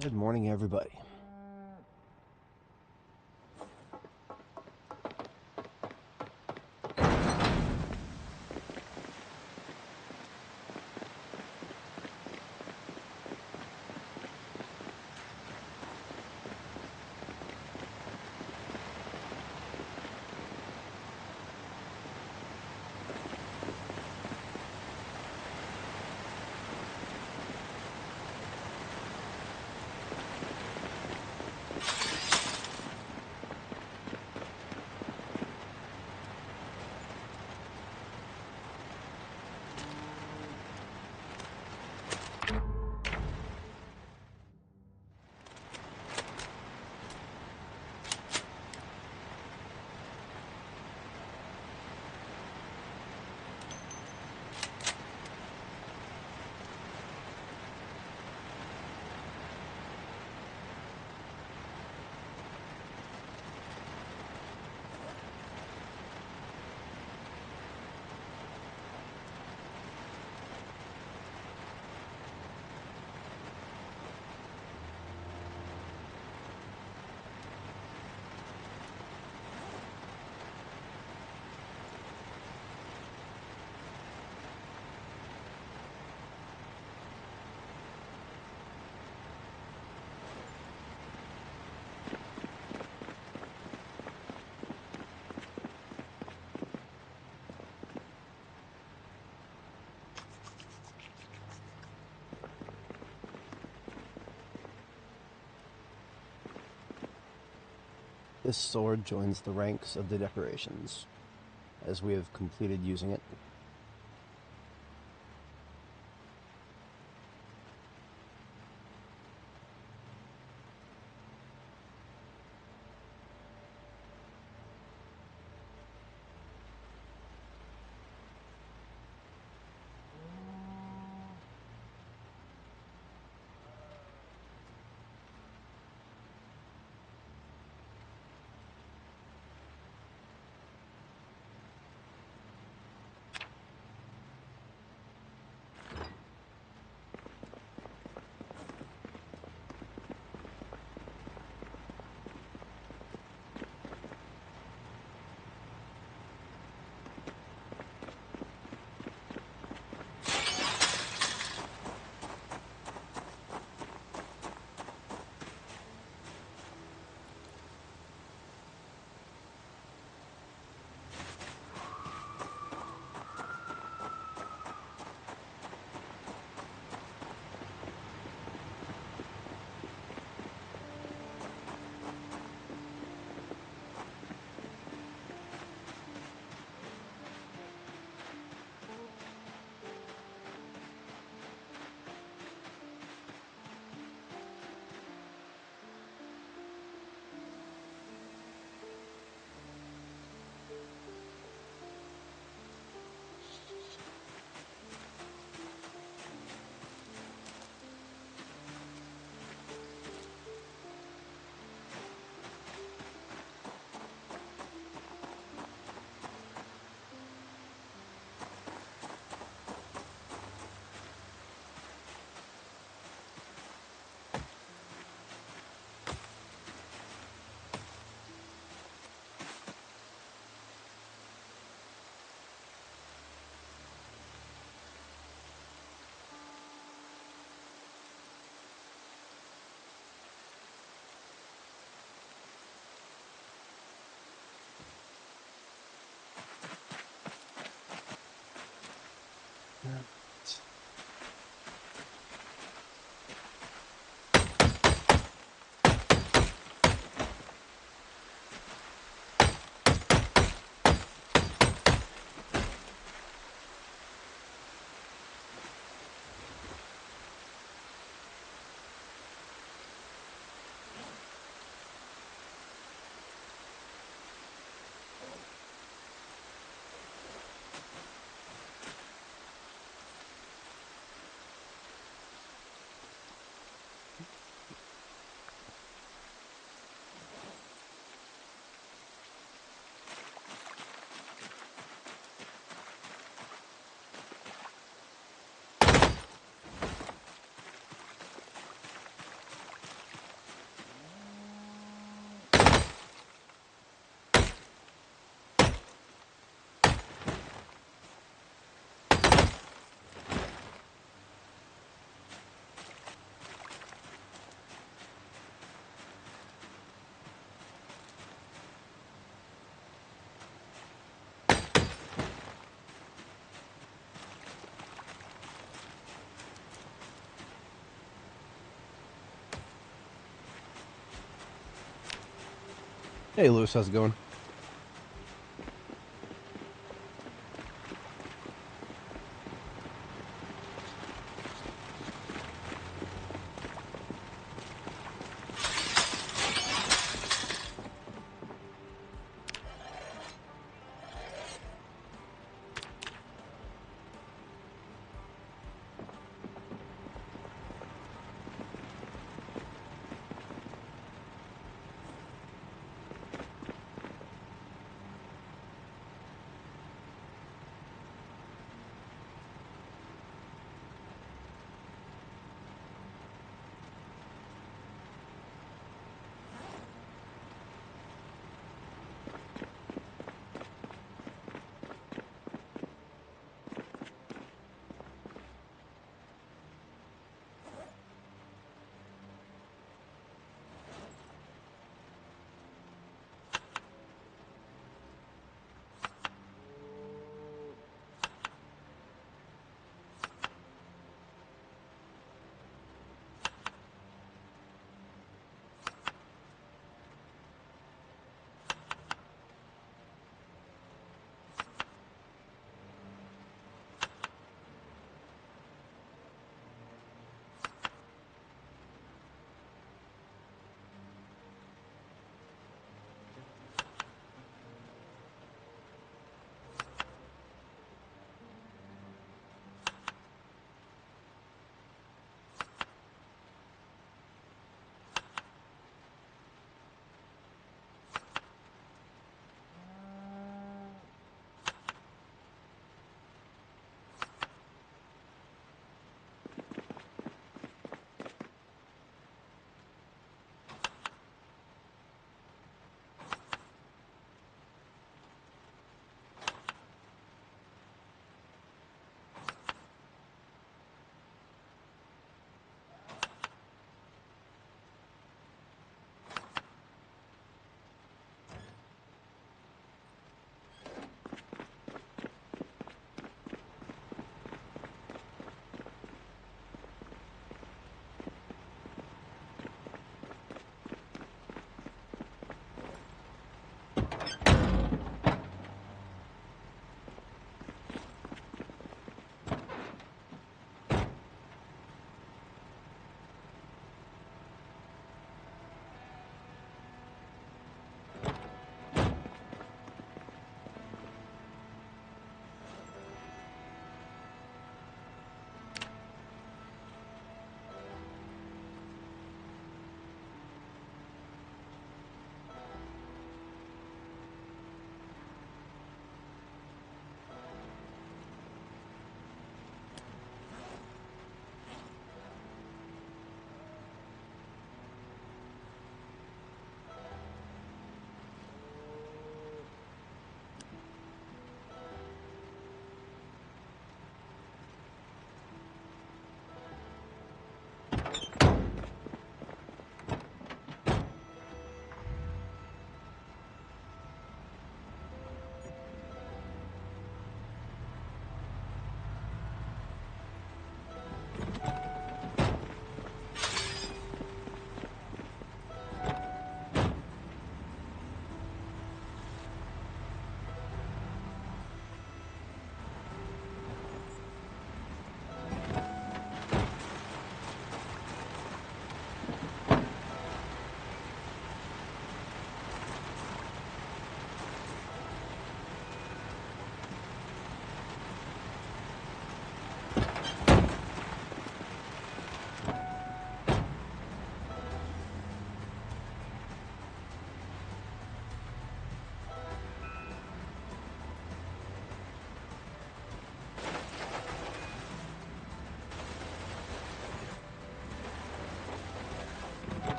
Good morning, everybody. This sword joins the ranks of the decorations, as we have completed using it. Hey, Lewis, how's it going?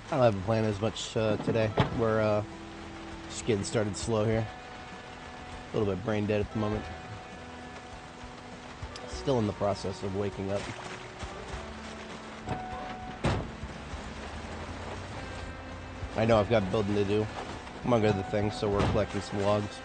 I don't have a plan as much today. We're just getting started slow here. A little bit brain dead at the moment. Still in the process of waking up. I know I've got building to do, among other things, so we're collecting some logs.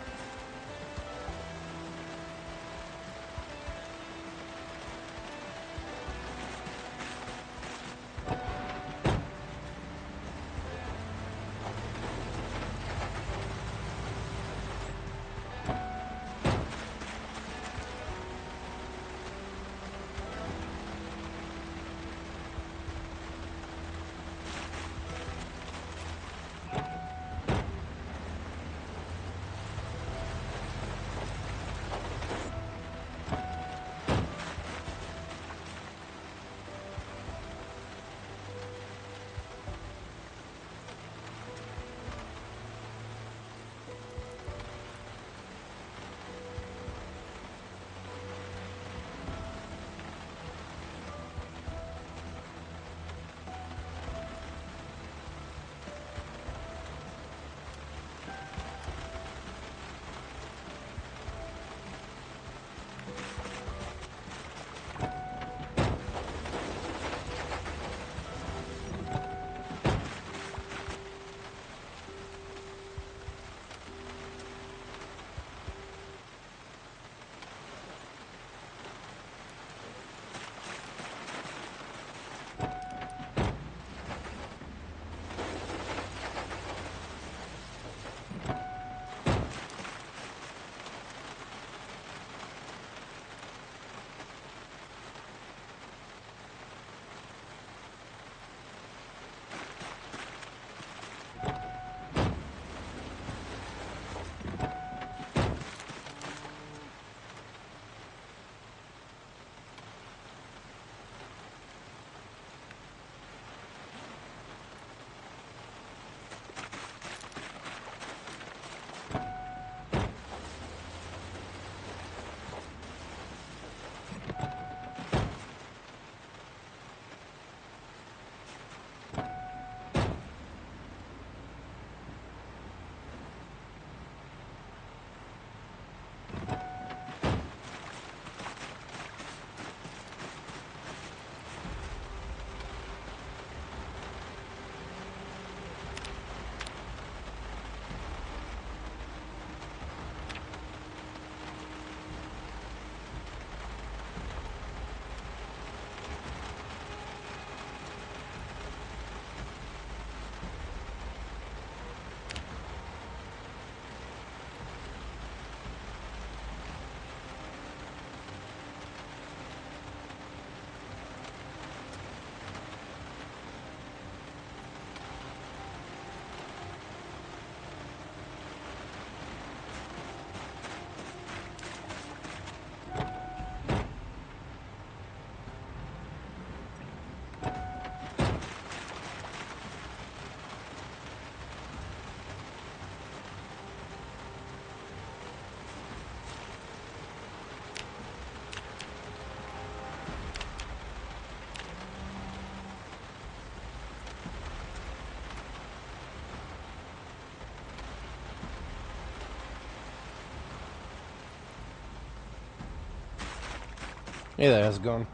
Hey there, how's it going?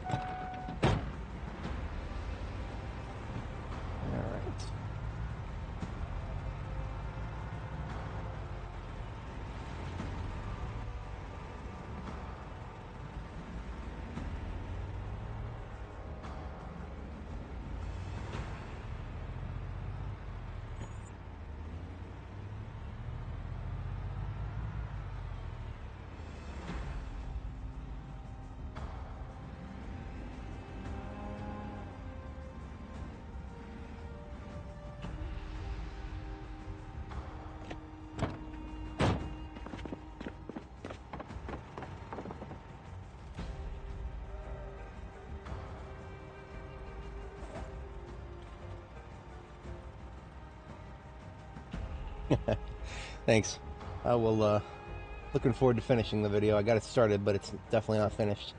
Thanks. I will, looking forward to finishing the video. I got it started, but it's definitely not finished.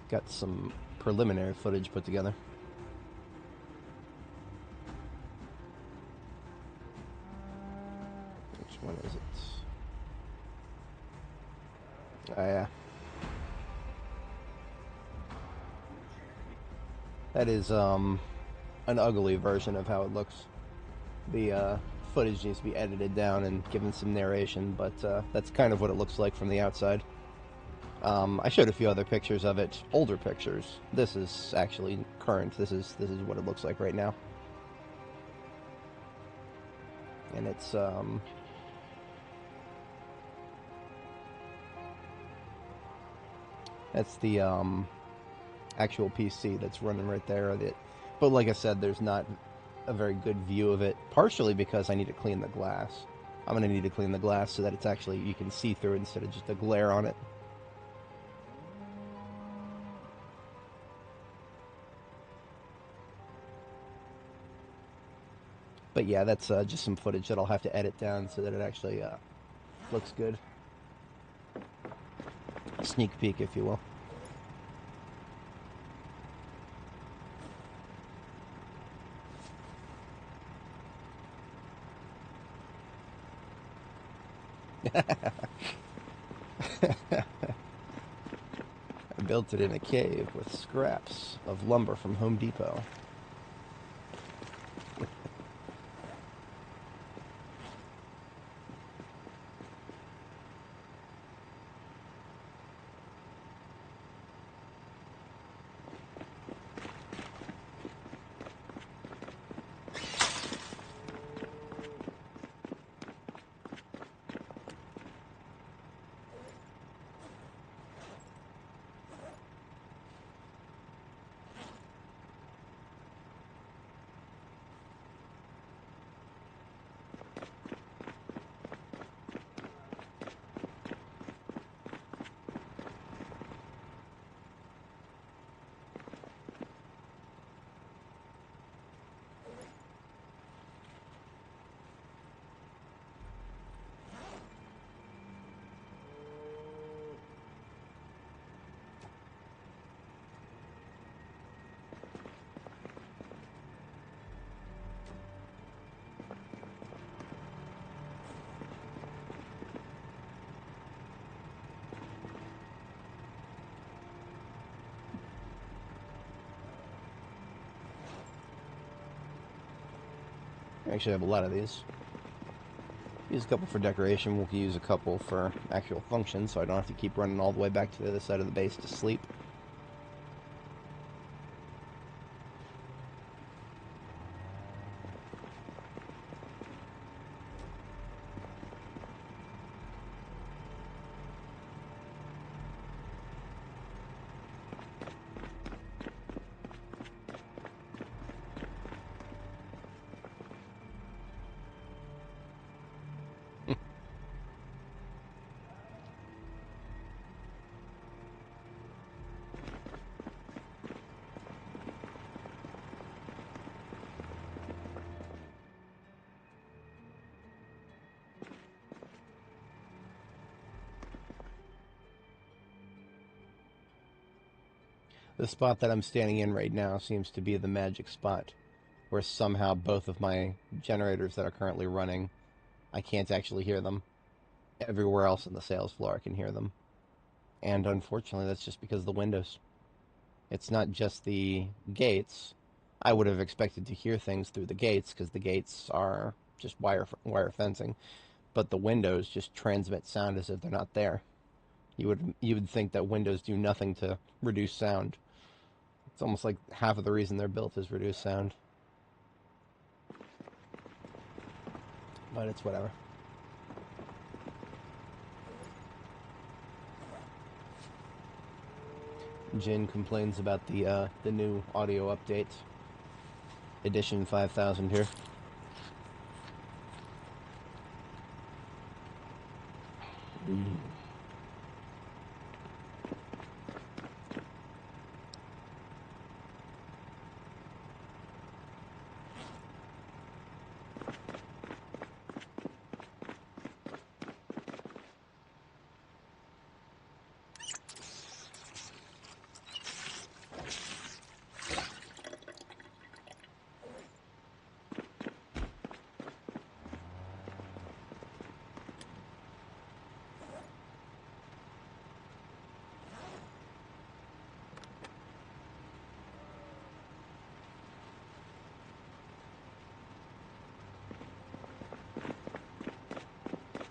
Got some preliminary footage put together. Which one is it? Oh, yeah. That is, an ugly version of how it looks. The, footage needs to be edited down and given some narration, but, that's kind of what it looks like from the outside. I showed a few other pictures of it, older pictures. This is actually current. This is what it looks like right now. And it's, that's the, actual PC that's running right there. But like I said, there's not a very good view of it, partially because I need to clean the glass. I'm going to need to clean the glass so that it's actually, you can see through it instead of just a glare on it. But yeah, that's just some footage that I'll have to edit down so that it actually looks good. A sneak peek, if you will. I built it in a cave with scraps of lumber from Home Depot. I actually have a lot of these. Use a couple for decoration, we'll use a couple for actual function, so I don't have to keep running all the way back to the other side of the base to sleep. The spot that I'm standing in right now seems to be the magic spot where somehow both of my generators that are currently running, I can't actually hear them. Everywhere else on the sales floor I can hear them. And unfortunately, that's just because of the windows. It's not just the gates. I would have expected to hear things through the gates because the gates are just wire fencing, but the windows just transmit sound as if they're not there. You would think that windows do nothing to reduce sound. It's almost like half of the reason they're built is reduce sound. But it's whatever. Jin complains about the new audio update. Edition 5000 here.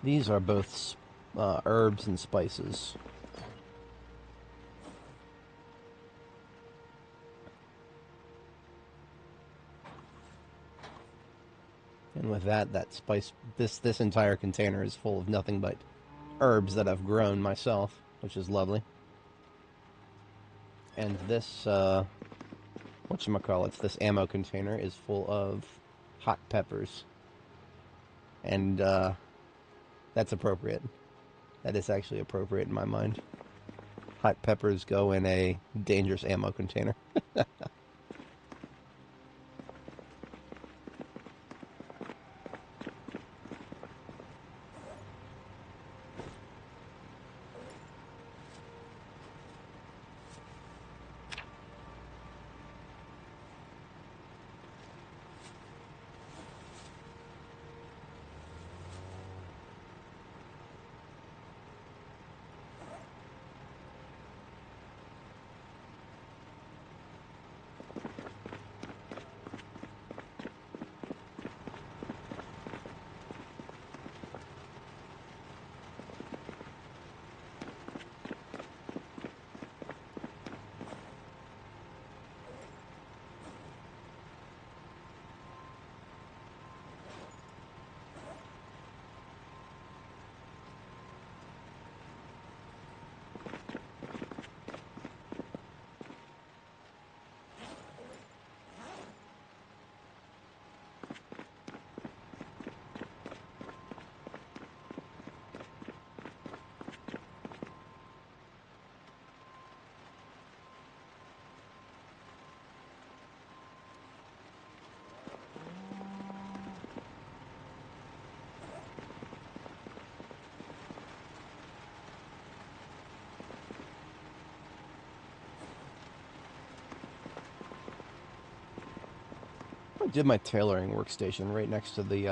These are both herbs and spices. And with that spice, this entire container is full of nothing but herbs that I've grown myself, which is lovely. And this, whatchamacallits, this ammo container is full of hot peppers. And, that's appropriate. That is actually appropriate in my mind. Hot peppers go in a dangerous ammo container. I did my tailoring workstation right next to the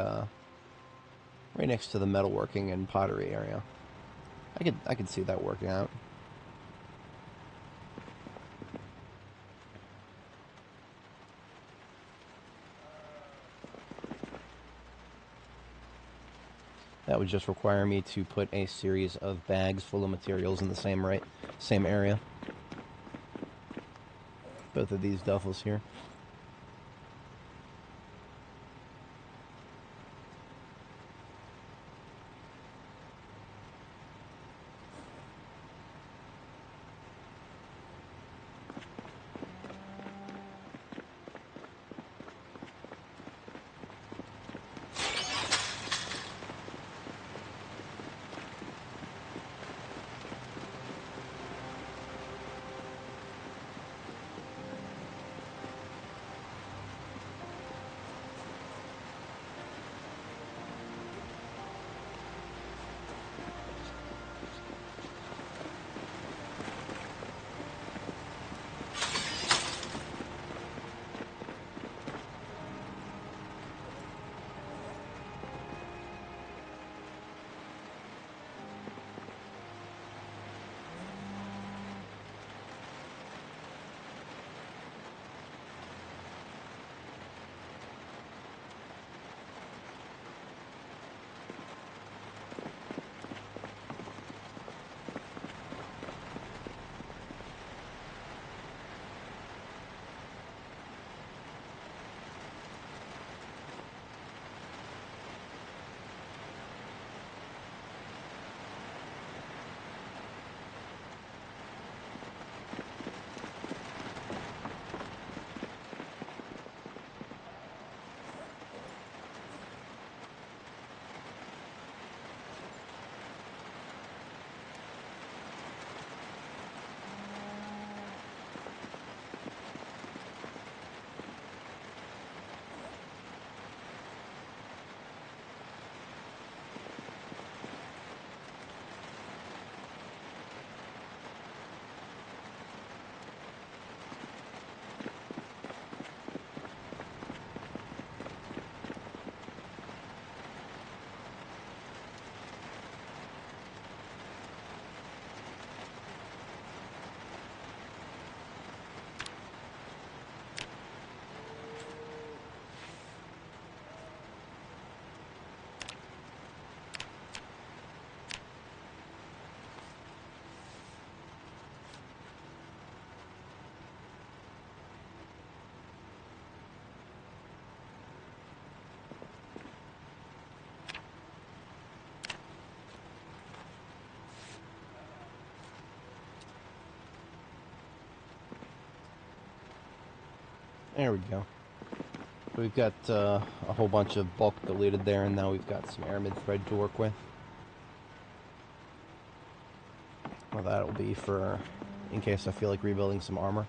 metalworking and pottery area. I could see that working out. That would just require me to put a series of bags full of materials in the same area. Both of these duffels here. There we go. We've got a whole bunch of bulk deleted there, and now we've got some aramid thread to work with. Well, that'll be for in case I feel like rebuilding some armor.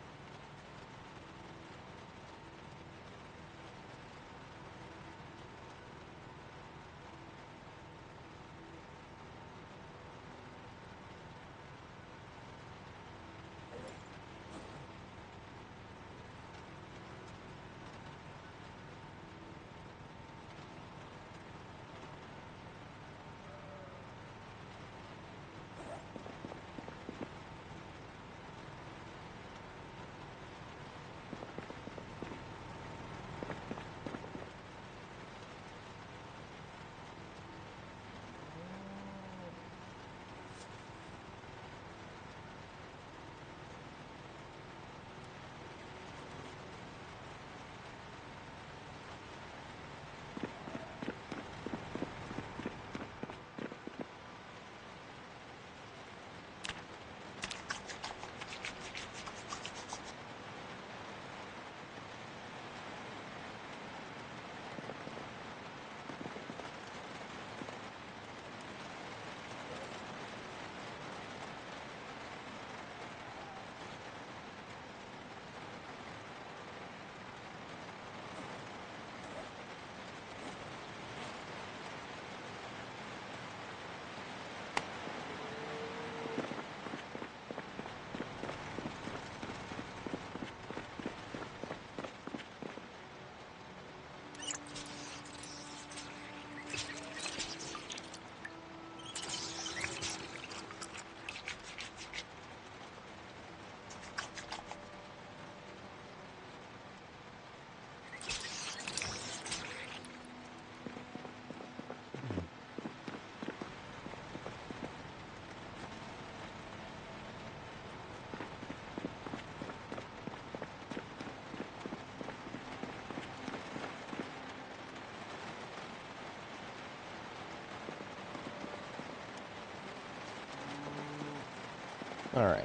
Alright.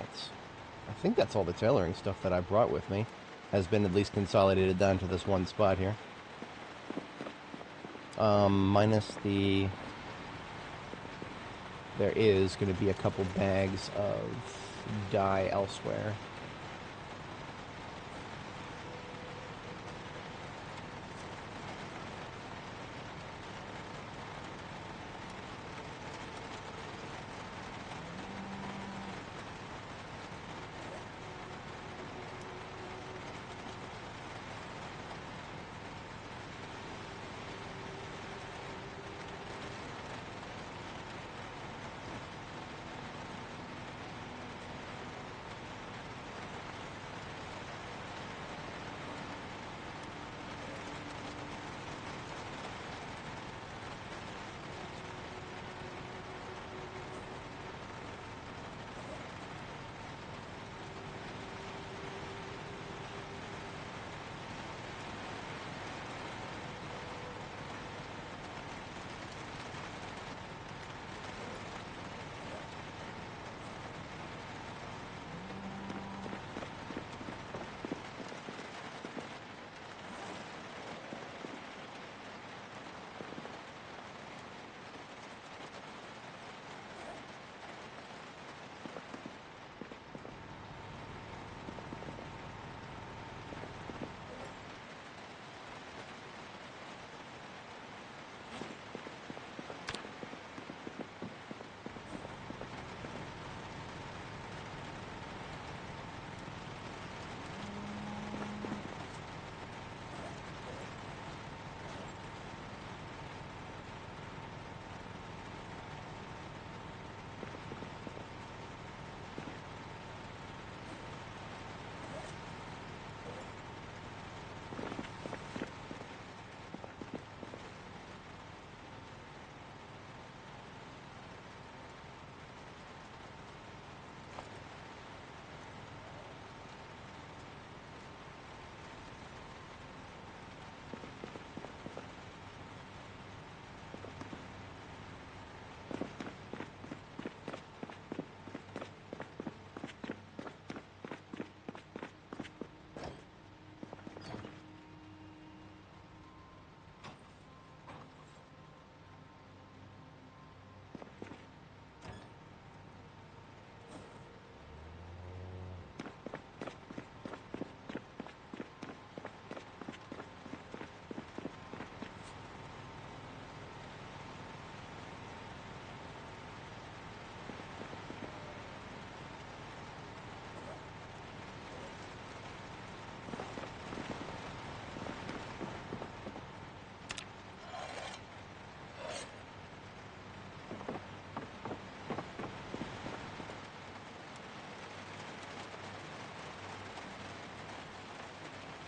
I think that's all the tailoring stuff that I brought with me. Has been at least consolidated down to this one spot here. Minus the... There is going to be a couple bags of dye elsewhere.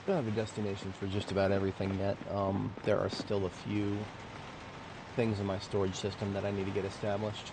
don't have a destination for just about everything yet. There are still a few things in my storage system that I need to get established.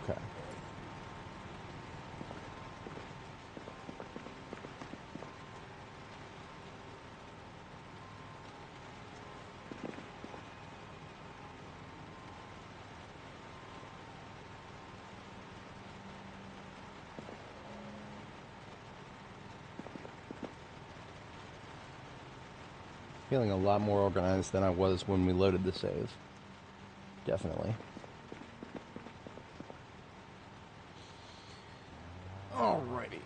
Okay. Feeling a lot more organized than I was when we loaded the save. Definitely. Alrighty.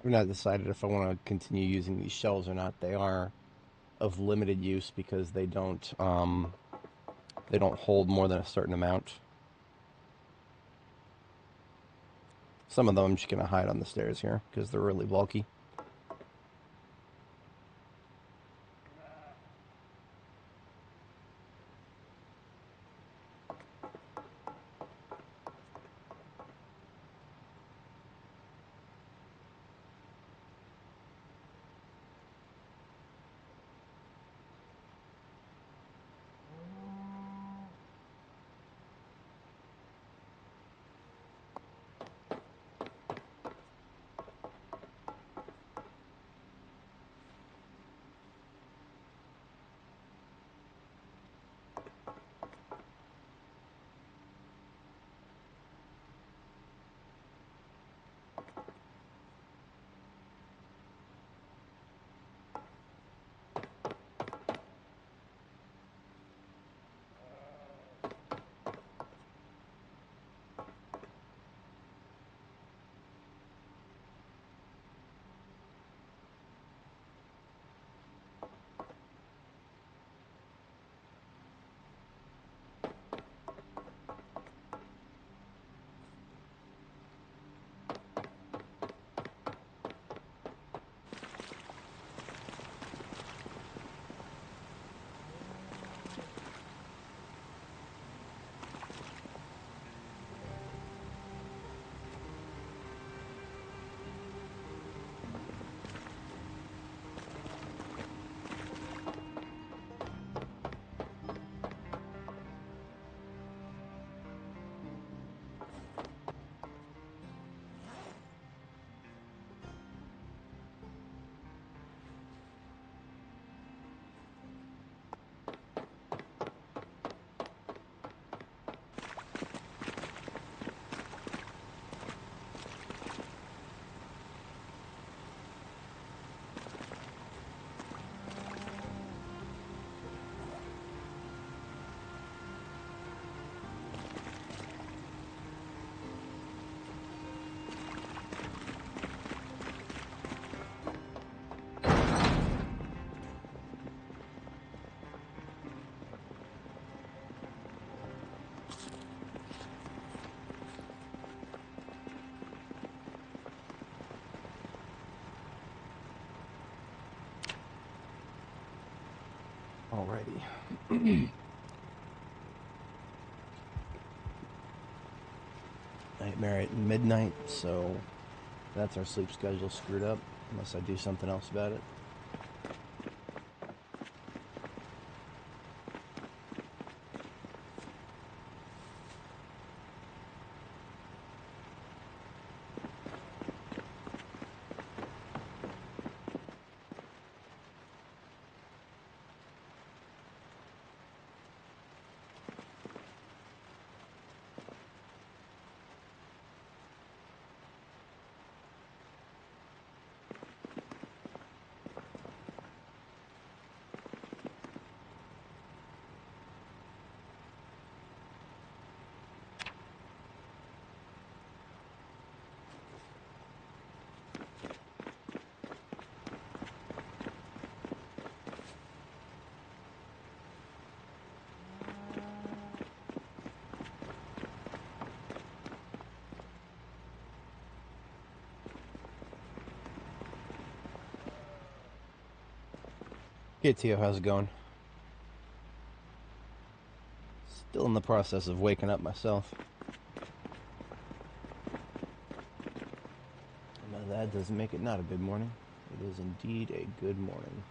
I've not decided if I want to continue using these shells or not. They are of limited use because they don't hold more than a certain amount. Some of them I'm just going to hide on the stairs here because they're really bulky. Alrighty. Nightmare at midnight, so that's our sleep schedule screwed up, unless I do something else about it. Hey Tio, how's it going? Still in the process of waking up myself. Now that doesn't make it not a good morning. It is indeed a good morning.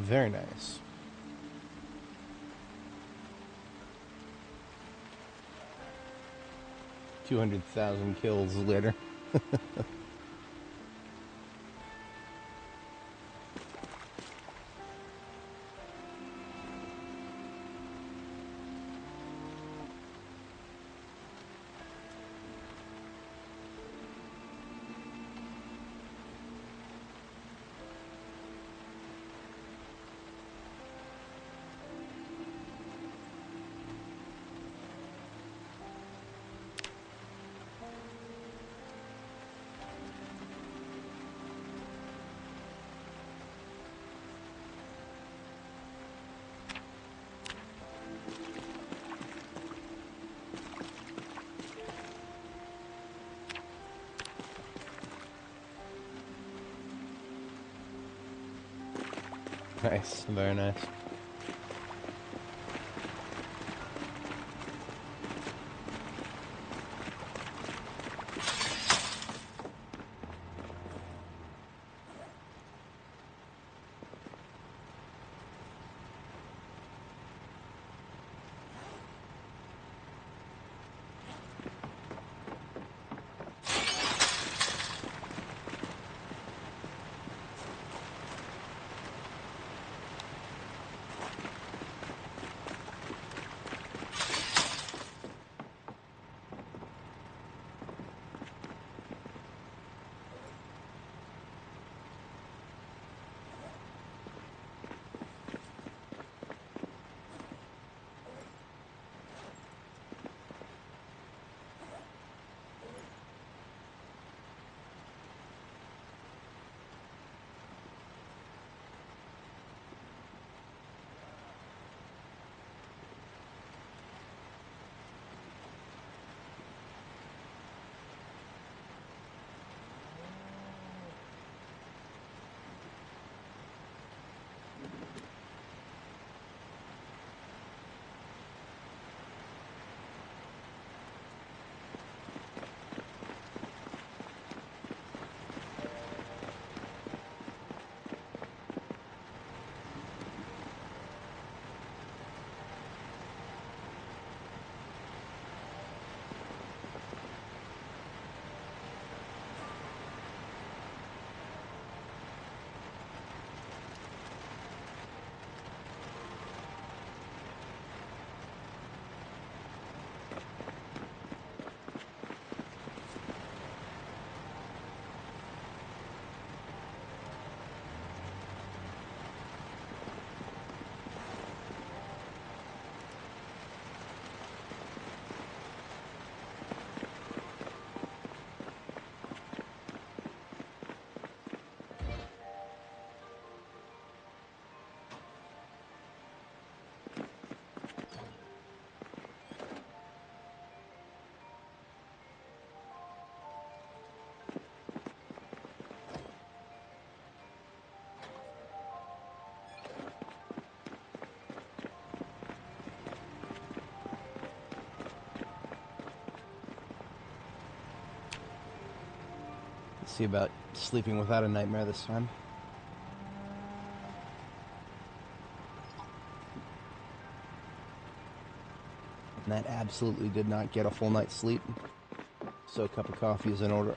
Very nice. $200,000 kills later. Nice, very nice. See about sleeping without a nightmare this time. And that absolutely did not get a full night's sleep. So a cup of coffee is in order.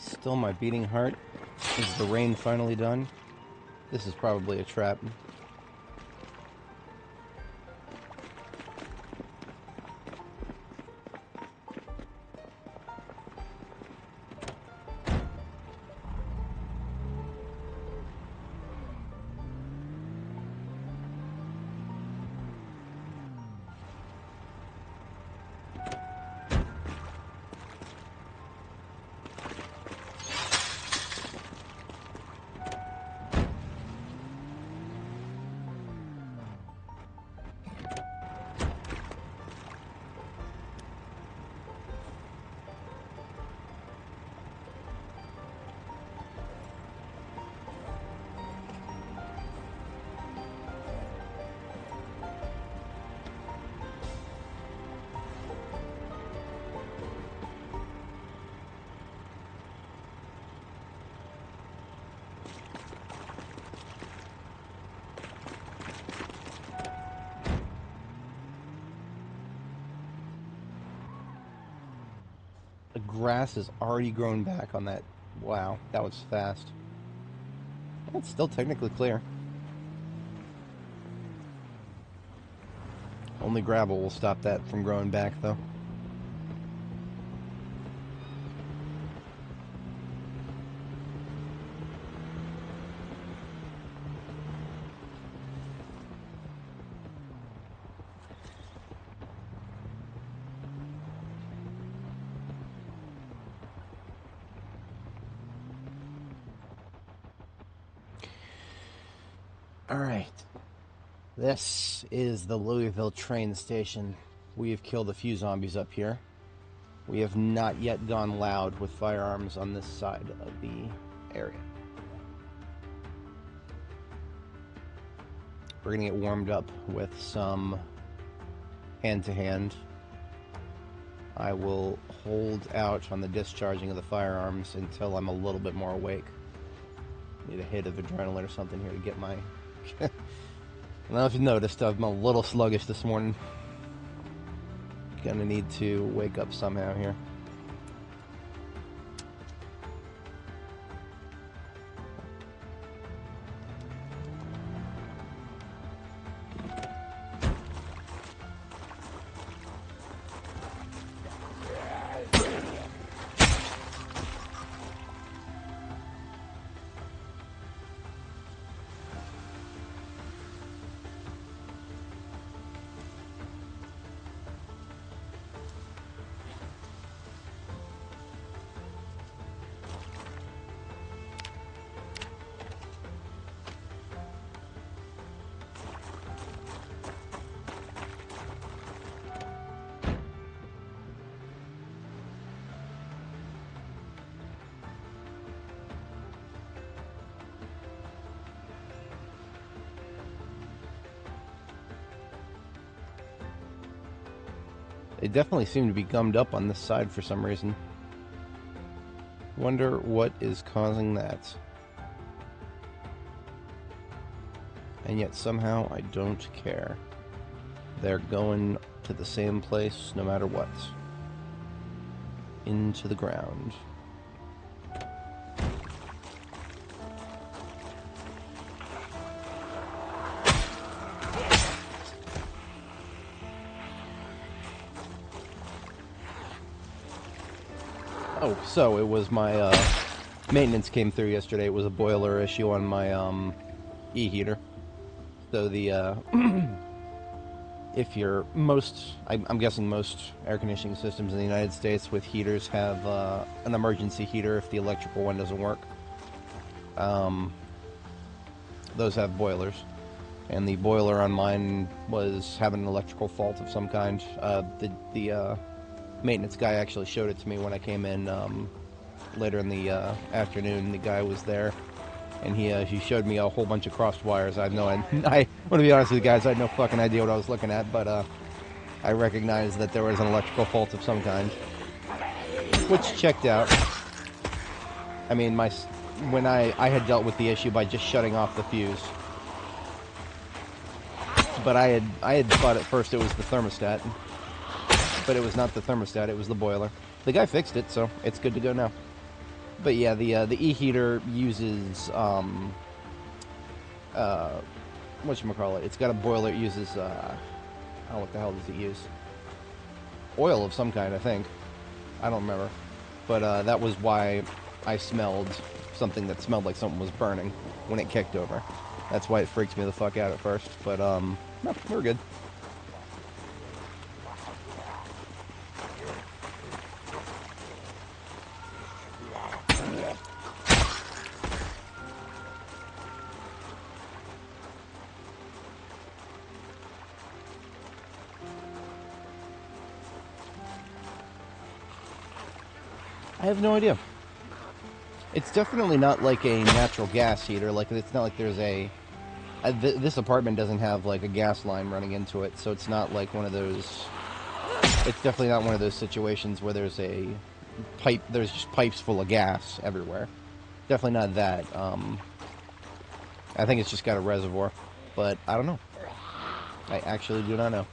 Still my beating heart. Is the rain finally done? This is probably a trap. The grass has already grown back on that. Wow, that was fast. It's still technically clear. Only gravel will stop that from growing back, though. Alright. This is the Louisville train station. We have killed a few zombies up here. We have not yet gone loud with firearms on this side of the area. We're gonna get warmed up with some hand-to-hand. I will hold out on the discharging of the firearms until I'm a little bit more awake. Need a hit of adrenaline or something here to get my... I don't know if you've noticed, I'm a little sluggish this morning. Gonna need to wake up somehow here. They definitely seem to be gummed up on this side for some reason. Wonder what is causing that. And yet somehow I don't care. They're going to the same place no matter what. Into the ground. Oh, so it was my maintenance came through yesterday. It was a boiler issue on my e-heater. So the if you're I'm guessing most air conditioning systems in the United States with heaters have an emergency heater if the electrical one doesn't work. Those have boilers, and the boiler on mine was having an electrical fault of some kind. The maintenance guy actually showed it to me when I came in later in the afternoon. The guy was there, and he showed me a whole bunch of crossed wires. I want to be honest with you guys, I had no fucking idea what I was looking at, but I recognized that there was an electrical fault of some kind, which checked out. I mean, when I had dealt with the issue by just shutting off the fuse, but I had thought at first it was the thermostat. But it was not the thermostat, it was the boiler. The guy fixed it, so it's good to go now. But yeah, the e-heater uses whatchamacallit, it's got a boiler. It uses oh, what the hell does it use? Oil of some kind, I think. I don't remember. But that was why I smelled something that smelled like something was burning when it kicked over. That's why it freaked me the fuck out at first. But no, we're good. I have no idea. It's definitely not like a natural gas heater. Like, it's not like there's a... this apartment doesn't have, like, a gas line running into it, so it's not like one of those... It's definitely not one of those situations where there's a pipe... There's just pipes full of gas everywhere. Definitely not that. I think it's just got a reservoir. But, I don't know. I actually do not know.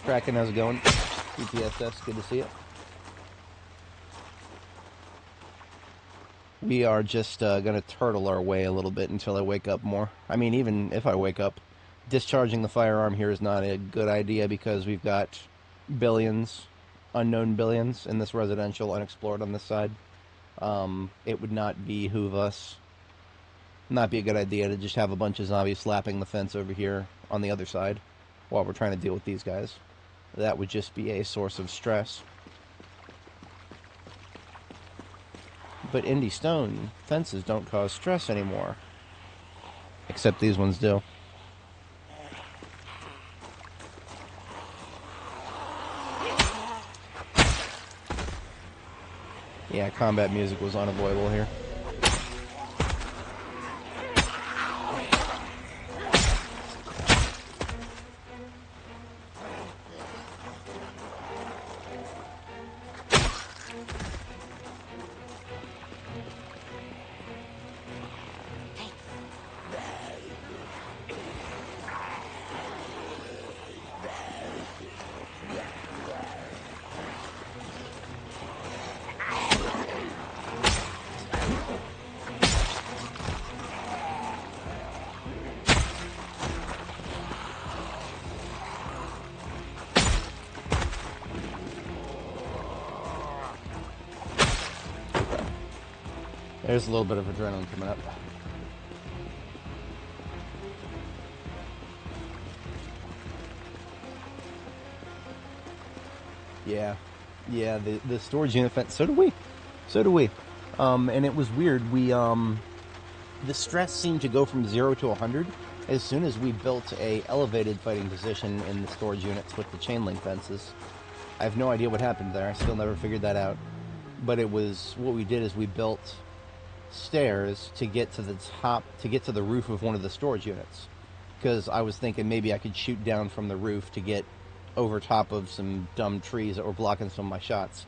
Kraken, how's it going? PTSS, good to see you. We are just going to turtle our way a little bit until I wake up more. I mean, even if I wake up, discharging the firearm here is not a good idea because we've got billions, unknown billions, in this residential unexplored on this side. It would not behoove us, not be a good idea to just have a bunch of zombies slapping the fence over here on the other side while we're trying to deal with these guys. That would just be a source of stress. But Indy Stone fences don't cause stress anymore. Except these ones do. Yeah, combat music was unavoidable here. There's a little bit of adrenaline coming up. Yeah, the storage unit fence. So do we. And it was weird. The stress seemed to go from 0 to 100 as soon as we built a elevated fighting position in the storage units with the chain link fences. I have no idea what happened there. I still never figured that out. But it was, what we did is we built stairs to get to the top, to get to the roof of one of the storage units. Because I was thinking maybe I could shoot down from the roof to get over top of some dumb trees that were blocking some of my shots.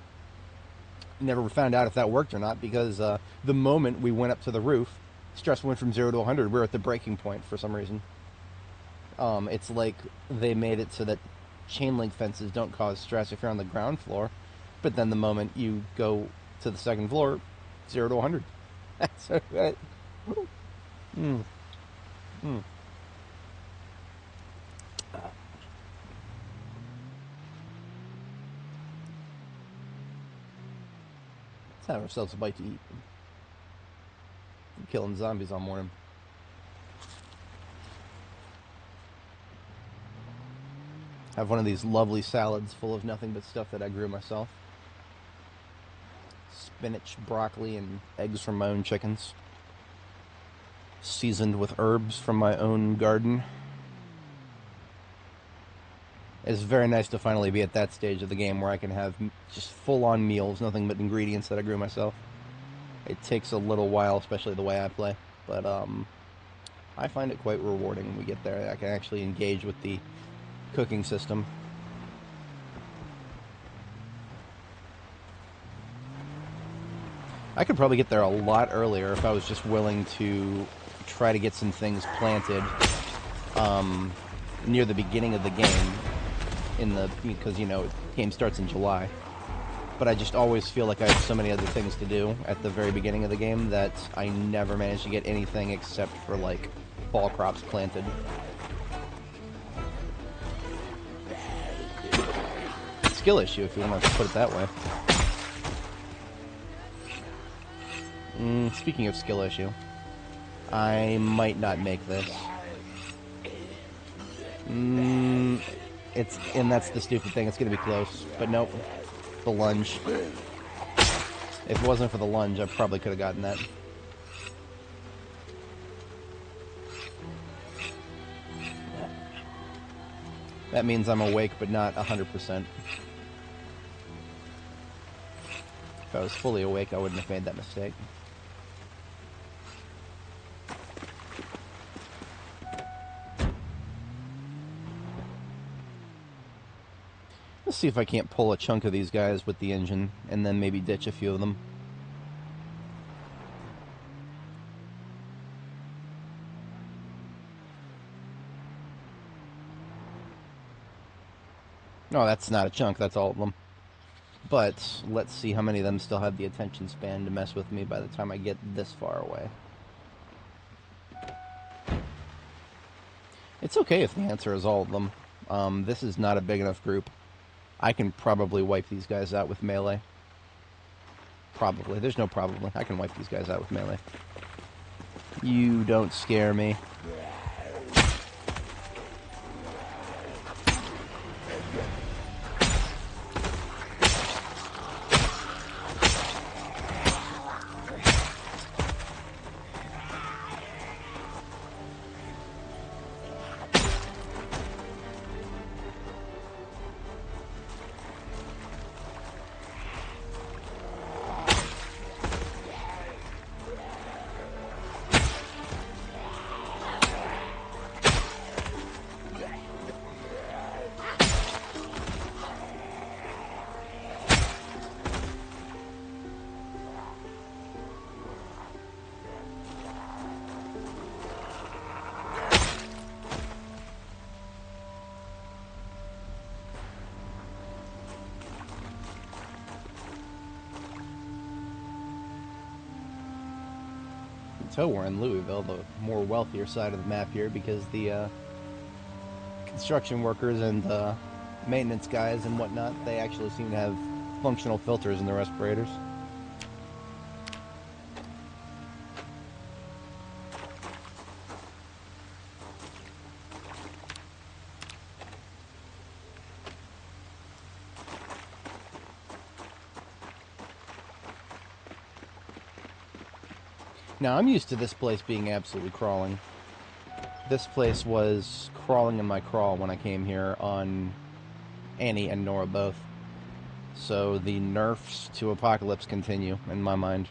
Never found out if that worked or not, because the moment we went up to the roof, stress went from 0 to 100. We're at the breaking point for some reason. It's like they made it so that chain link fences don't cause stress if you're on the ground floor, but then the moment you go to the second floor, 0 to 100. That's right. Let's have ourselves a bite to eat. I'm killing zombies all morning. Have one of these lovely salads full of nothing but stuff that I grew myself. Spinach, broccoli, and eggs from my own chickens. Seasoned with herbs from my own garden. It's very nice to finally be at that stage of the game where I can have just full-on meals, nothing but ingredients that I grew myself. It takes a little while, especially the way I play, but I find it quite rewarding when we get there. I can actually engage with the cooking system. I could probably get there a lot earlier if I was just willing to try to get some things planted near the beginning of the game, because, you know, the game starts in July. but I just always feel like I have so many other things to do at the very beginning of the game that I never manage to get anything except for, like, fall crops planted. Skill issue, if you want to put it that way. Speaking of skill issue, I might not make this. And that's the stupid thing, it's gonna be close. But nope, the lunge. If it wasn't for the lunge, I probably could have gotten that. That means I'm awake, but not 100%. If I was fully awake, I wouldn't have made that mistake. Let's see if I can't pull a chunk of these guys with the engine, and then maybe ditch a few of them. No, that's not a chunk, that's all of them. But let's see how many of them still have the attention span to mess with me by the time I get this far away. It's okay if the answer is all of them. This is not a big enough group. I can probably wipe these guys out with melee. Probably. There's no probably. I can wipe these guys out with melee. You don't scare me. So we're in Louisville, the more wealthier side of the map here, because the construction workers and maintenance guys and whatnot, they actually seem to have functional filters in their respirators. Now, I'm used to this place being absolutely crawling. This place was crawling in my crawl when I came here on Annie and Nora both. So the nerfs to Apocalypse continue, in my mind.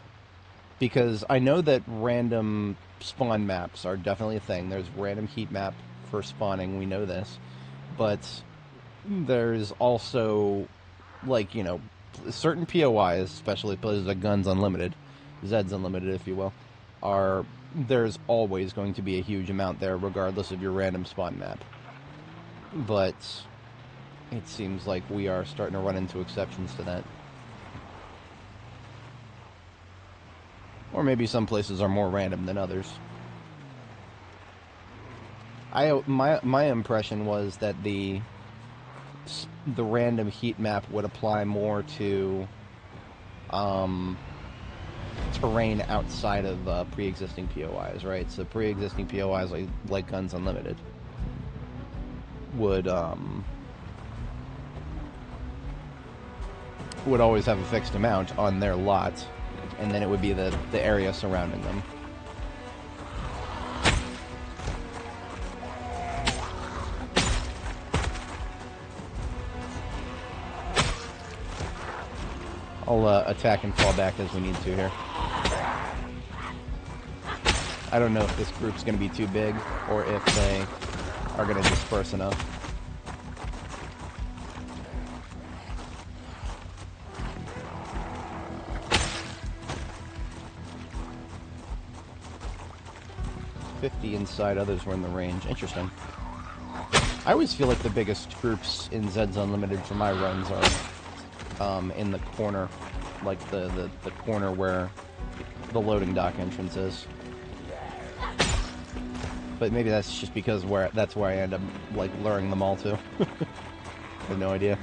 Because I know that random spawn maps are definitely a thing. There's random heat map for spawning, we know this. But there's also, like, you know, certain POIs, especially places like Guns Unlimited, Zeds Unlimited, if you will, there's always going to be a huge amount there, regardless of your random spawn map. But it seems like we are starting to run into exceptions to that. Or maybe some places are more random than others. My impression was that the random heat map would apply more to terrain outside of pre-existing POIs, right? So pre-existing POIs like Guns Unlimited would always have a fixed amount on their lot, and then it would be the area surrounding them. I'll attack and fall back as we need to here. I don't know if this group's going to be too big, or if they are going to disperse enough. $50 inside, others were in the range. Interesting. I always feel like the biggest groups in Zeds Unlimited for my runs in the corner, like the corner where the loading dock entrance is. But maybe that's just because that's where I end up, like, luring them all to. I have no idea.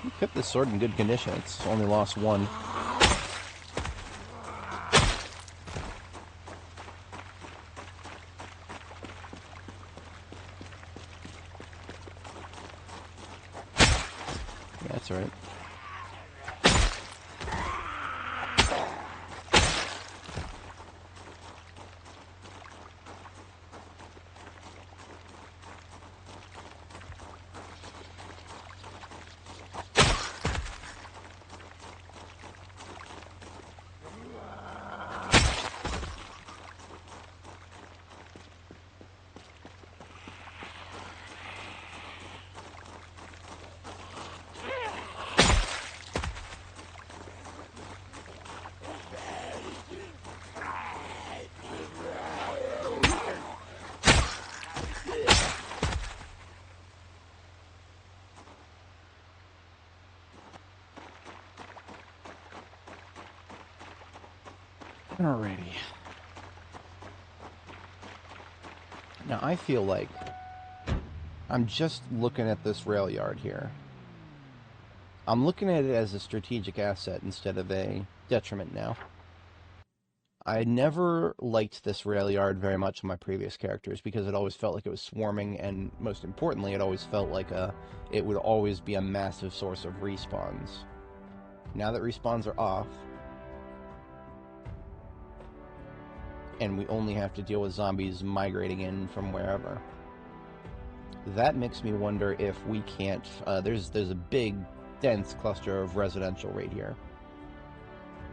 You kept this sword in good condition. It's only lost one. Yeah, that's all right. Alrighty. Now I feel like I'm just looking at this rail yard here. I'm looking at it as a strategic asset instead of a detriment now. I never liked this rail yard very much in my previous characters because it always felt like it was swarming, and most importantly, it always felt like it would always be a massive source of respawns. Now that respawns are off, and we only have to deal with zombies migrating in from wherever, that makes me wonder if we can't... there's a big, dense cluster of residential right here.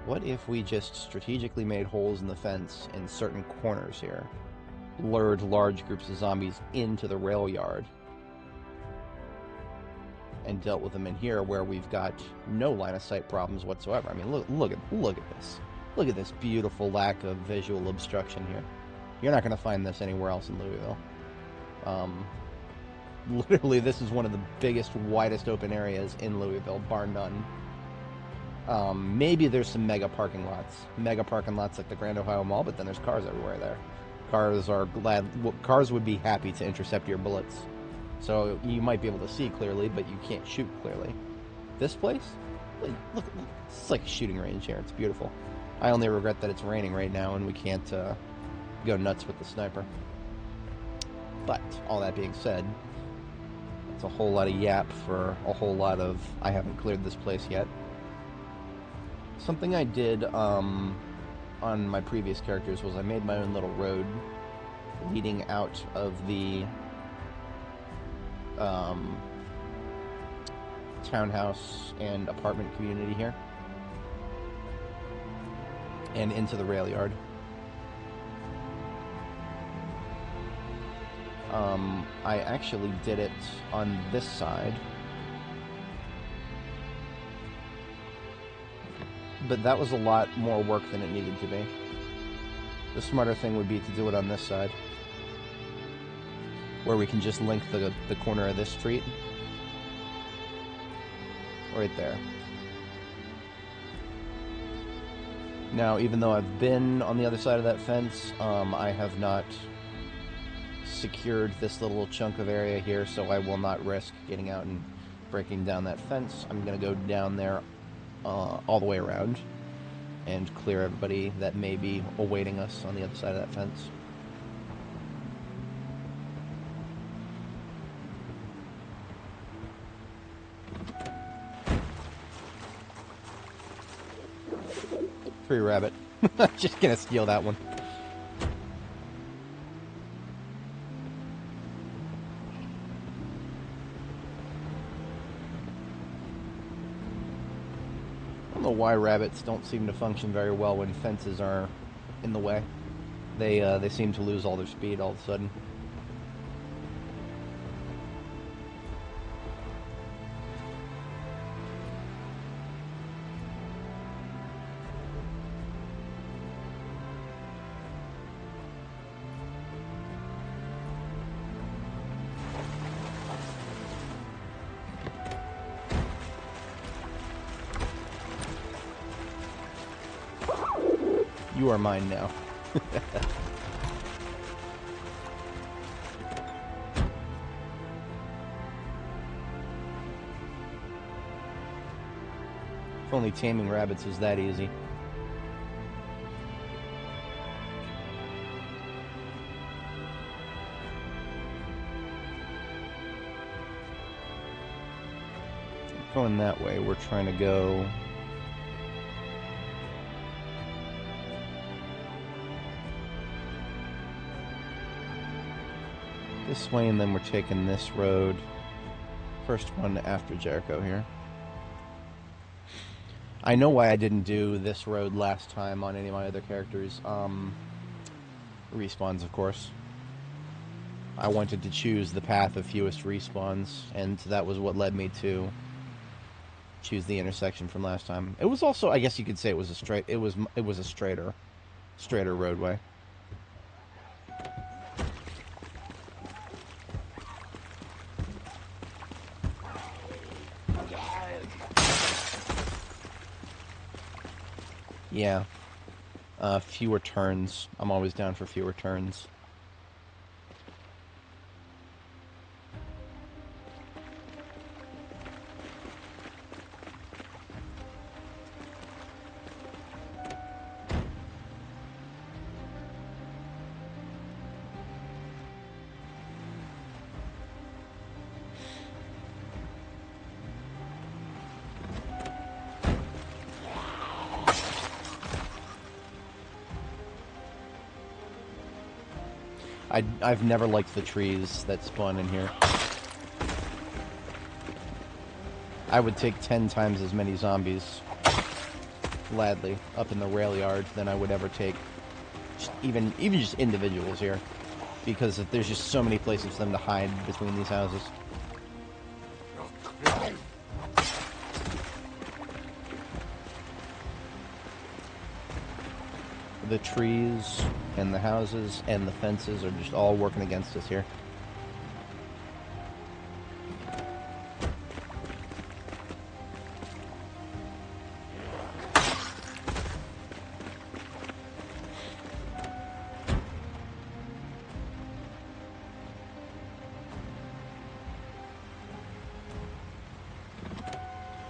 What if we just strategically made holes in the fence in certain corners here, lured large groups of zombies into the rail yard, and dealt with them in here where we've got no line of sight problems whatsoever? I mean, look at this. Look at this beautiful lack of visual obstruction here. You're not going to find this anywhere else in Louisville. Literally, this is one of the biggest, widest open areas in Louisville, bar none. Maybe there's some mega parking lots like the Grand Ohio Mall, but then there's cars everywhere there. Cars would be happy to intercept your bullets. So you might be able to see clearly, but you can't shoot clearly. This place? Look, it's like a shooting range here. It's beautiful. I only regret that it's raining right now and we can't go nuts with the sniper. But, all that being said, it's a whole lot of yap for a whole lot of I haven't cleared this place yet. Something I did on my previous characters was I made my own little road leading out of the townhouse and apartment community here and into the rail yard. I actually did it on this side, but that was a lot more work than it needed to be. The smarter thing would be to do it on this side, where we can just link the corner of this street right there. Now, even though I've been on the other side of that fence, I have not secured this little chunk of area here, so I will not risk getting out and breaking down that fence. I'm going to go down there all the way around and clear everybody that may be awaiting us on the other side of that fence. Free rabbit. Just gonna steal that one. don't know why rabbits don't seem to function very well when fences are in the way. They seem to lose all their speed all of a sudden. You are mine now. If only taming rabbits was that easy. Going that way, we're trying to go... this way, and then we're taking this road. First one after Jericho here. I know why I didn't do this road last time on any of my other characters. Respawns, of course. I wanted to choose the path of fewest respawns, and that was what led me to choose the intersection from last time. It was also, I guess you could say, it was a straighter roadway. Yeah. Fewer turns. I'm always down for fewer turns. I've never liked the trees that spawn in here. I would take 10 times as many zombies, gladly, up in the rail yard than I would ever take even just individuals here, because there's just so many places for them to hide between these houses. The trees and the houses and the fences are just all working against us here.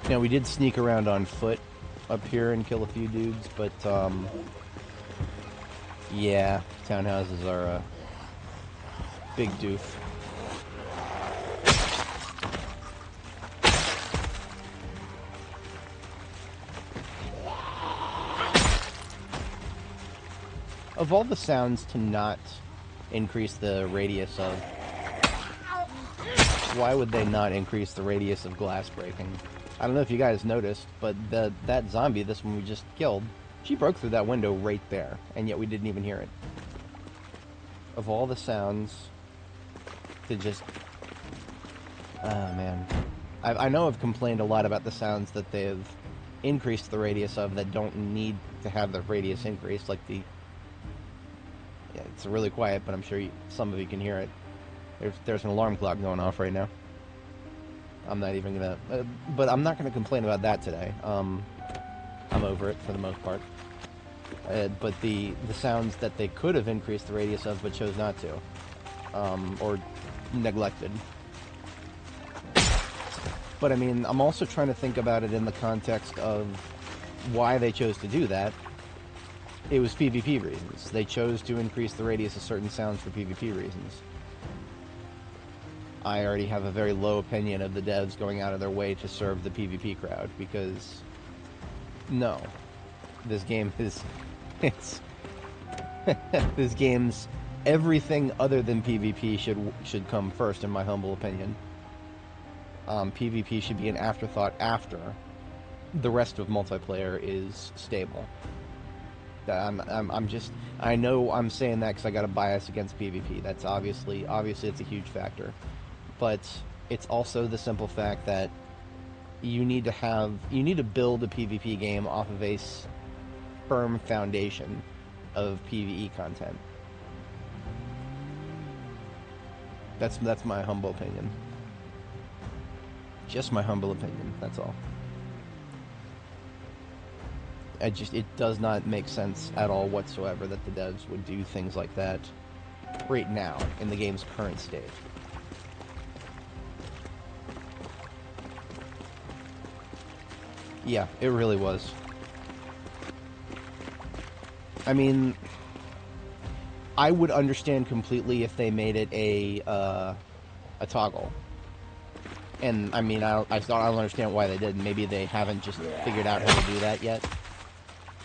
Now, we did sneak around on foot up here and kill a few dudes, but yeah, townhouses are a big doof. Of all the sounds to not increase the radius of, why would they not increase the radius of glass breaking? I don't know if you guys noticed, but that zombie, this one we just killed, she broke through that window right there, and yet we didn't even hear it. Of all the sounds to just... oh, man. I know I've complained a lot about the sounds that they've increased the radius of that don't need to have the radius increased, like the... yeah, it's really quiet, but I'm sure some of you can hear it. There's an alarm clock going off right now. I'm not even gonna... but I'm not gonna complain about that today. I'm over it for the most part. But the sounds that they could have increased the radius of but chose not to. Or neglected. But I mean, I'm also trying to think about it in the context of why they chose to do that. It was PvP reasons. They chose to increase the radius of certain sounds for PvP reasons. I already have a very low opinion of the devs going out of their way to serve the PvP crowd, because... no. This game is... this game's... everything other than PvP should come first, in my humble opinion. PvP should be an afterthought after, the rest of multiplayer is stable. I'm just, I know I'm saying that because I got a bias against PvP. That's obviously it's a huge factor, but it's also the simple fact that you need to build a PvP game off of a firm foundation of PvE content. That's my humble opinion. Just my humble opinion. That's all. It does not make sense at all whatsoever that the devs would do things like that right now in the game's current state. Yeah, it really was. I mean, I would understand completely if they made it a toggle. And I mean, I don't understand why they didn't. Maybe they haven't just figured out how to do that yet.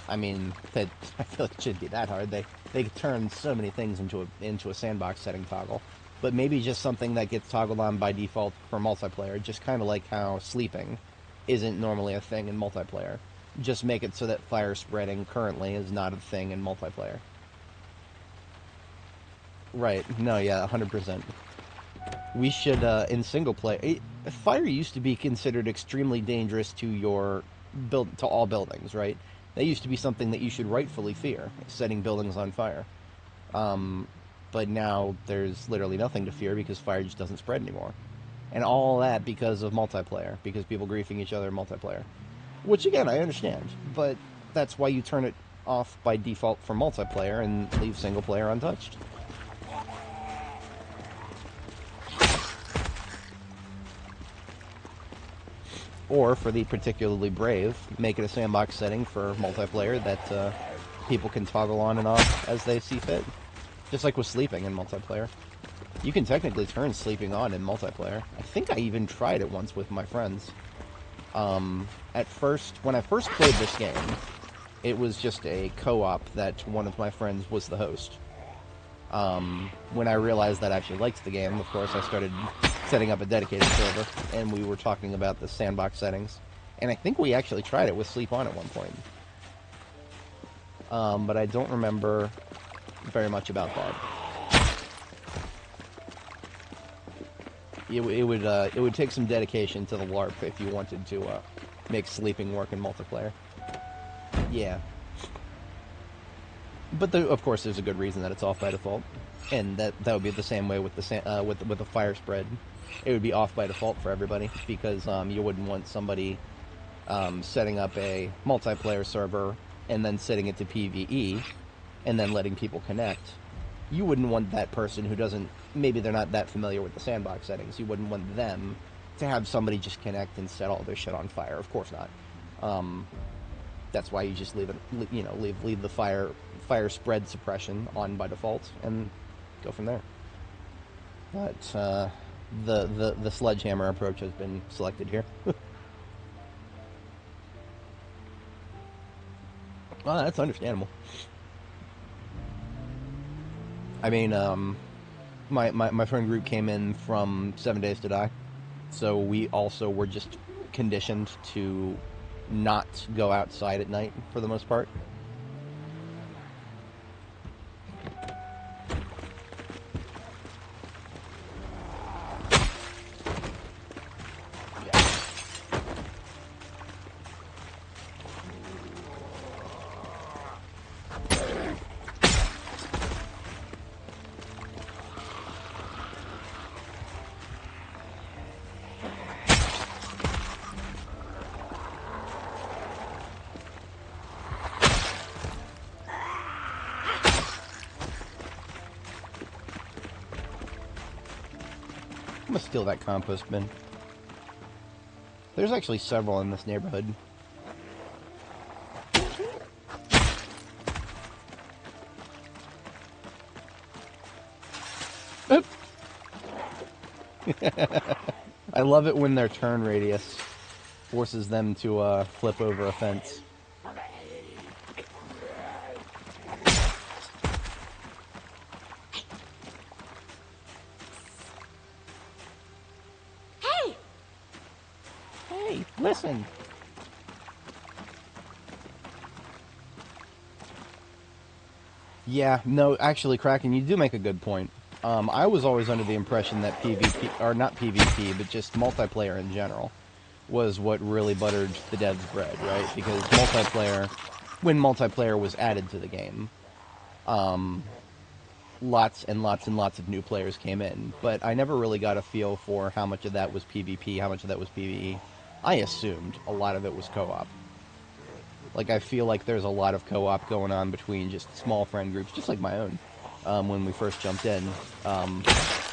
I mean, I feel like it shouldn't be that hard. They turn so many things into a sandbox setting toggle, but maybe just something that gets toggled on by default for multiplayer, just kind of like how sleeping isn't normally a thing in multiplayer. Just make it so that fire spreading currently is not a thing in multiplayer. Right? No, yeah, 100%. We should in single player. Fire used to be considered extremely dangerous to all buildings, right? That used to be something that you should rightfully fear, setting buildings on fire. But now there's literally nothing to fear because fire just doesn't spread anymore. And all that because of multiplayer, because people griefing each other in multiplayer. Which, again, I understand, but that's why you turn it off by default for multiplayer and leave single player untouched. Or, for the particularly brave, make it a sandbox setting for multiplayer that people can toggle on and off as they see fit. Just like with sleeping in multiplayer. You can technically turn sleeping on in multiplayer. I think I even tried it once with my friends. At first, when I first played this game, it was just a co-op that one of my friends was the host. When I realized that I actually liked the game, of course, I started setting up a dedicated server, and we were talking about the sandbox settings. And I think we actually tried it with Sleep On at one point. But I don't remember very much about that. It would take some dedication to the LARP if you wanted to make sleeping work in multiplayer. Yeah. But of course, there's a good reason that it's off by default, and that would be the same way with the fire spread. It would be off by default for everybody because you wouldn't want somebody setting up a multiplayer server and then setting it to PvE and then letting people connect. You wouldn't want that person who doesn't, maybe they're not that familiar with the sandbox settings. You wouldn't want them to have somebody just connect and set all their shit on fire. Of course not. That's why you just leave it, leave the fire spread suppression on by default and go from there. But the sledgehammer approach has been selected here. Well, that's understandable. I mean, my friend group came in from 7 Days to Die, so we also were just conditioned to not go outside at night for the most part. I'm gonna steal that compost bin. There's actually several in this neighborhood. I love it when their turn radius forces them to flip over a fence. Hey, listen. Yeah, no, actually, Kraken, you do make a good point. I was always under the impression that PvP, or not PvP, but just multiplayer in general, was what really buttered the devs' bread, right? Because multiplayer, when multiplayer was added to the game, lots and lots and lots of new players came in. But I never really got a feel for how much of that was PvP, how much of that was PvE. I assumed a lot of it was co-op. Like, I feel like there's a lot of co-op going on between just small friend groups, just like my own. When we first jumped in,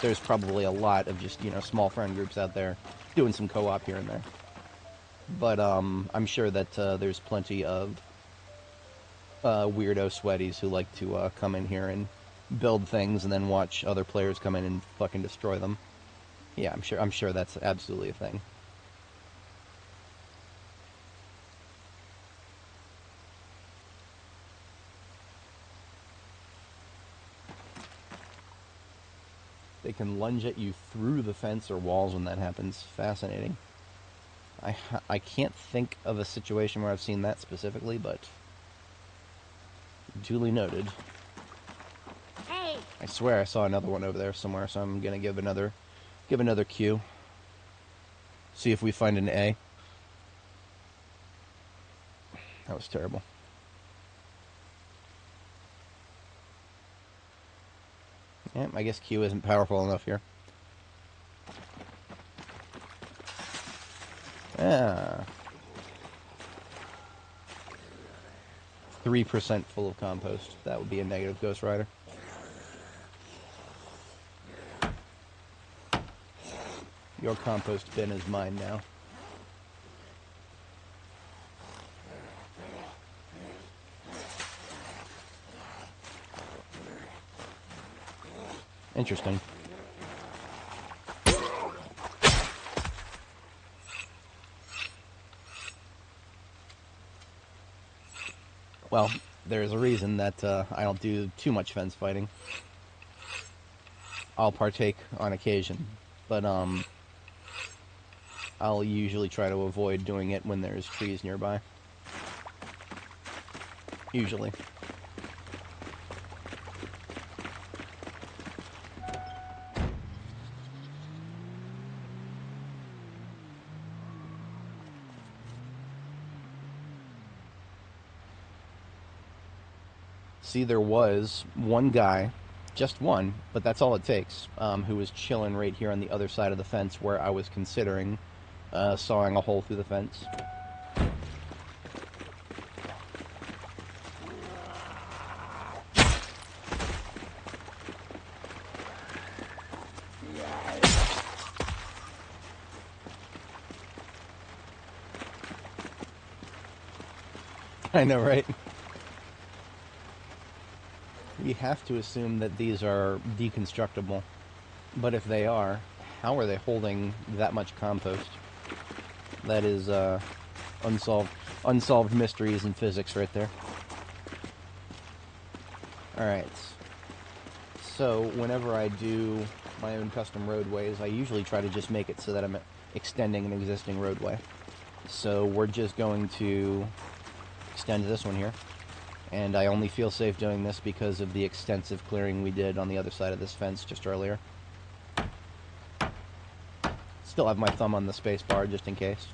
there's probably a lot of just, small friend groups out there doing some co-op here and there. But I'm sure that there's plenty of weirdo sweaties who like to come in here and build things and then watch other players come in and fucking destroy them. Yeah, I'm sure that's absolutely a thing. They can lunge at you through the fence or walls when that happens. Fascinating. I can't think of a situation where I've seen that specifically, but duly noted. Hey. I swear I saw another one over there somewhere, so I'm gonna give another Q. See if we find an A. That was terrible. Yeah, I guess Q isn't powerful enough here. Ah. 3% full of compost. That would be a negative Ghost Rider. Your compost bin is mine now. Interesting. Well, there's a reason that I don't do too much fence fighting. I'll partake on occasion, but I'll usually try to avoid doing it when there's trees nearby. Usually. See, there was one guy, just one, but that's all it takes, who was chilling right here on the other side of the fence where I was considering sawing a hole through the fence. I know, right? We have to assume that these are deconstructible. But if they are, how are they holding that much compost? That is unsolved mysteries in physics right there. Alright. So whenever I do my own custom roadways, I usually try to just make it so that I'm extending an existing roadway. So we're just going to extend this one here. And I only feel safe doing this because of the extensive clearing we did on the other side of this fence just earlier. Still have my thumb on the space bar just in case.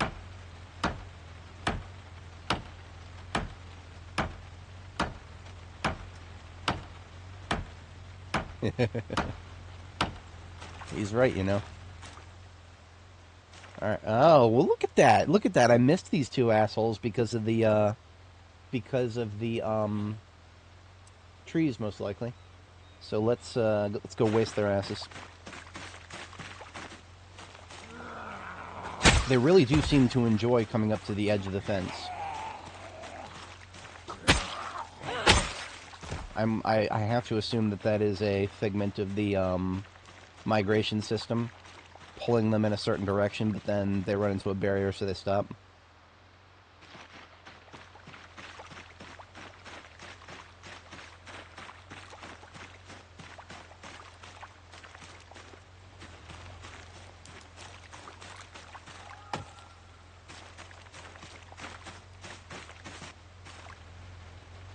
He's right, you know. Alright. Oh, well, look at that. Look at that. I missed these two assholes because of the trees, most likely. So let's go waste their asses. They really do seem to enjoy coming up to the edge of the fence. I have to assume that that is a figment of the migration system, pulling them in a certain direction, but then they run into a barrier, so they stop.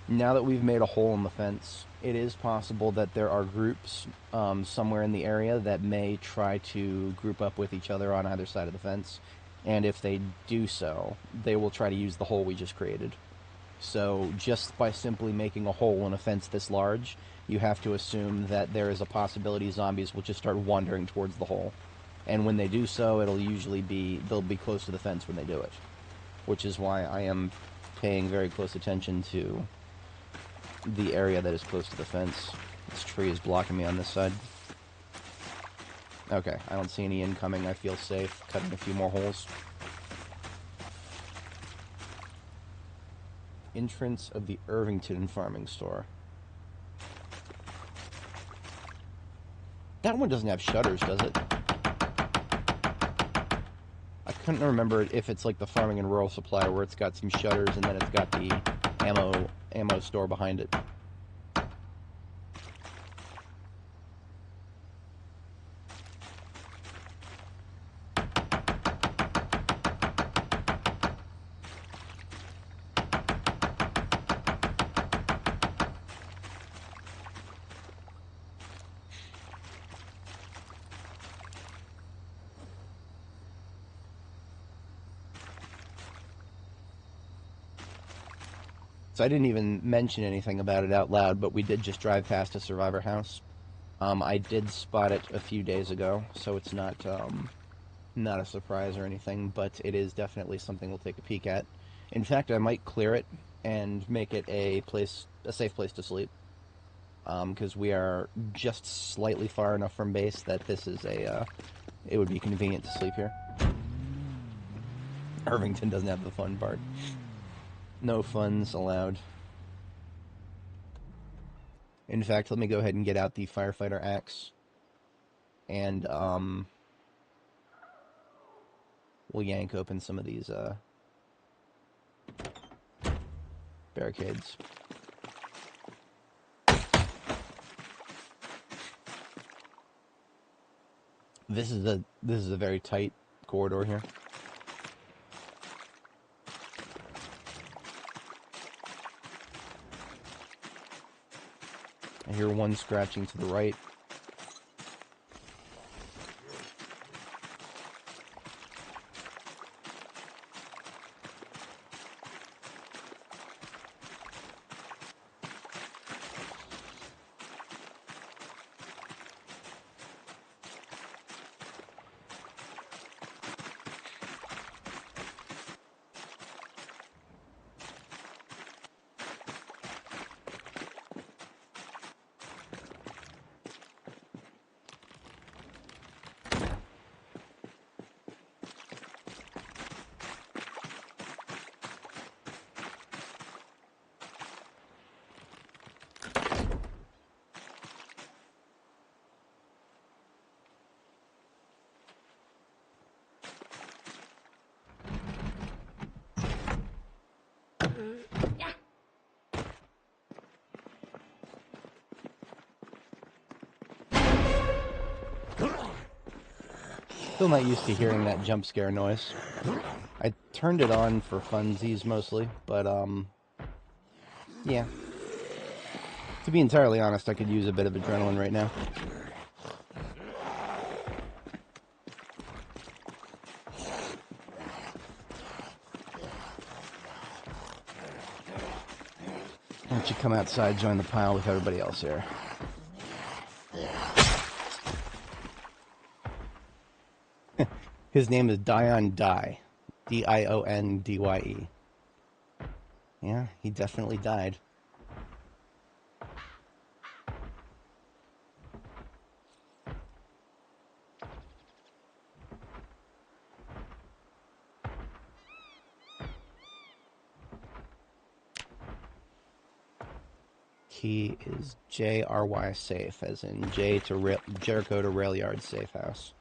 Now that we've made a hole in the fence, it is possible that there are groups somewhere in the area that may try to group up with each other on either side of the fence. And if they do so, they will try to use the hole we just created. So just by simply making a hole in a fence this large, you have to assume that there is a possibility zombies will just start wandering towards the hole. And when they do so, it'll usually be, they'll be close to the fence when they do it. Which is why I am paying very close attention to the area that is close to the fence. This tree is blocking me on this side. Okay, I don't see any incoming. I feel safe. Cutting a few more holes. Entrance of the Irvington farming store. That one doesn't have shutters, does it? I couldn't remember if it's like the farming and rural supply where it's got some shutters and then it's got the ammo store behind it. So I didn't even mention anything about it out loud, but we did just drive past a survivor house. I did spot it a few days ago, so it's not not a surprise or anything, but it is definitely something we'll take a peek at. In fact, I might clear it and make it a safe place to sleep, because we are just slightly far enough from base that this is it would be convenient to sleep here. Irvington doesn't have the fun part. No funds allowed. In fact, let me go ahead and get out the firefighter axe. And, we'll yank open some of these, barricades. This is a very tight corridor here. I hear one scratching to the right. Still not used to hearing that jump scare noise. I turned it on for funsies mostly, but yeah. To be entirely honest, I could use a bit of adrenaline right now. Why don't you come outside, join the pile with everybody else here? His name is Dion Dye. D-I-O-N-D-Y-E. Yeah, he definitely died. Key is J-R-Y safe, as in Jericho to Rail Yard Safe House.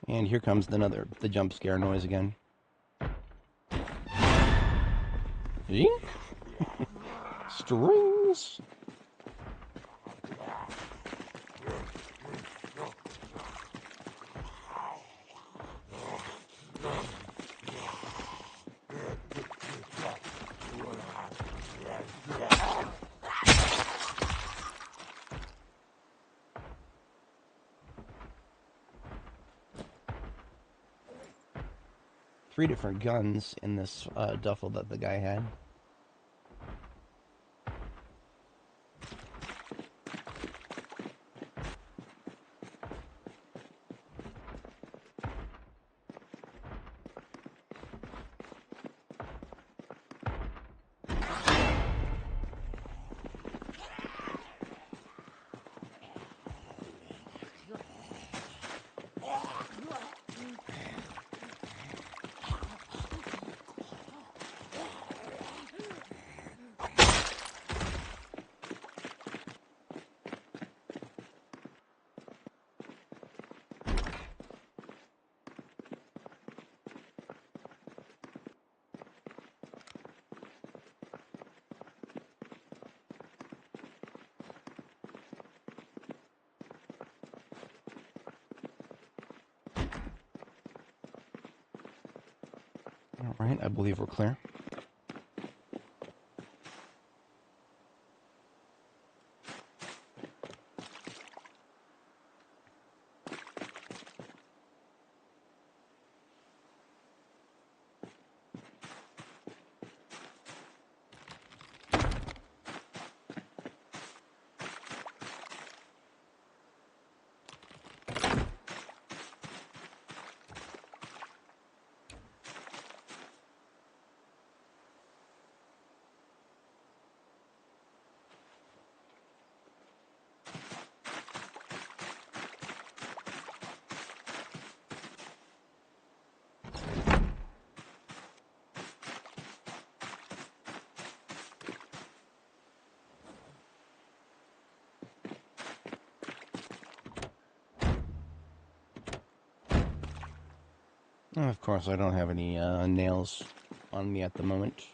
And here comes the jump scare noise again. Strings! 3 different guns in this duffel that the guy had. Alright, I believe we're clear. Of course, I don't have any nails on me at the moment.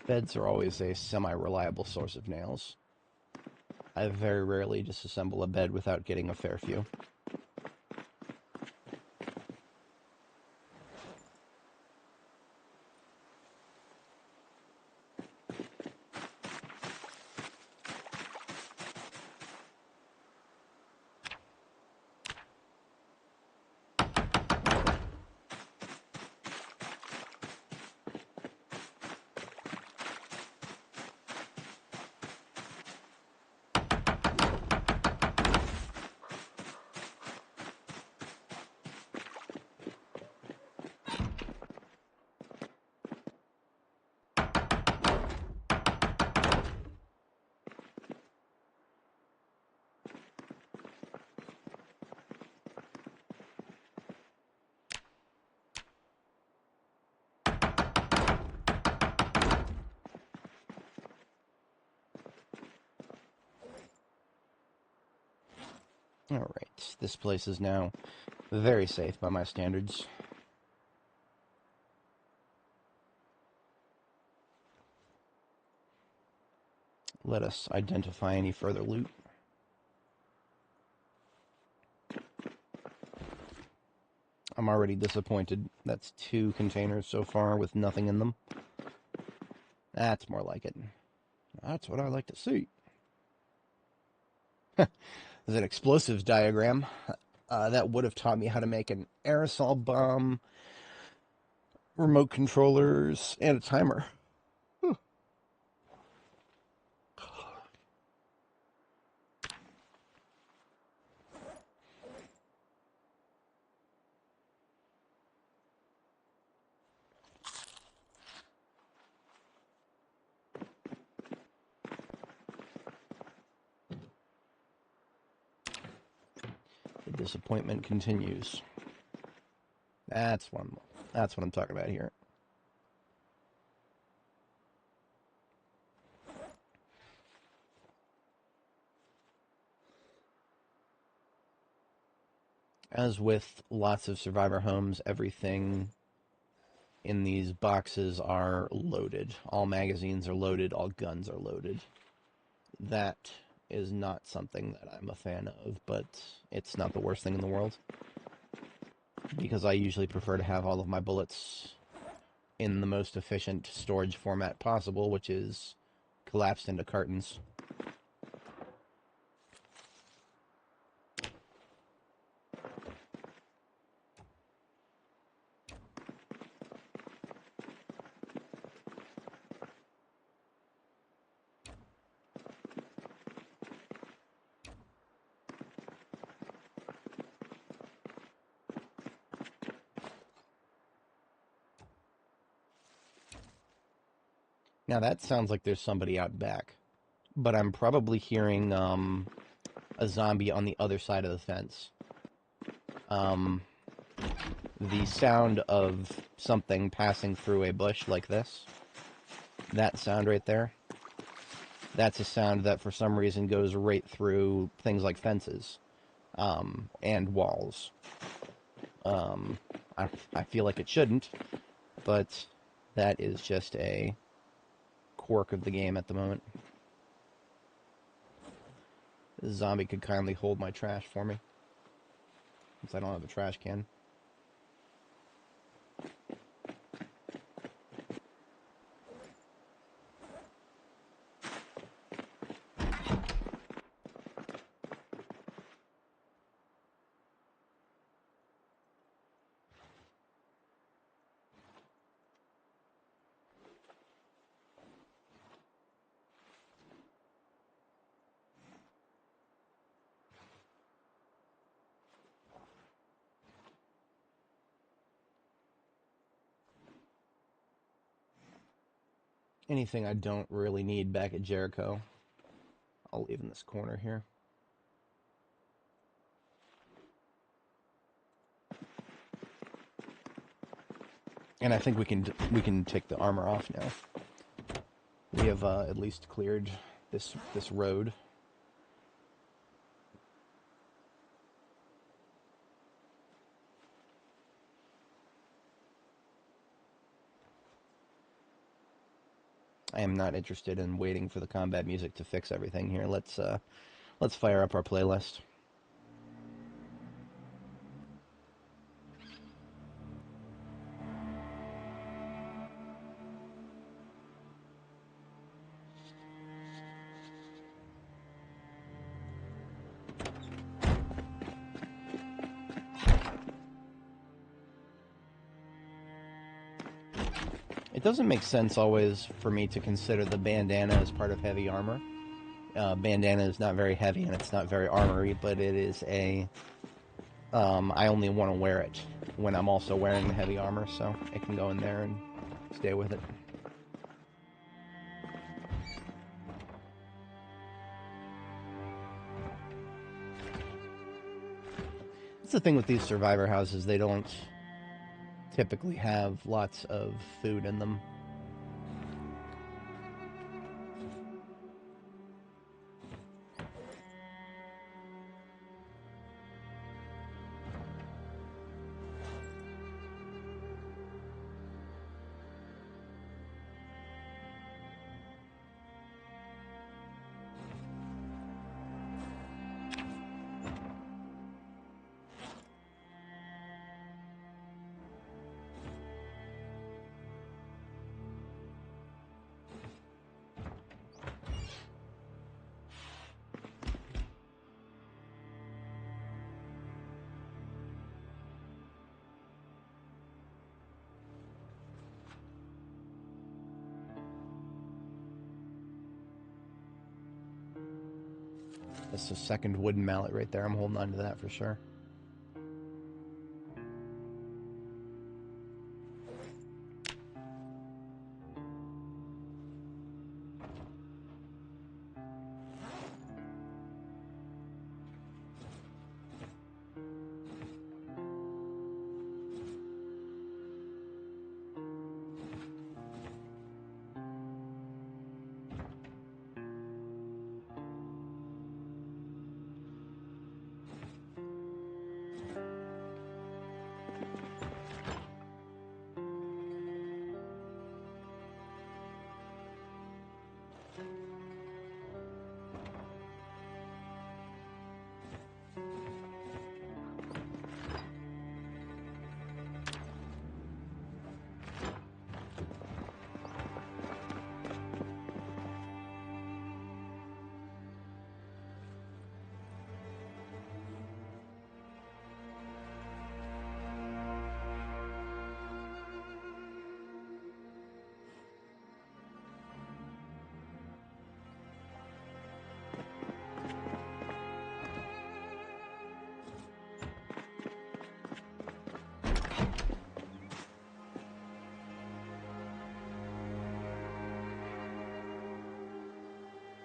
Beds are always a semi-reliable source of nails. I very rarely disassemble a bed without getting a fair few. Alright, this place is now very safe by my standards. Let us identify any further loot. I'm already disappointed. That's 2 containers so far with nothing in them. That's more like it. That's what I like to see. There's an explosives diagram. That would have taught me how to make an aerosol bomb, remote controllers, and a timer. The disappointment continues. That's what I'm talking about here. As with lots of survivor homes, everything in these boxes are loaded. All magazines are loaded, all guns are loaded. That is not something that I'm a fan of, but it's not the worst thing in the world. because I usually prefer to have all of my bullets in the most efficient storage format possible, which is collapsed into cartons. Now that sounds like there's somebody out back, but I'm probably hearing a zombie on the other side of the fence. The sound of something passing through a bush like this, that sound right there, that's a sound that for some reason goes right through things like fences and walls. I feel like it shouldn't, but that is just a quirk of the game at the moment. This zombie could kindly hold my trash for me, since I don't have a trash can. Anything I don't really need back at Jericho, I'll leave in this corner here. And I think we can take the armor off now. We have at least cleared this road. I am not interested in waiting for the combat music to fix everything here. Let's fire up our playlist. It doesn't make sense always for me to consider the bandana as part of heavy armor. Bandana is not very heavy and it's not very armory, but it is a... I only want to wear it when I'm also wearing the heavy armor, so it can go in there and stay with it. That's the thing with these survivor houses, they don't typically have lots of food in them. That's a second wooden mallet right there. I'm holding on to that for sure.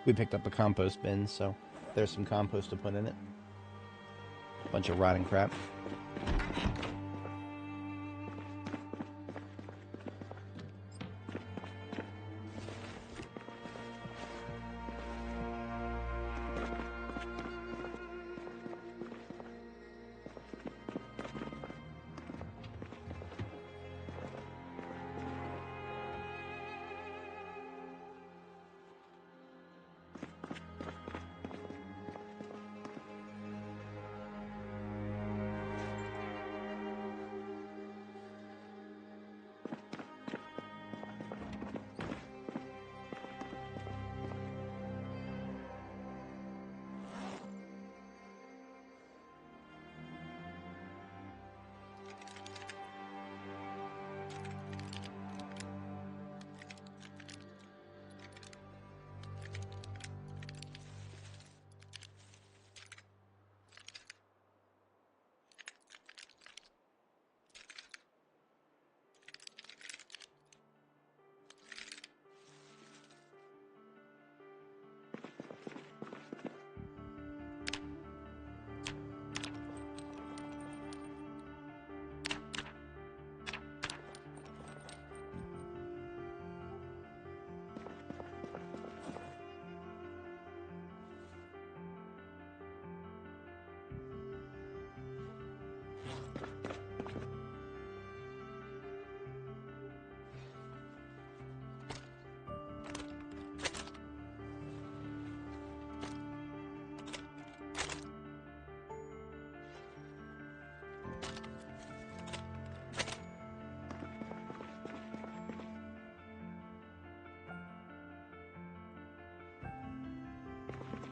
We picked up a compost bin, so there's some compost to put in it. Bunch of rotting crap.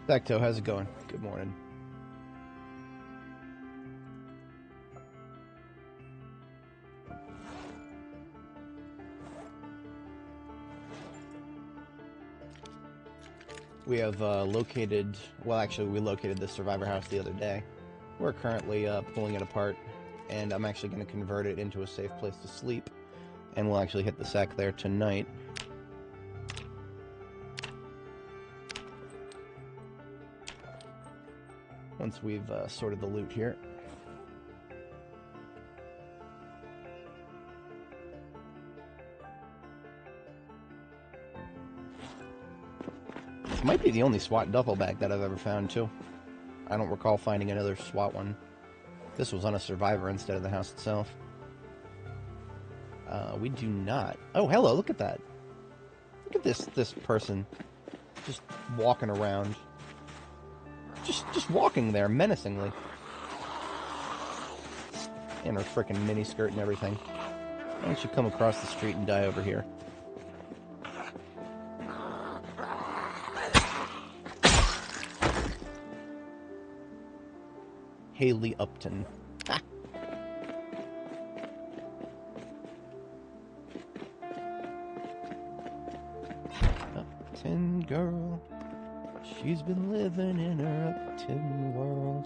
Becto, how's it going? Good morning. We have located, well actually we located the survivor house the other day. We're currently pulling it apart, and I'm actually going to convert it into a safe place to sleep, and we'll actually hit the sack there tonight. Once we've sorted the loot here. This might be the only SWAT duffel bag that I've ever found, too. I don't recall finding another SWAT one. This was on a survivor instead of the house itself. We do not... Oh, hello, look at that. Look at this person just walking around. Just walking there menacingly. In her frickin' miniskirt and everything. Why don't you come across the street and die over here? Haley Upton. Ha! Upton girl. She's been living in her Upton world.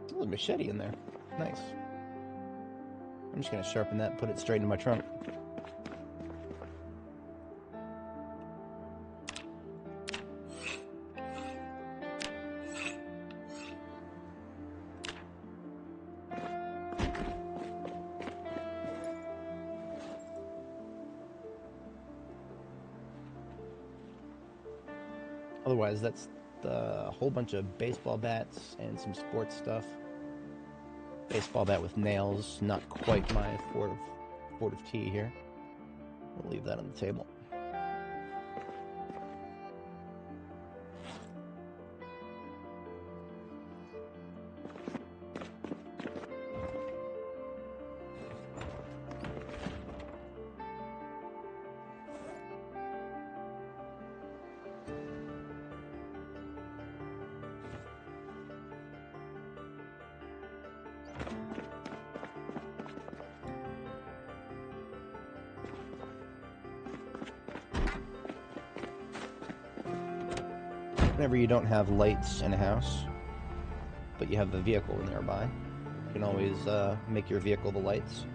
There's a machete in there. Nice. I'm just going to sharpen that and put it straight in my trunk. Otherwise, that's a whole bunch of baseball bats and some sports stuff. Baseball bat with nails, not quite my Fort of tea here. We'll leave that on the table. Whenever you don't have lights in a house, but you have the vehicle nearby, you can always make your vehicle the lights.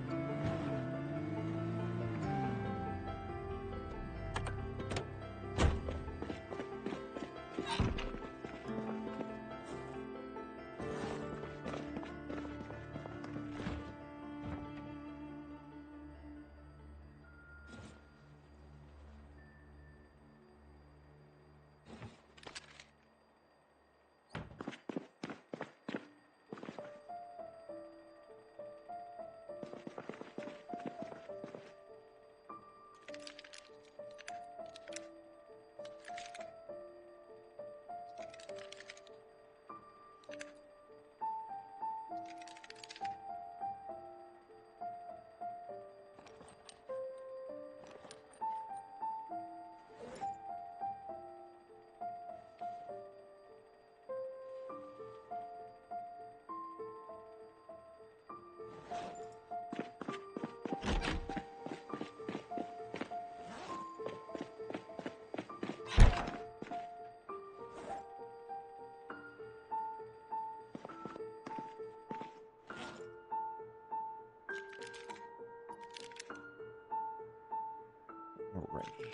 Alrighty.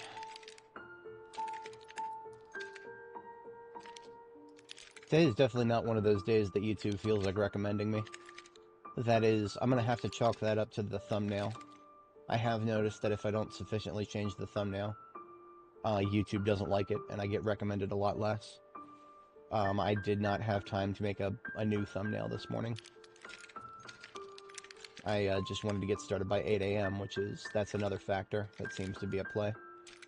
Today is definitely not one of those days that YouTube feels like recommending me. That is, I'm going to have to chalk that up to the thumbnail. I have noticed that if I don't sufficiently change the thumbnail, YouTube doesn't like it, and I get recommended a lot less. I did not have time to make a new thumbnail this morning. I just wanted to get started by 8 a.m., that's another factor that seems to be at play.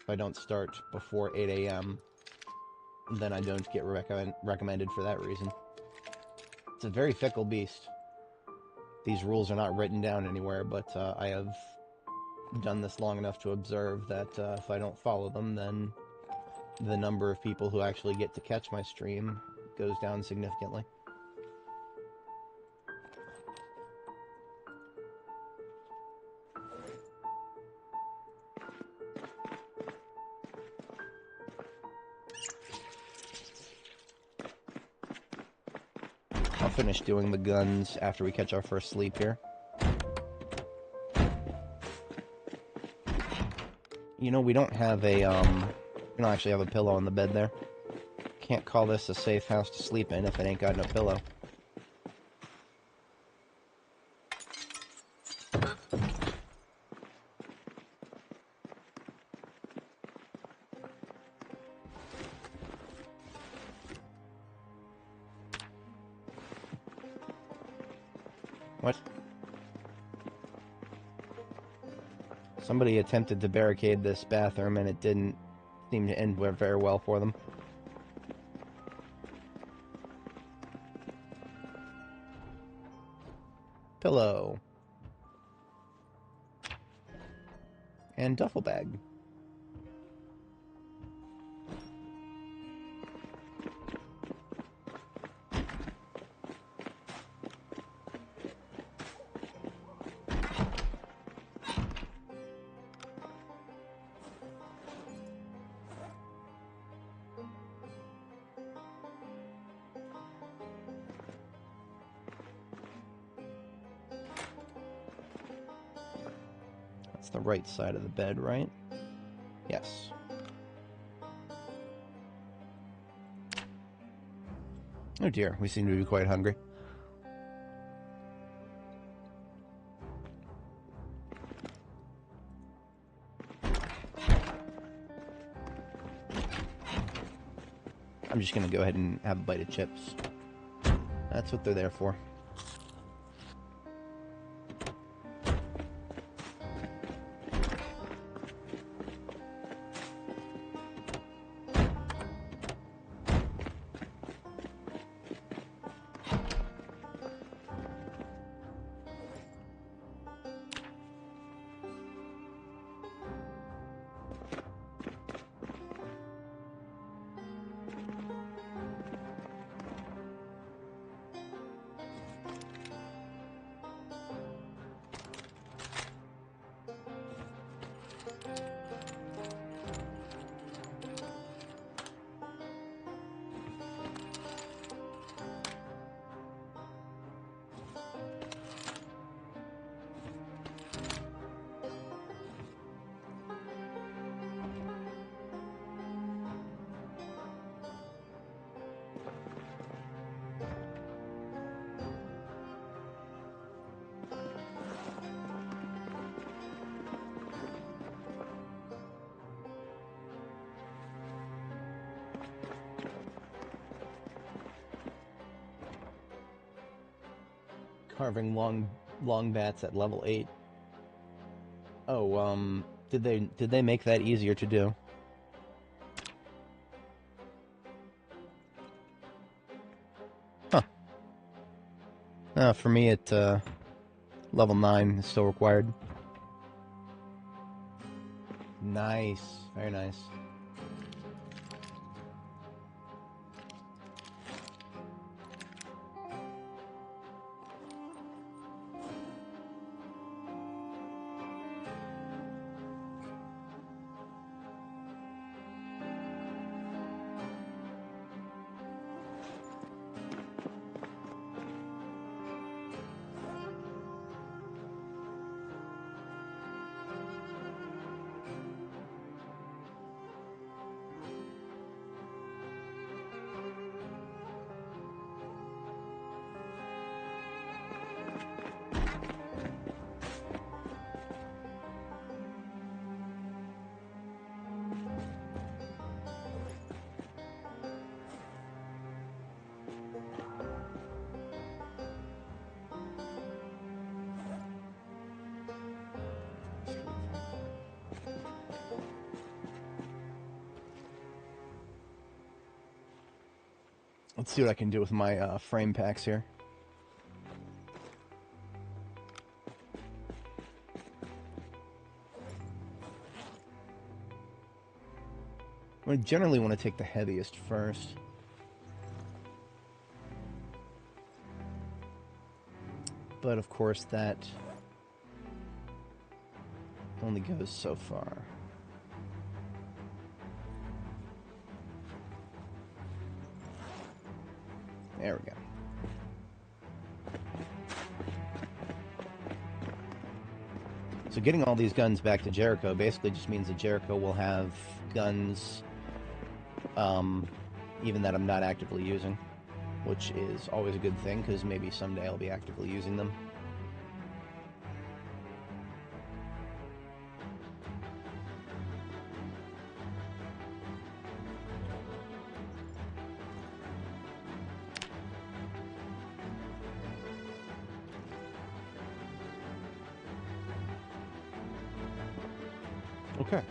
If I don't start before 8 a.m., then I don't get recommended for that reason. It's a very fickle beast. These rules are not written down anywhere, but I have done this long enough to observe that if I don't follow them, then the number of people who actually get to catch my stream goes down significantly. I'll finish doing the guns after we catch our first sleep here. You know, we don't have a, we don't actually have a pillow on the bed there. Can't call this a safe house to sleep in if it ain't got no pillow. What? Somebody attempted to barricade this bathroom and it didn't seem to end very well for them. Pillow. And duffel bag. That's the right side of the bed, right? Yes. Oh dear, we seem to be quite hungry. I'm just gonna go ahead and have a bite of chips. That's what they're there for. Carving long bats at level 8. Oh, did they make that easier to do? Huh. For me, at level 9 is still required. Nice. Very nice. Let's see what I can do with my frame packs here. I generally want to take the heaviest first. But of course that only goes so far. There we go. So getting all these guns back to Jericho basically just means that Jericho will have guns even that I'm not actively using, which is always a good thing because maybe someday I'll be actively using them. Okay.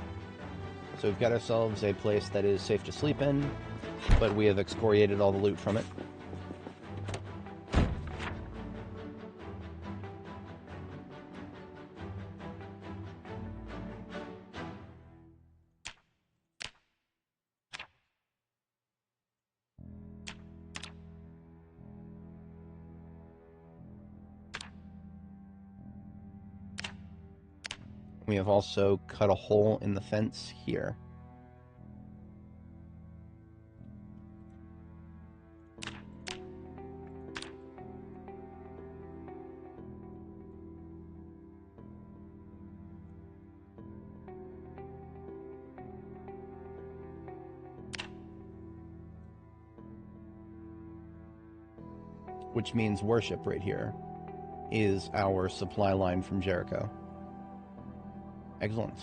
So we've got ourselves a place that is safe to sleep in, but we have excoriated all the loot from it. We have also cut a hole in the fence here. Which means worship right here is our supply line from Jericho. Excellent.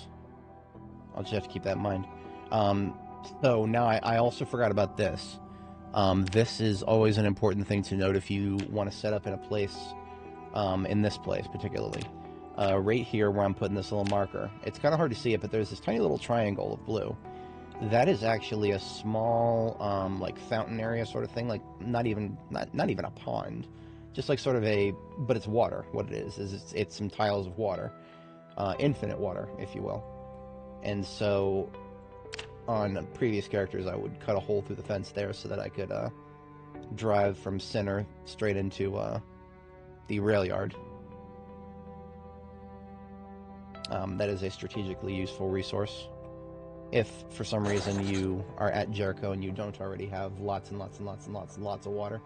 I'll just have to keep that in mind. So now I also forgot about this. This is always an important thing to note if you want to set up in a place, in this place particularly. Right here where I'm putting this little marker. It's kind of hard to see it, but there's this tiny little triangle of blue. That is actually a small, like fountain area sort of thing, like not even a pond, just like sort of a, but it's water. What it is it's some tiles of water, infinite water, if you will. And so, on previous characters, I would cut a hole through the fence there so that I could drive from center straight into the rail yard. That is a strategically useful resource. If, for some reason, you are at Jericho and you don't already have lots and lots and lots and lots and lots of water.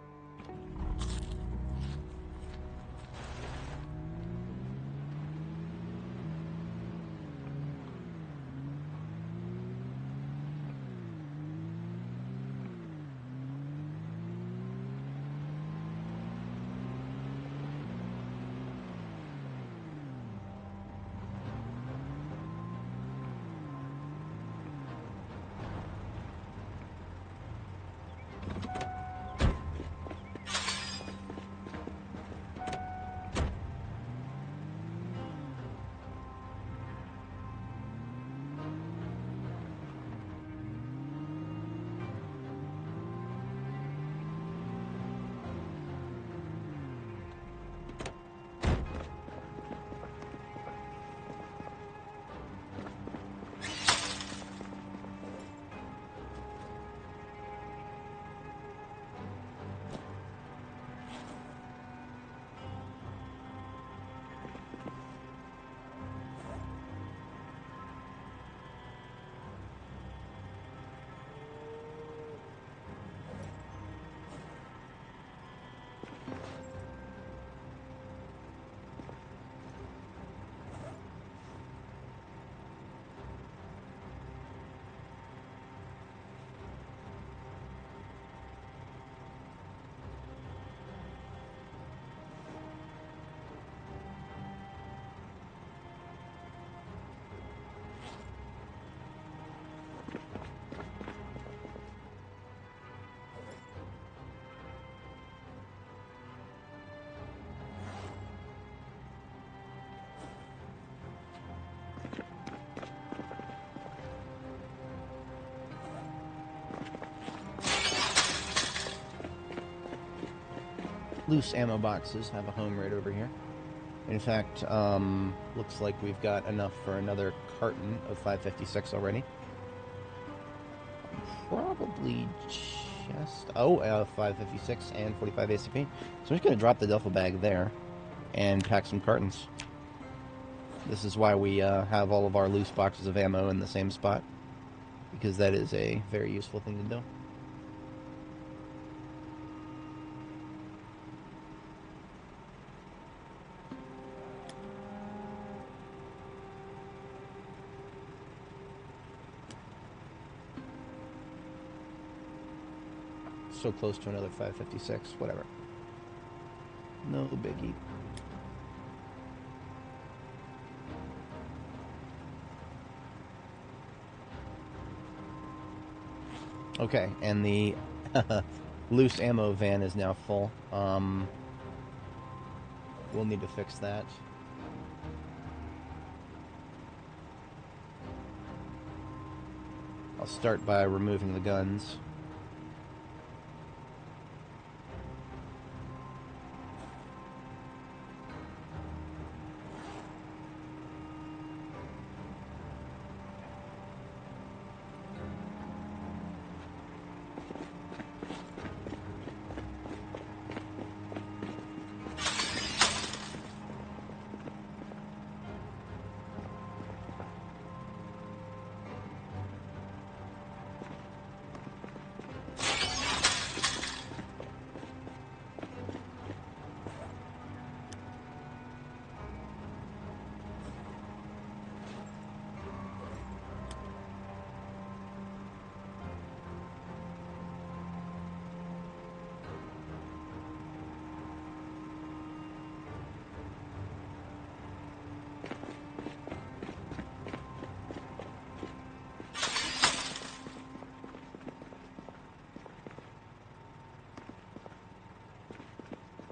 loose ammo boxes have a home right over here. In fact, looks like we've got enough for another carton of 556 already. Probably just... Oh, 556 and 45 ACP. So I'm just going to drop the duffel bag there and pack some cartons. This is why we have all of our loose boxes of ammo in the same spot, because that is a very useful thing to do. So close to another 556, whatever. No biggie. Okay, and the loose ammo van is now full. We'll need to fix that. I'll start by removing the guns.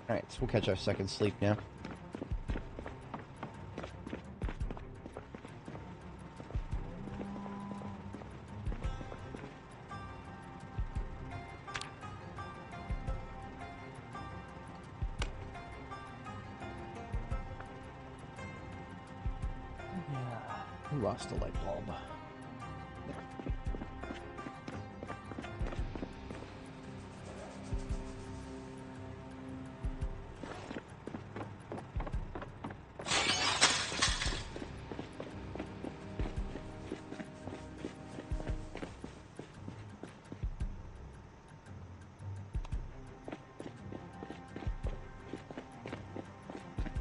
Alright, so we'll catch our second sleep now. Yeah, we lost a light bulb.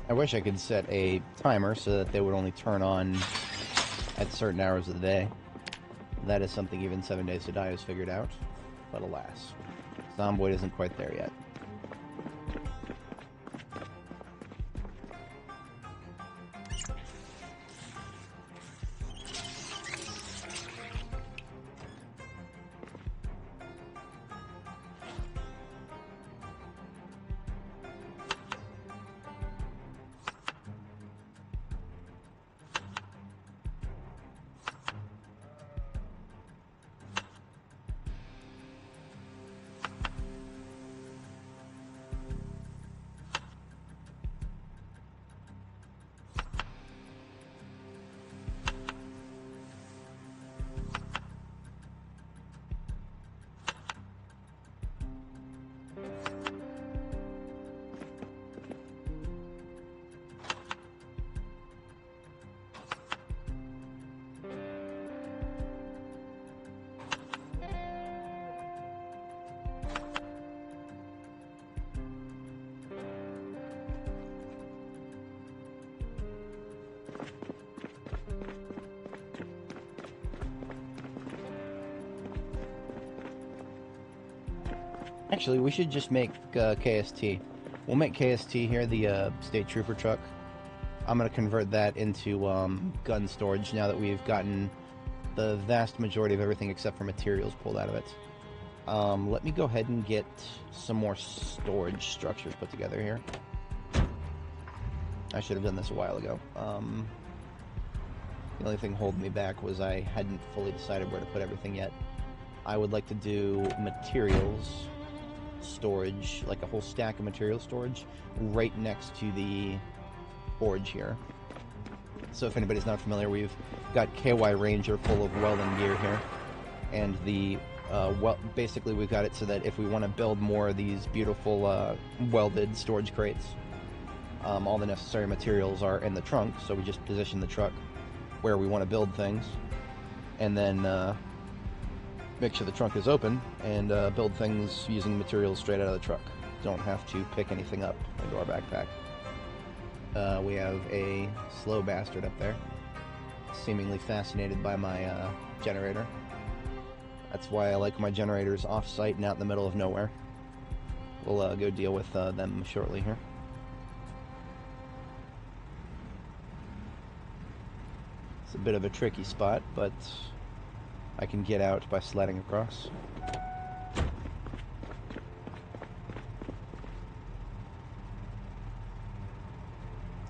I wish I could set a timer so that they would only turn on at certain hours of the day. That is something even 7 Days to Die has figured out, but alas, Zomboid isn't quite there yet. Actually, we should just make KST. We'll make KST here, the State Trooper truck. I'm going to convert that into gun storage now that we've gotten the vast majority of everything except for materials pulled out of it. Let me go ahead and get some more storage structures put together here. I should have done this a while ago. The only thing holding me back was I hadn't fully decided where to put everything yet. I would like to do materials, storage, like a whole stack of material storage, right next to the forge here. So if anybody's not familiar, we've got KY Ranger full of welding gear here, and the basically we've got it so that if we want to build more of these beautiful welded storage crates, all the necessary materials are in the trunk, so we just position the truck where we want to build things, and then make sure the trunk is open and build things using materials straight out of the truck. Don't have to pick anything up into our backpack. We have a slow bastard up there, seemingly fascinated by my generator. That's why I like my generators off-site and out in the middle of nowhere. We'll go deal with them shortly here. It's a bit of a tricky spot, but I can get out by sliding across.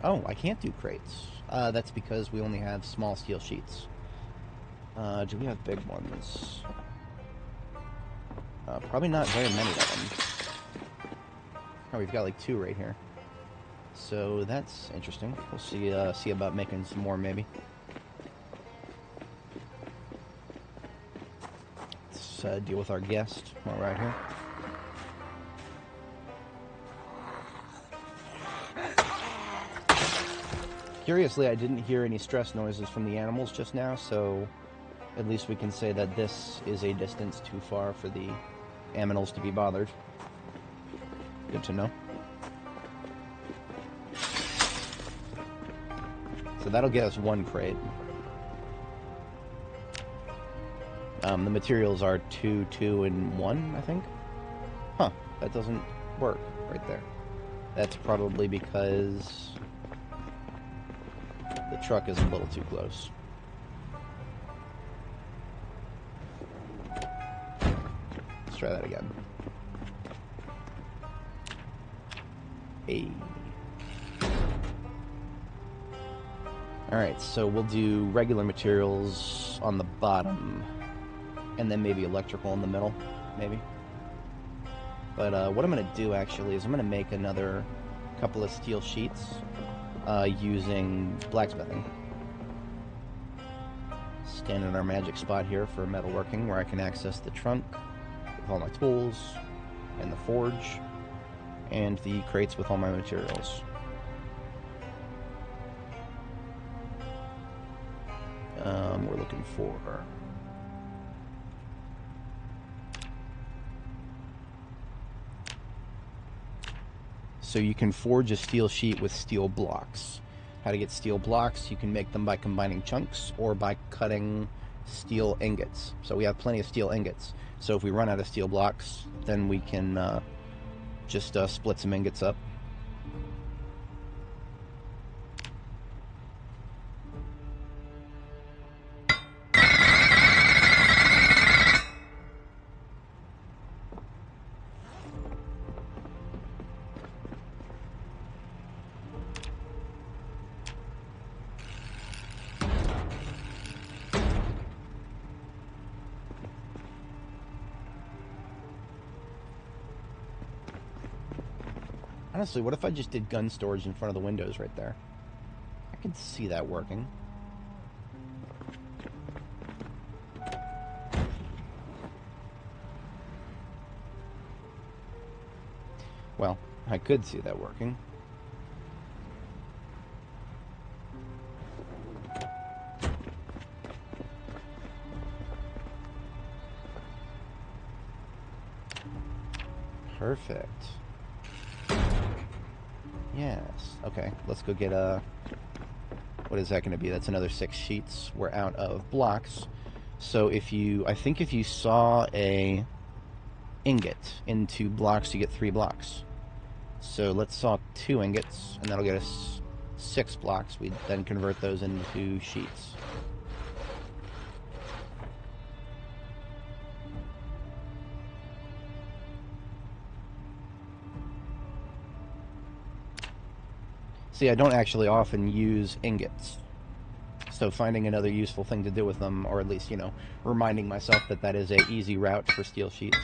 Oh, I can't do crates. That's because we only have small steel sheets. Do we have big ones? Probably not very many of them. Oh, we've got like 2 right here. So that's interesting. We'll see about making some more maybe. Let's deal with our guest while we're out here. Curiously, I didn't hear any stress noises from the animals just now, so at least we can say that this is a distance too far for the aminals to be bothered. Good to know. So that'll get us 1 crate. The materials are 2, 2, and 1, I think. Huh, that doesn't work right there. That's probably because the truck is a little too close. Let's try that again. Hey. Alright, so we'll do regular materials on the bottom, and then maybe electrical in the middle, maybe. But what I'm going to do, actually, is I'm going to make another couple of steel sheets using blacksmithing. Stand in our magic spot here for metalworking, where I can access the trunk with all my tools, and the forge, and the crates with all my materials. We're looking for... So you can forge a steel sheet with steel blocks. How to get steel blocks? You can make them by combining chunks or by cutting steel ingots. So we have plenty of steel ingots. So if we run out of steel blocks, then we can just split some ingots up. Honestly, what if I just did gun storage in front of the windows right there? I could see that working. Well, I could see that working. Perfect. Yes. Okay, let's go get what is that going to be? That's another 6 sheets. We're out of blocks. So if you, I think if you saw a ingot into blocks, you get 3 blocks. So let's saw 2 ingots, and that'll get us 6 blocks. We then convert those into sheets. See, I don't actually often use ingots, so finding another useful thing to do with them, or at least, you know, reminding myself that that is a easy route for steel sheets.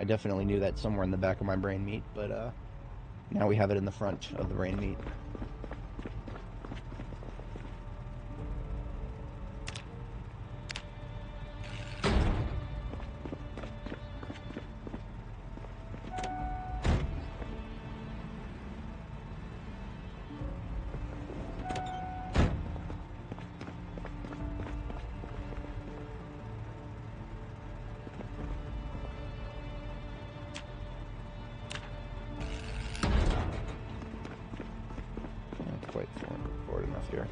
I definitely knew that somewhere in the back of my brain meat, but now we have it in the front of the brain meat. Quite forward enough here.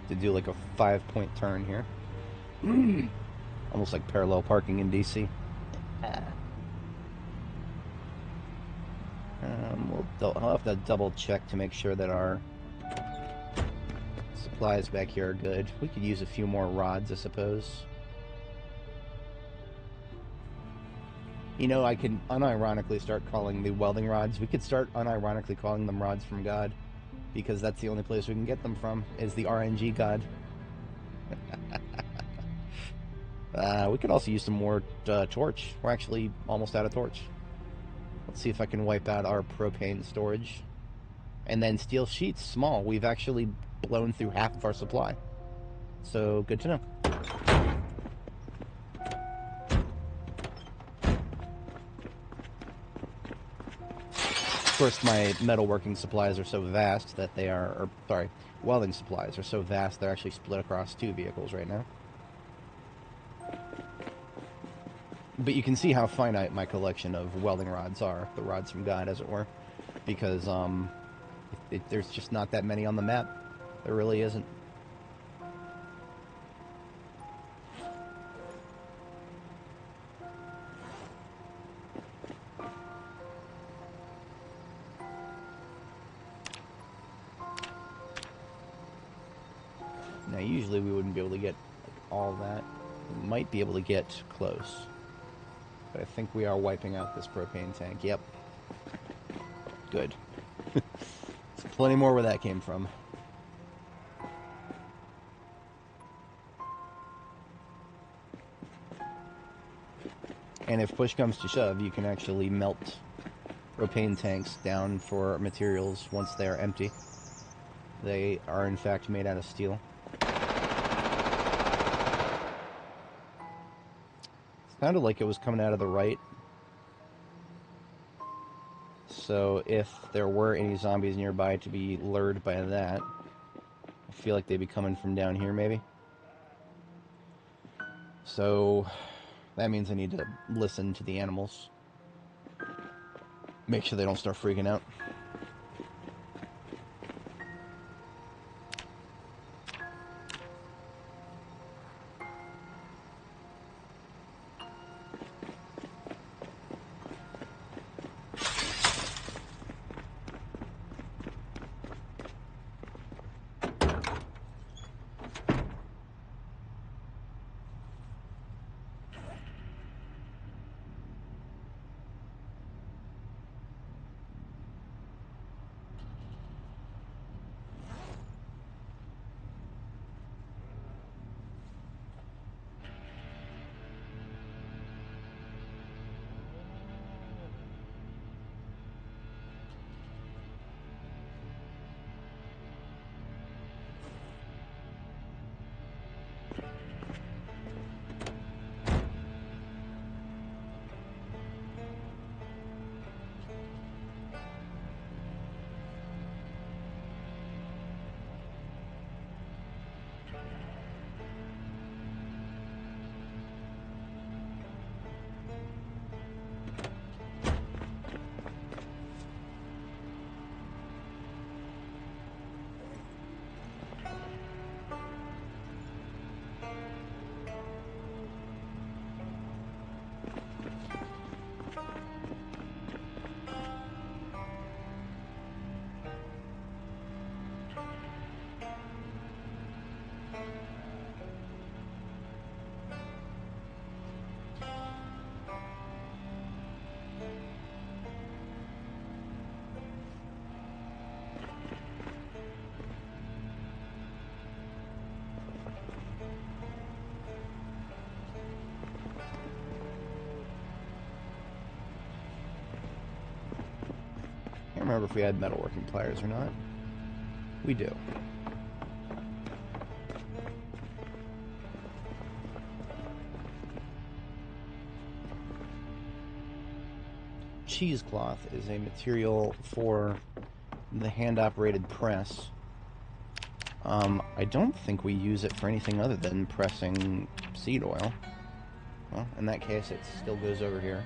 To do like a 5-point turn here. Almost like parallel parking in DC. I'll have to double check to make sure that our supplies back here are good. We could use a few more rods, I suppose. You know, I can unironically start calling the welding rods. We could start unironically calling them rods from God, because that's the only place we can get them from, is the RNG God. We could also use some more torch. We're actually almost out of torch. Let's see if I can wipe out our propane storage. And then steel sheets, small. We've actually blown through half of our supply. So, good to know. Of course, my metalworking supplies are so vast that they are, or, sorry, welding supplies are so vast they're actually split across 2 vehicles right now. But you can see how finite my collection of welding rods are, the rods from God, as it were, because there's just not that many on the map. There really isn't. Now, usually we wouldn't be able to get all that. We might be able to get close. But I think we are wiping out this propane tank. Yep. Good. There's plenty more where that came from. And if push comes to shove, you can actually melt propane tanks down for materials once they are empty. They are in fact made out of steel. Sounded like it was coming out of the right. So if there were any zombies nearby to be lured by that, I feel like they'd be coming from down here maybe. So that means I need to listen to the animals. Make sure they don't start freaking out. don't remember if we had metalworking pliers or not. We do. Cheesecloth is a material for the hand-operated press. I don't think we use it for anything other than pressing seed oil. Well, in that case, it still goes over here.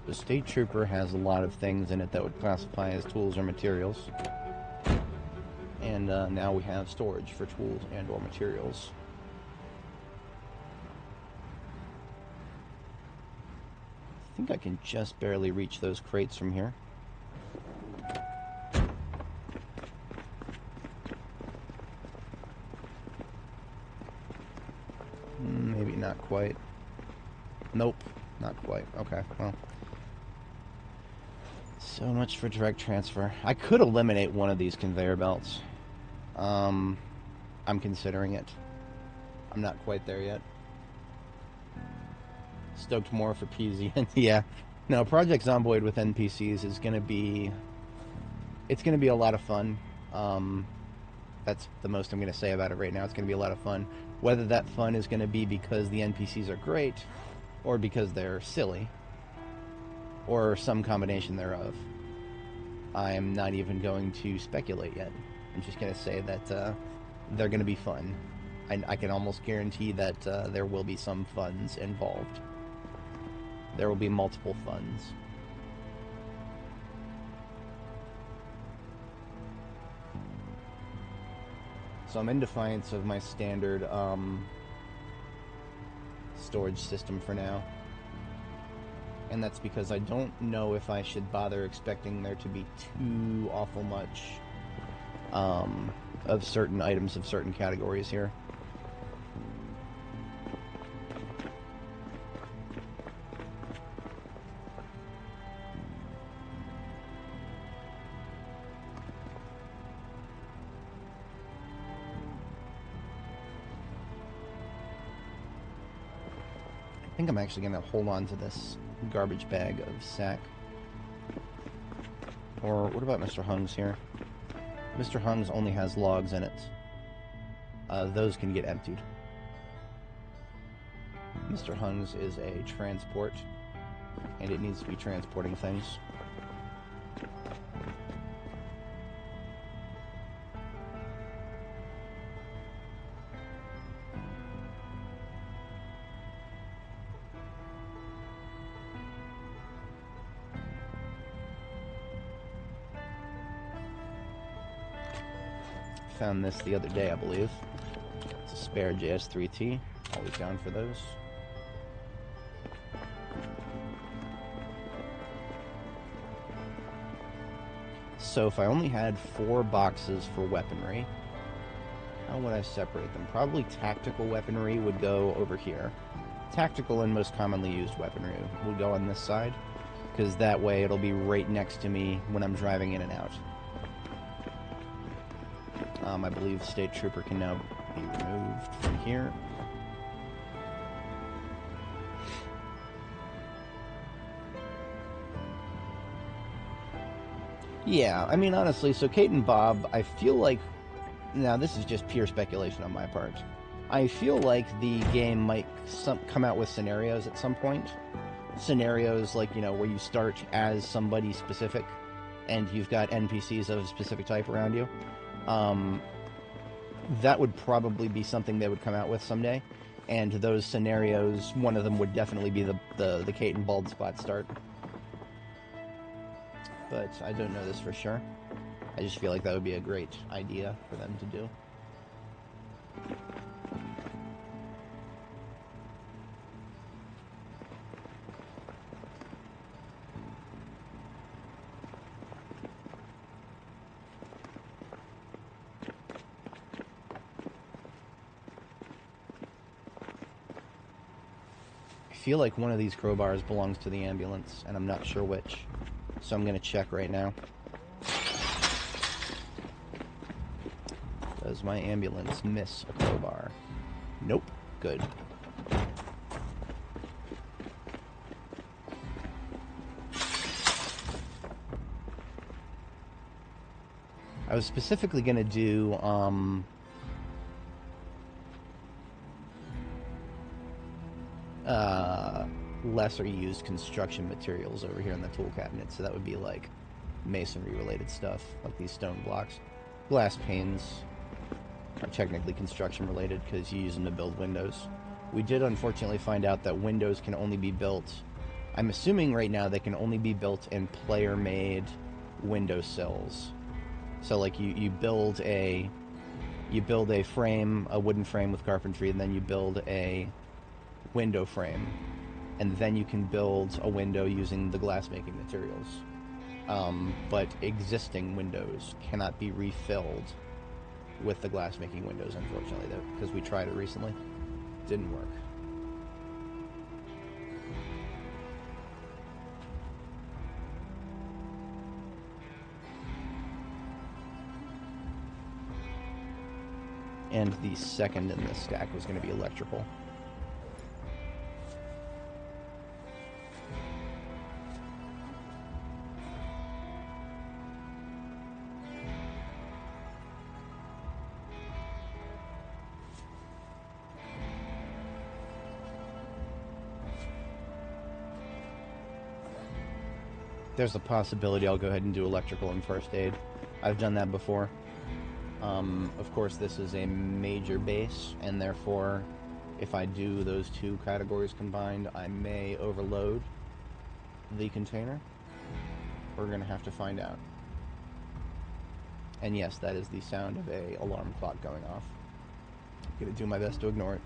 The State Trooper has a lot of things in it that would classify as tools or materials. And now we have storage for tools and or materials. I think I can just barely reach those crates from here. Maybe not quite. Nope, not quite. Okay, well. So much for direct transfer. I could eliminate one of these conveyor belts. I'm considering it. I'm not quite there yet. Stoked more for PZ. Yeah. No, Project Zomboid with NPCs is going to be... It's going to be a lot of fun. That's the most I'm going to say about it right now. It's going to be a lot of fun. Whether that fun is going to be because the NPCs are great, or because they're silly, or some combination thereof, I'm not even going to speculate yet. I'm just going to say that they're going to be fun. I can almost guarantee that there will be some funds involved. There will be multiple funds. So I'm in defiance of my standard storage system for now. And that's because I don't know if I should bother expecting there to be too awful much of certain items of certain categories here. I think I'm actually going to hold on to this garbage bag of sack. Or what about Mr. Hung's here? Mr. Hung's only has logs in it. Those can get emptied. Mr. Hung's is a transport, and it needs to be transporting things. Found this the other day, I believe. It's a spare JS3T. Always down for those. So if I only had 4 boxes for weaponry, how would I separate them? Probably tactical weaponry would go over here. Tactical and most commonly used weaponry will go on this side, because that way it'll be right next to me when I'm driving in and out. I believe State Trooper can now be removed from here. Yeah, I mean, honestly, so Kate and Bob, I feel like... Now, this is just pure speculation on my part. I feel like the game might come out with scenarios at some point scenarios like, you know, where you start as somebody specific and you've got NPCs of a specific type around you, that would probably be something they would come out with someday. And those scenarios, one of them would definitely be the Kate and Bald Spot start. But I don't know this for sure. I just feel like that would be a great idea for them to do. I feel like one of these crowbars belongs to the ambulance, and I'm not sure which. So I'm going to check right now. Does my ambulance miss a crowbar? Nope. Good. I was specifically going to do, lesser used construction materials over here in the tool cabinet, so that would be like masonry related stuff, like these stone blocks. Glass panes are technically construction related because you use them to build windows. We did unfortunately find out that windows can only be built, I'm assuming right now they can only be built in player made windowsills. So like you build a frame, a wooden frame with carpentry, and then you build a window frame, and then you can build a window using the glass making materials. But existing windows cannot be refilled with the glass making windows, unfortunately, because we tried it recently. Didn't work. And the second in this stack was going to be electrical. There's a possibility I'll go ahead and do electrical and first aid. I've done that before. Of course, this is a major base, and therefore, if I do those two categories combined, I may overload the container. We're going to have to find out. And yes, that is the sound of an alarm clock going off. I'm going to do my best to ignore it.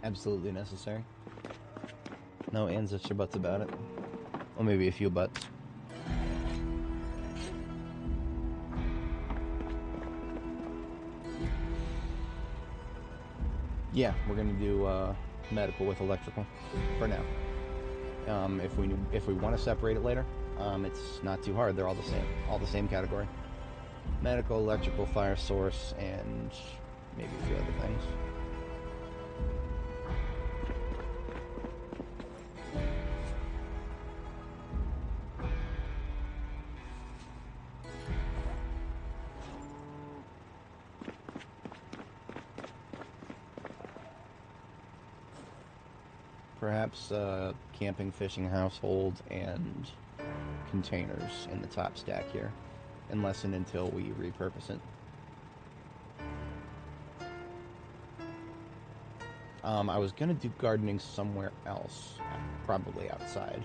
Absolutely necessary. No ands, ifs, or buts about it. Or maybe a few buts. Yeah, we're gonna do medical with electrical for now. If we want to separate it later, it's not too hard. They're all the same category. Medical, electrical, fire source, and maybe a few other things. Perhaps camping, fishing, household, and containers in the top stack here, unless and until we repurpose it. I was gonna do gardening somewhere else, probably outside.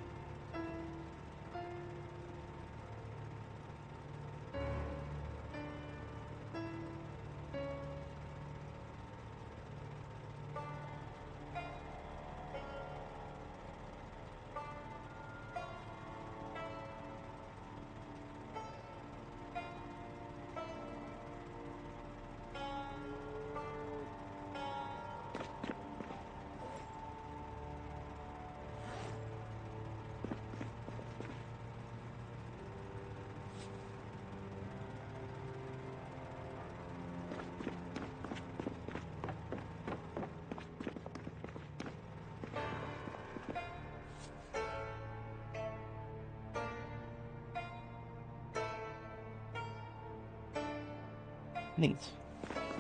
Neat.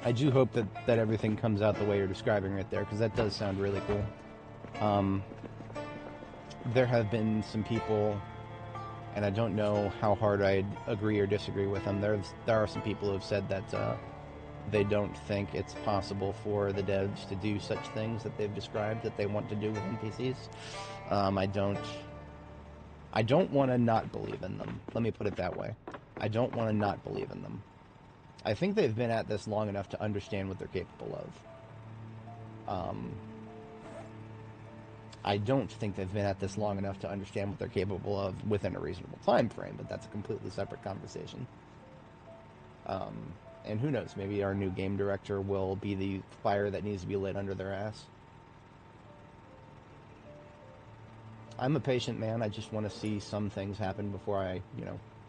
I do hope that everything comes out the way you're describing right there, because that does sound really cool. There have been some people, and I don't know how hard I'd agree or disagree with them. There are some people who have said that they don't think it's possible for the devs to do such things that they've described that they want to do with NPCs. I don't want to not believe in them. Let me put it that way. I don't want to not believe in them. I think they've been at this long enough to understand what they're capable of. I don't think they've been at this long enough to understand what they're capable of within a reasonable time frame, but that's a completely separate conversation. And who knows, maybe our new game director will be the fire that needs to be lit under their ass. I'm a patient man. I just want to see some things happen before I,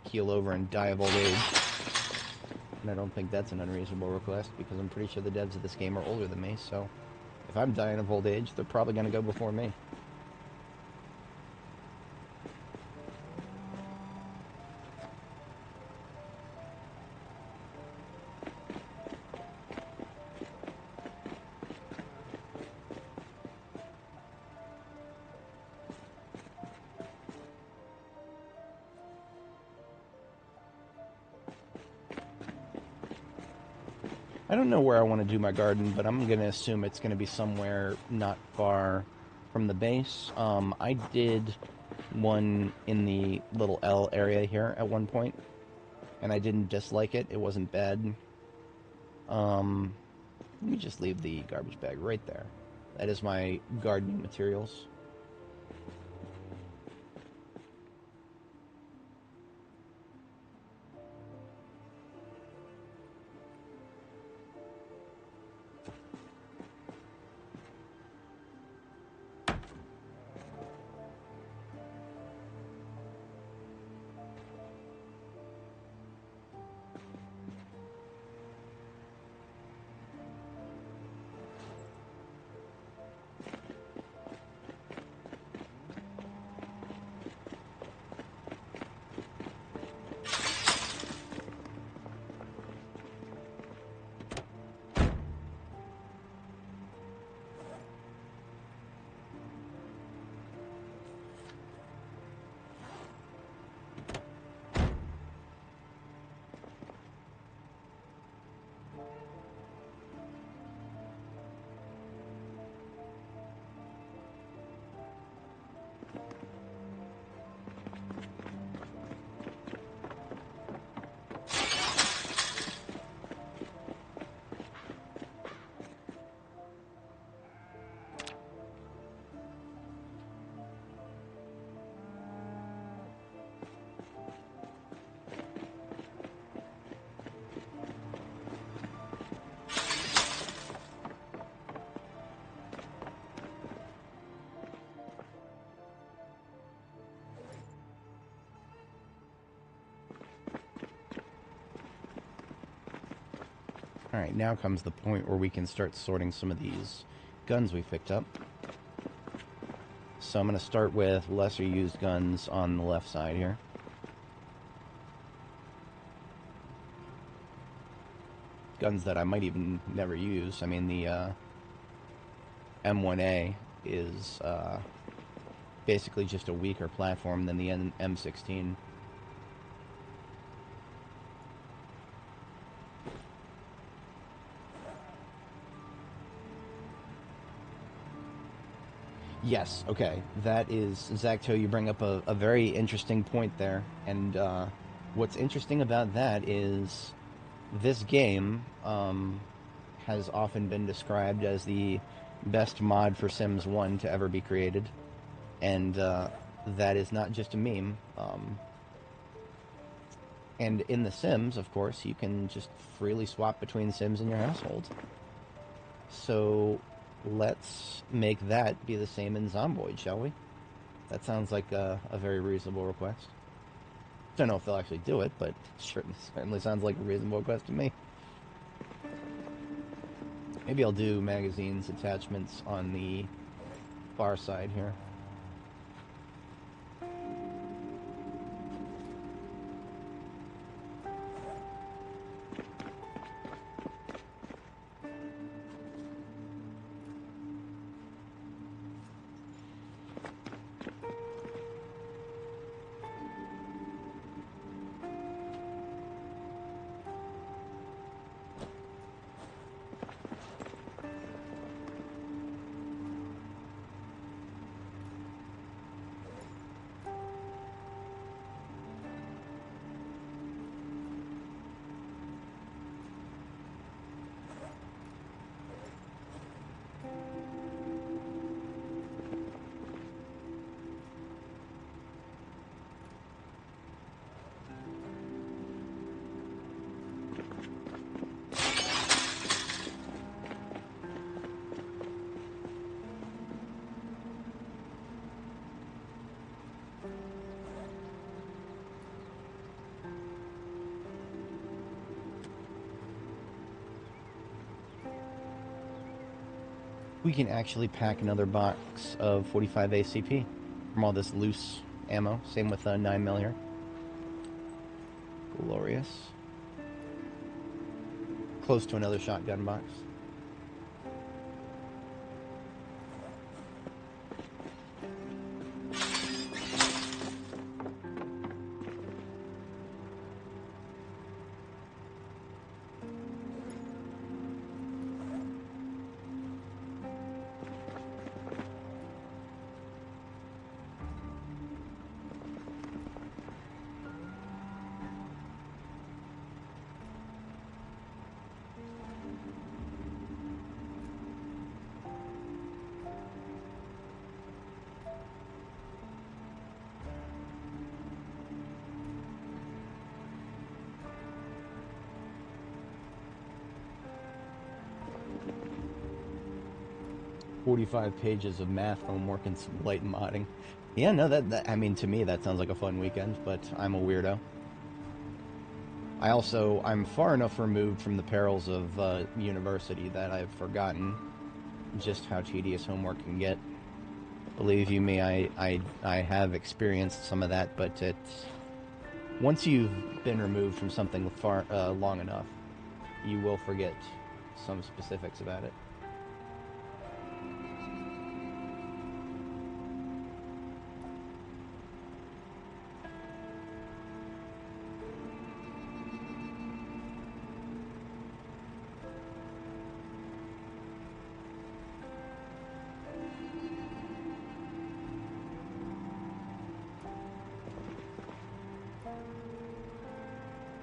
keel over and die of old age. And I don't think that's an unreasonable request, because I'm pretty sure the devs of this game are older than me, so if I'm dying of old age, they're probably going to go before me. I don't know where I want to do my garden, but I'm going to assume it's going to be somewhere not far from the base. I did one in the little L area here at one point, and I didn't dislike it. It wasn't bad. Let me just leave the garbage bag right there. That is my gardening materials. Alright, now comes the point where we can start sorting some of these guns we picked up. So I'm going to start with lesser used guns on the left side here. Guns that I might even never use. I mean, the M1A is basically just a weaker platform than the M16. Yes, okay. That is, Zacto, you bring up a very interesting point there. And what's interesting about that is this game has often been described as the best mod for Sims 1 to ever be created. And that is not just a meme. And in The Sims, of course, you can just freely swap between Sims in your household. So let's make that be the same in Zomboid, shall we? That sounds like a very reasonable request. Don't know if they'll actually do it, but it certainly sounds like a reasonable request to me. Maybe I'll do magazines attachments on the far side here. We can actually pack another box of 45 ACP from all this loose ammo. Same with 9mm here. Glorious. Close to another shotgun box. "45 pages of math homework and some light modding." Yeah, no, that I mean, to me, that sounds like a fun weekend, but I'm a weirdo. I'm far enough removed from the perils of university that I've forgotten just how tedious homework can get. Believe you me, I have experienced some of that, but once you've been removed from something far long enough, you will forget some specifics about it.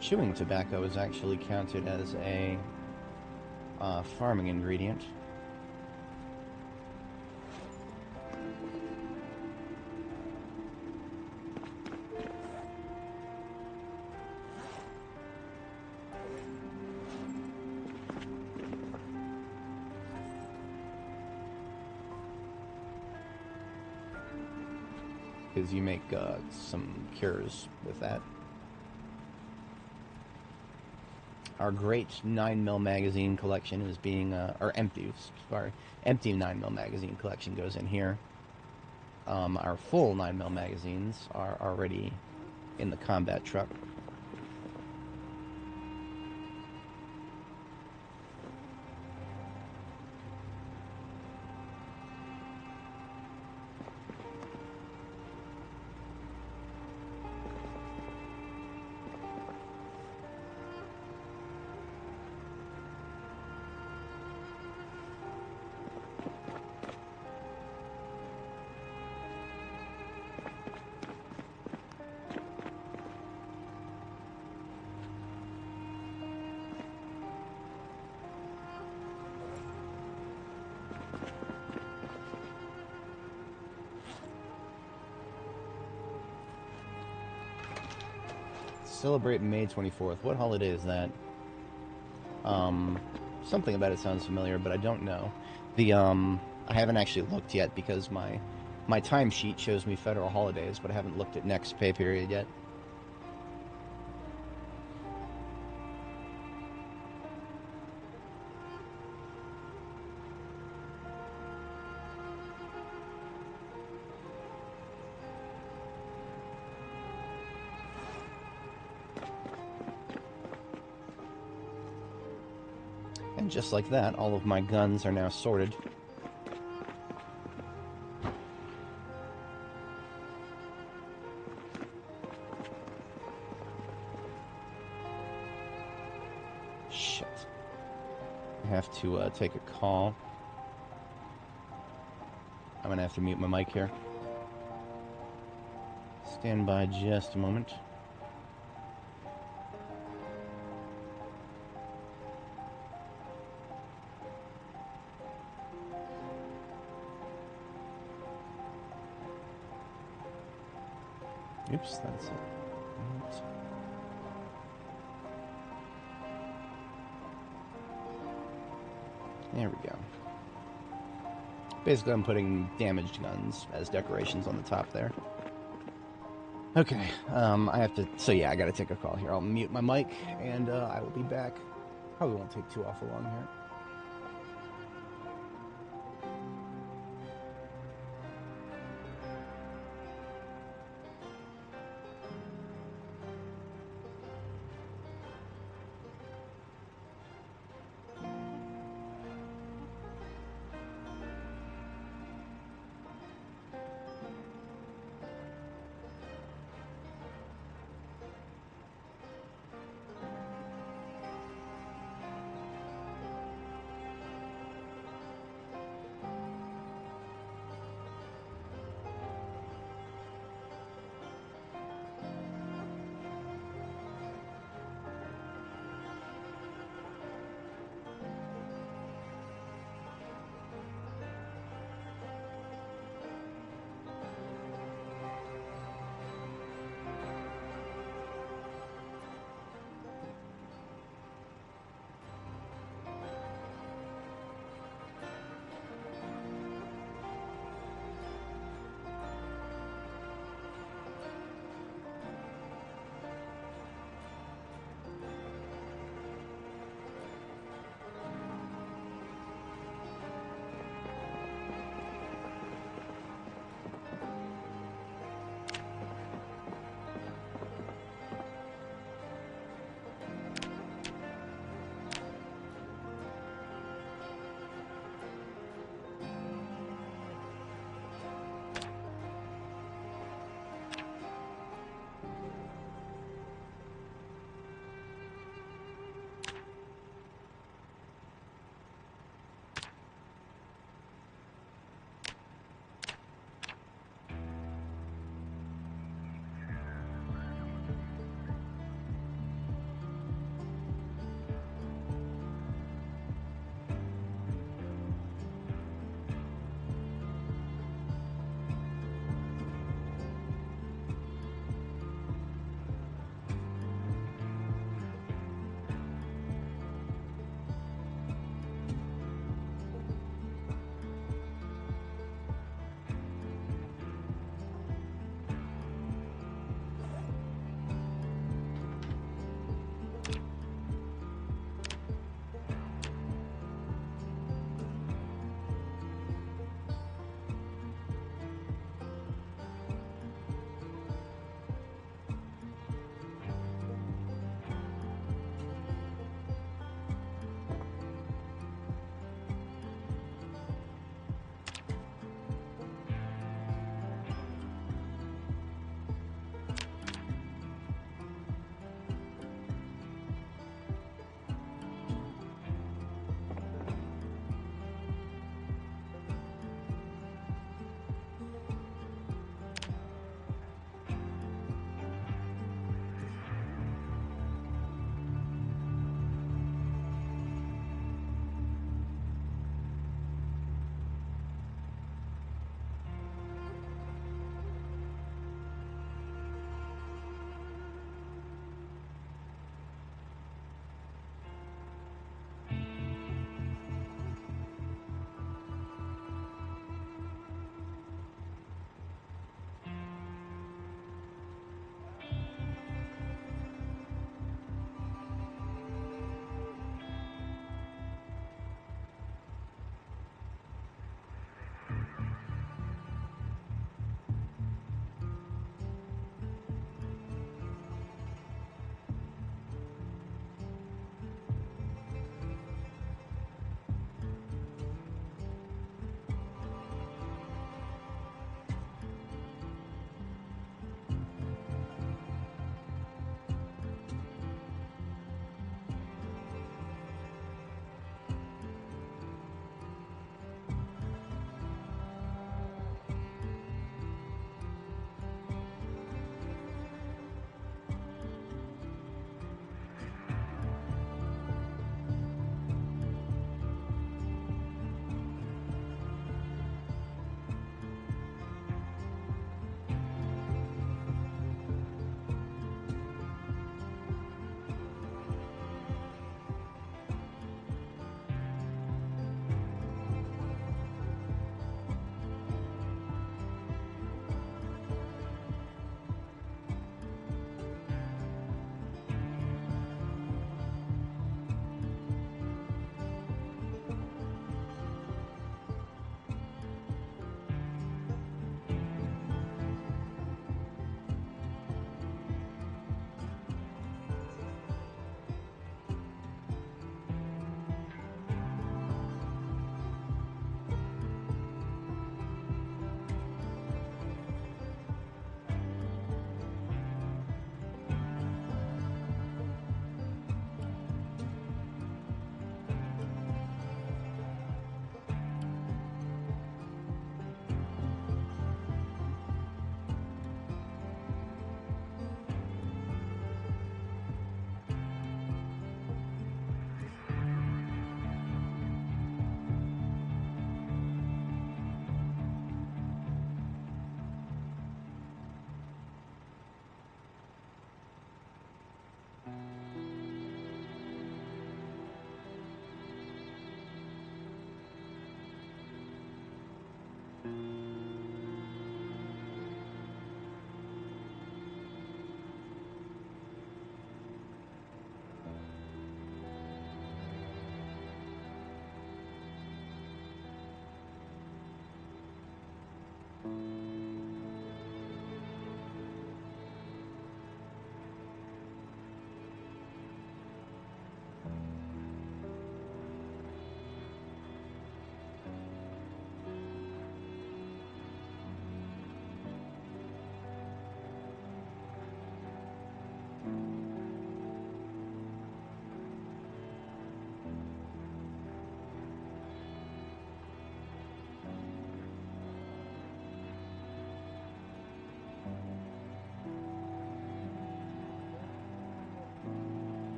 Chewing tobacco is actually counted as a farming ingredient. Because you make some cures with that. Our great 9mm magazine collection is being, or empty 9mm magazine collection goes in here. Our full 9mm magazines are already in the combat truck. Celebrate May 24th. What holiday is that? Something about it sounds familiar, but I don't know. I haven't actually looked yet because my timesheet shows me federal holidays, but I haven't looked at next pay period yet. And just like that, all of my guns are now sorted. Shit. I have to take a call. I'm gonna have to mute my mic here. Stand by just a moment. Oops, that's it. Oops. There we go. Basically, I'm putting damaged guns as decorations on the top there. Okay, I have to... So yeah, I gotta take a call here. I'll mute my mic, and I will be back. Probably won't take too awful long here.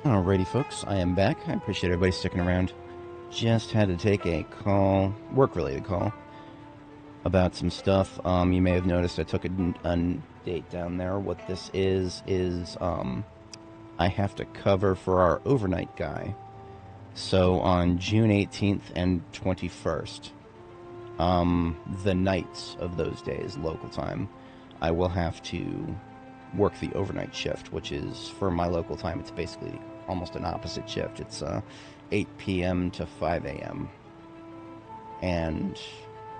Alrighty, folks, I am back. I appreciate everybody sticking around. Just had to take a call, work-related call, about some stuff. You may have noticed I took a date down there. What this is I have to cover for our overnight guy. So on June 18th and 21st, the nights of those days, local time, I will have to work the overnight shift, which is, for my local time, it's basically almost an opposite shift. It's 8 p.m. to 5 a.m. And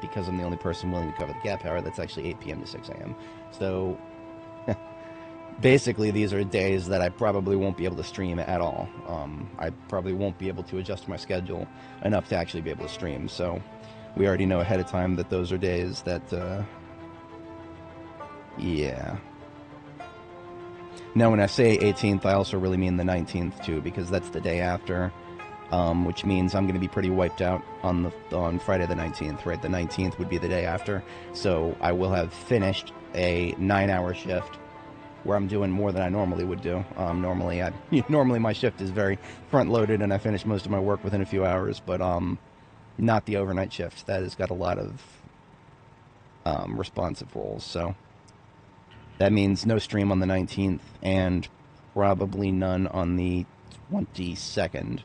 because I'm the only person willing to cover the gap hour, that's actually 8 p.m. to 6 a.m. So basically, these are days that I probably won't be able to stream at all. I probably won't be able to adjust my schedule enough to actually be able to stream. So we already know ahead of time that those are days that, yeah. Now, when I say 18th, I also really mean the 19th, too, because that's the day after, which means I'm going to be pretty wiped out on Friday the 19th, right? The 19th would be the day after, so I will have finished a 9-hour shift where I'm doing more than I normally would do. Normally my shift is very front-loaded, and I finish most of my work within a few hours, but not the overnight shift. That has got a lot of responsive roles, so that means no stream on the 19th, and probably none on the 22nd.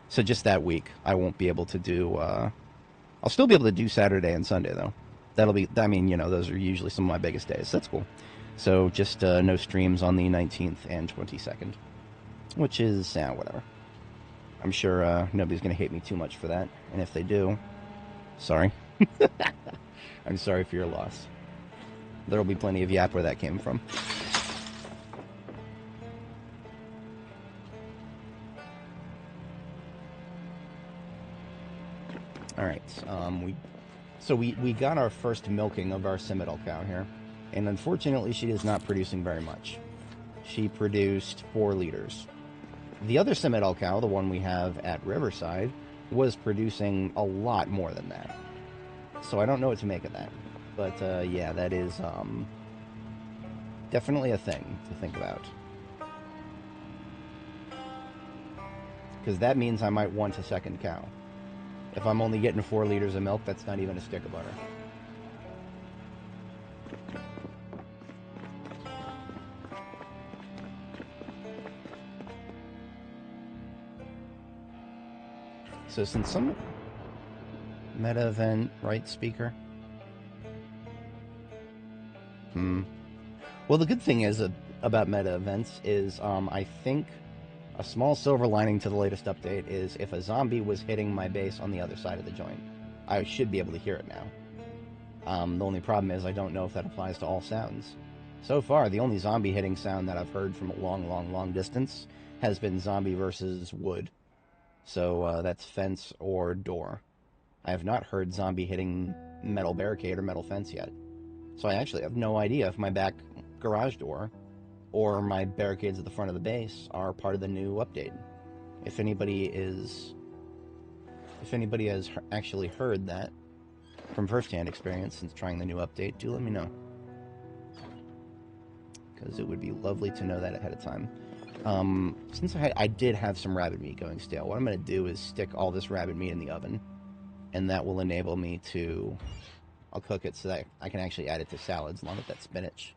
So just that week, I won't be able to do... I'll still be able to do Saturday and Sunday, though. Those are usually some of my biggest days. That's cool. So just no streams on the 19th and 22nd. Which is, whatever. I'm sure nobody's going to hate me too much for that. And if they do, sorry. I'm sorry for your loss. There will be plenty of yap where that came from. All right. We got our first milking of our Ginfidel cow here, and unfortunately, she is not producing very much. She produced 4 liters. The other Ginfidel cow, the one we have at Riverside, was producing a lot more than that. So I don't know what to make of that. But yeah, that is definitely a thing to think about. Because that means I might want a second cow. If I'm only getting 4 liters of milk, that's not even a stick of butter. So since some meta event, right, speaker? Well, the good thing is about meta events is I think a small silver lining to the latest update is if a zombie was hitting my base on the other side of the joint, I should be able to hear it now. The only problem is I don't know if that applies to all sounds. So far, the only zombie hitting sound that I've heard from a long distance has been zombie versus wood. So that's fence or door. I have not heard zombie hitting metal barricade or metal fence yet. So I actually have no idea if my back garage door or my barricades at the front of the base are part of the new update. If anybody has actually heard that from first-hand experience since trying the new update, do let me know. Because it would be lovely to know that ahead of time. Since I did have some rabbit meat going stale, what I'm going to do is stick all this rabbit meat in the oven, and that will enable me to... I'll cook it so that I can actually add it to salads along with that spinach.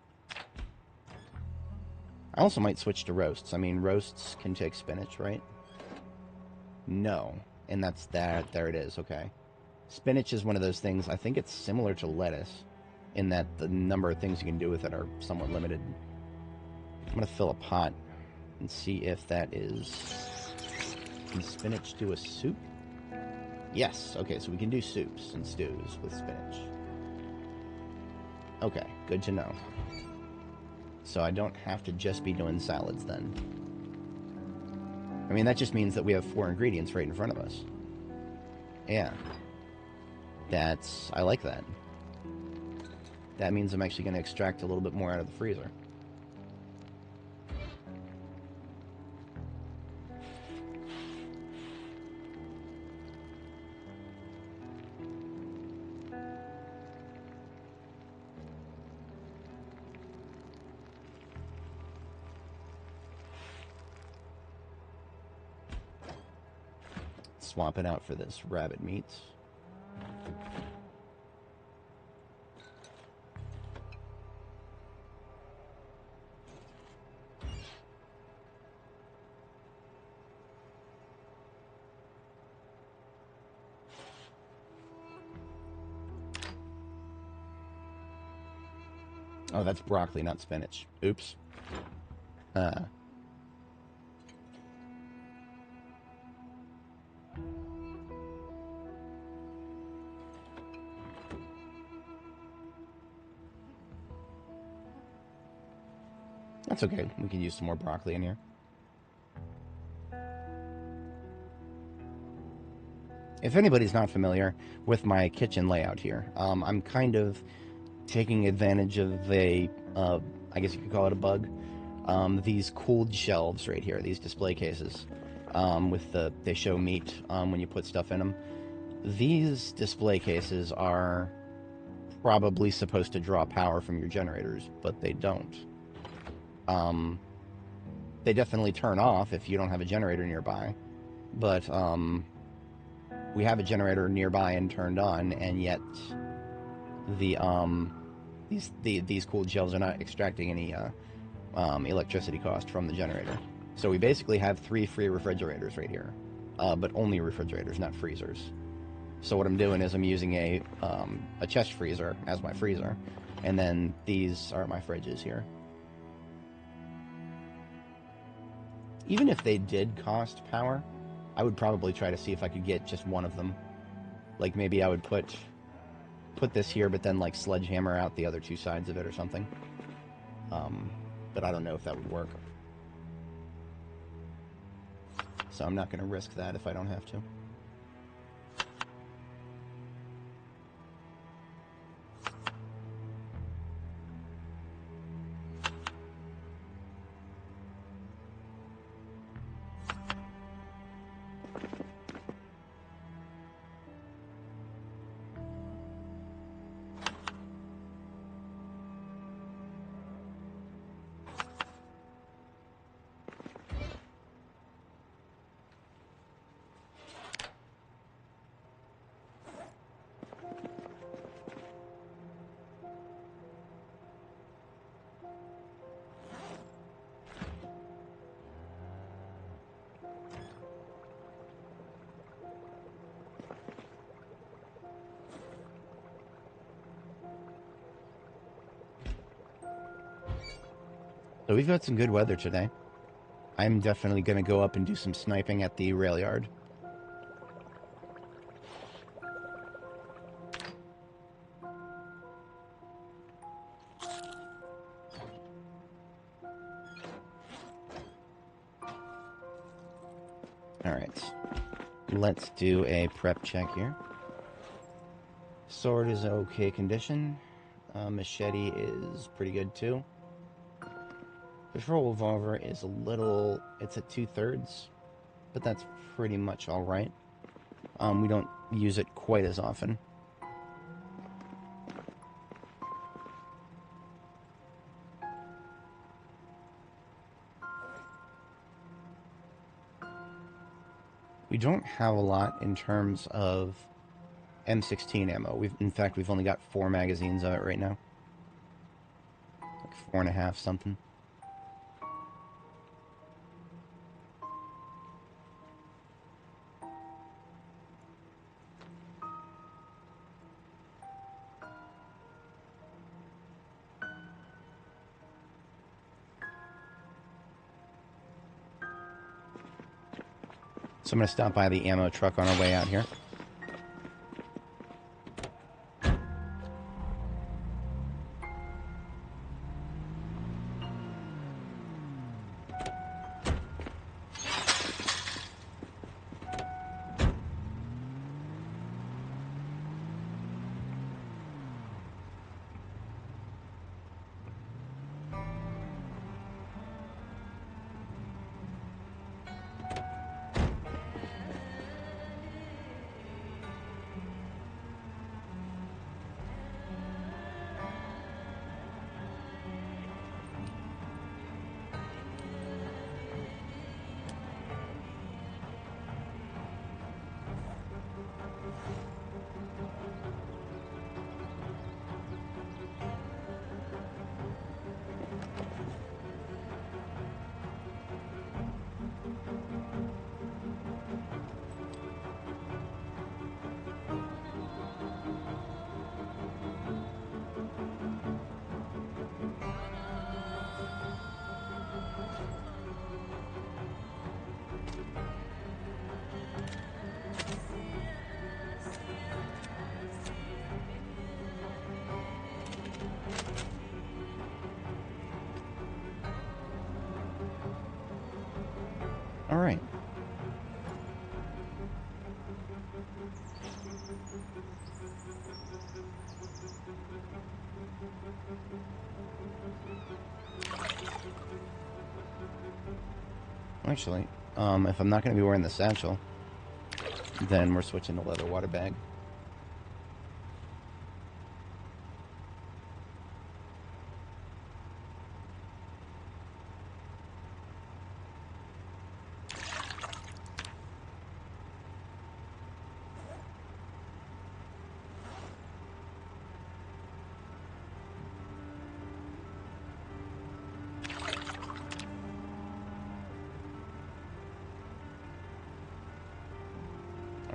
I also might switch to roasts. I mean, roasts can take spinach, right? No. And that's that. There it is. Okay. Spinach is one of those things. I think it's similar to lettuce in that the number of things you can do with it are somewhat limited. I'm going to fill a pot and see if that is... Can spinach do a soup? Yes. Okay, so we can do soups and stews with spinach. Okay, good to know. So I don't have to just be doing salads then. I mean, that just means that we have 4 ingredients right in front of us. Yeah. I like that. That means I'm actually going to extract a little bit more out of the freezer. swap it out for this rabbit meat. Oh, that's broccoli, not spinach. Oops. That's okay. We can use some more broccoli in here. If anybody's not familiar with my kitchen layout here, I'm kind of taking advantage of a, I guess you could call it a bug. These cooled shelves right here, these display cases, they show meat when you put stuff in them. These display cases are probably supposed to draw power from your generators, but they don't. They definitely turn off if you don't have a generator nearby, but we have a generator nearby and turned on, and yet these cooled shelves are not extracting any electricity cost from the generator. So we basically have 3 free refrigerators right here, but only refrigerators, not freezers. So what I'm doing is I'm using a chest freezer as my freezer, and then these are my fridges here. Even if they did cost power, I would probably try to see if I could get just one of them. Like maybe I would put this here, but then like sledgehammer out the other 2 sides of it or something. But I don't know if that would work. So I'm not going to risk that if I don't have to. So we've got some good weather today. I'm definitely going to go up and do some sniping at the rail yard. Alright. Let's do a prep check here. Sword is okay condition. Machete is pretty good too. Patrol revolver is a little... it's at 2/3, but that's pretty much alright. We don't use it quite as often. We don't have a lot in terms of M16 ammo. In fact, we've only got 4 magazines of it right now. Like 4.5 something. So I'm going to stop by the ammo truck on our way out here. Actually, if I'm not going to be wearing the satchel, then we're switching to leather water bag.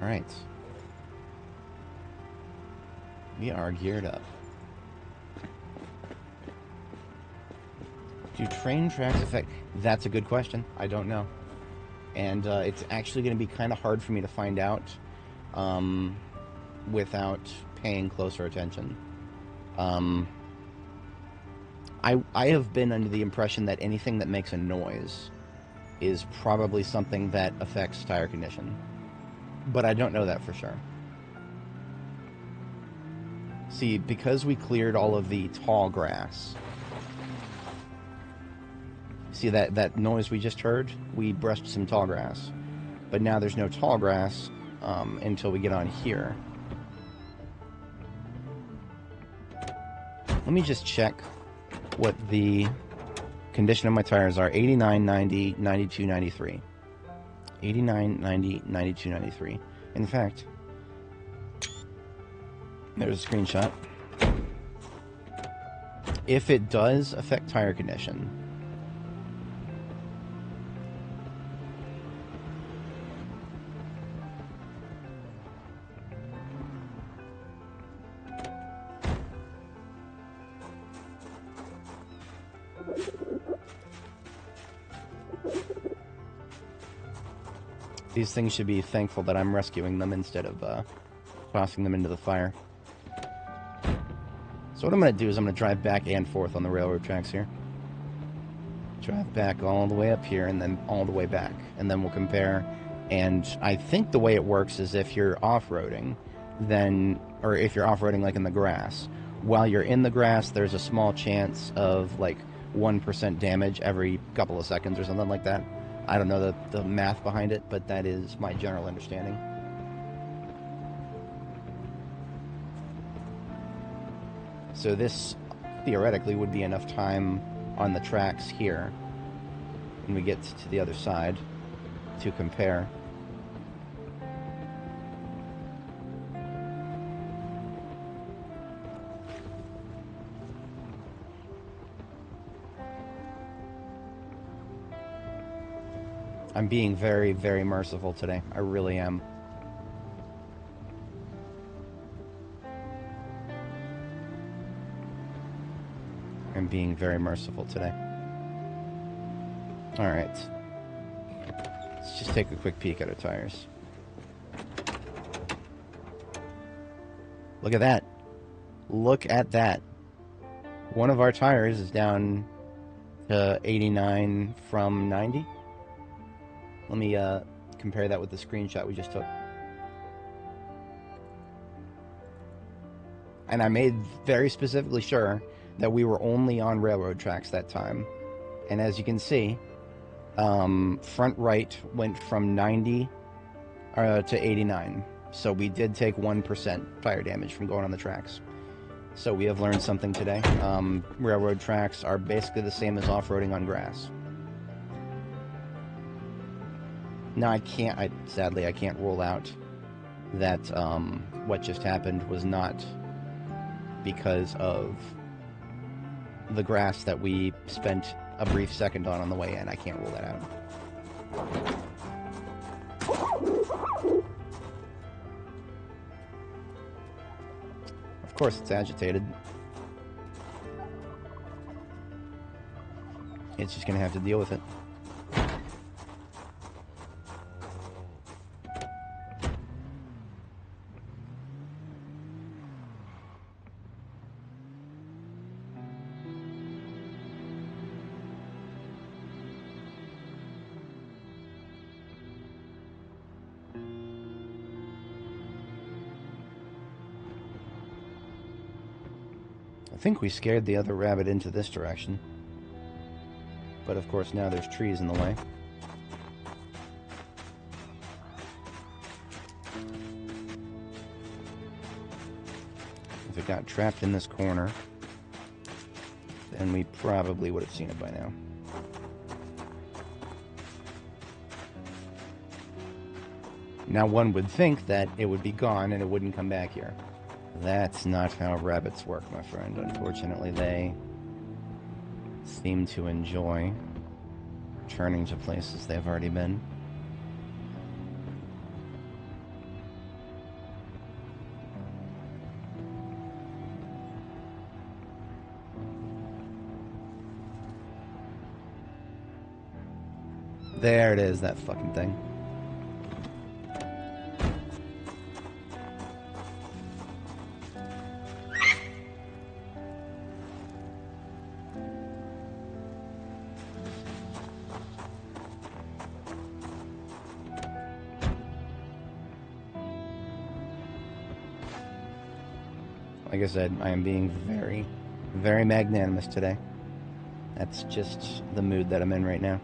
All right. We are geared up. Do train tracks affect... That's a good question. I don't know. And it's actually going to be kind of hard for me to find out without paying closer attention. I have been under the impression that anything that makes a noise is probably something that affects tire condition. But I don't know that for sure. See, because we cleared all of the tall grass... See that noise we just heard? We brushed some tall grass. But now there's no tall grass until we get on here. Let me just check what the condition of my tires are. 89, 90, 92, 93. 89, 90, 92, 93. In fact, there's a screenshot. If it does affect tire condition, these things should be thankful that I'm rescuing them instead of tossing them into the fire. So what I'm going to do is I'm going to drive back and forth on the railroad tracks here. Drive back all the way up here and then all the way back. And then we'll compare. And I think the way it works is if you're off-roading, then... Or if you're off-roading like in the grass. While you're in the grass, there's a small chance of like 1% damage every couple of seconds or something like that. I don't know the math behind it, but that is my general understanding. So this, theoretically, would be enough time on the tracks here when we get to the other side to compare. I'm being very, very merciful today. I really am. I'm being very merciful today. Alright. Let's just take a quick peek at our tires. Look at that. Look at that. One of our tires is down to 89 from 90. Let me compare that with the screenshot we just took. And I made very specifically sure that we were only on railroad tracks that time. And as you can see, front right went from 90 to 89. So we did take 1% tire damage from going on the tracks. So we have learned something today. Railroad tracks are basically the same as off-roading on grass. Now sadly I can't rule out that what just happened was not because of the grass that we spent a brief second on the way in. I can't rule that out. Of course it's agitated. It's just gonna have to deal with it. I think we scared the other rabbit into this direction. But of course now there's trees in the way. If it got trapped in this corner, then we probably would have seen it by now. Now one would think that it would be gone and it wouldn't come back here. That's not how rabbits work, my friend. Unfortunately, they seem to enjoy returning to places they've already been. There it is, that fucking thing. Like I said, I am being very, very magnanimous today. That's just the mood that I'm in right now.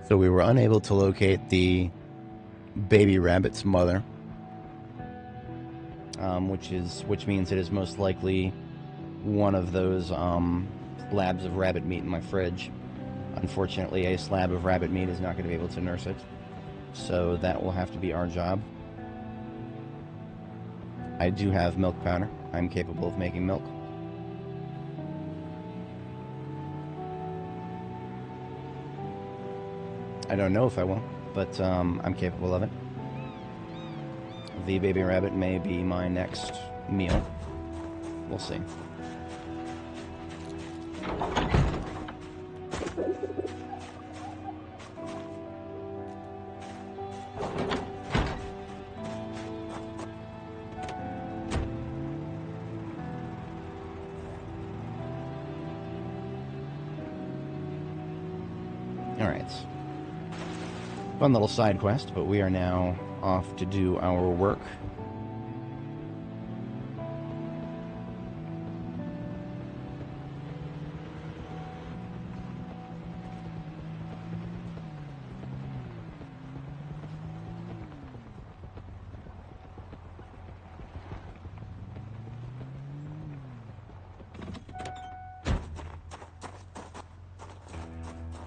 So we were unable to locate the baby rabbit's mother, which means it is most likely one of those slabs of rabbit meat in my fridge. Unfortunately, a slab of rabbit meat is not going to be able to nurse it, so that will have to be our job. I do have milk powder. I'm capable of making milk. I don't know if I will, but I'm capable of it. The baby rabbit may be my next meal. We'll see. Alright. Fun little side quest, but we are now off to do our work.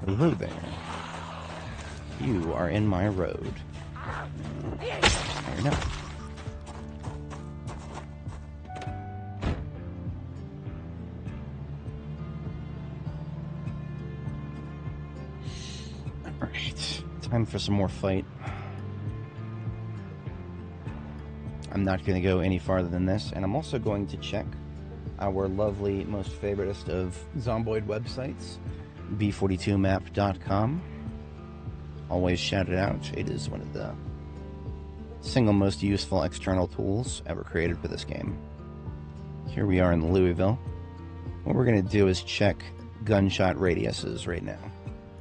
Hello there. You are in my road. Fair enough. Alright. Time for some more fight. I'm not going to go any farther than this, and I'm also going to check our lovely, most favoritist of Zomboid websites, B42map.com. Always shout it out. It is one of the single most useful external tools ever created for this game. Here we are in Louisville. What we're going to do is check gunshot radiuses right now.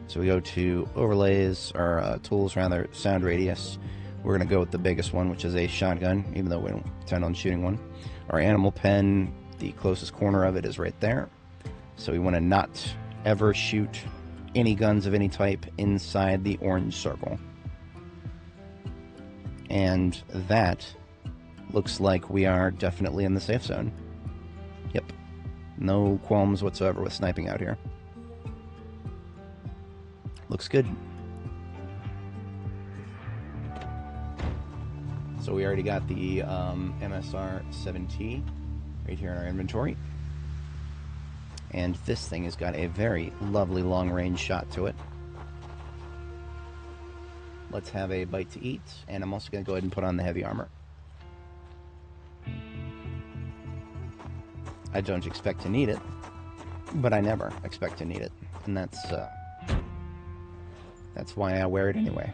So we go to overlays, or tools rather, sound radius. We're going to go with the biggest one, which is a shotgun, even though we don't intend on shooting one. Our animal pen, the closest corner of it is right there. So we want to not ever shoot any guns of any type inside the orange circle. And that looks like we are definitely in the safe zone. Yep. No qualms whatsoever with sniping out here. Looks good. So we already got the MSR-7T right here in our inventory. And this thing has got a very lovely long-range shot to it. Let's have a bite to eat, and I'm also going to go ahead and put on the heavy armor. I don't expect to need it, but I never expect to need it, and that's why I wear it anyway.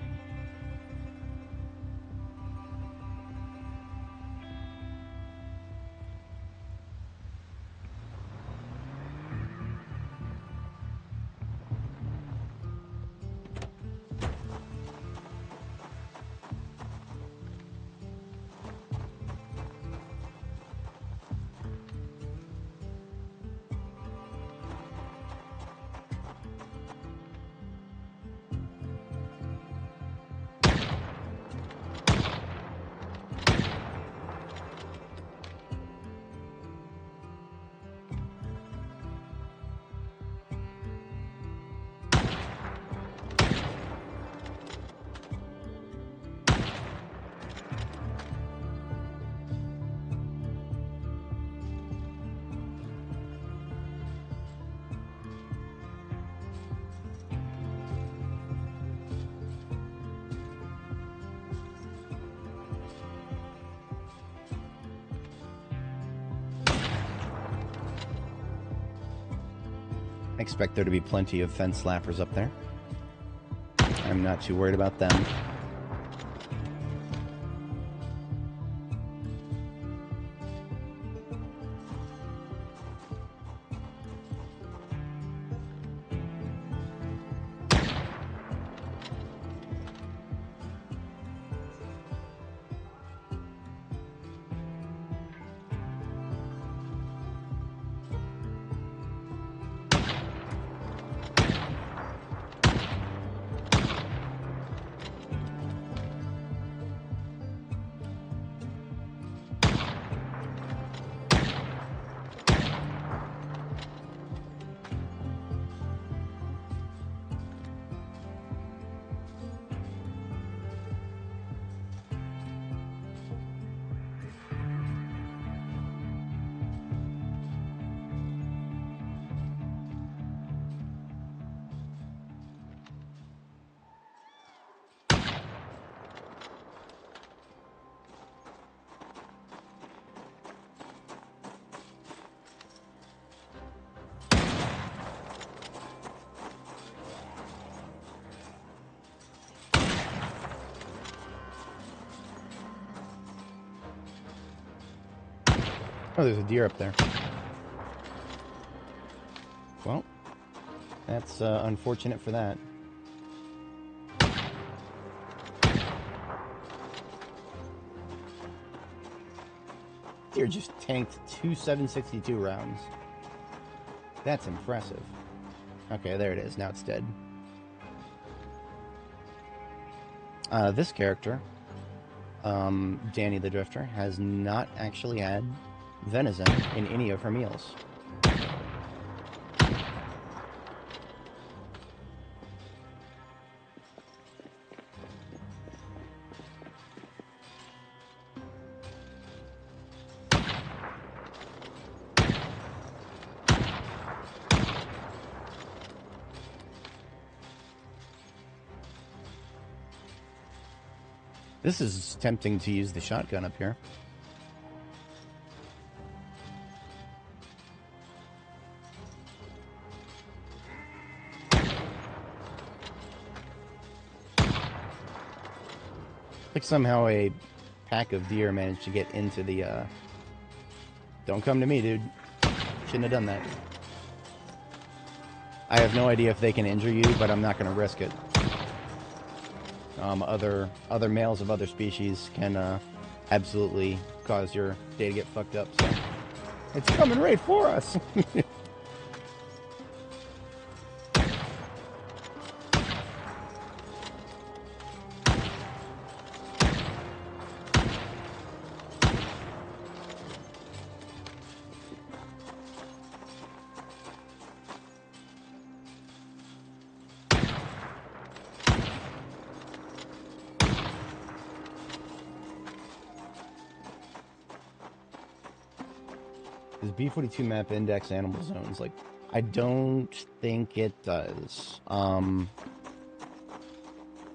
I expect there to be plenty of fence slappers up there. I'm not too worried about them. Oh, there's a deer up there. Well, that's unfortunate for that. Deer just tanked 2 762 rounds. That's impressive. Okay, there it is. Now it's dead. This character, Dani the Drifter, has not actually had venison in any of her meals. This is tempting to use the shotgun up here. Like somehow a pack of deer managed to get into the, Don't come to me, dude. Shouldn't have done that. I have no idea if they can injure you, but I'm not going to risk it. Other males of other species can absolutely cause your day to get fucked up. So it's coming right for us. Does B42 map index animal zones? Like, I don't think it does. To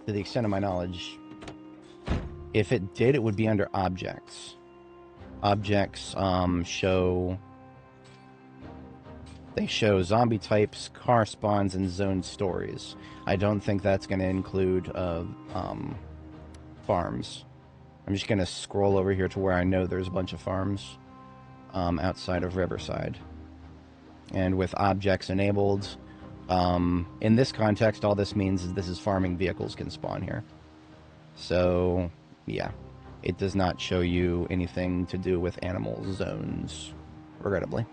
the extent of my knowledge, if it did, it would be under objects. Objects show zombie types, car spawns, and zone stories. I don't think that's going to include farms. I'm just going to scroll over here to where I know there's a bunch of farms. Outside of Riverside. And with objects enabled, in this context, all this means is this is farming vehicles can spawn here. So, yeah, it does not show you anything to do with animal zones, regrettably.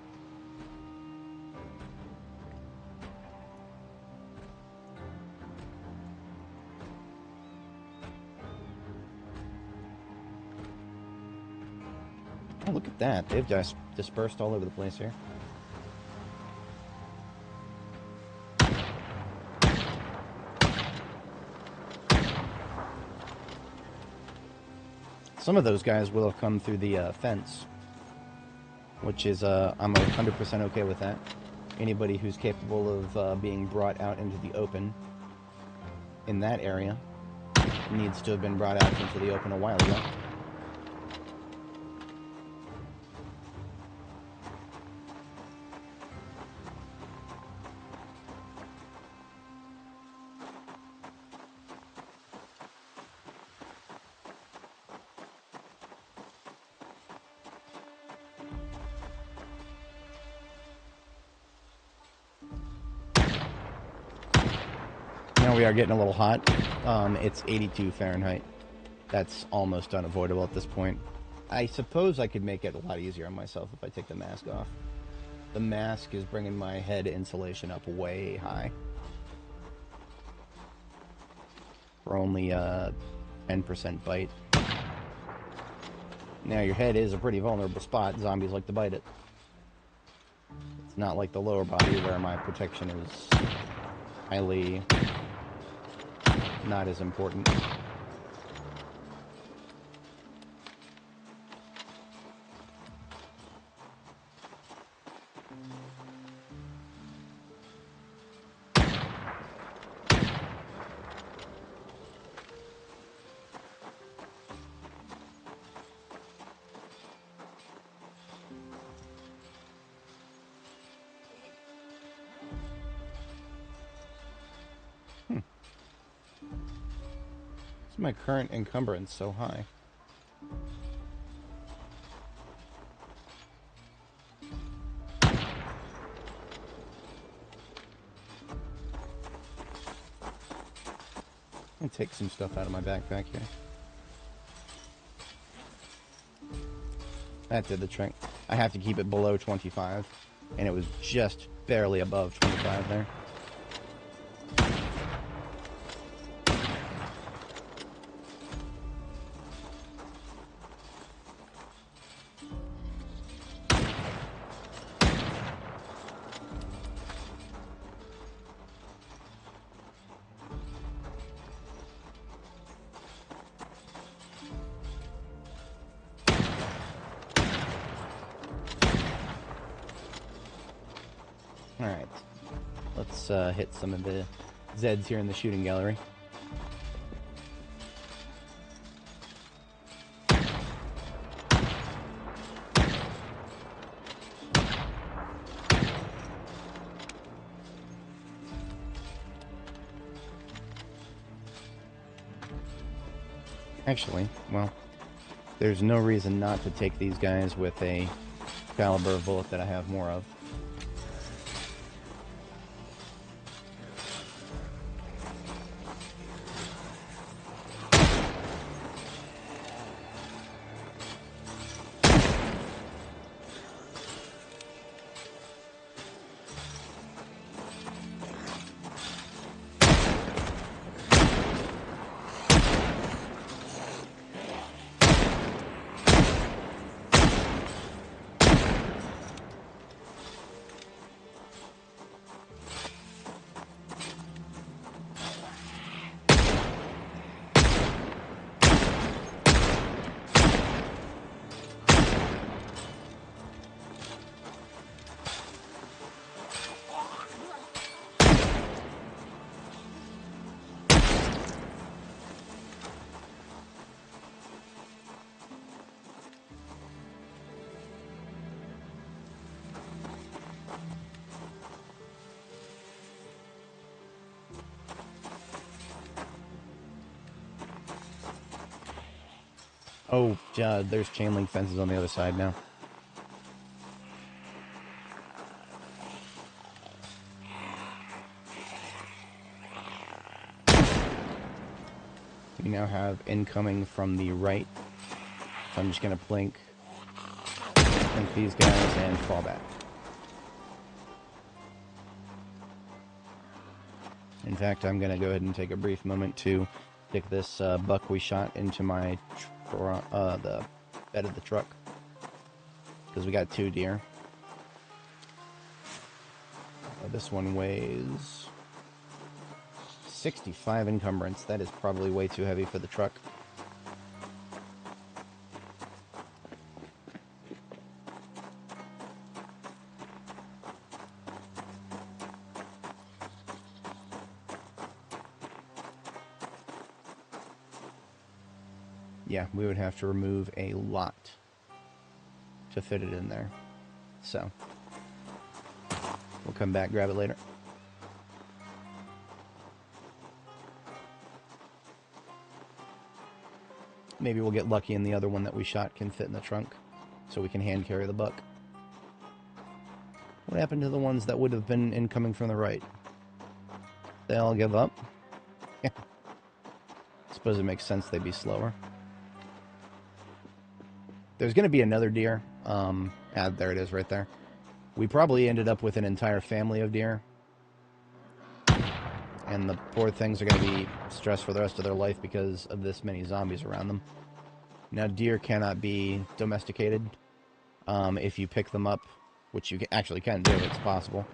Oh, look at that. They've just dispersed all over the place here. Some of those guys will have come through the fence, which is, I'm 100% okay with that. Anybody who's capable of being brought out into the open in that area needs to have been brought out into the open a while ago. Now we are getting a little hot. It's 82 Fahrenheit. That's almost unavoidable at this point. I suppose I could make it a lot easier on myself if I take the mask off. The mask is bringing my head insulation up way high. For only 10% bite. Now your head is a pretty vulnerable spot. Zombies like to bite it. It's not like the lower body where my protection is highly not as important. My current encumbrance so high? Let me take some stuff out of my backpack here. That did the trick. I have to keep it below 25, and it was just barely above 25 there. Alright, let's hit some of the Zeds here in the shooting gallery. Actually, well, there's no reason not to take these guys with a caliber of bullet that I have more of. Oh, there's chain link fences on the other side now. We now have incoming from the right. So I'm just going to blink these guys and fall back. In fact, I'm going to go ahead and take a brief moment to stick this buck we shot into my the bed of the truck, because we got 2 deer. This one weighs 65 encumbrance. That is probably way too heavy for the truck. Yeah, we would have to remove a lot to fit it in there. So, we'll come back, grab it later. Maybe we'll get lucky and the other one that we shot can fit in the trunk, so we can hand carry the buck. What happened to the ones that would have been incoming from the right? They all give up? Yeah. Suppose it makes sense they'd be slower. There's going to be another deer. There it is right there. We probably ended up with an entire family of deer. And the poor things are going to be stressed for the rest of their life because of this many zombies around them. Now, deer cannot be domesticated. If you pick them up, which you actually can do, it's possible.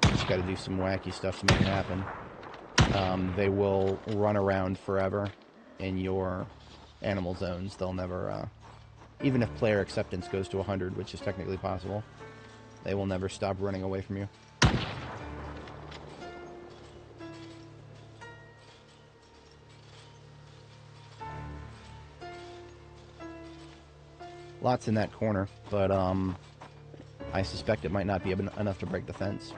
You just got to do some wacky stuff to make it happen. They will run around forever in your animal zones. They'll never... even if player acceptance goes to 100, which is technically possible, they will never stop running away from you. Lots in that corner, but I suspect it might not be enough to break the fence.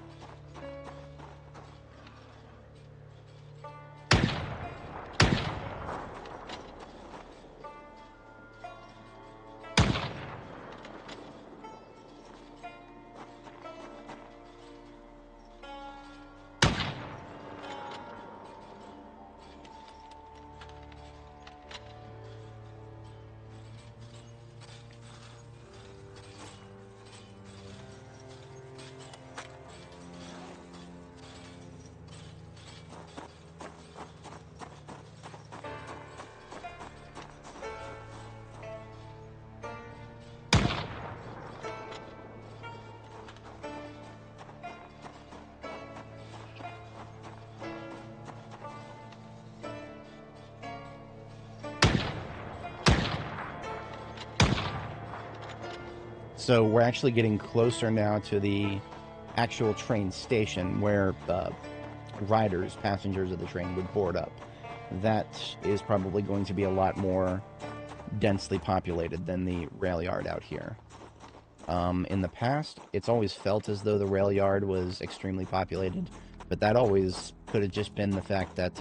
So we're actually getting closer now to the actual train station where riders, passengers of the train would board up. That is probably going to be a lot more densely populated than the rail yard out here. In the past, it's always felt as though the rail yard was extremely populated, but that always could have just been the fact that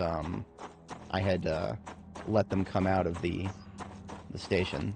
I had let them come out of the station.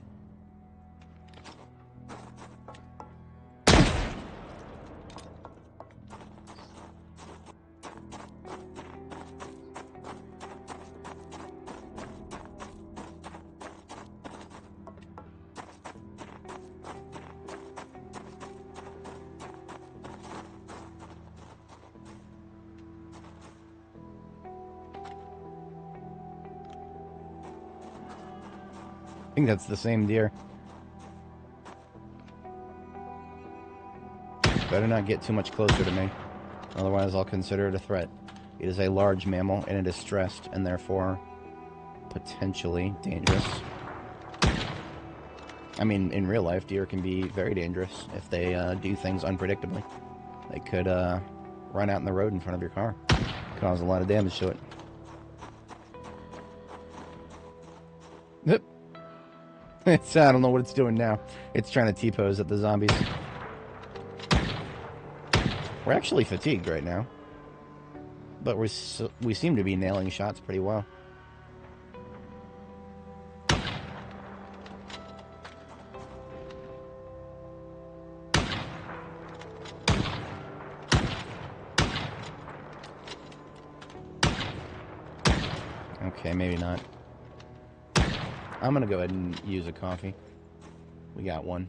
I think that's the same deer. Better not get too much closer to me, otherwise I'll consider it a threat. It is a large mammal, and it is stressed, and therefore potentially dangerous. I mean, in real life, deer can be very dangerous if they do things unpredictably. They could run out in the road in front of your car, cause a lot of damage to it. I don't know what it's doing now. It's trying to T-pose at the zombies. We're actually fatigued right now, but we seem to be nailing shots pretty well. Okay, maybe not. I'm gonna go ahead and use a coffee. We got one.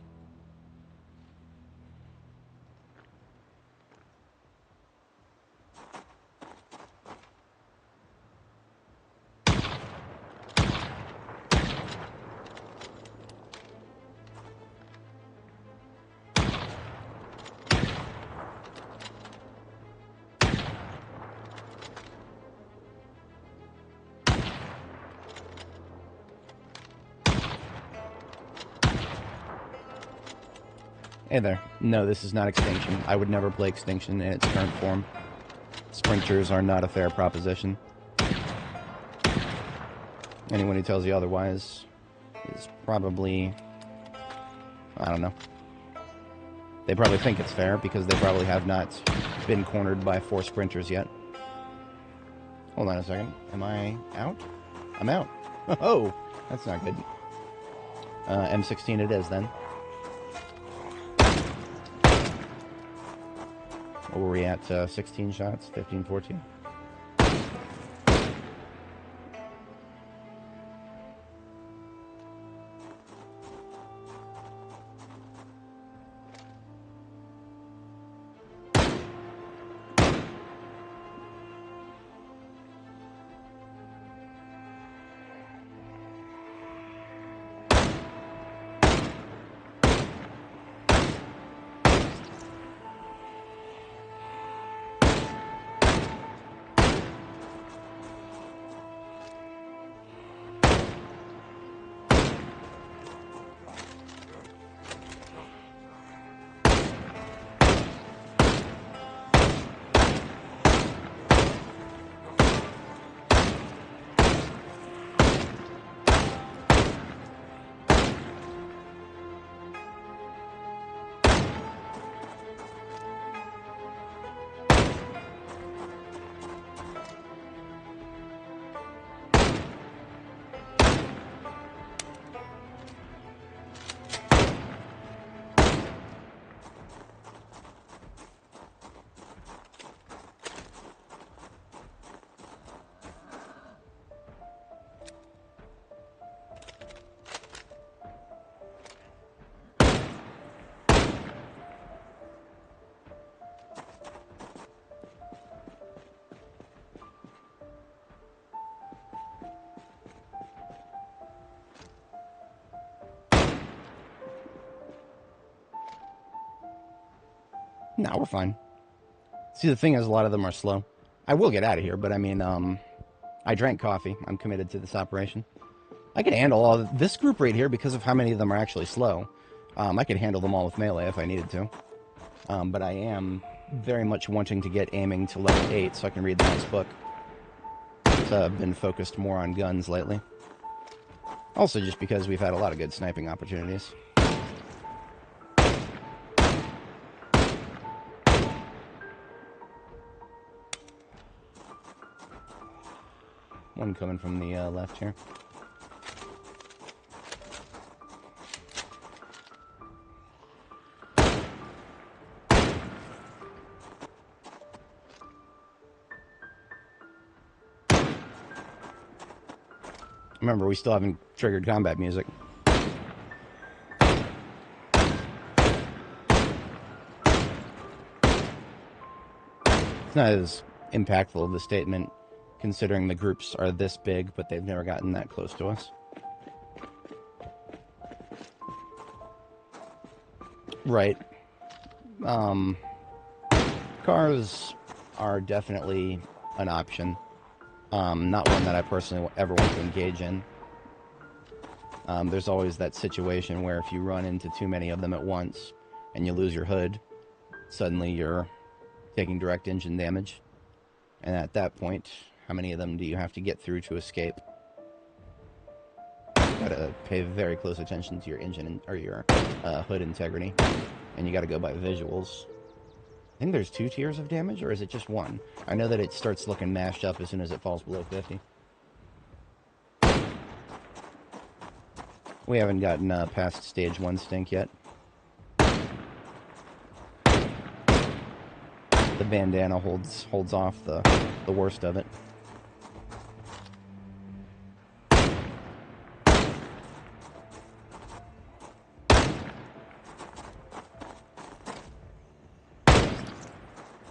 Hey there. No, this is not Extinction. I would never play Extinction in its current form. Sprinters are not a fair proposition. Anyone who tells you otherwise is probably... I don't know. They probably think it's fair because they probably have not been cornered by 4 sprinters yet. Hold on a second. Am I out? I'm out. Oh, that's not good. M16 it is then. What were we at? 16 shots? 15, 14? No, we're fine. See, the thing is, a lot of them are slow. I will get out of here, but I mean, I drank coffee. I'm committed to this operation. I could handle all of this group right here because of how many of them are actually slow. I could handle them all with melee if I needed to. But I am very much wanting to get aiming to level 8 so I can read the next book. I've been focused more on guns lately. Also just because we've had a lot of good sniping opportunities. One coming from the left here. Remember, we still haven't triggered combat music. It's not as impactful of a statement, considering the groups are this big, but they've never gotten that close to us. Right. Cars are definitely an option. Not one that I personally ever want to engage in. There's always that situation where if you run into too many of them at once and you lose your hood, suddenly you're taking direct engine damage. And at that point, how many of them do you have to get through to escape? You gotta pay very close attention to your engine or your hood integrity, and you gotta go by visuals. I think there's 2 tiers of damage, or is it just 1? I know that it starts looking mashed up as soon as it falls below 50. We haven't gotten past stage 1 stink yet. The bandana holds off the worst of it.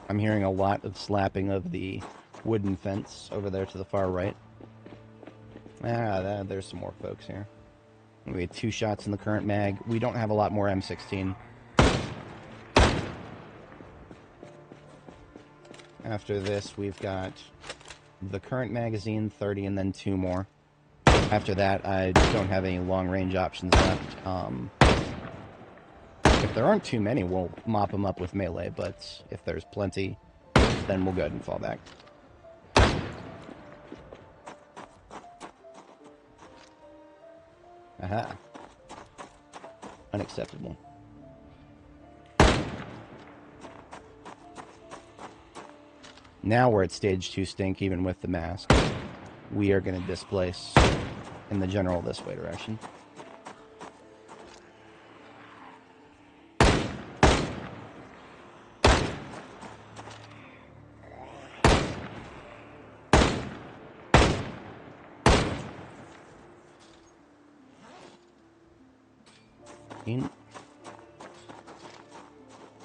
I'm hearing a lot of slapping of the wooden fence over there to the far right. There's some more folks here. We had 2 shots in the current mag. We don't have a lot more M16. After this, we've got the current magazine, 30, and then 2 more. After that, I don't have any long-range options left. If there aren't too many, we'll mop them up with melee, but if there's plenty, then we'll go ahead and fall back. Aha. Unacceptable. Now we're at stage 2 stink, even with the mask. We are going to displace in the general this way direction.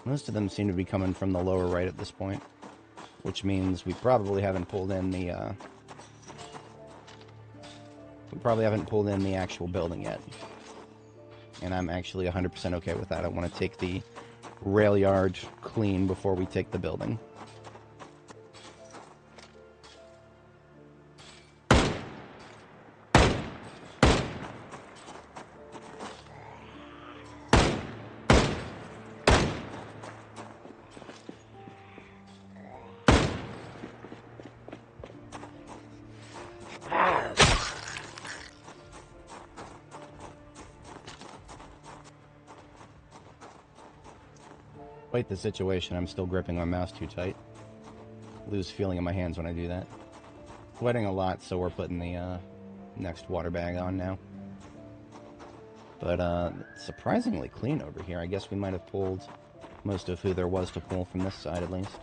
Most of them seem to be coming from the lower right at this point, which means we probably haven't pulled in the actual building yet. And I'm actually 100% okay with that. I want to take the rail yard clean before we take the building. Quite the situation. I'm still gripping my mouse too tight. Lose feeling in my hands when I do that. Sweating a lot, so we're putting the next water bag on now. But surprisingly clean over here. I guess we might have pulled most of who there was to pull from this side at least.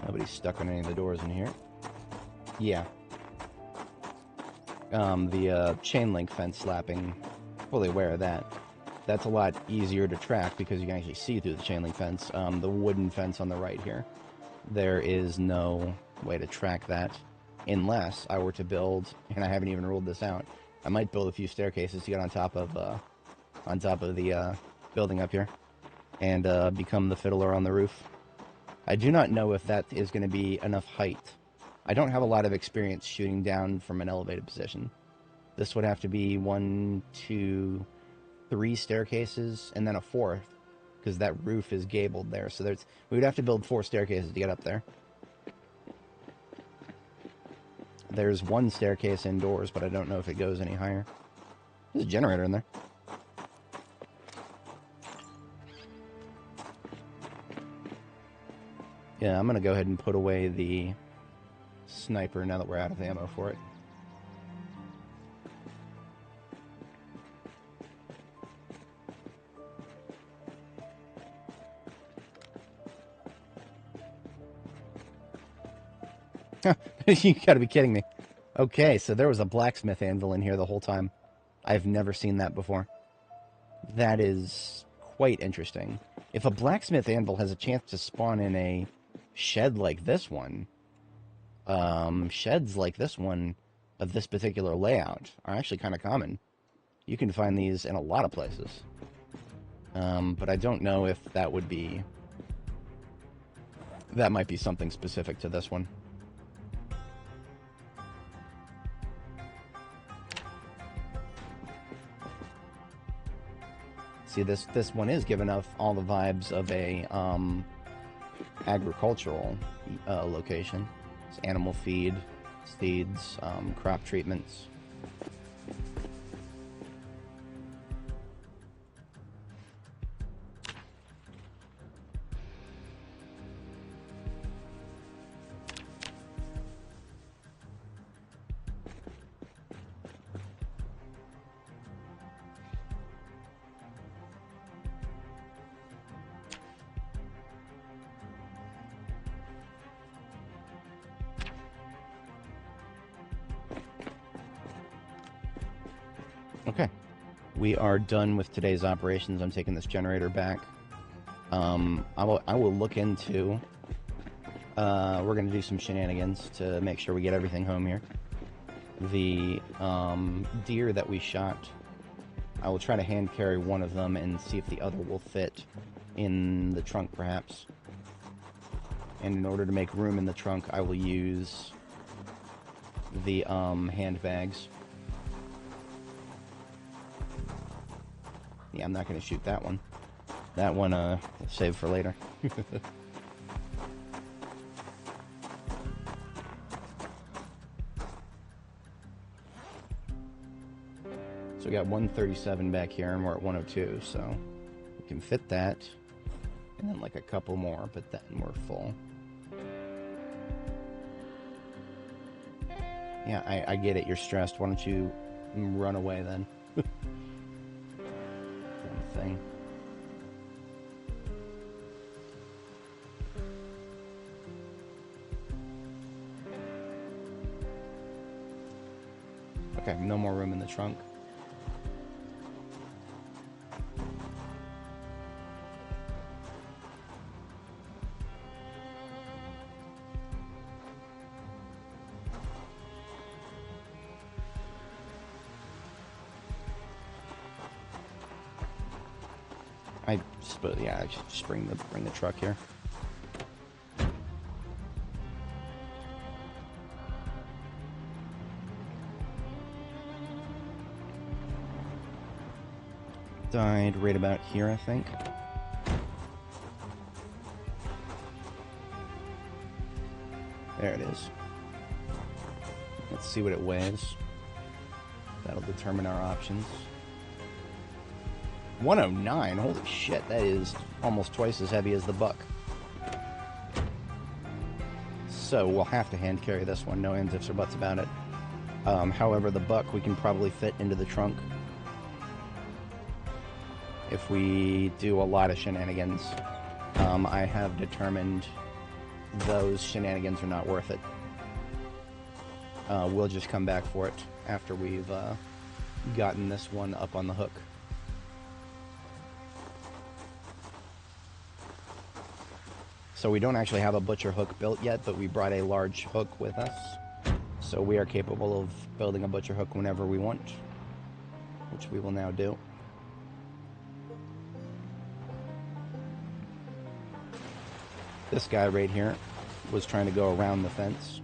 Nobody's stuck on any of the doors in here. Yeah. The chain link fence slapping, fully aware of that. That's a lot easier to track because you can actually see through the chain link fence. The wooden fence on the right here, there is no way to track that unless I were to build, and I haven't even ruled this out, I might build a few staircases to get on top of the building up here and become the fiddler on the roof. I do not know if that is going to be enough height. I don't have a lot of experience shooting down from an elevated position. This would have to be 1, 2, 3 staircases, and then a 4th, because that roof is gabled there. So we would have to build 4 staircases to get up there. There's 1 staircase indoors, but I don't know if it goes any higher. There's a generator in there. Yeah, I'm going to go ahead and put away the sniper now that we're out of ammo for it. You gotta be kidding me. Okay, so there was a blacksmith anvil in here the whole time. I've never seen that before. That is quite interesting. If a blacksmith anvil has a chance to spawn in a shed like this one, sheds like this one of this particular layout are actually kind of common. You can find these in a lot of places. But I don't know if that would be... That might be something specific to this one. See, this one is giving off all the vibes of a agricultural location. It's animal feed, seeds, crop treatments. Okay, we are done with today's operations. I'm taking this generator back. I will look into... we're going to do some shenanigans to make sure we get everything home here. The deer that we shot, I will try to hand carry one of them and see if the other will fit in the trunk, perhaps. And in order to make room in the trunk, I will use the handbags. Yeah, I'm not going to shoot that one. That one, we'll save for later. So we got 137 back here, and we're at 102, so we can fit that. And then like a couple more, but then we're full. Yeah, I get it, you're stressed. Why don't you run away then? Damn thing. Okay, no more room in the trunk. I suppose, yeah, I should just bring the truck here. Died right about here, I think. There it is. Let's see what it weighs. That'll determine our options. 109, holy shit, that is almost twice as heavy as the buck. So we'll have to hand carry this one, no ands, ifs, or buts about it. However, the buck we can probably fit into the trunk if we do a lot of shenanigans. I have determined those shenanigans are not worth it. We'll just come back for it after we've gotten this one up on the hook. So we don't actually have a butcher hook built yet, but we brought a large hook with us. So we are capable of building a butcher hook whenever we want, which we will now do. This guy right here was trying to go around the fence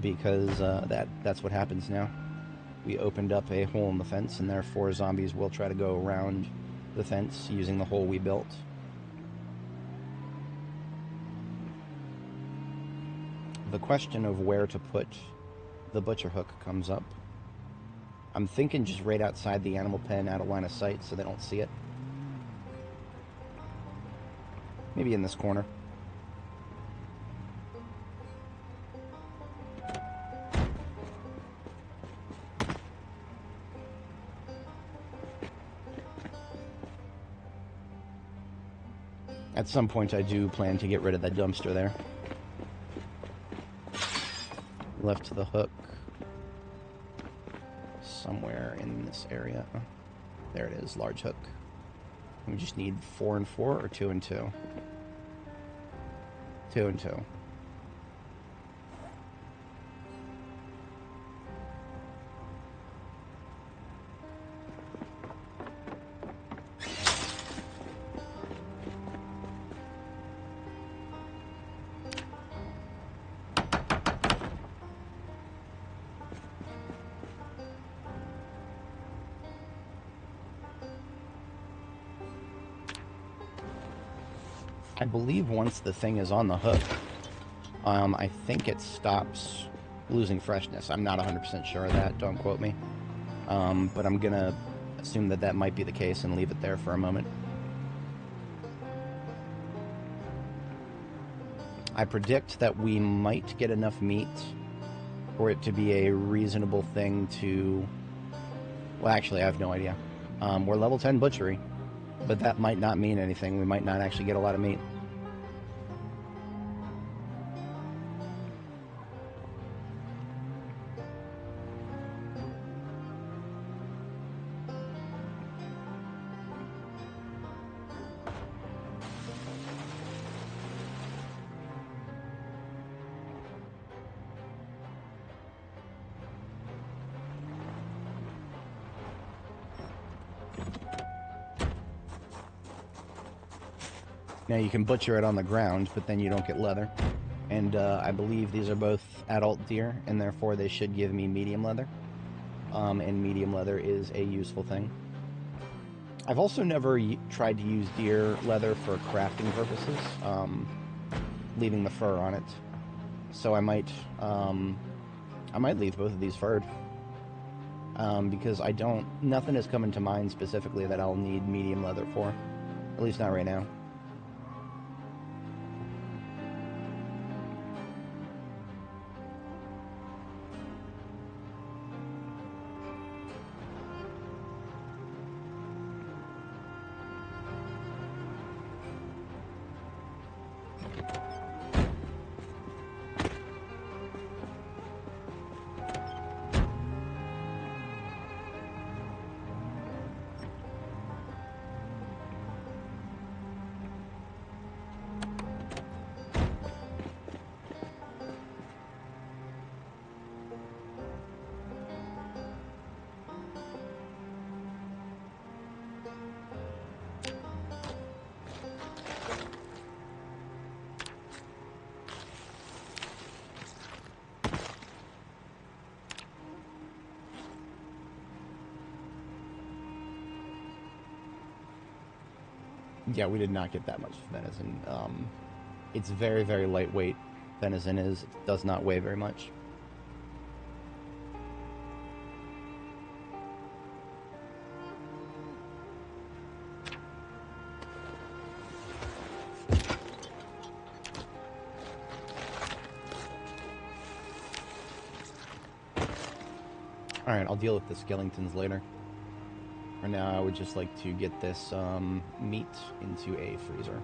because that's what happens now. We opened up a hole in the fence, and therefore zombies will try to go around the fence using the hole we built. The question of where to put the butcher hook comes up. I'm thinking just right outside the animal pen, out of line of sight, so they don't see it. Maybe in this corner. At some point I do plan to get rid of that dumpster there. Left the hook somewhere in this area. There it is, large hook. We just need 4 and 4 or 2 and 2? 2 and 2. I believe once the thing is on the hook, I think it stops losing freshness. I'm not 100% sure of that, don't quote me. But I'm gonna assume that that might be the case and leave it there for a moment. I predict that we might get enough meat for it to be a reasonable thing to... Well, actually, I have no idea. We're level 10 butchery, but that might not mean anything. We might not actually get a lot of meat. Now you can butcher it on the ground, but then you don't get leather. And I believe these are both adult deer, and therefore they should give me medium leather. And medium leather is a useful thing. I've also never tried to use deer leather for crafting purposes, leaving the fur on it. So I might leave both of these furred. Because nothing has come into mind specifically that I'll need medium leather for. At least not right now. Yeah, we did not get that much venison. It's very, very lightweight. Venison does not weigh very much. Alright, I'll deal with the skeletons later. For now, I would just like to get this meat into a freezer.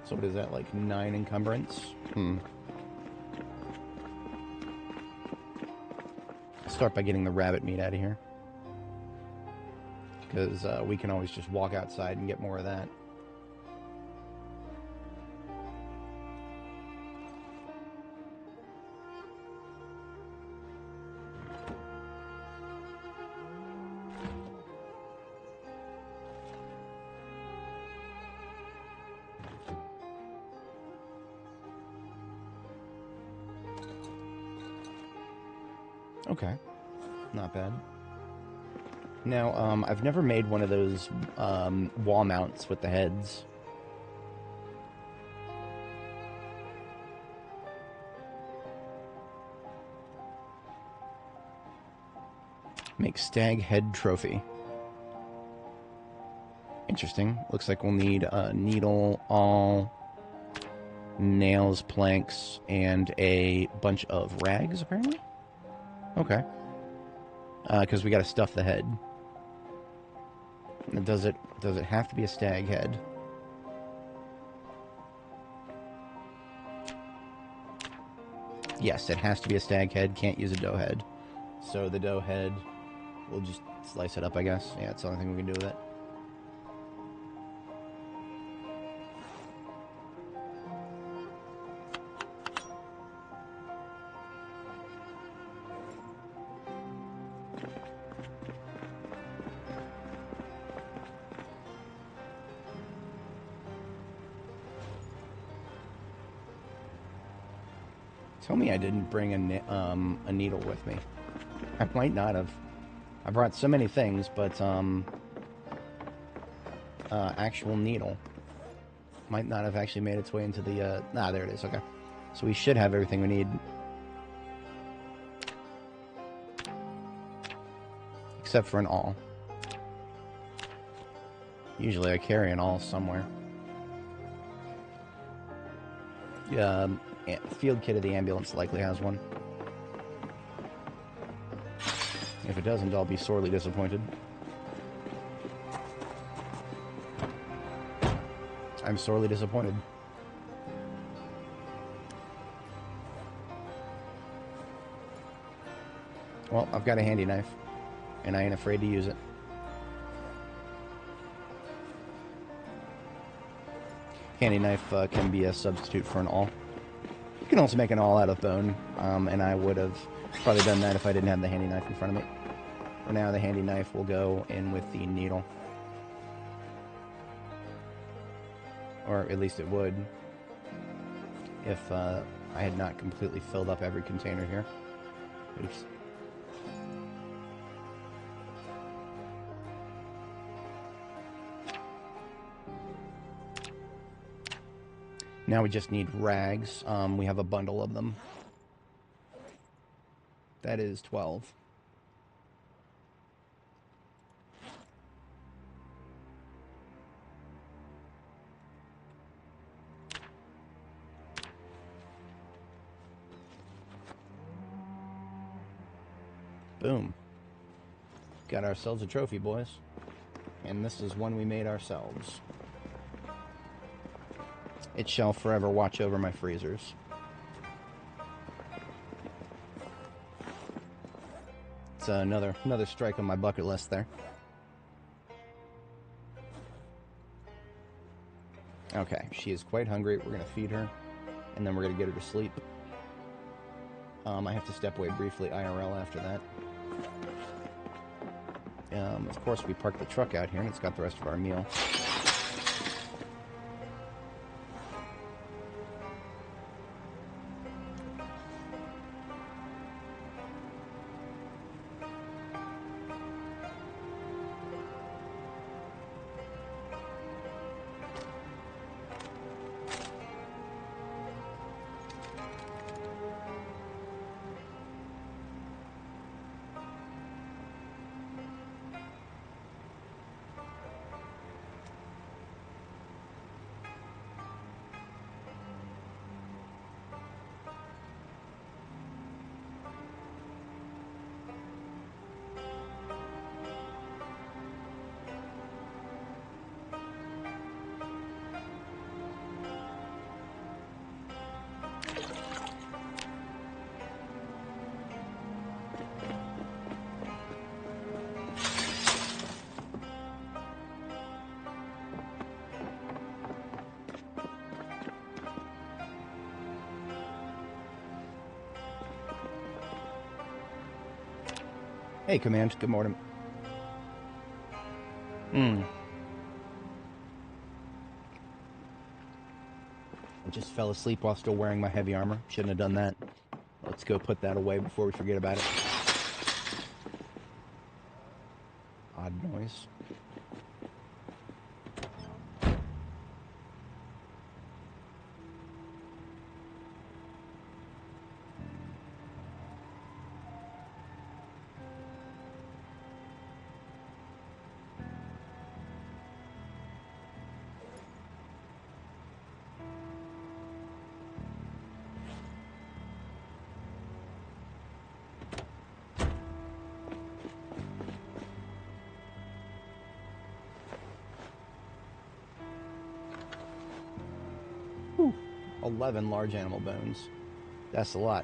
So what is that, like 9 encumbrance? Start by getting the rabbit meat out of here. Because we can always just walk outside and get more of that. Okay, not bad. Now, I've never made one of those wall mounts with the heads. Make stag head trophy. Interesting. Looks like we'll need a needle, awl, nails, planks, and a bunch of rags, apparently? Okay. Because we gotta stuff the head. Does it have to be a stag head? Yes, it has to be a stag head. Can't use a doe head. So the doe head, we'll just slice it up, I guess. Yeah, that's the only thing we can do with it. Tell me I didn't bring a needle with me. I might not have. I brought so many things, but actual needle might not have actually made its way into the. Nah, there it is. Okay, so we should have everything we need, except for an awl. Usually, I carry an awl somewhere. Field kit of the ambulance likely has one. If it doesn't, I'll be sorely disappointed. I'm sorely disappointed. Well, I've got a handy knife, and I ain't afraid to use it. Handy knife can be a substitute for an awl. You can also make an awl out of bone, and I would have Probably done that if I didn't have the handy knife in front of me. For now, the handy knife will go in with the needle. Or at least it would, if I had not completely filled up every container here. Oops. Now we just need rags. We have a bundle of them. That is 12. Boom. Got ourselves a trophy, boys. And this is one we made ourselves. It shall forever watch over my freezers. It's another strike on my bucket list there. Okay, she is quite hungry. We're gonna feed her, and then we're gonna get her to sleep. I have to step away briefly IRL after that. Of course, we parked the truck out here, and it's got the rest of our meal. Hey, Command. Good morning. I just fell asleep while still wearing my heavy armor. Shouldn't have done that. Let's go put that away before we forget about it. Odd noise. Whew. 11 large animal bones. That's a lot.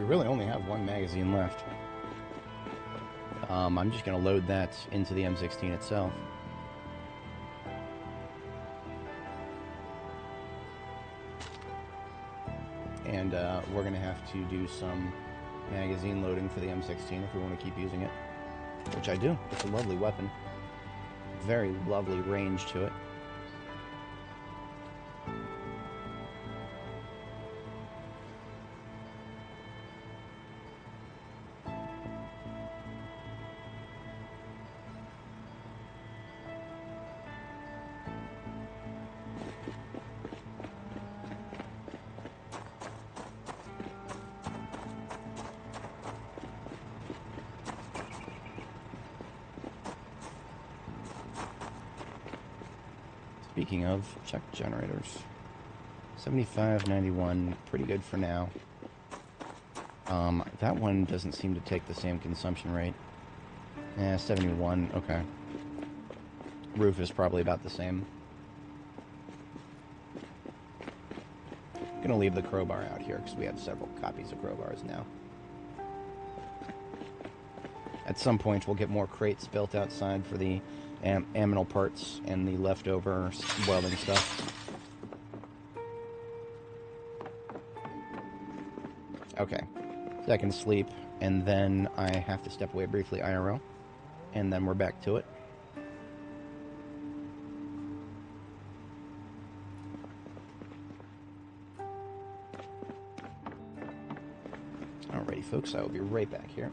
we really only have one magazine left. I'm just going to load that into the M16 itself. And we're going to have to do some magazine loading for the M16 if we want to keep using it. Which I do. It's a lovely weapon. Very lovely range to it. Speaking of, check generators. 75.91, pretty good for now. That one doesn't seem to take the same consumption rate. 71, okay. Roof is probably about the same. I'm gonna leave the crowbar out here because we have several copies of crowbars now. At some point, we'll get more crates built outside for the aminal parts and the leftover welding stuff. Okay. Second sleep, and then I have to step away briefly IRL, and then we're back to it. Alrighty, folks, I will be right back here.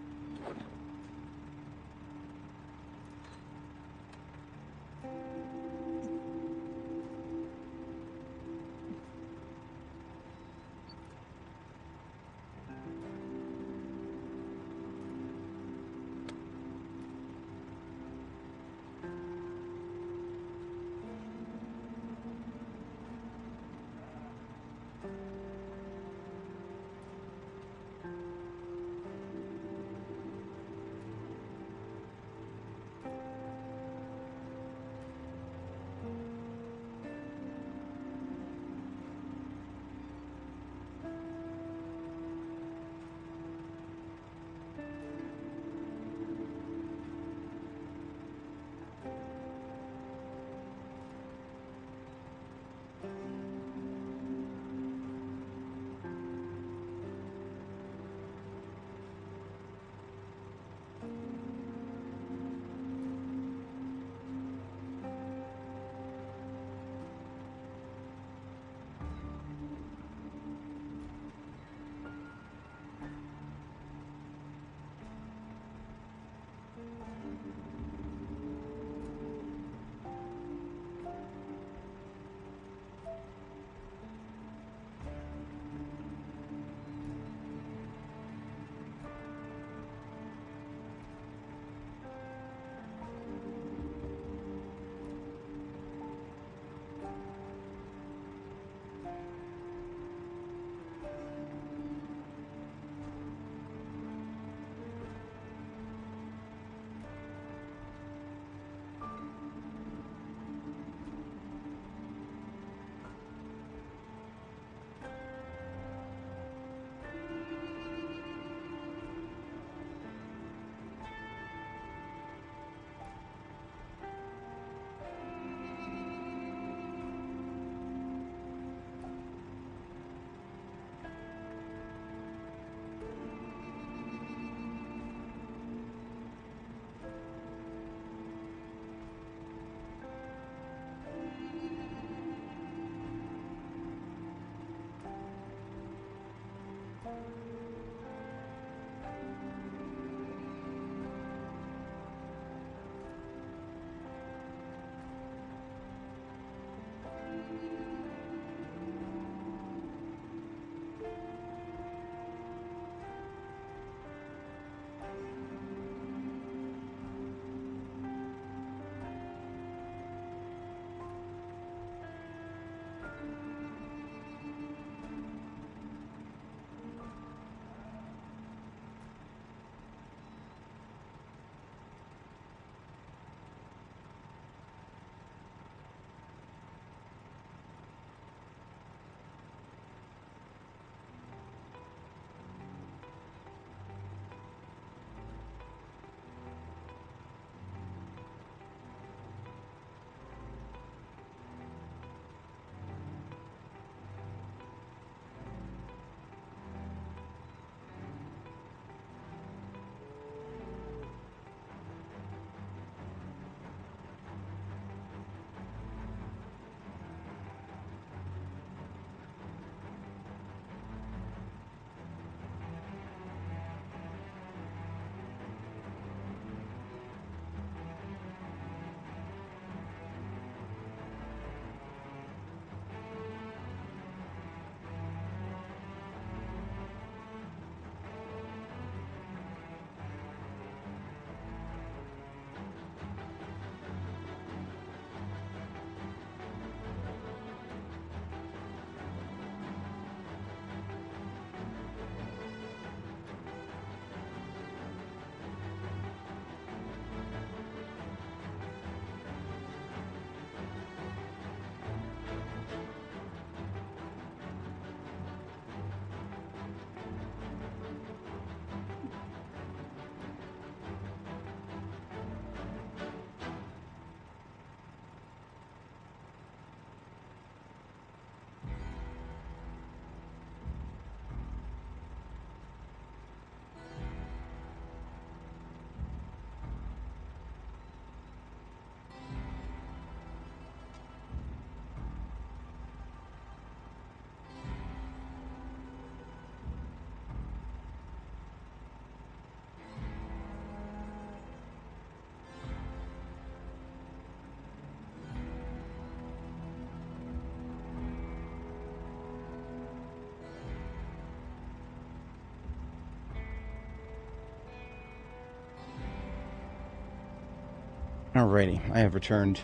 Alrighty, I have returned.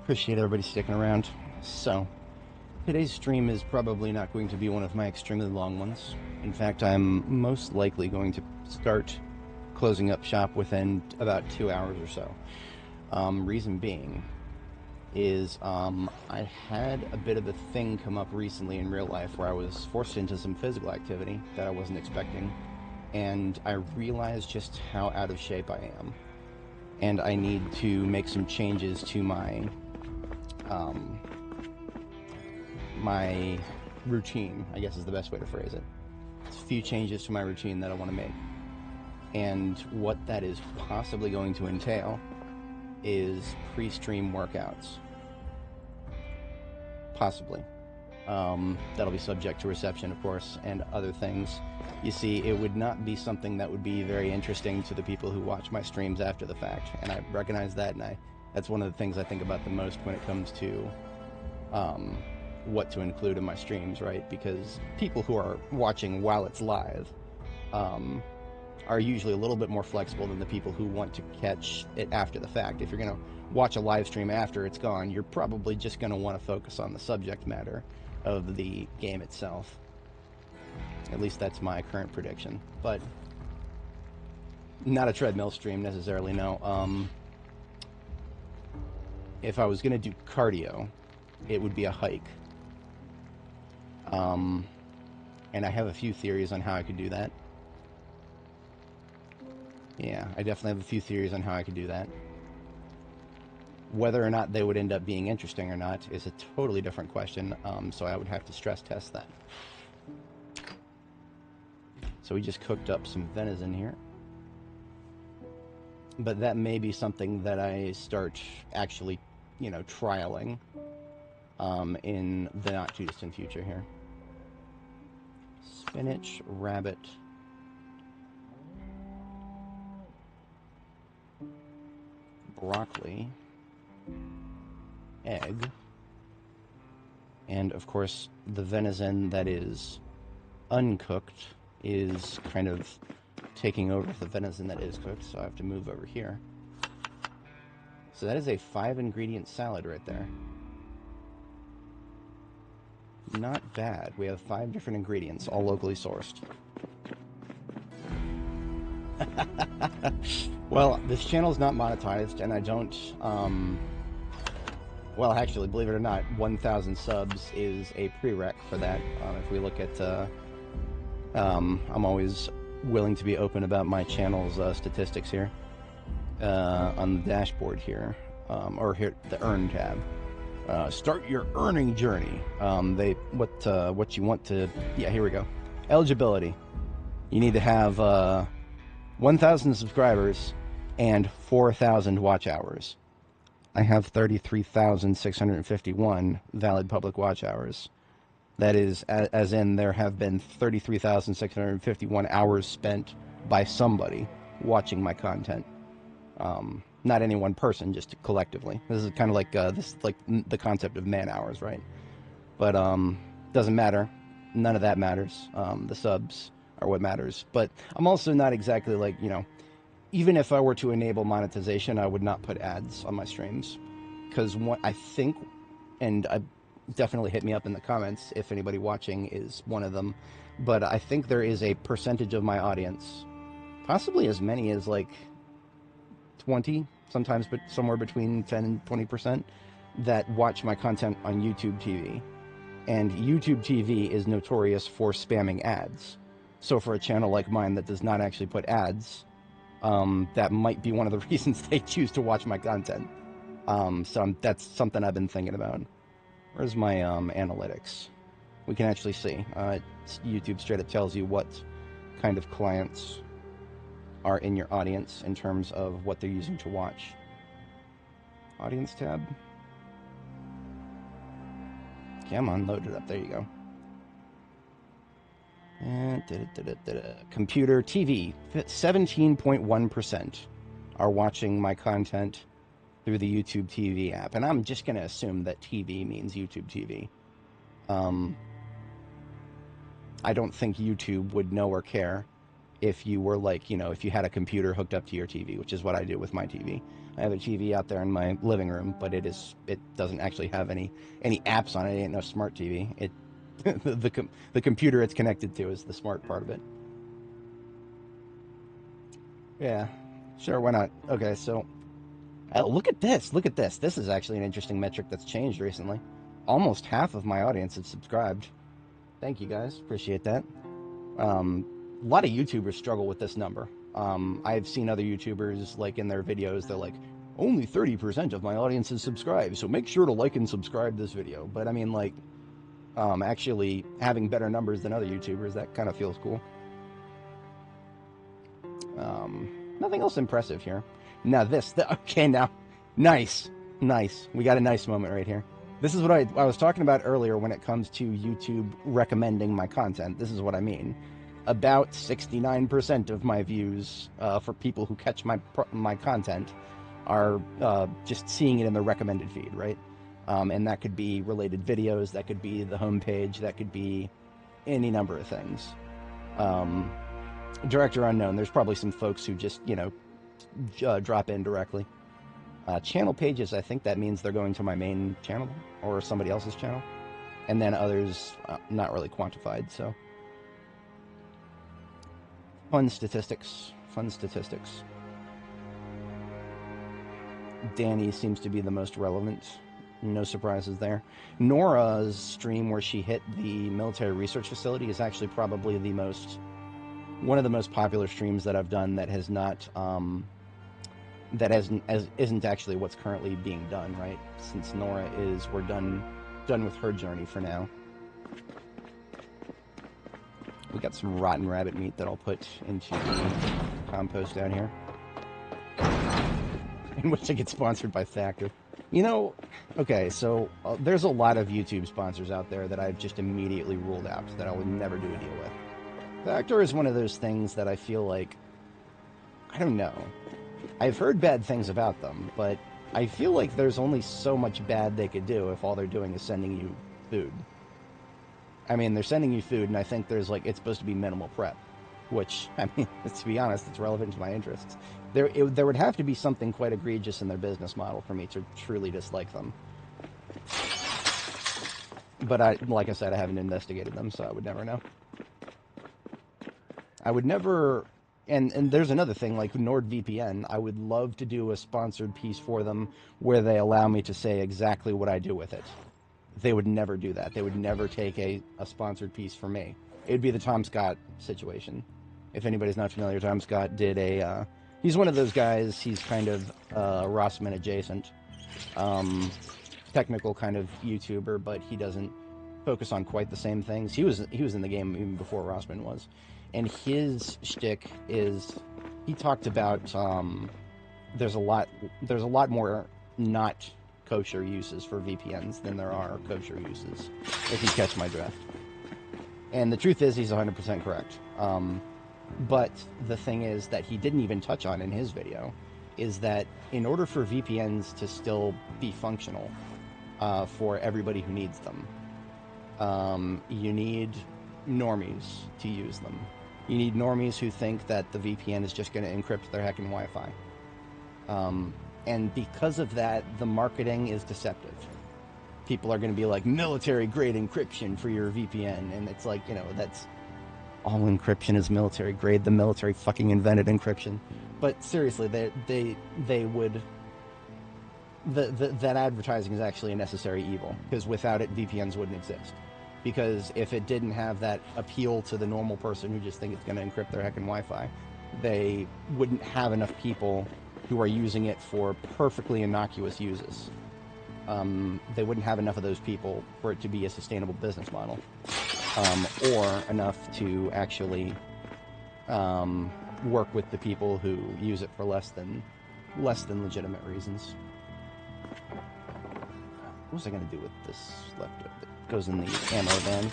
Appreciate everybody sticking around. So, today's stream is probably not going to be one of my extremely long ones. In fact, I'm most likely going to start closing up shop within about 2 hours or so. Reason being is I had a bit of a thing come up recently in real life where I was forced into some physical activity that I wasn't expecting, and I realized just how out of shape I am. And I need to make some changes to my my routine, I guess is the best way to phrase it. There's a few changes to my routine that I want to make. And what that is possibly going to entail is pre-stream workouts. Possibly. That'll be subject to reception, of course, and other things. You see, it would not be something that would be very interesting to the people who watch my streams after the fact, and I recognize that, and that's one of the things I think about the most when it comes to what to include in my streams, right? Because people who are watching while it's live are usually a little bit more flexible than the people who want to catch it after the fact. If you're going to watch a live stream after it's gone, you're probably just going to want to focus on the subject matter of the game itself. At least that's my current prediction. But not a treadmill stream necessarily, no. If I was going to do cardio, it would be a hike. And I have a few theories on how I could do that. Yeah, I definitely have a few theories on how I could do that. Whether or not they would end up being interesting or not is a totally different question, so I would have to stress test that. So we just cooked up some venison here. But that may be something that I start actually, trialing in the not-too-distant future here. Spinach, rabbit, broccoli, egg, and of course the venison that is uncooked is kind of taking over the venison that is cooked, so I have to move over here. So that is a 5-ingredient salad right there. Not bad. We have 5 different ingredients, all locally sourced. Well, this channel is not monetized, and I don't, well, actually, believe it or not, 1,000 subs is a prereq for that. If we look at, I'm always willing to be open about my channel's statistics here. On the dashboard here, or here, the Earn tab. Start your earning journey. What you want to, yeah, here we go. Eligibility. You need to have 1,000 subscribers and 4,000 watch hours. I have 33,651 valid public watch hours. That is, as in there have been 33,651 hours spent by somebody watching my content. Not any one person, just collectively. This is kind of like the concept of man hours, right? But doesn't matter. None of that matters. The subs are what matters. But I'm also not exactly like, even if I were to enable monetization, I would not put ads on my streams, because I think, and I definitely hit me up in the comments if anybody watching is one of them, but I think there is a percentage of my audience, possibly as many as like 20, sometimes but somewhere between 10 and 20%, that watch my content on YouTube TV. And YouTube TV is notorious for spamming ads. So for a channel like mine that does not actually put ads, that might be one of the reasons they choose to watch my content. So that's something I've been thinking about. Where's my analytics? We can actually see. YouTube straight up tells you what kind of clients are in your audience in terms of what they're using to watch. Audience tab. Come on, load it up. There you go. And computer TV. 17.1% are watching my content through the YouTube TV app. And I'm just going to assume that TV means YouTube TV. I don't think YouTube would know or care if you were like, you know, if you had a computer hooked up to your TV, which is what I do with my TV. I have a TV out there in my living room, but it doesn't actually have any apps on it. It ain't no smart TV. It the computer it's connected to is the smart part of it. Yeah, sure, why not? Okay, so look at this. Look at this. This is actually an interesting metric that's changed recently. Almost half of my audience has subscribed. Thank you guys. Appreciate that. A lot of YouTubers struggle with this number. I've seen other YouTubers, like in their videos, they're like, only 30% of my audience is subscribed, so make sure to like and subscribe this video. But I mean, like, actually having better numbers than other YouTubers, that kind of feels cool. Nothing else impressive here. Now okay, now, nice. We got a nice moment right here. This is what I was talking about earlier when it comes to YouTube recommending my content. This is what I mean. About 69% of my views for people who catch my content are just seeing it in the recommended feed, right? And that could be related videos, that could be the homepage, that could be any number of things. Director unknown. There's probably some folks who just, you know, drop in directly. Channel pages, I think that means they're going to my main channel or somebody else's channel. And then others, not really quantified, so. Fun statistics. Dani seems to be the most relevant. No surprises there. Nora's stream where she hit the military research facility is actually probably one of the most popular streams that I've done that has not, isn't actually what's currently being done, right? Since Nora we're done with her journey for now. We got some rotten rabbit meat that I'll put into the compost down here. In which I get sponsored by Factor. You know, okay, so there's a lot of YouTube sponsors out there that I've just immediately ruled out, that I would never do a deal with. Factor is one of those things that I feel like, I don't know. I've heard bad things about them, but I feel like there's only so much bad they could do if all they're doing is sending you food. I mean, they're sending you food, and I think there's like, it's supposed to be minimal prep, which, I mean, to be honest, it's relevant to my interests. There would have to be something quite egregious in their business model for me to truly dislike them. But like I said, I haven't investigated them, so I would never know. I would never, and there's another thing, like NordVPN, I would love to do a sponsored piece for them where they allow me to say exactly what I do with it. They would never do that. They would never take a sponsored piece for me. It would be the Tom Scott situation. If anybody's not familiar, Tom Scott did he's one of those guys, he's kind of Rossman adjacent. Technical kind of YouTuber, but he doesn't focus on quite the same things. He was in the game even before Rossman was. And his shtick is, he talked about there's a lot more not kosher uses for VPNs than there are kosher uses, if you catch my drift. And the truth is, he's 100% correct. But the thing is that he didn't even touch on in his video is that in order for VPNs to still be functional for everybody who needs them, you need normies to use them. You need normies who think that the VPN is just going to encrypt their heckin' Wi-Fi. And because of that, the marketing is deceptive. People are going to be like, military-grade encryption for your VPN. And it's like, you know, that's... all encryption is military-grade. The military fucking invented encryption. But seriously, they would... That advertising is actually a necessary evil. Because without it, VPNs wouldn't exist. Because if it didn't have that appeal to the normal person who just think it's going to encrypt their heckin' Wi-Fi, they wouldn't have enough people who are using it for perfectly innocuous uses. They wouldn't have enough of those people for it to be a sustainable business model, or enough to actually work with the people who use it for less than legitimate reasons. What was I going to do with this left? It goes in the ammo van.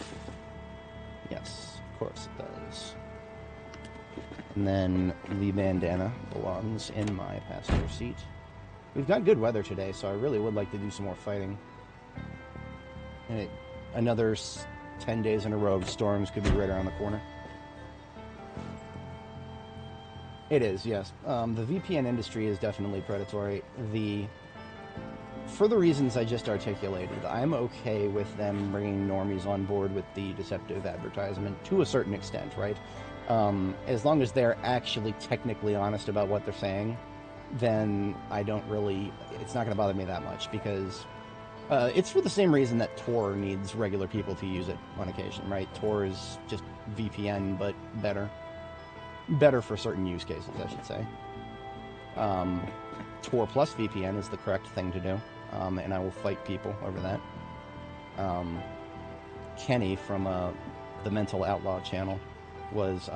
Yes, of course it does. And then the bandana belongs in my passenger seat. We've got good weather today, so I really would like to do some more fighting. And another 10 days in a row of storms could be right around the corner. It is, yes. The VPN industry is definitely predatory. For the reasons I just articulated, I'm okay with them bringing normies on board with the deceptive advertisement to a certain extent, right? As long as they're actually technically honest about what they're saying, then I don't really... It's not going to bother me that much, because it's for the same reason that Tor needs regular people to use it on occasion, right? Tor is just VPN, but better. Better for certain use cases, I should say. Tor plus VPN is the correct thing to do, and I will fight people over that. Kenny from the Mental Outlaw channel was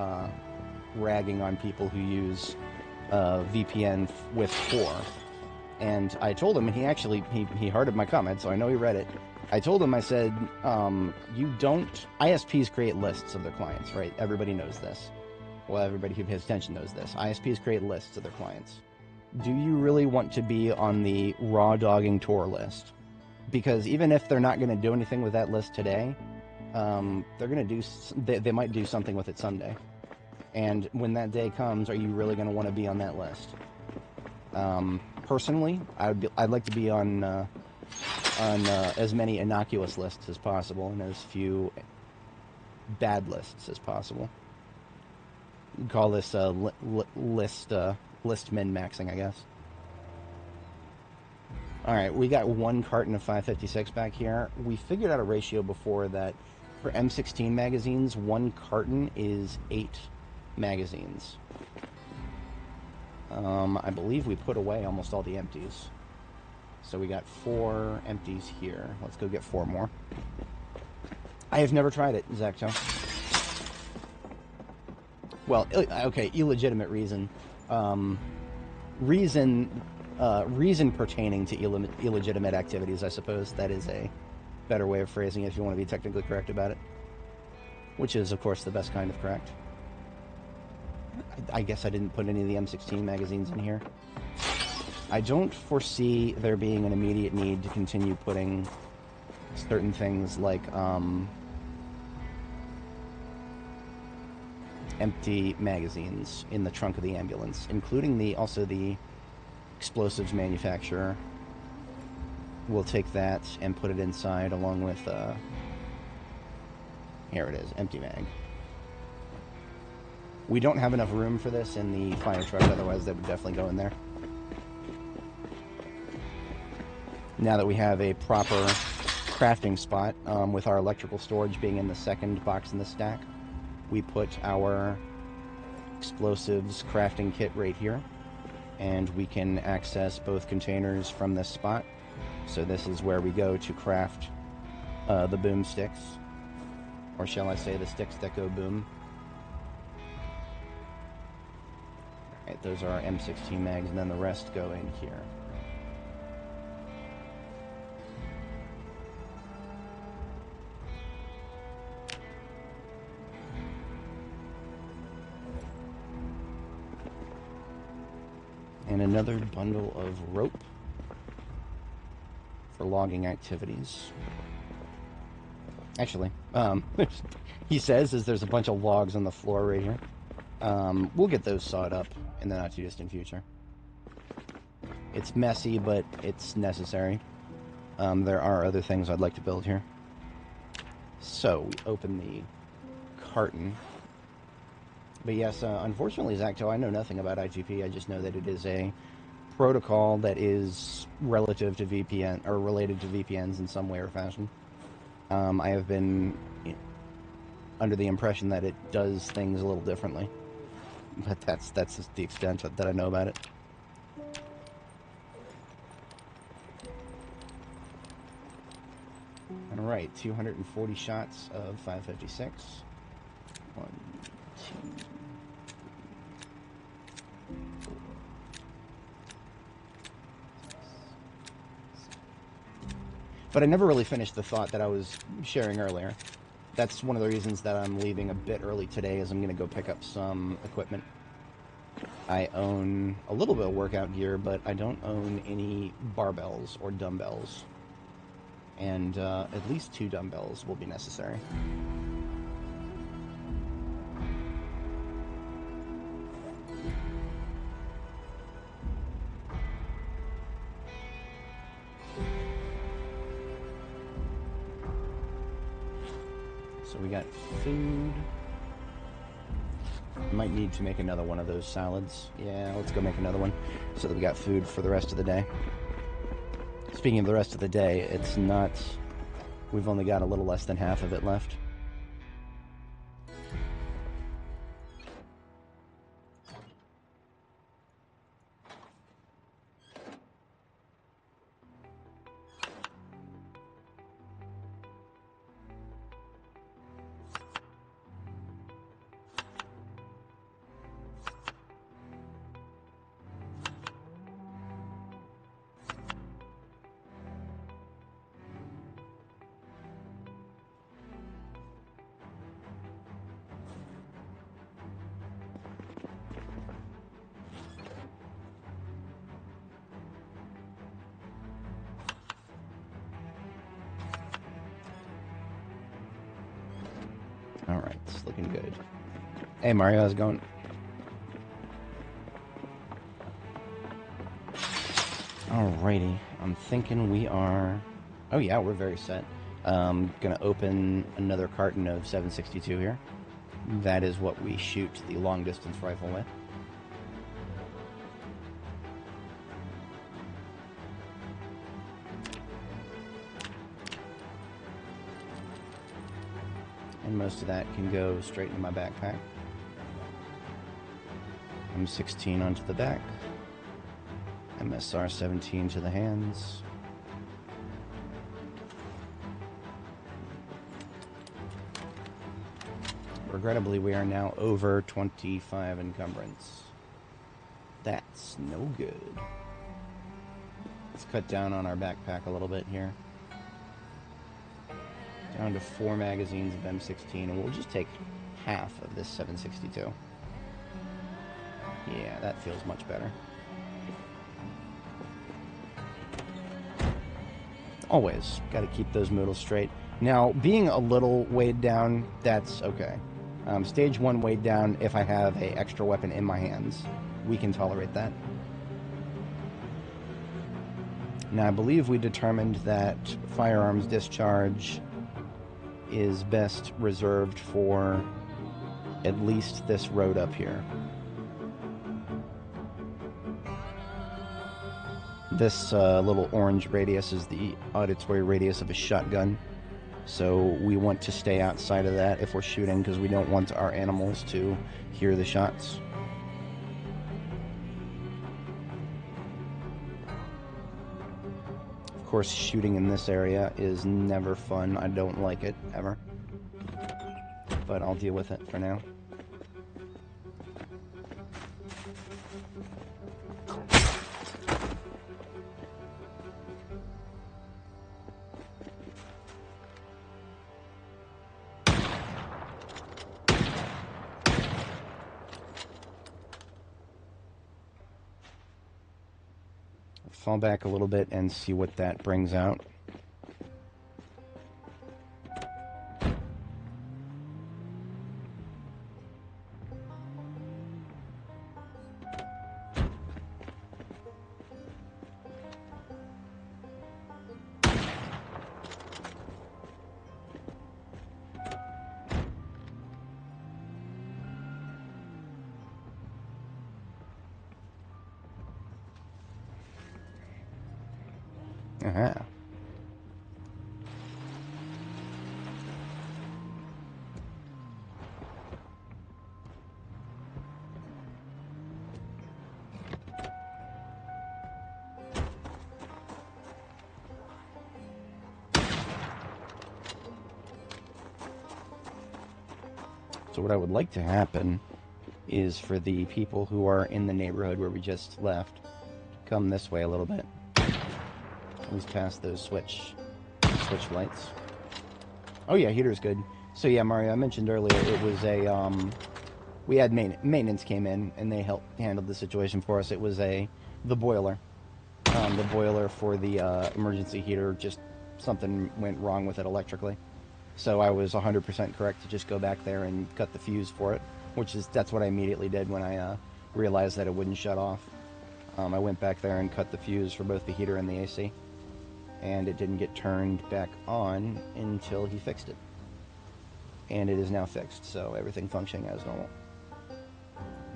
ragging on people who use VPN with Tor, and I told him, and he hearted my comment, so I know he read it. I told him, I said, you don't... ISPs create lists of their clients, right? Everybody knows this. Well, everybody who pays attention knows this. ISPs create lists of their clients. Do you really want to be on the raw dogging Tor list? Because even if they're not going to do anything with that list today, they're going to do... They might do something with it someday. And when that day comes, are you really going to want to be on that list? Personally, I'd like to be on as many innocuous lists as possible and as few bad lists as possible. Call this list min-maxing, I guess. Alright, we got one carton of 556 back here. We figured out a ratio before that for M16 magazines, one carton is 8 magazines. I believe we put away almost all the empties. So we got 4 empties here. Let's go get 4 more. I have never tried it, Zacto. Well, okay, illegitimate reason. Reason pertaining to illegitimate activities, I suppose. That is a better way of phrasing it if you want to be technically correct about it. Which is, of course, the best kind of correct. I guess I didn't put any of the M16 magazines in here. I don't foresee there being an immediate need to continue putting certain things like, empty magazines in the trunk of the ambulance, including also the explosives manufacturer. We'll take that and put it inside along with, here it is, empty mag. We don't have enough room for this in the fire truck, otherwise that would definitely go in there. Now that we have a proper crafting spot, with our electrical storage being in the second box in the stack, we put our explosives crafting kit right here, and we can access both containers from this spot. So this is where we go to craft the boom sticks, or shall I say the sticks that go boom. Alright, those are our M16 mags, and then the rest go in here. And another bundle of rope for logging activities. Actually, he says there's a bunch of logs on the floor right here. We'll get those sawed up in the not-too-distant future. It's messy, but it's necessary. There are other things I'd like to build here. So, we open the carton. But yes, unfortunately, Zacto, I know nothing about IGP. I just know that it is a protocol that is relative to VPN, or related to VPNs in some way or fashion. I have been under the impression that it does things a little differently. But that's just the extent that I know about it. Alright, 240 shots of 556. 1, 2... But I never really finished the thought that I was sharing earlier. That's one of the reasons that I'm leaving a bit early today, is I'm going to go pick up some equipment. I own a little bit of workout gear, but I don't own any barbells or dumbbells. And at least 2 dumbbells will be necessary. So we got food. Might need to make another one of those salads. Yeah, let's go make another one so that we got food for the rest of the day. Speaking of the rest of the day, it's not... We've only got a little less than half of it left. Alright, it's looking good. Hey Mario, how's it going? Alrighty, I'm thinking we are... Oh yeah, we're very set. Gonna open another carton of 762 here. That is what we shoot the long distance rifle with. And most of that can go straight into my backpack. M16 onto the back. MSR 17 to the hands. Regrettably, we are now over 25 encumbrance. That's no good. Let's cut down on our backpack a little bit here. Down to 4 magazines of M16, and we'll just take half of this 762. Yeah, that feels much better. Always got to keep those noodles straight. Now, being a little weighed down, that's okay. Stage 1 weighed down, if I have an extra weapon in my hands, we can tolerate that. Now, I believe we determined that firearms discharge is best reserved for at least this road up here. This little orange radius is the auditory radius of a shotgun, so we want to stay outside of that if we're shooting because we don't want our animals to hear the shots. Of course, shooting in this area is never fun. I don't like it, ever. But I'll deal with it for now. Fall back a little bit and see what that brings out. Uh-huh. So what I would like to happen is for the people who are in the neighborhood where we just left to come this way a little bit. At least past those switch lights. Oh yeah, heater's good. So yeah, Mario, I mentioned earlier it was a we had maintenance came in and they handled the situation for us. It was the boiler. The boiler for the emergency heater, just something went wrong with it electrically. So I was 100% correct to just go back there and cut the fuse for it, that's what I immediately did when I realized that it wouldn't shut off. I went back there and cut the fuse for both the heater and the AC. And it didn't get turned back on until he fixed it. and it is now fixed, so everything functioning as normal.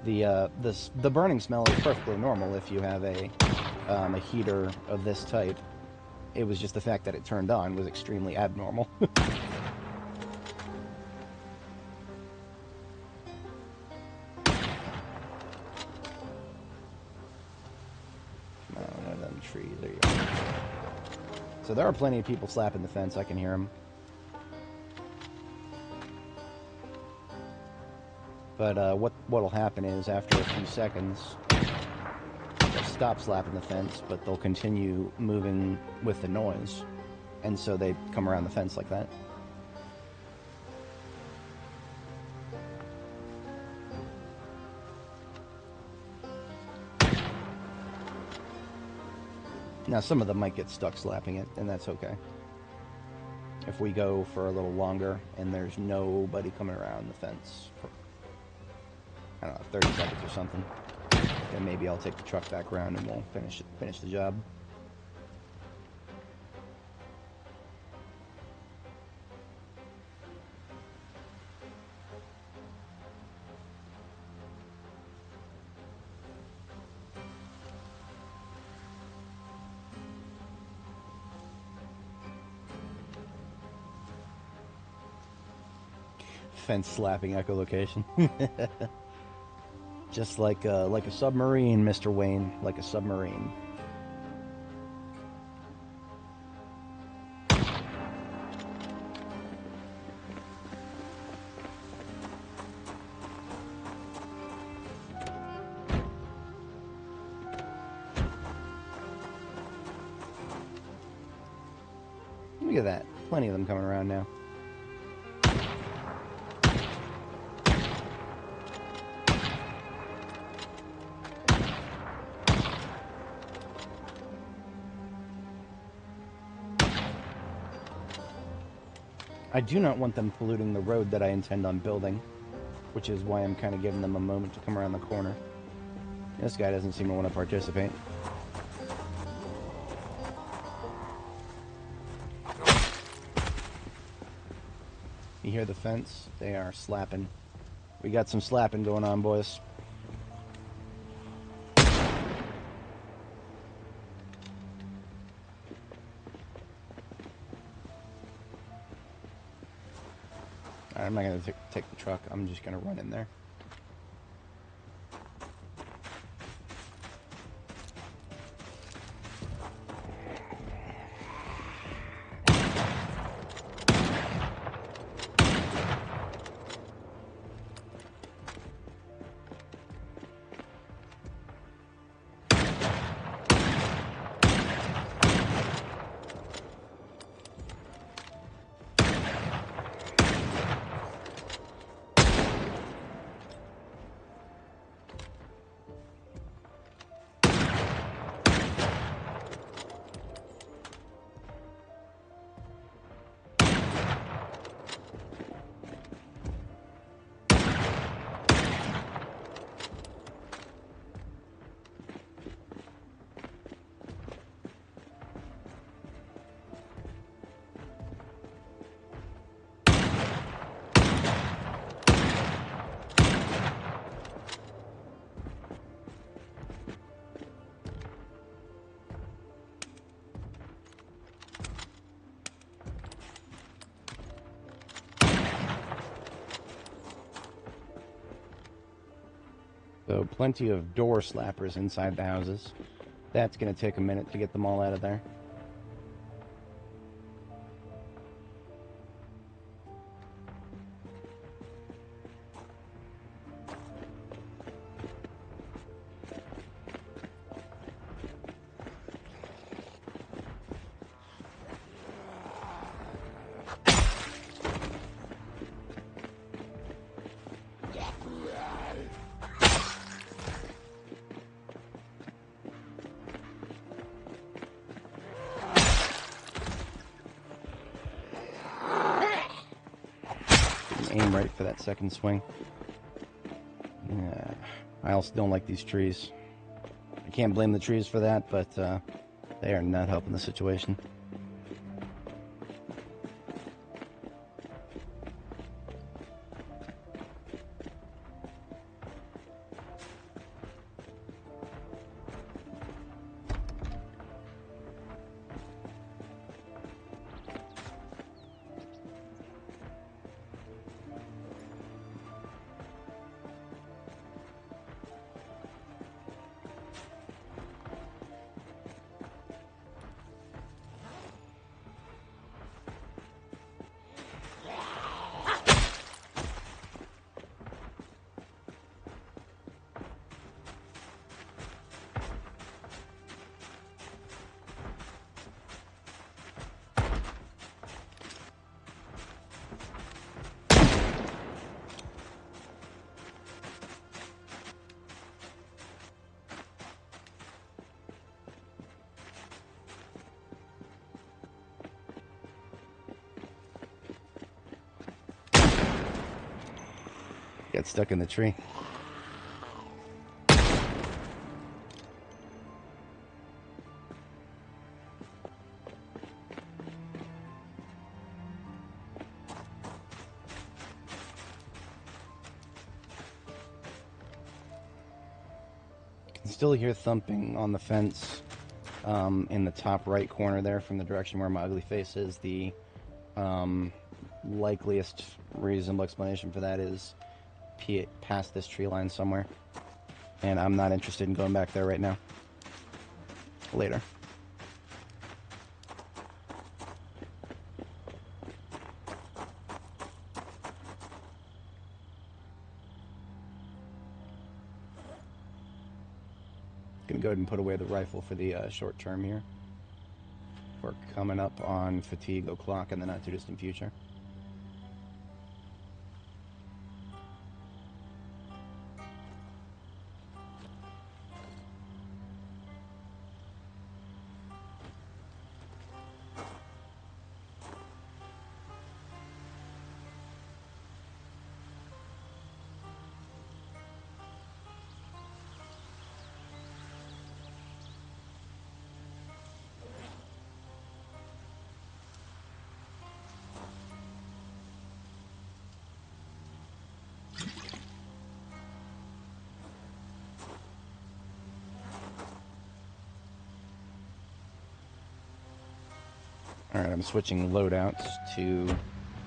The burning smell is perfectly normal if you have a heater of this type. It was just the fact that it turned on was extremely abnormal. Trees. There you go. So there are plenty of people slapping the fence. I can hear them. But what'll happen is after a few seconds, they'll stop slapping the fence, but they'll continue moving with the noise, and so they come around the fence like that. Now, some of them might get stuck slapping it, and that's okay. If we go for a little longer and there's nobody coming around the fence for, I don't know, 30 seconds or something, then maybe I'll take the truck back around and we'll finish the job. Fence slapping echolocation. Just like a submarine, Mr. Wayne, like a submarine. Look at that. Plenty of them coming around now. I do not want them polluting the road that I intend on building, which is why I'm kind of giving them a moment to come around the corner. This guy doesn't seem to want to participate. You hear the fence? They are slapping. We got some slapping going on, boys. I'm not going to take the truck. I'm just going to run in there. So plenty of door slappers inside the houses. That's going to take a minute to get them all out of there. Aim right for that second swing. Yeah, I also don't like these trees. I can't blame the trees for that, but they are not helping the situation. Got stuck in the tree. Still hear thumping on the fence in the top right corner there from the direction where my ugly face is. The likeliest reasonable explanation for that is past this tree line somewhere. And I'm not interested in going back there right now. Later. Gonna go ahead and put away the rifle for the short term here. We're coming up on fatigue o'clock in the not too distant future. Alright, I'm switching loadouts to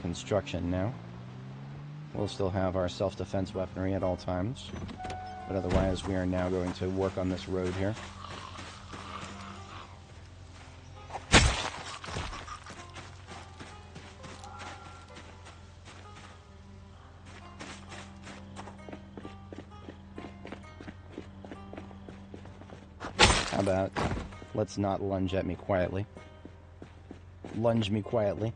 construction now. We'll still have our self-defense weaponry at all times, but otherwise we are now going to work on this road here. How about, let's not lunge at me quietly. Lunge me quietly.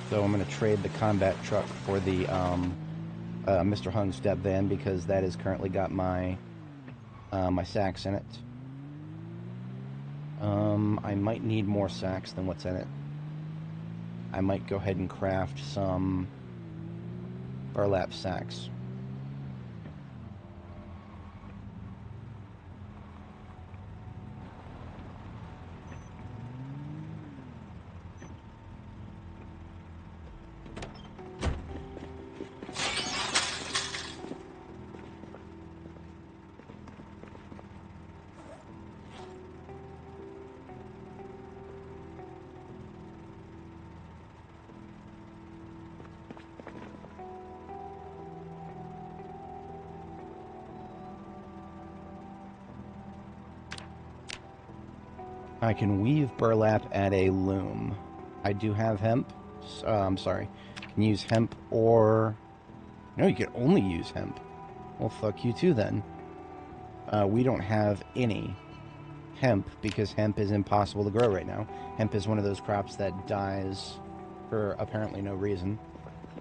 So I'm going to trade the combat truck for the Mr. Hung step van because that has currently got my my sacks in it. I might need more sacks than what's in it. I might go ahead and craft some burlap sacks. I can weave burlap at a loom. I do have hemp. I'm sorry. Can use hemp or... No, you can only use hemp. Well, fuck you too then. We don't have any hemp because hemp is impossible to grow right now. Hemp is one of those crops that dies for apparently no reason.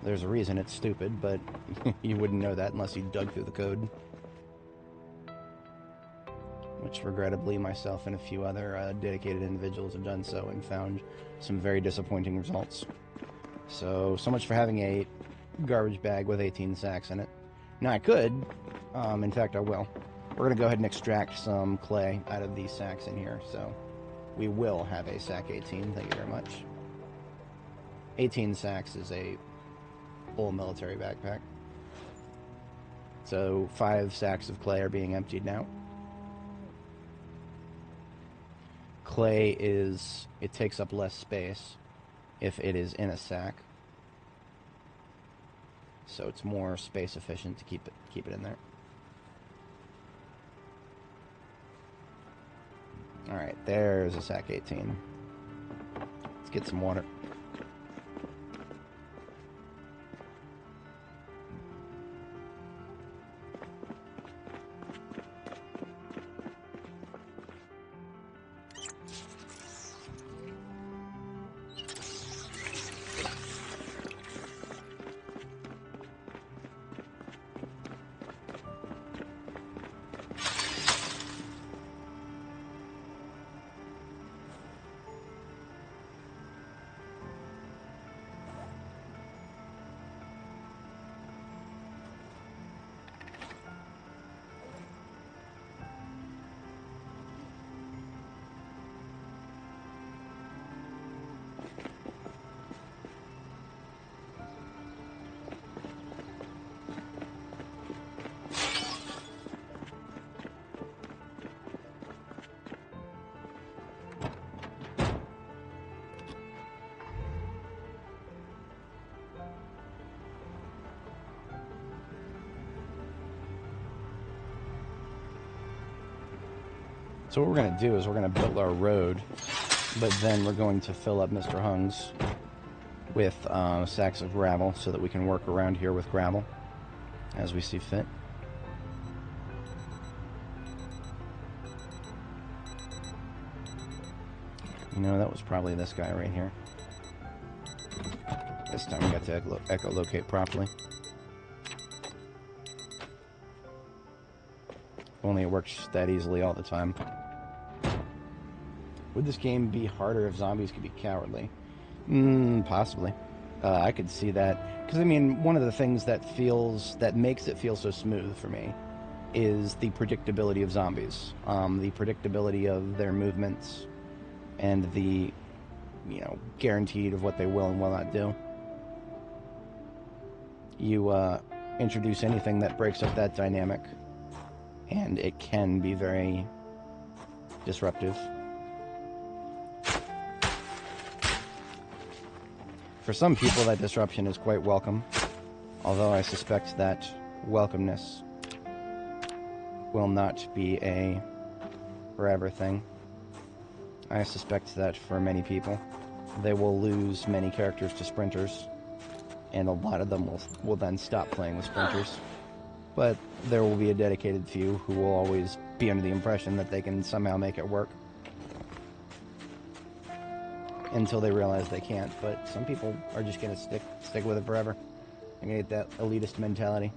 There's a reason, it's stupid, but you wouldn't know that unless you dug through the code. Which, regrettably, myself and a few other dedicated individuals have done so and found some very disappointing results. So much for having a garbage bag with 18 sacks in it. Now, I could. In fact, I will. We're going to go ahead and extract some clay out of these sacks in here, so we will have a sack 18. Thank you very much. 18 sacks is a full military backpack. So 5 sacks of clay are being emptied now. Clay it takes up less space if it is in a sack. So it's more space efficient to keep it in there. Alright, there's a sack 18. Let's get some water. So what we're going to do is we're going to build our road, but then we're going to fill up Mr. Hung's with sacks of gravel so that we can work around here with gravel as we see fit. You know, that was probably this guy right here. This time we got to echolocate properly. If only it works that easily all the time. Would this game be harder if zombies could be cowardly? Possibly. I could see that. Because, I mean, one of the things that makes it feel so smooth for me is the predictability of zombies. The predictability of their movements and the, you know, guaranteed of what they will and will not do. You introduce anything that breaks up that dynamic, and it can be very disruptive. For some people, that disruption is quite welcome, although I suspect that welcomeness will not be a forever thing. I suspect that for many people, they will lose many characters to sprinters, and a lot of them will then stop playing with sprinters. But there will be a dedicated few who will always be under the impression that they can somehow make it work until they realize they can't. But some people are just gonna stick with it forever. They're gonna get that elitist mentality.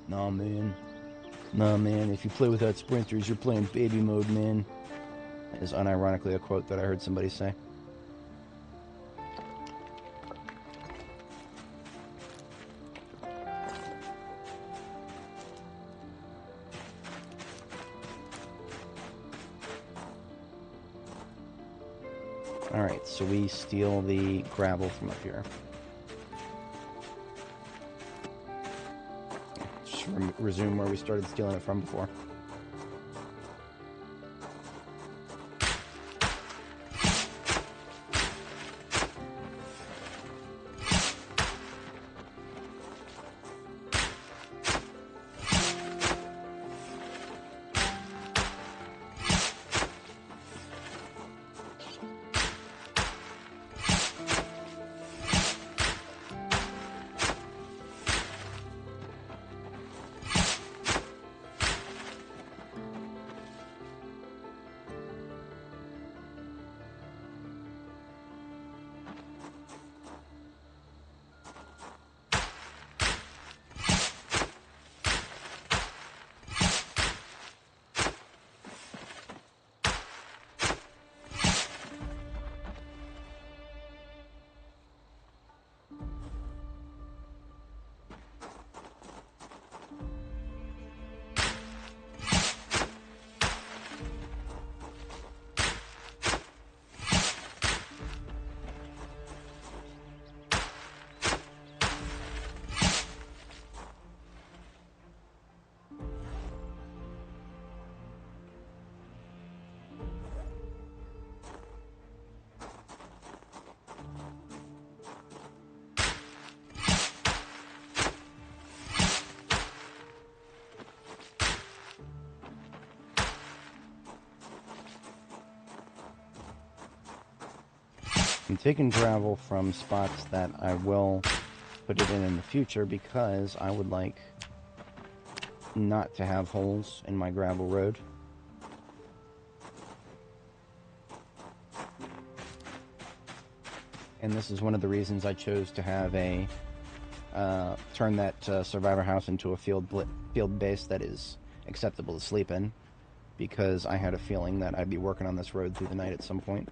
Nah, man, if you play without sprinters, you're playing baby mode, man. That is unironically a quote that I heard somebody say. Alright, so we steal the gravel from up here. Just resume where we started stealing it from before. I'm taking gravel from spots that I will put it in the future because I would like not to have holes in my gravel road. And this is one of the reasons I chose to have a turn that survivor house into a field base that is acceptable to sleep in, because I had a feeling that I'd be working on this road through the night at some point.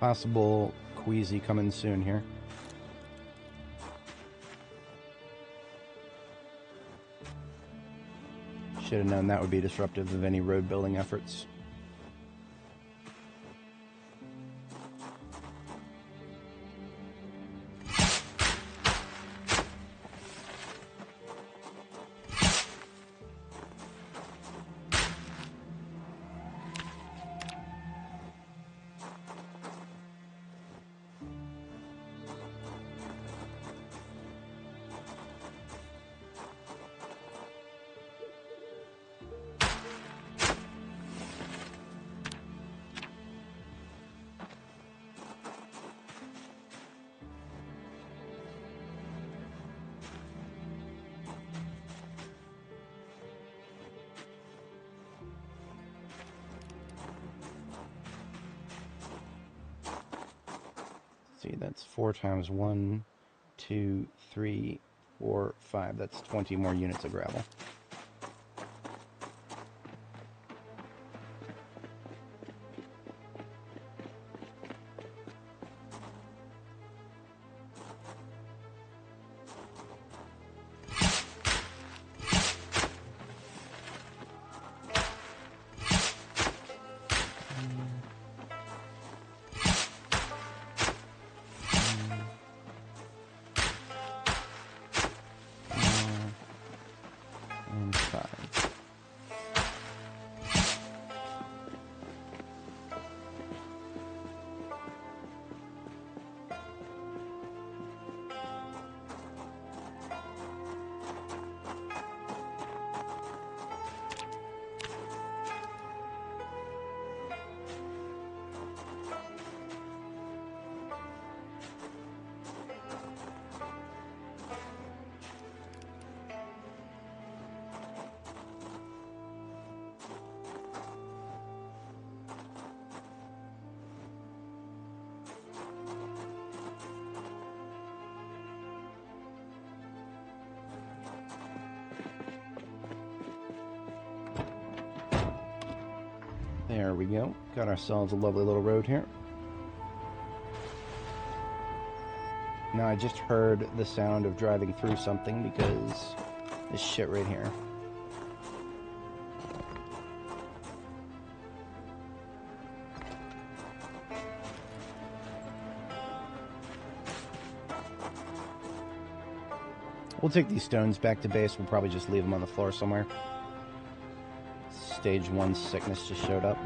Possible Queasy coming soon here. Should have known that would be disruptive of any road building efforts. See, that's 4 times 1, 2, 3, 4, 5. That's 20 more units of gravel. And 5. There we go. Got ourselves a lovely little road here. Now I just heard the sound of driving through something because this shit right here. We'll take these stones back to base. We'll probably just leave them on the floor somewhere. Stage 1 sickness just showed up.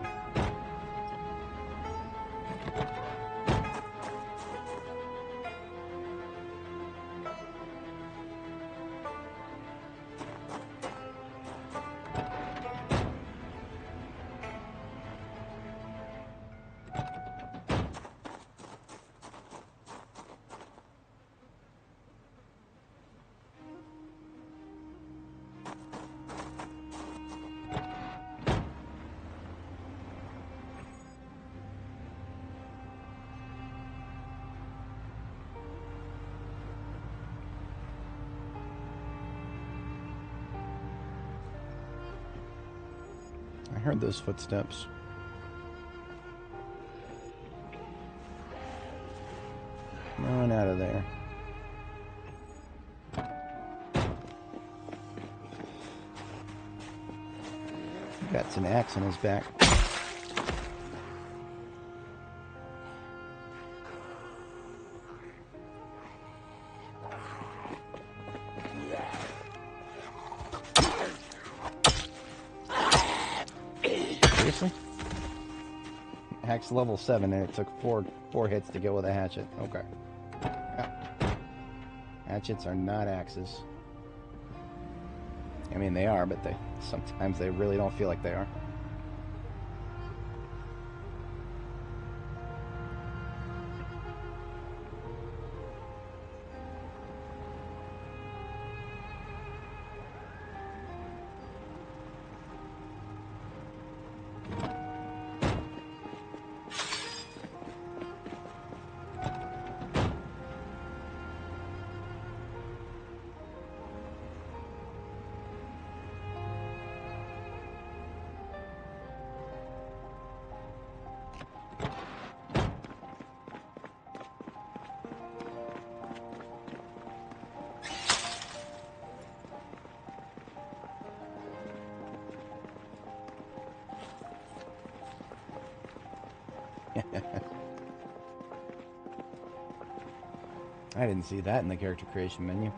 I heard those footsteps. No one out of there. Got an axe on his back. Seriously? Axe level 7 and it took four hits to get with a hatchet. Okay. Yeah. Hatchets are not axes. I mean, they are, but sometimes they really don't feel like they are. I didn't see that in the character creation menu.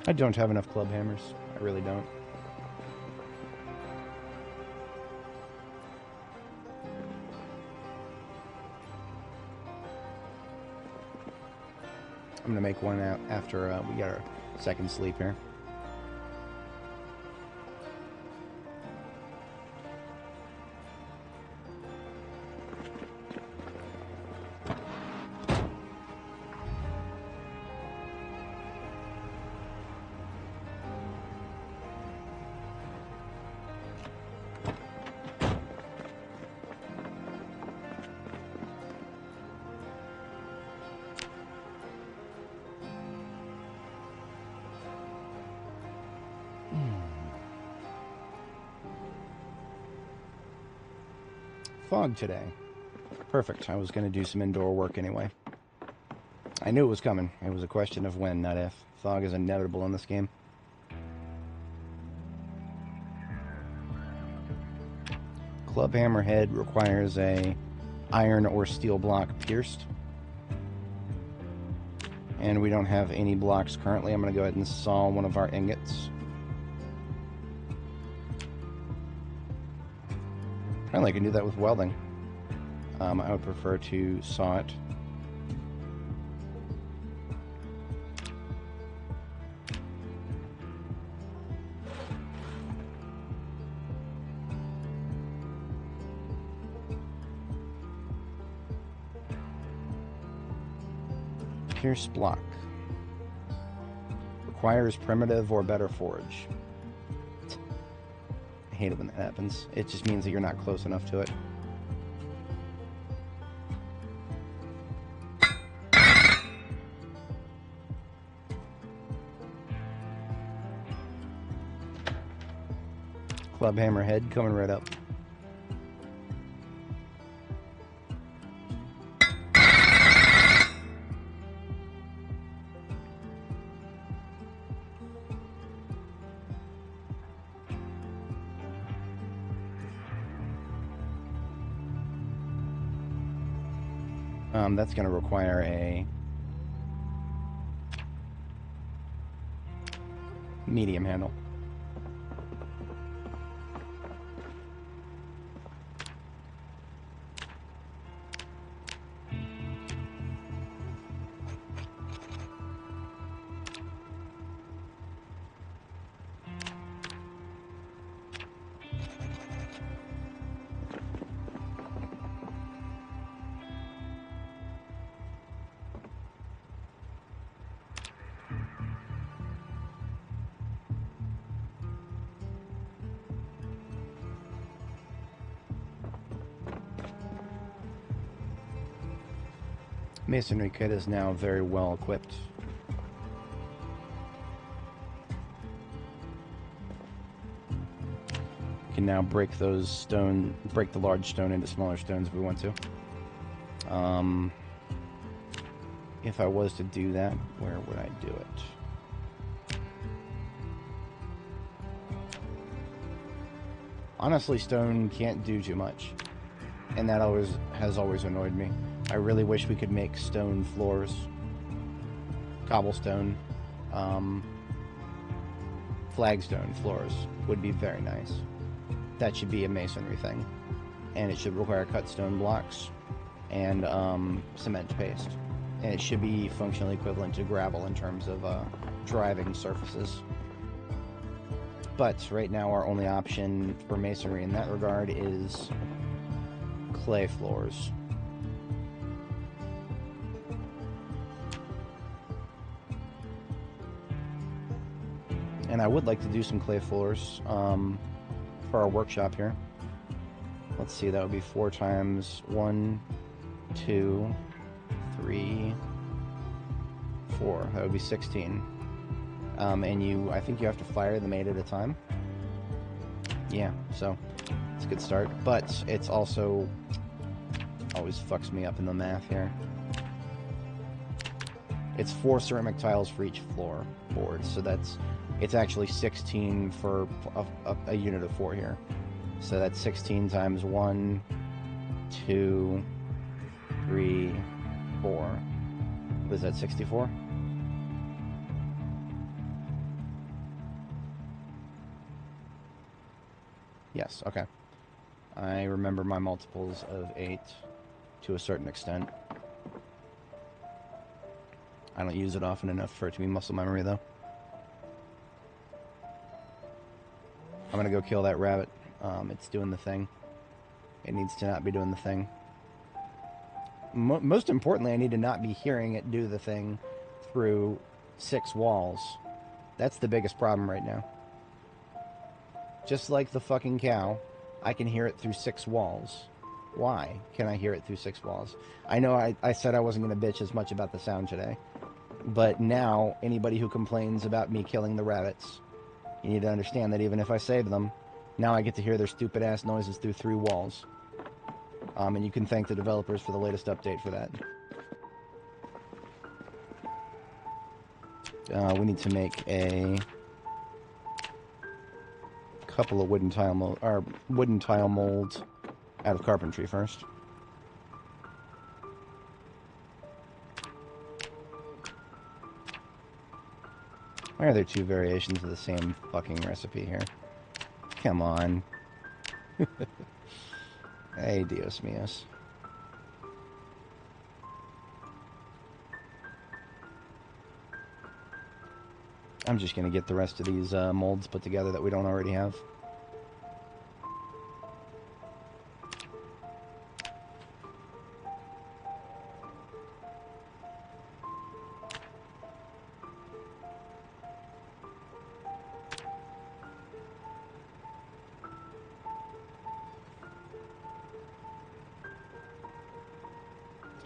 I don't have enough club hammers. I really don't. I'm gonna make one out after we get our second sleep here. Fog today. Perfect. I was going to do some indoor work anyway. I knew it was coming. It was a question of when, not if. Fog is inevitable in this game. Club hammerhead requires a iron or steel block pierced. And we don't have any blocks currently. I'm going to go ahead and saw one of our ingots. Apparently I can do that with welding. I would prefer to saw it. Pierce block. Requires primitive or better forge. I hate it when that happens. It just means that you're not close enough to it. Club hammerhead coming right up. That's going to require a medium handle. Masonry kit is now very well equipped. We can now break those break the large stone into smaller stones if we want to. If I was to do that, where would I do it? Honestly, stone can't do too much, and that has always annoyed me. I really wish we could make stone floors. cobblestone, flagstone floors would be very nice. That should be a masonry thing. And it should require cut stone blocks and cement paste. And it should be functionally equivalent to gravel in terms of driving surfaces. But right now our only option for masonry in that regard is clay floors. And I would like to do some clay floors for our workshop here. Let's see, that would be 4 times 1, 2, 3, 4. That would be 16. And I think you have to fire them 8 at a time. Yeah, so it's a good start. But it's also always fucks me up in the math here. It's 4 ceramic tiles for each floor board, so it's actually 16 for a unit of 4 here. So that's 16 times 1, 2, 3, 4. Was that 64? Yes, okay. I remember my multiples of 8 to a certain extent. I don't use it often enough for it to be muscle memory, though. I'm gonna go kill that rabbit. It's doing the thing. It needs to not be doing the thing. Most importantly, I need to not be hearing it do the thing through 6 walls. That's the biggest problem right now. Just like the fucking cow, I can hear it through 6 walls. Why can I hear it through 6 walls? I know I said I wasn't going to bitch as much about the sound today. But now, anybody who complains about me killing the rabbits, you need to understand that even if I save them, now I get to hear their stupid ass noises through 3 walls. And you can thank the developers for the latest update for that. We need to make a couple of wooden tile molds out of carpentry first. Why are there 2 variations of the same fucking recipe here? Come on. Hey, Dios míos. I'm just gonna get the rest of these molds put together that we don't already have.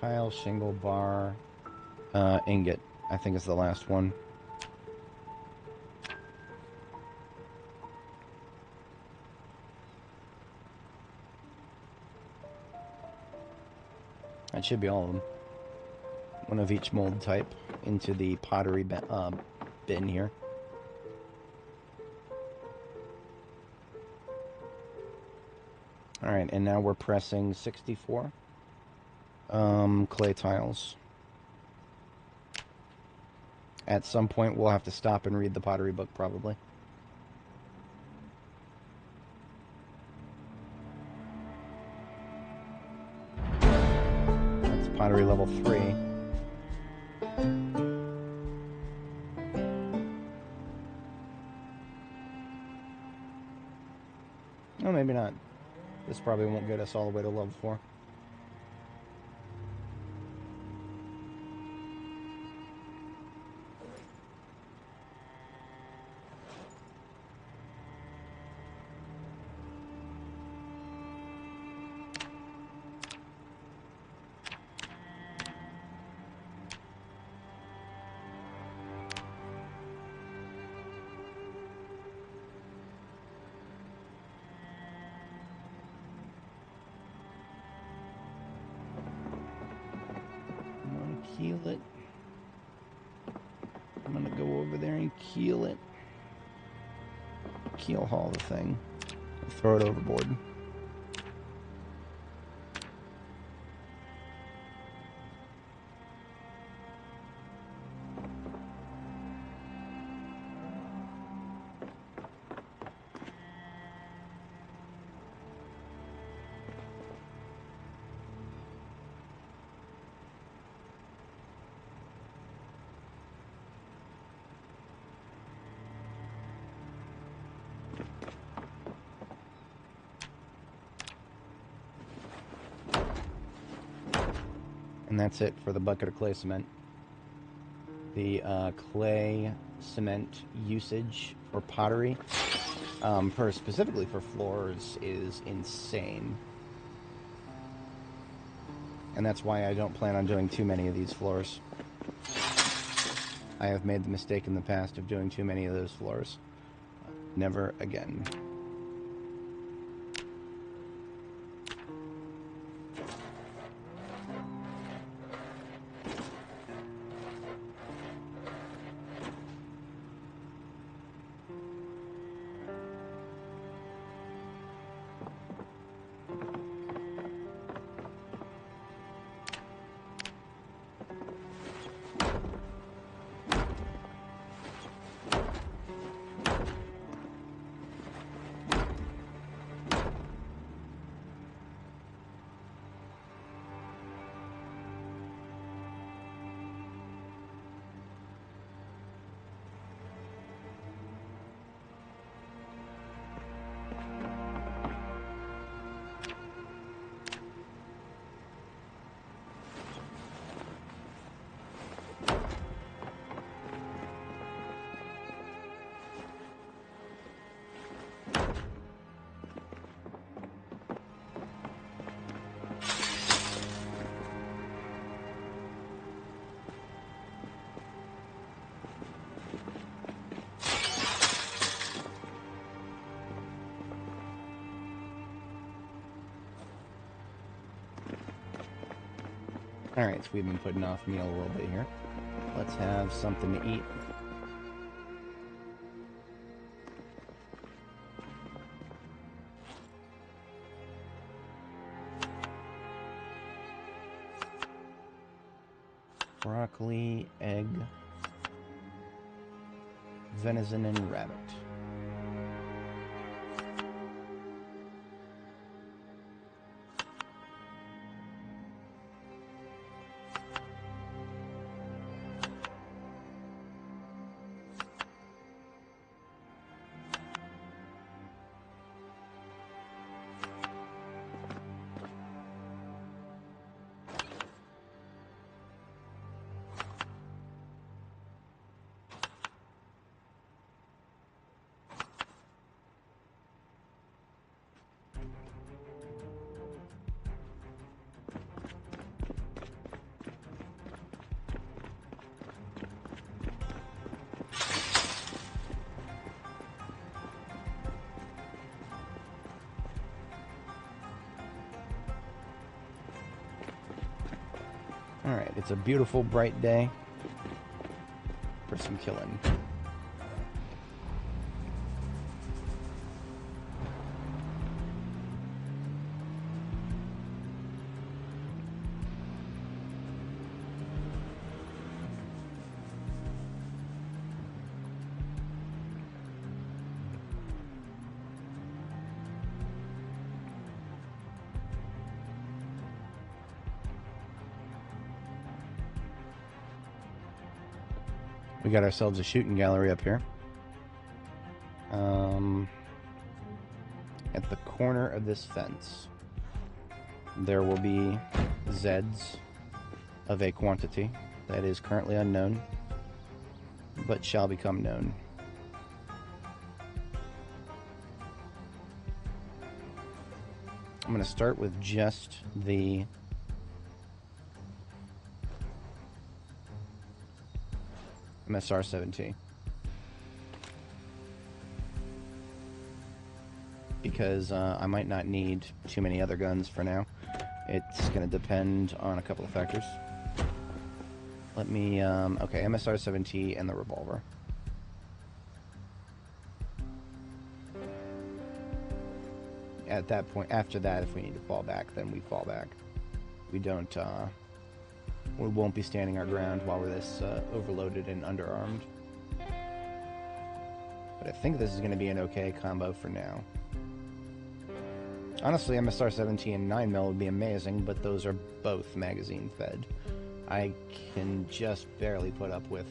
Tile, shingle, bar, ingot, I think is the last one. That should be all of them. One of each mold type into the pottery bin here. Alright, and now we're pressing 64 clay tiles. At some point we'll have to stop and read the pottery book, probably. That's pottery level 3. Oh, maybe not. This probably won't get us all the way to level 4. Keel it. I'm gonna go over there and keel it. Keel haul the thing. Throw it overboard. And that's it for the bucket of clay cement. The clay cement usage for pottery, specifically for floors, is insane. And that's why I don't plan on doing too many of these floors. I have made the mistake in the past of doing too many of those floors. Never again. Alright, so we've been putting off meal a little bit here. Let's have something to eat. Broccoli, egg, venison, and rabbit. Alright, it's a beautiful, bright day for some killing. We got ourselves a shooting gallery up here. At the corner of this fence, there will be Zeds of a quantity that is currently unknown, but shall become known. I'm going to start with just the MSR-7T, because I might not need too many other guns for now. It's going to depend on a couple of factors. Let me, okay, MSR-7T and the revolver. At that point, after that, if we need to fall back, then we fall back. We don't, we won't be standing our ground while we're this overloaded and underarmed. But I think this is going to be an okay combo for now. Honestly, MSR-7T and 9mm would be amazing, but those are both magazine fed. I can just barely put up with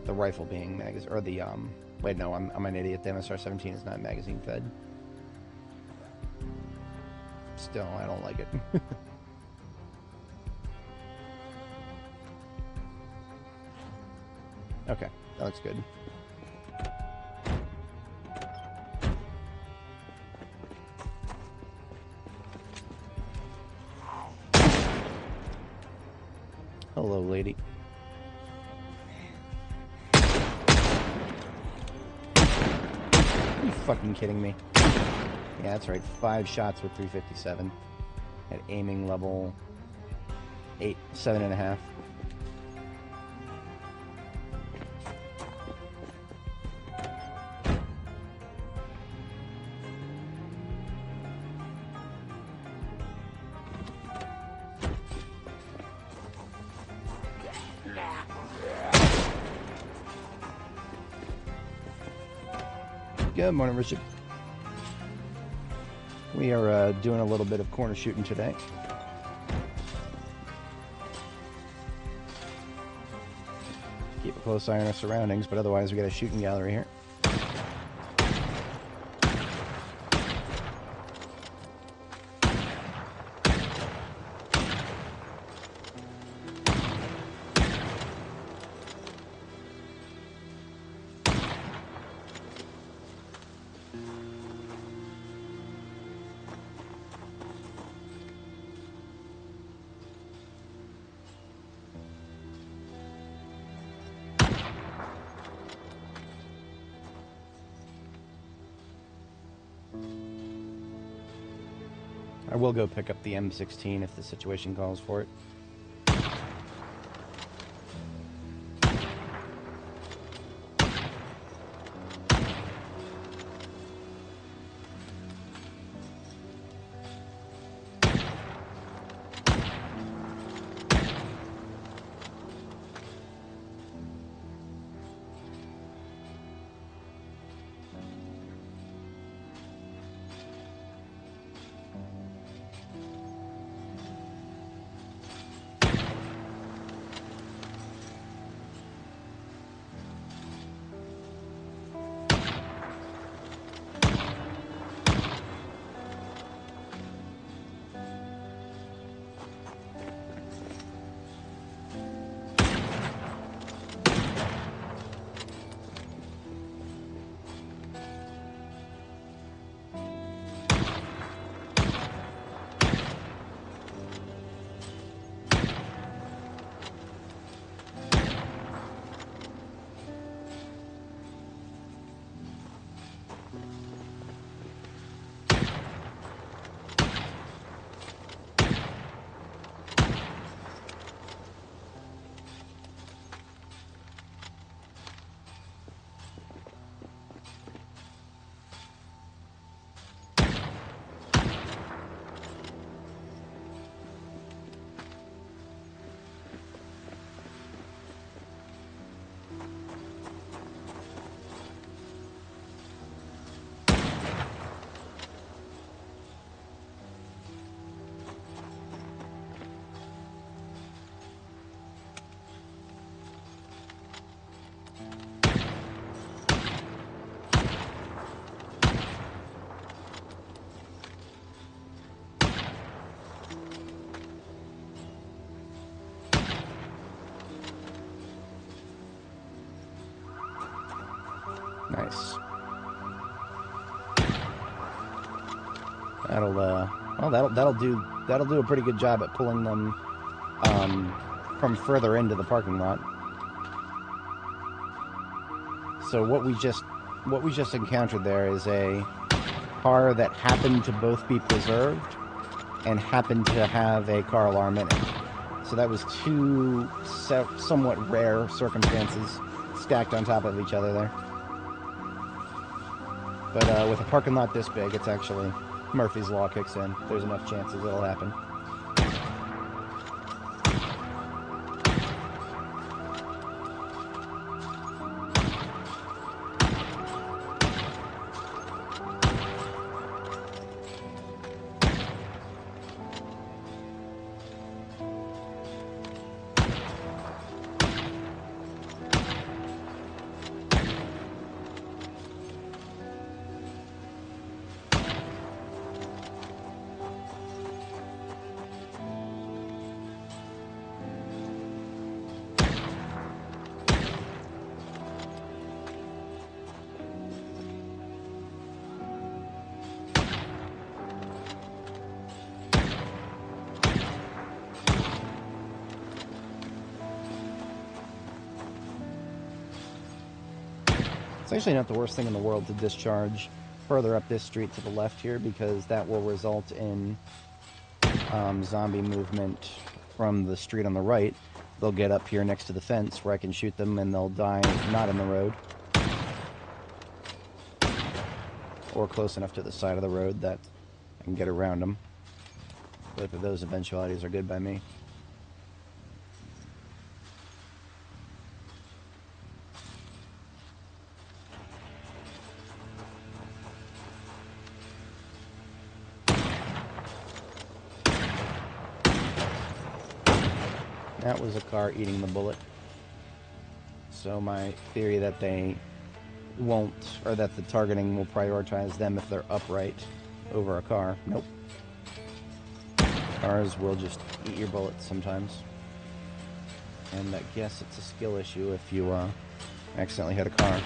the rifle being magazine, or the, wait, no, I'm an idiot. The MSR-17 is not magazine fed. Still, I don't like it. Okay, that looks good. Hello, lady. Are you fucking kidding me? Yeah, that's right. 5 shots with 357 at aiming level 7.5. Good morning, Richard. We are doing a little bit of corner shooting today. Keep a close eye on our surroundings, but otherwise we got a shooting gallery here. I will go pick up the M16 if the situation calls for it. Nice. That'll do a pretty good job at pulling them from further into the parking lot. So what we just encountered there is a car that happened to both be preserved and happened to have a car alarm in it. So that was two somewhat rare circumstances stacked on top of each other there. But with a parking lot this big, it's actually Murphy's Law kicks in. There's enough chances it'll happen. It's actually not the worst thing in the world to discharge further up this street to the left here, because that will result in zombie movement from the street on the right. They'll get up here next to the fence where I can shoot them, and they'll die not in the road. Or close enough to the side of the road that I can get around them. Both of those eventualities are good by me. That was a car eating the bullet. So my theory that they won't, or that the targeting will prioritize them if they're upright over a car. Nope. Cars will just eat your bullets sometimes. And I guess it's a skill issue if you accidentally hit a car.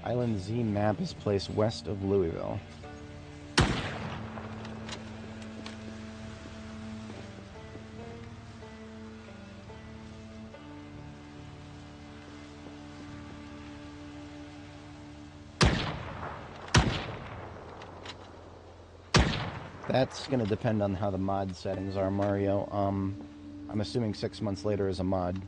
Island Z map is placed west of Louisville. That's going to depend on how the mod settings are, Mario. I'm assuming 6 months later is a mod.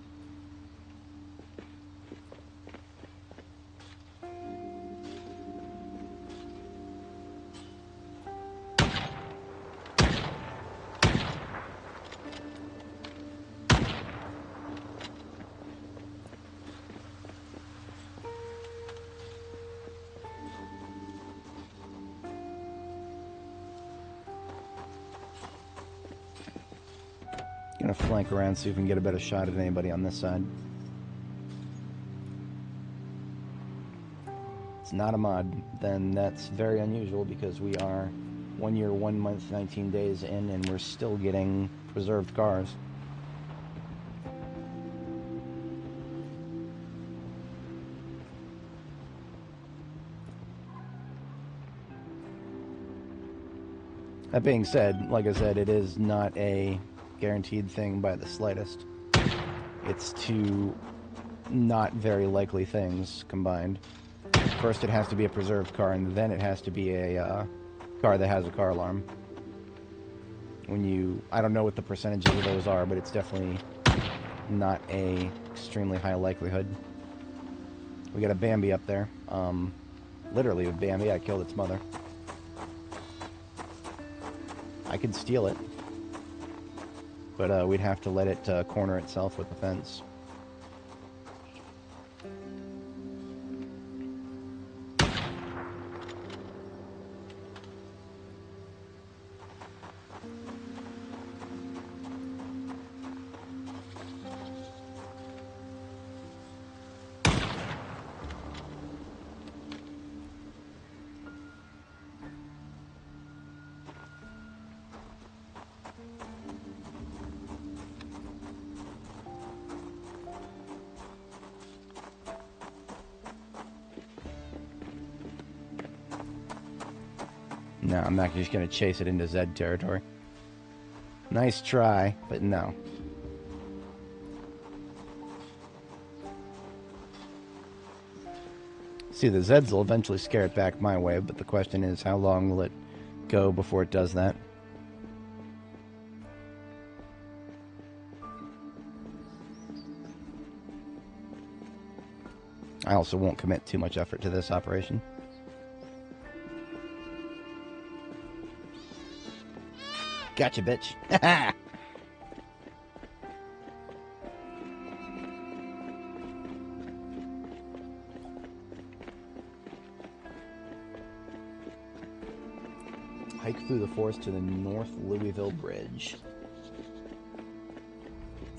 Gonna flank around, see if we can get a better shot at anybody on this side. It's not a mod, then that's very unusual because we are 1 year, 1 month, 19 days in, and we're still getting preserved cars. That being said, like I said, it is not a guaranteed thing by the slightest. It's two not very likely things combined. First it has to be a preserved car, and then it has to be a car that has a car alarm. I don't know what the percentages of those are, but it's definitely not a extremely high likelihood. We got a Bambi up there. Literally a Bambi. I killed its mother. I could steal it, but we'd have to let it corner itself with the fence. No, I'm not just going to chase it into Zed territory. Nice try, but no. See, the Zeds will eventually scare it back my way, but the question is, how long will it go before it does that? I also won't commit too much effort to this operation. Gotcha, bitch. Hike through the forest to the North Louisville Bridge.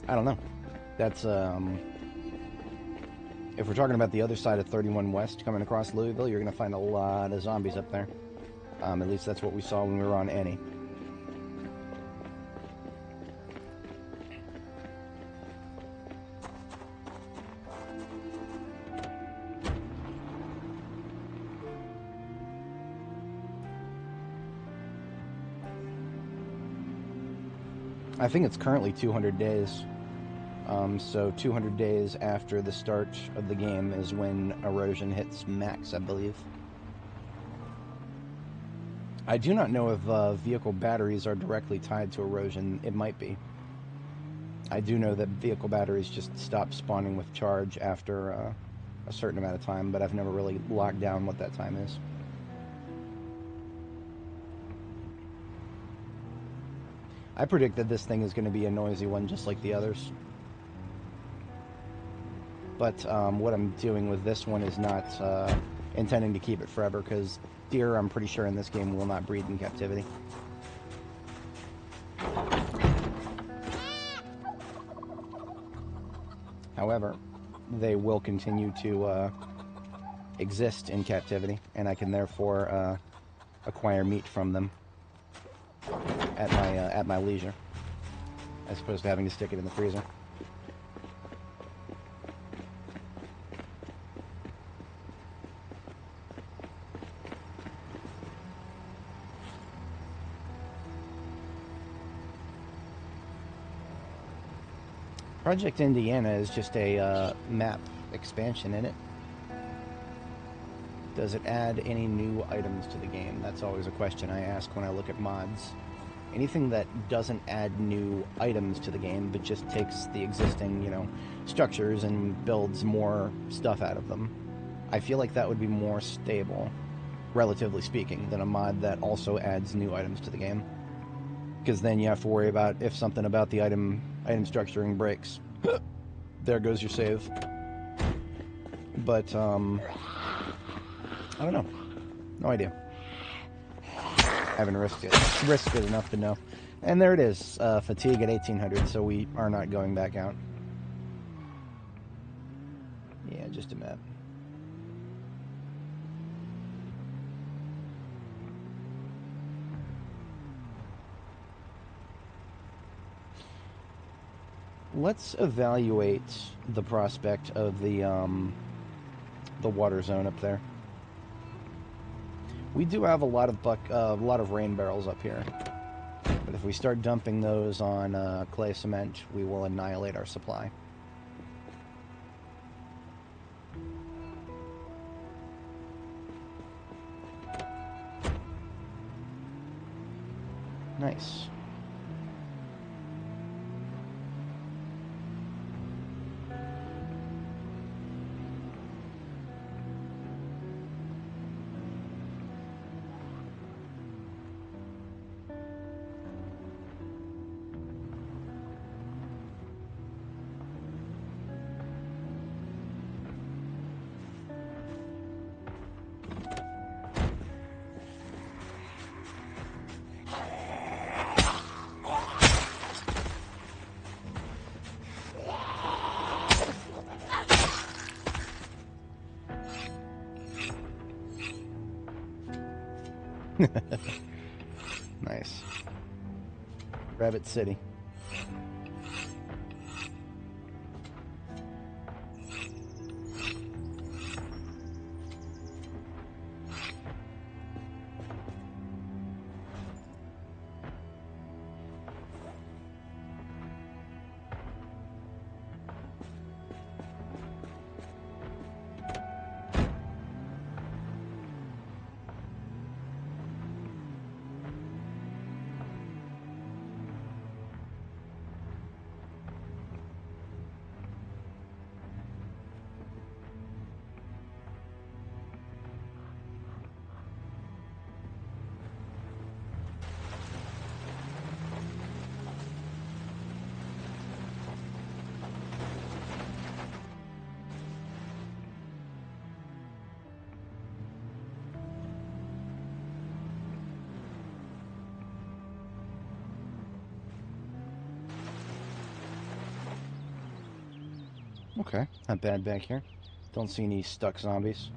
I don't know. That's, if we're talking about the other side of 31 West coming across Louisville, you're going to find a lot of zombies up there. At least that's what we saw when we were on Annie. I think it's currently 200 days. So 200 days after the start of the game is when erosion hits max, I believe. I do not know if vehicle batteries are directly tied to erosion. It might be. I do know that vehicle batteries just stop spawning with charge after a certain amount of time, but I've never really locked down what that time is. I predict that this thing is going to be a noisy one just like the others. But what I'm doing with this one is not intending to keep it forever, because deer, I'm pretty sure in this game, will not breed in captivity. However, they will continue to exist in captivity, and I can therefore acquire meat from them at my leisure, as opposed to having to stick it in the freezer. Project Indiana is just a map expansion in it. Does it add any new items to the game? That's always a question I ask when I look at mods. Anything that doesn't add new items to the game, but just takes the existing, structures and builds more stuff out of them, I feel like that would be more stable, relatively speaking, than a mod that also adds new items to the game. Because then you have to worry about if something about the item structuring breaks. There goes your save. But, I don't know. No idea. I haven't risked it enough to know. And there it is, fatigue at 1800, so we are not going back out. Yeah, just a map. Let's evaluate the prospect of the water zone up there. We do have a lot of rain barrels up here, but if we start dumping those on clay cement, we will annihilate our supply. Nice. Nice. Rabbit City. Okay, not bad back here. Don't see any stuck zombies.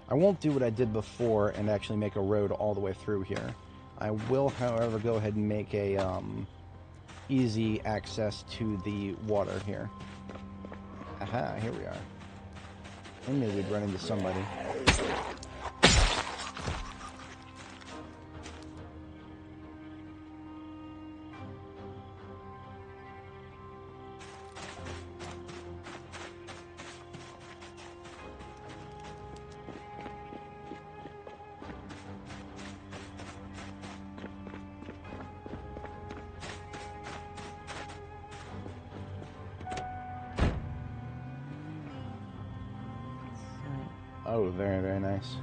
I won't do what I did before and actually make a road all the way through here. I will, however, go ahead and make a easy access to the water here. Aha, here we are. I knew we'd run into somebody. Oh, very, very nice.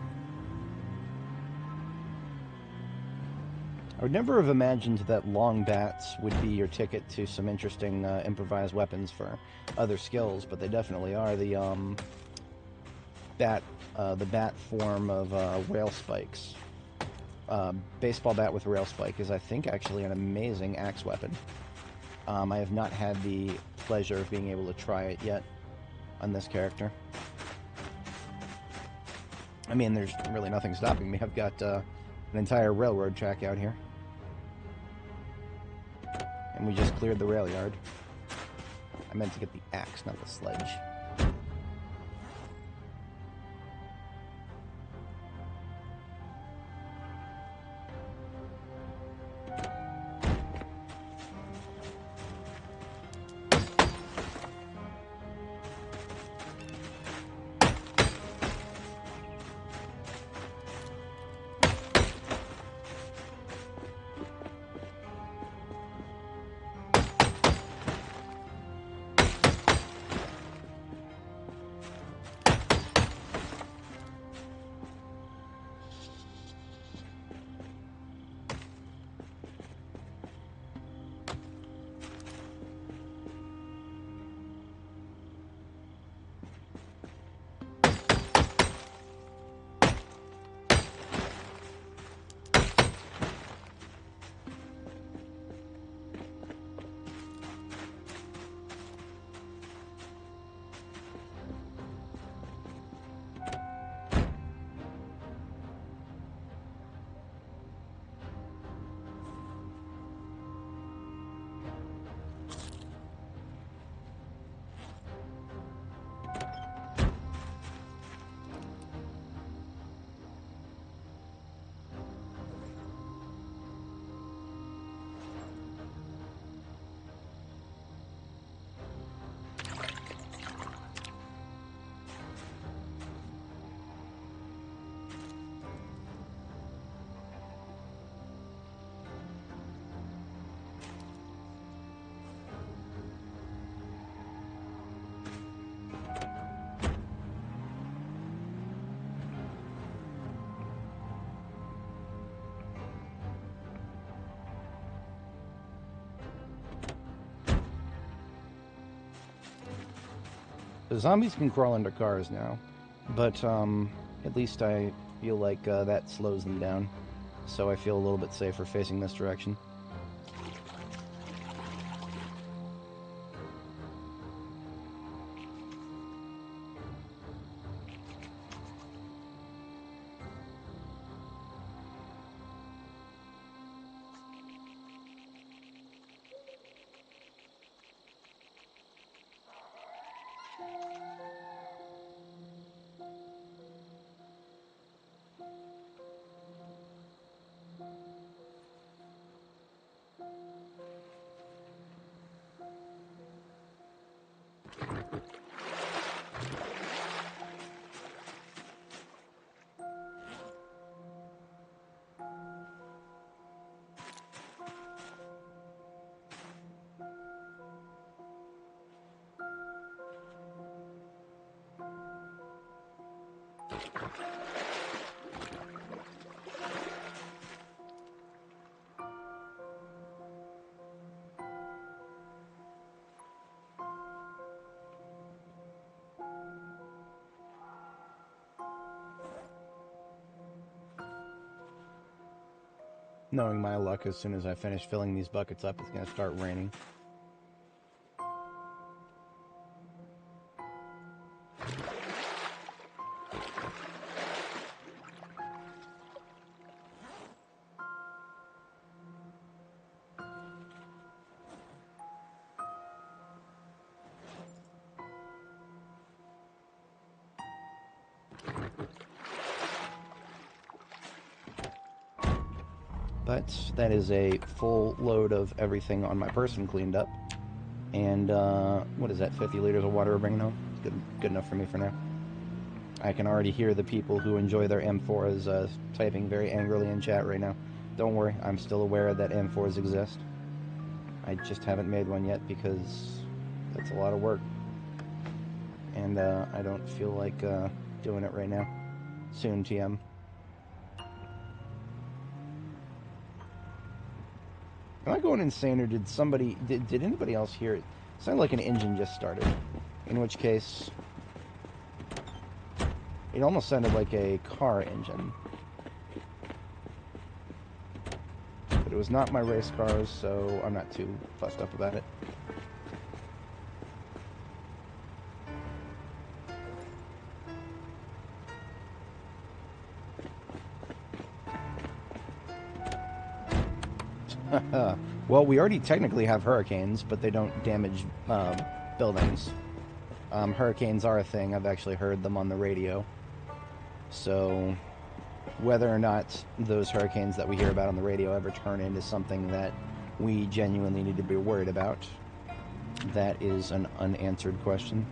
I would never have imagined that long bats would be your ticket to some interesting improvised weapons for other skills, but they definitely are. The bat form of rail spikes. Baseball bat with rail spike is, I think, actually an amazing axe weapon. I have not had the pleasure of being able to try it yet on this character. I mean, there's really nothing stopping me. I've got an entire railroad track out here. And we just cleared the rail yard. I meant to get the axe, not the sledge. The zombies can crawl under cars now, but at least I feel like that slows them down, so I feel a little bit safer facing this direction. Knowing my luck, as soon as I finish filling these buckets up, it's going to start raining. But that is a full load of everything on my person cleaned up. And, what is that, 50 liters of water we're bringing home? It's good enough for me for now. I can already hear the people who enjoy their M4s typing very angrily in chat right now. Don't worry, I'm still aware that M4s exist. I just haven't made one yet because that's a lot of work. And, I don't feel like, doing it right now. Soon, TM. Am I going insane, or did anybody else hear it? It sounded like an engine just started. In which case, it almost sounded like a car engine. But it was not my race cars, so I'm not too fussed up about it. Well, we already technically have hurricanes, but they don't damage buildings. Hurricanes are a thing. I've actually heard them on the radio. So, whether or not those hurricanes that we hear about on the radio ever turn into something that we genuinely need to be worried about, that is an unanswered question.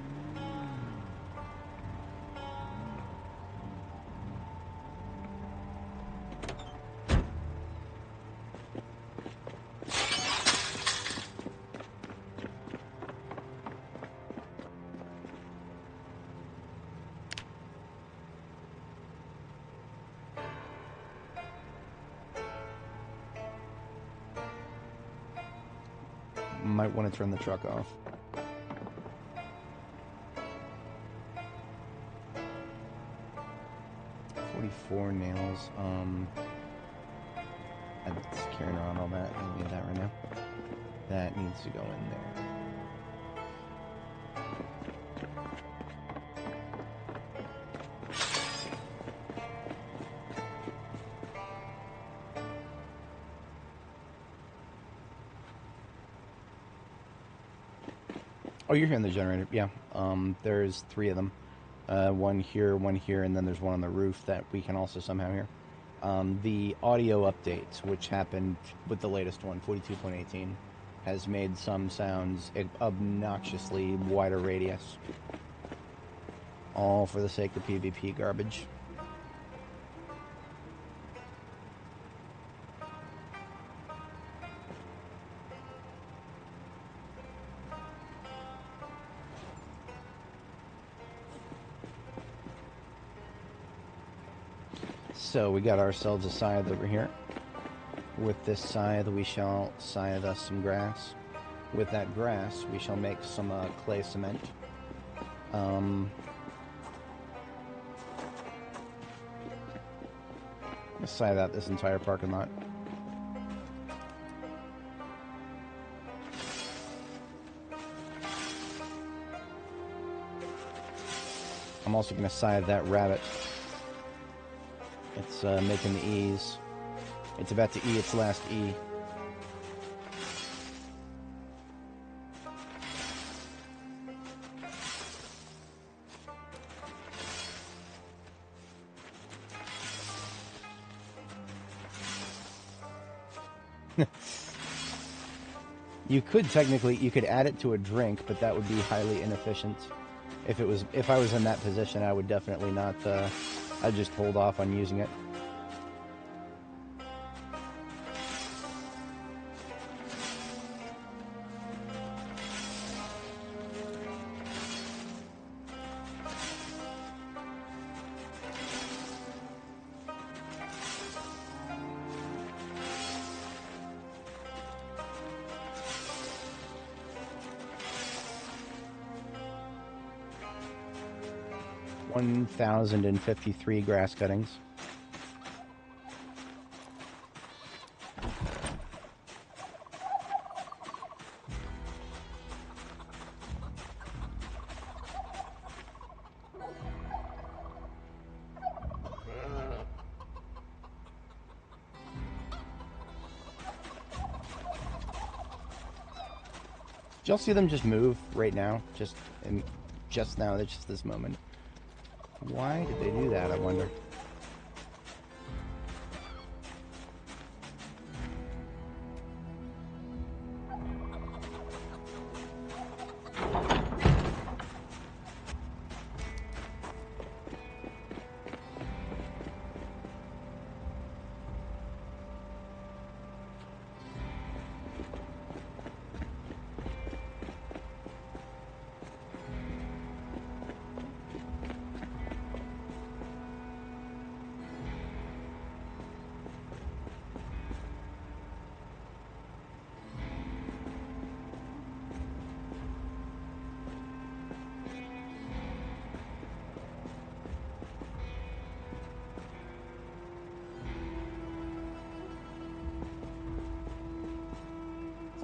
Might want to turn the truck off. $44 nails. I'm carrying around all that. I don't need that right now. That needs to go in there. Oh, you're hearing the generator. Yeah. There's 3 of them. One here, and then there's one on the roof that we can also somehow hear. The audio updates, which happened with the latest one, 42.18, has made some sounds obnoxiously wider radius. All for the sake of PvP garbage. So we got ourselves a scythe over here. With this scythe we shall scythe us some grass. With that grass we shall make some clay cement. Let's scythe out this entire parking lot. I'm also going to scythe that rabbit. It's making the E's. It's about to E its last E. You could add it to a drink, but that would be highly inefficient. If I was in that position, I would definitely not, I'd just hold off on using it. $1,053 grass cuttings. Did y'all see them just move right now? Just now, just this moment. Why did they do that, I wonder?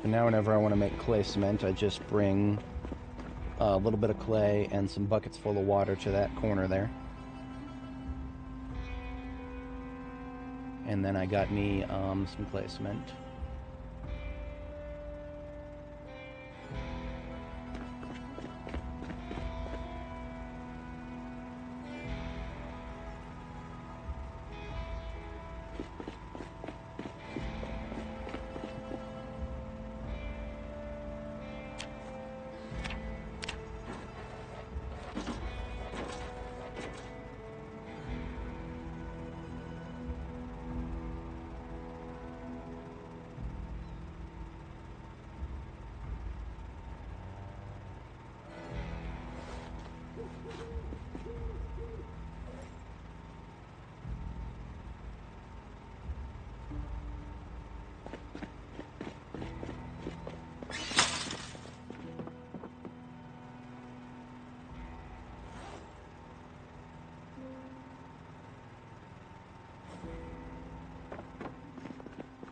And now whenever I want to make clay cement, I just bring a little bit of clay and some buckets full of water to that corner there. And then I got me some clay cement.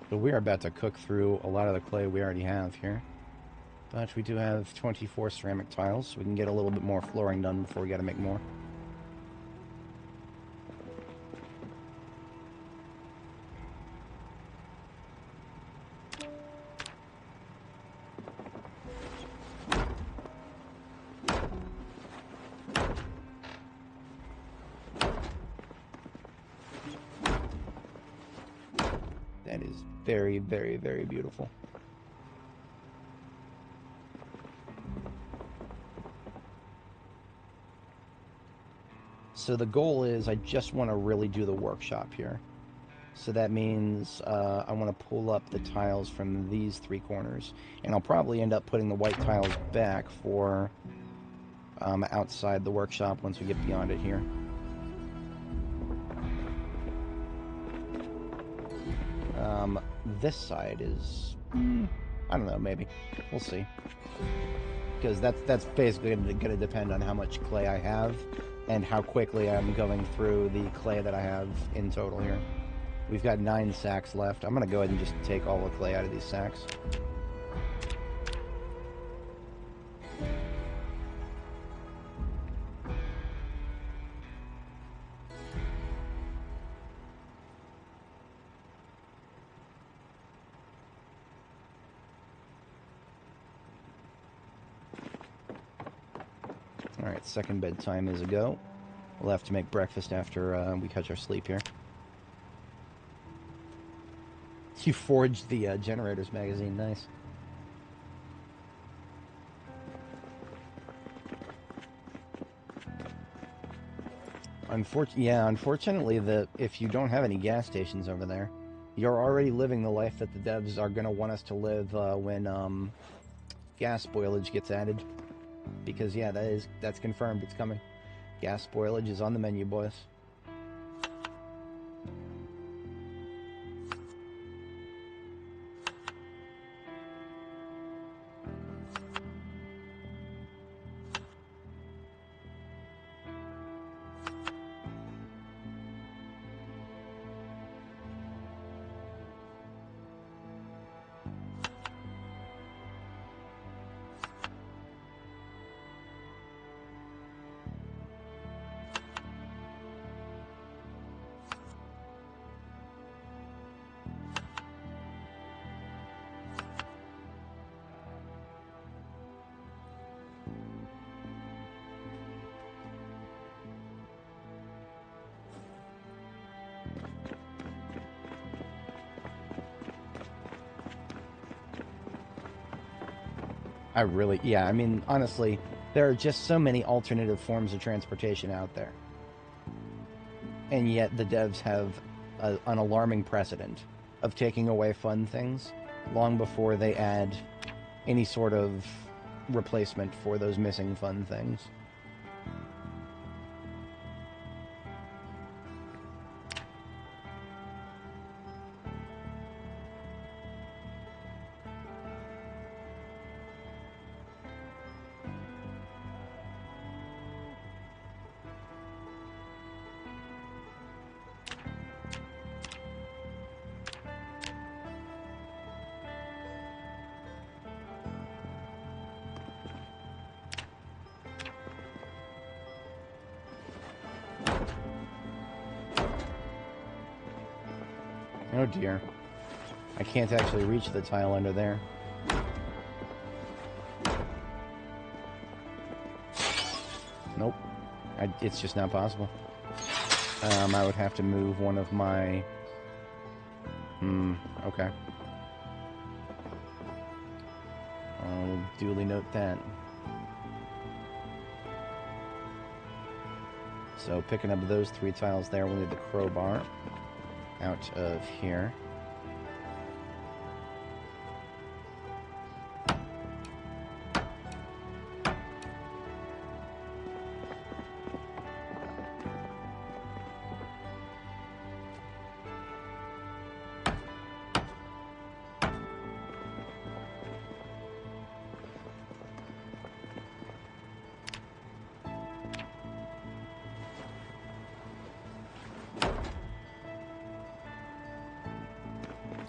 So we are about to cook through a lot of the clay we already have here. But we do have 24 ceramic tiles, so we can get a little bit more flooring done before we gotta make more. That is very, very, very beautiful. So the goal is I just want to really do the workshop here. So that means I want to pull up the tiles from these three corners. And I'll probably end up putting the white tiles back for outside the workshop once we get beyond it here. This side is, I don't know, maybe. We'll see. Because that's basically going to depend on how much clay I have and how quickly I'm going through the clay that I have in total here. We've got 9 sacks left. I'm going to go ahead and just take all the clay out of these sacks. Alright, second bedtime is a go. We'll have to make breakfast after we catch our sleep here. You forged the Generators magazine, nice. Unfortunately, if you don't have any gas stations over there, you're already living the life that the devs are going to want us to live when gas spoilage gets added. Because, yeah, that's confirmed. It's coming. Gas spoilage is on the menu, boys. Yeah, I mean, honestly, there are just so many alternative forms of transportation out there. And yet the devs have an alarming precedent of taking away fun things long before they add any sort of replacement for those missing fun things. Oh dear. I can't actually reach the tile under there. Nope. It's just not possible. I would have to move one of my... okay. I'll duly note that. So picking up those 3 tiles there, we'll need the crowbar out of here.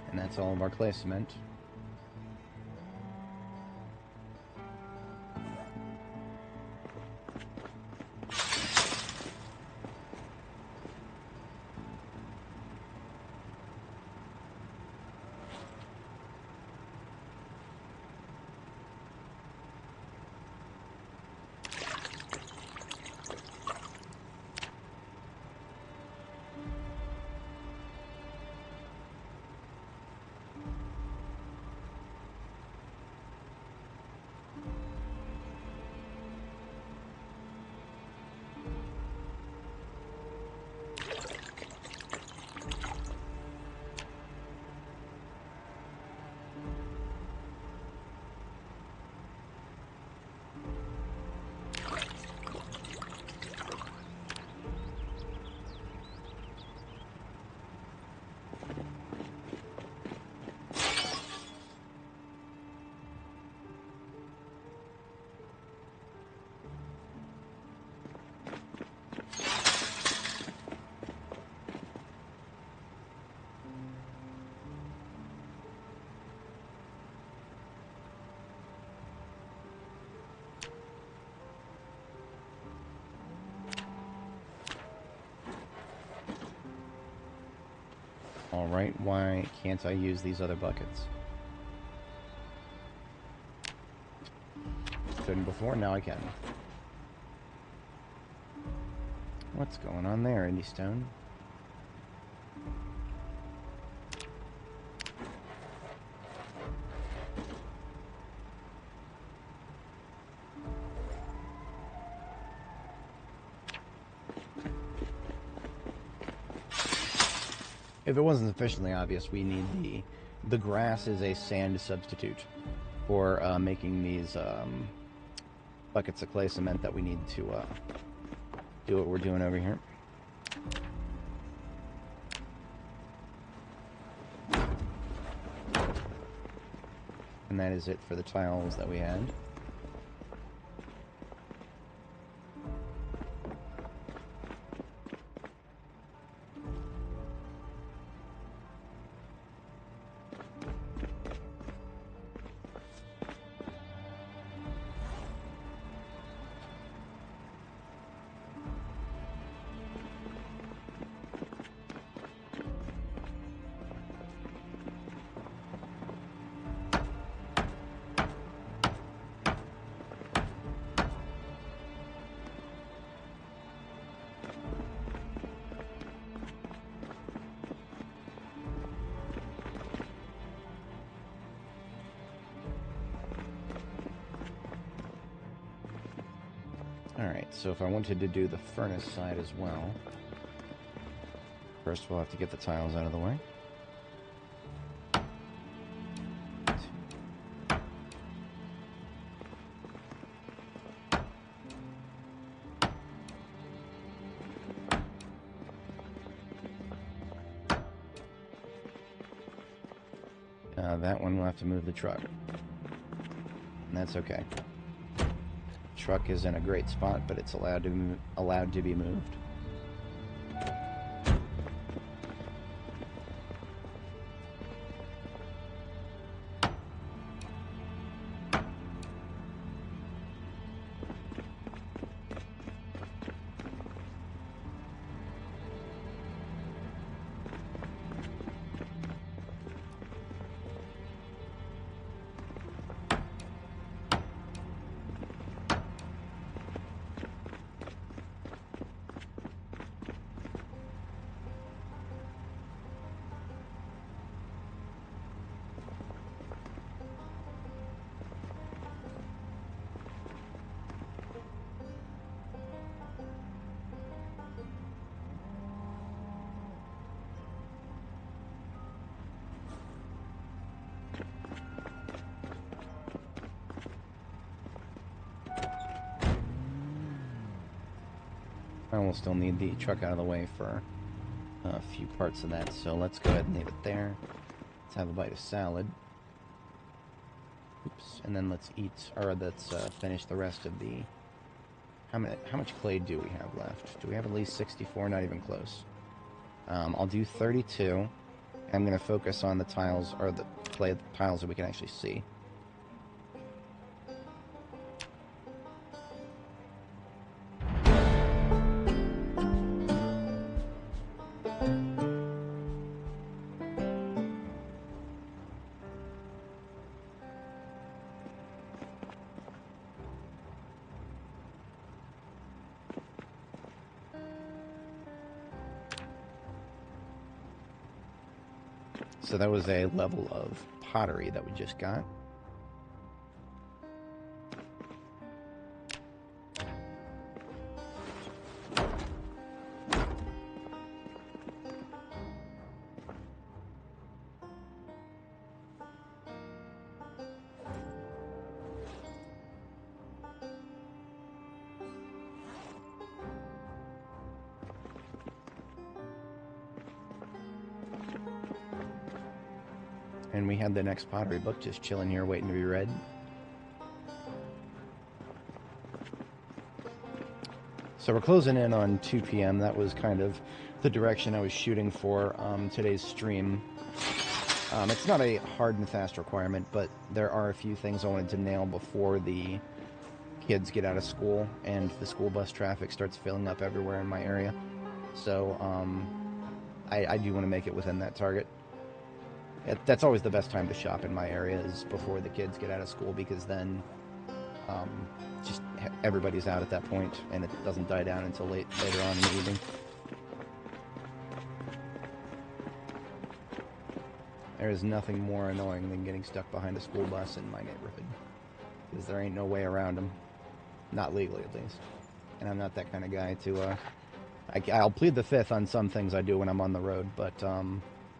And that's all of our clay cement. Alright, why can't I use these other buckets? Couldn't before, now I can. What's going on there, Indie Stone? If it wasn't sufficiently obvious, we need the grass is a sand substitute for making these buckets of clay cement that we need to do what we're doing over here. And that is it for the tiles that we had. Alright, so if I wanted to do the furnace side as well, first we'll have to get the tiles out of the way. That one will have to move the truck. And that's okay. Truck is in a great spot, but it's allowed to be moved. I will still need the truck out of the way for a few parts of that, so let's go ahead and leave it there. Let's have a bite of salad. Oops, and then let's eat, or let's finish the rest of the... How much clay do we have left? Do we have at least 64? Not even close. I'll do 32. I'm going to focus on the tiles, or the clay tiles that we can actually see. So that was a level of pottery that we just got. And we had the next pottery book just chilling here waiting to be read. So we're closing in on 2 p.m. That was kind of the direction I was shooting for today's stream. It's not a hard and fast requirement, but there are a few things I wanted to nail before the kids get out of school and the school bus traffic starts filling up everywhere in my area. So I do want to make it within that target. That's always the best time to shop in my area, is before the kids get out of school, because then just everybody's out at that point and it doesn't die down until later on in the evening. There is nothing more annoying than getting stuck behind a school bus in my neighborhood, because there ain't no way around them. Not legally, at least. And I'm not that kind of guy to... I'll plead the fifth on some things I do when I'm on the road, but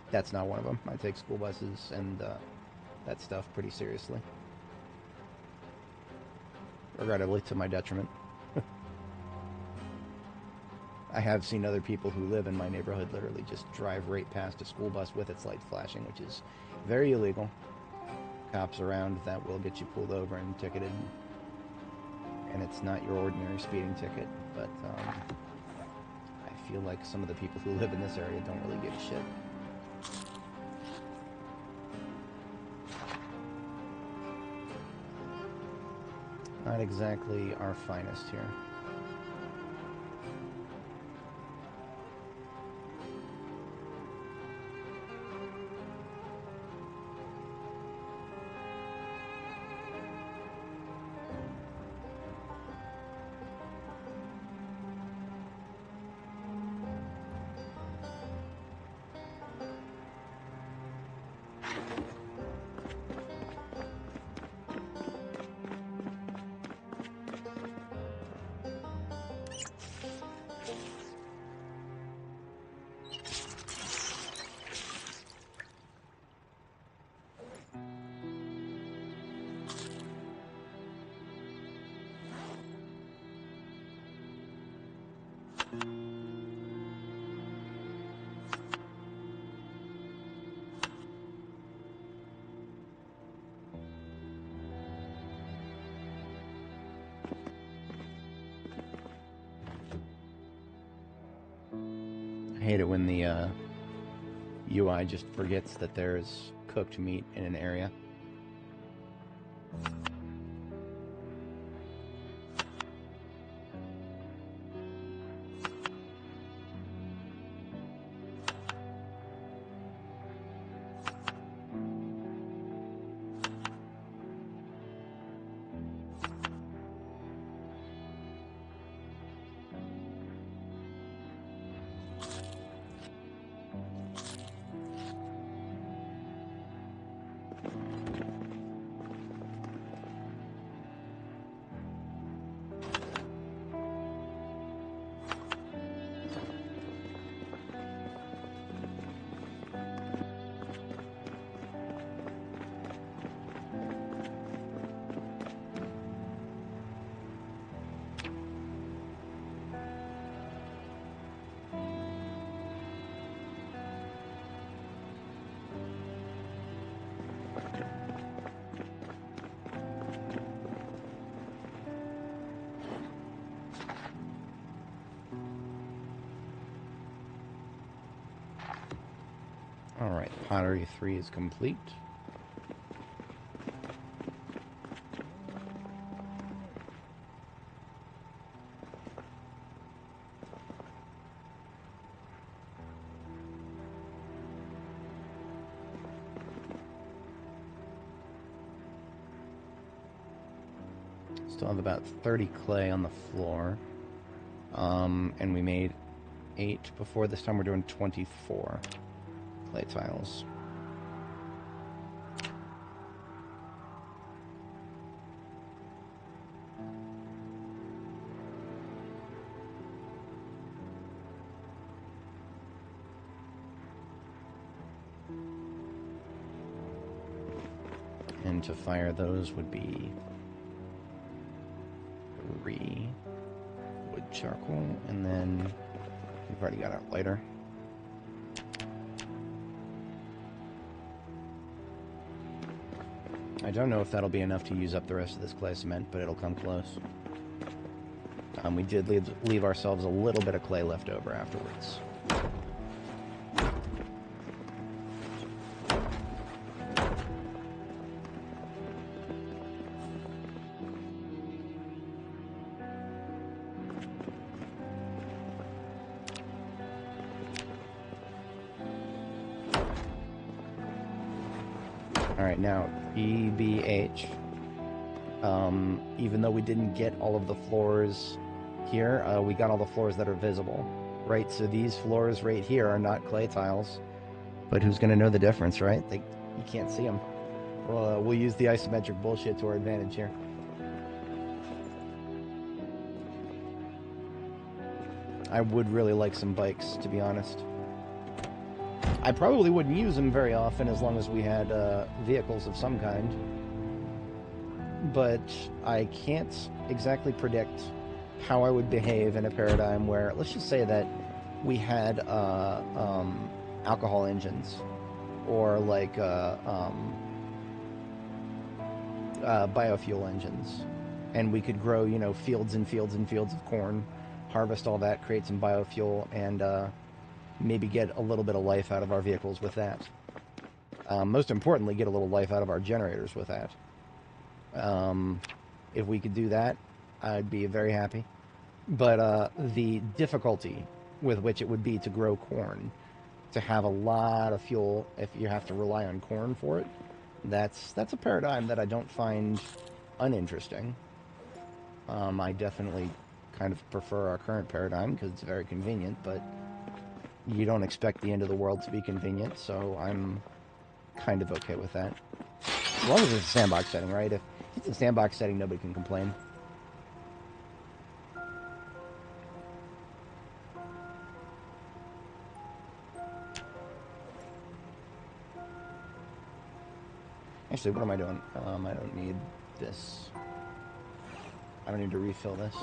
that's not one of them. I take school buses and that stuff pretty seriously. Regrettably, to my detriment. I have seen other people who live in my neighborhood literally just drive right past a school bus with its lights flashing, which is very illegal. Cops around, that will get you pulled over and ticketed. And it's not your ordinary speeding ticket, but I feel like some of the people who live in this area don't really give a shit. Not exactly our finest here. I hate it when the UI just forgets that there's cooked meat in an area. Alright, pottery 3 is complete. Still have about 30 clay on the floor. And we made 8 before. This time we're doing 24 clay tiles. And to fire those would be 3 wood charcoal, and then we've already got our lighter. I don't know if that'll be enough to use up the rest of this clay cement, but it'll come close. We did leave ourselves a little bit of clay left over afterwards. Alright, now, EBH. Even though we didn't get all of the floors here, we got all the floors that are visible. Right, so these floors right here are not clay tiles. But who's going to know the difference, right? You can't see them. Well, we'll use the isometric bullshit to our advantage here. I would really like some bikes, to be honest. I probably wouldn't use them very often as long as we had vehicles of some kind. But I can't exactly predict how I would behave in a paradigm where, let's just say that we had alcohol engines, or like biofuel engines, and we could grow, you know, fields and fields and fields of corn, harvest all that, create some biofuel, and maybe get a little bit of life out of our vehicles with that. Most importantly, get a little life out of our generators with that. If we could do that, I'd be very happy. But the difficulty with which it would be to grow corn, to have a lot of fuel if you have to rely on corn for it, that's a paradigm that I don't find uninteresting. I definitely kind of prefer our current paradigm because it's very convenient, but you don't expect the end of the world to be convenient, so I'm kind of okay with that. As long as it's a sandbox setting, right? If it's a sandbox setting, nobody can complain. Actually, what am I doing? I don't need this. I don't need to refill this.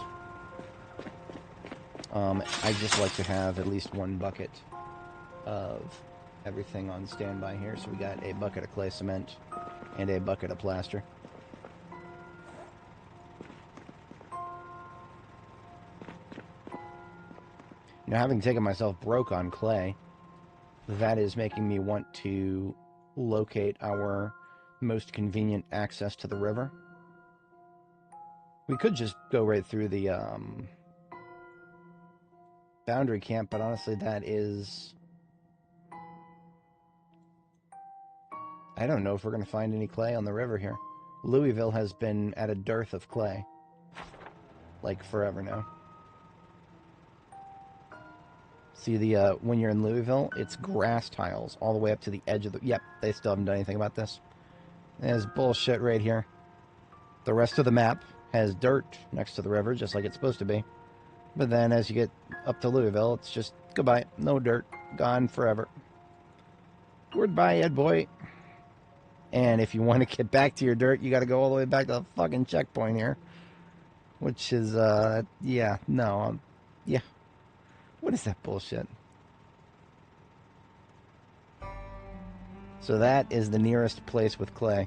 I just like to have at least one bucket of everything on standby here. So we got a bucket of clay cement and a bucket of plaster. You know, having taken myself broke on clay, that is making me want to locate our most convenient access to the river. We could just go right through the boundary camp, but honestly, that is... I don't know if we're going to find any clay on the river here. Louisville has been at a dearth of clay. Like, forever now. See, when you're in Louisville, it's grass tiles all the way up to the edge of the... Yep, they still haven't done anything about this. There's bullshit right here. The rest of the map has dirt next to the river, just like it's supposed to be. But then as you get up to Louisville, it's just goodbye. No dirt. Gone forever. Goodbye, Ed boy. And if you want to get back to your dirt, you got to go all the way back to the fucking checkpoint here. Which is, yeah, no, yeah. What is that bullshit? So that is the nearest place with clay.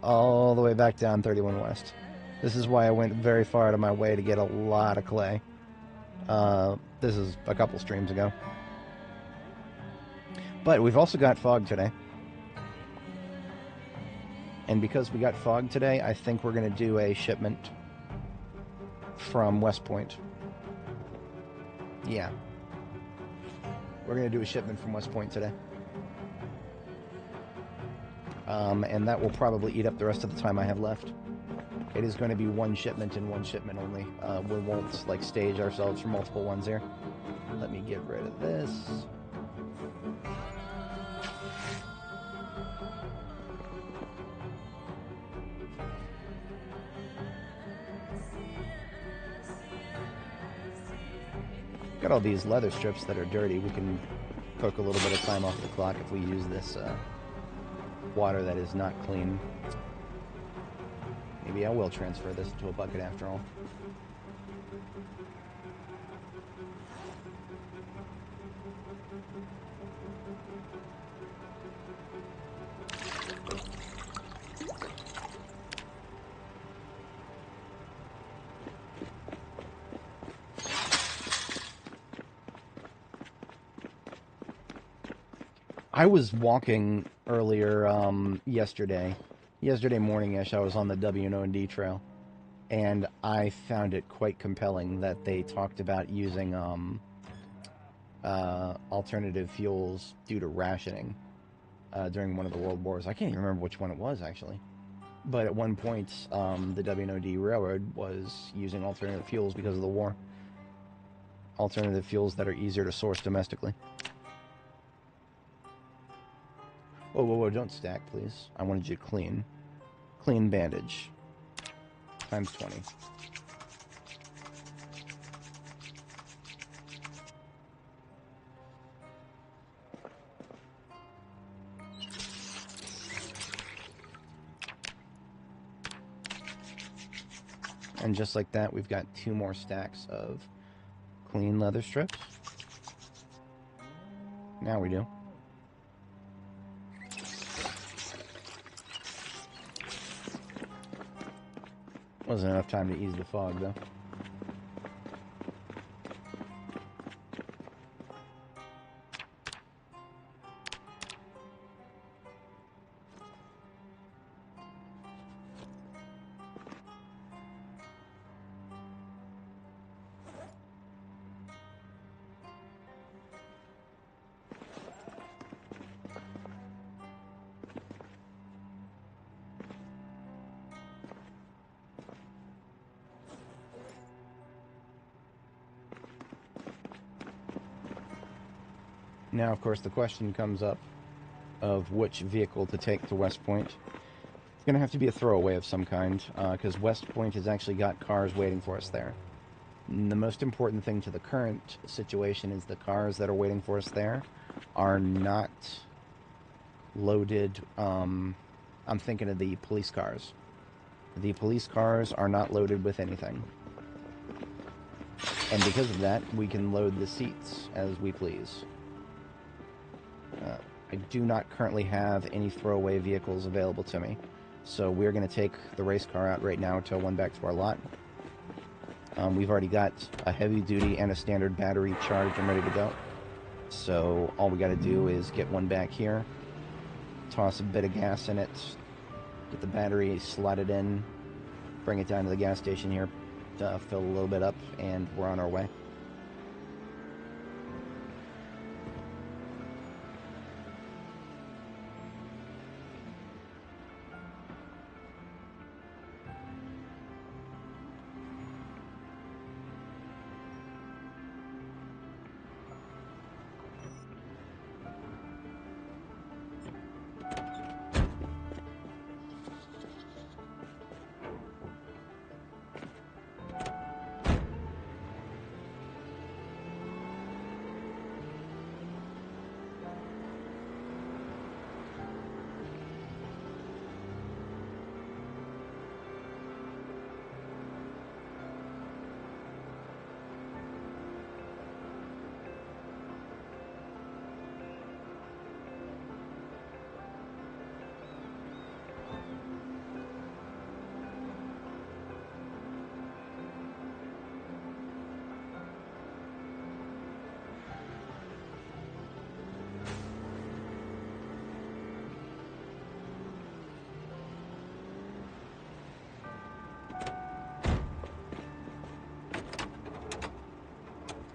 All the way back down 31 West. This is why I went very far out of my way to get a lot of clay. This is a couple streams ago. But we've also got fog today. And because we got fog today, I think we're going to do a shipment from West Point. Yeah. We're going to do a shipment from West Point today. And that will probably eat up the rest of the time I have left. It is going to be one shipment and one shipment only. We won't, like, stage ourselves for multiple ones here. Let me get rid of this. Got all these leather strips that are dirty. We can poke a little bit of time off the clock if we use this water that is not clean. Maybe I will transfer this into a bucket after all. I was walking earlier yesterday morning-ish. I was on the W&D trail, and I found it quite compelling that they talked about using alternative fuels due to rationing during one of the world wars. I can't even remember which one it was, actually. But at one point, the W&D Railroad was using alternative fuels because of the war. Alternative fuels that are easier to source domestically. Whoa, whoa, whoa, don't stack, please. I wanted you to clean. Clean bandage. Times 20. And just like that, we've got 2 more stacks of clean leather strips. Now we do. Wasn't enough time to ease the fog, though. Now, of course, the question comes up of which vehicle to take to West Point. It's going to have to be a throwaway of some kind, because West Point has actually got cars waiting for us there. And the most important thing to the current situation is the cars that are waiting for us there are not loaded. I'm thinking of the police cars. The police cars are not loaded with anything. And because of that, we can load the seats as we please. I do not currently have any throwaway vehicles available to me, so we're going to take the race car out right now, tow one back to our lot, We've already got a heavy-duty and a standard battery charged and ready to go. So all we got to do is get one back here, toss a bit of gas in it, get the battery slotted in, bring it down to the gas station here, fill a little bit up, and we're on our way.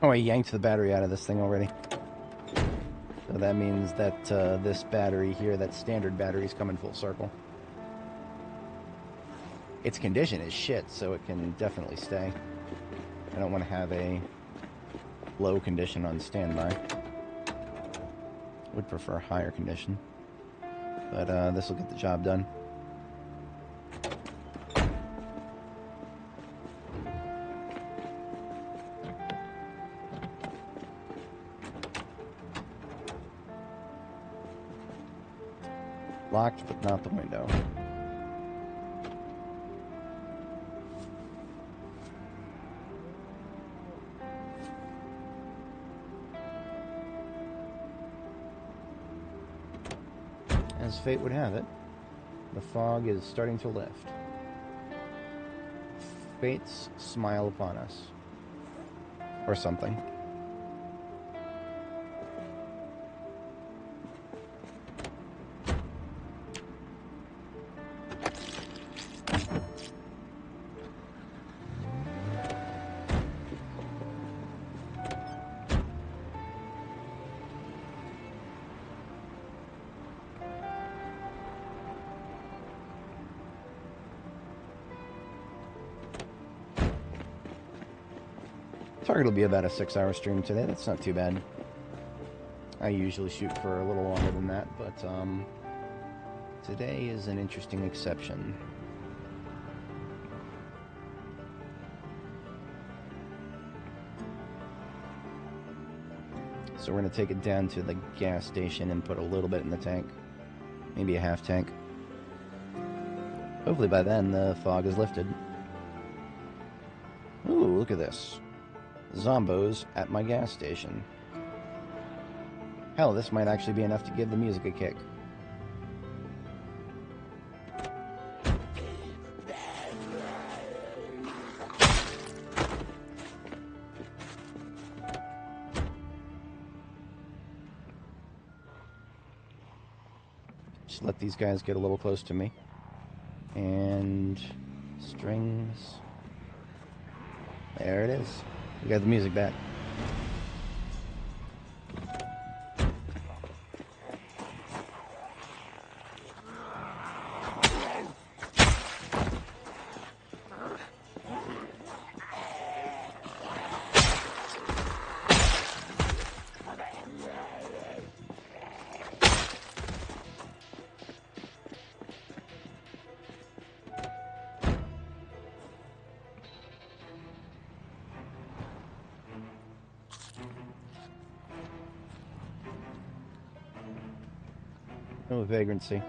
Oh, I yanked the battery out of this thing already. So that means that this battery here, that standard battery, is coming full circle. Its condition is shit, so it can definitely stay. I don't want to have a low condition on standby. Would prefer higher condition. But this will get the job done. Locked, but not the window. As fate would have it, the fog is starting to lift. Fates smile upon us. Or something. Target will be about a 6-hour stream today. That's not too bad. I usually shoot for a little longer than that, but today is an interesting exception. So we're going to take it down to the gas station and put a little bit in the tank. Maybe a half tank. Hopefully by then the fog is lifted. Ooh, look at this. Zombos at my gas station. Hell, this might actually be enough to give the music a kick. Just let these guys get a little close to me. And strings. There it is. We got the music back. No vagrancy.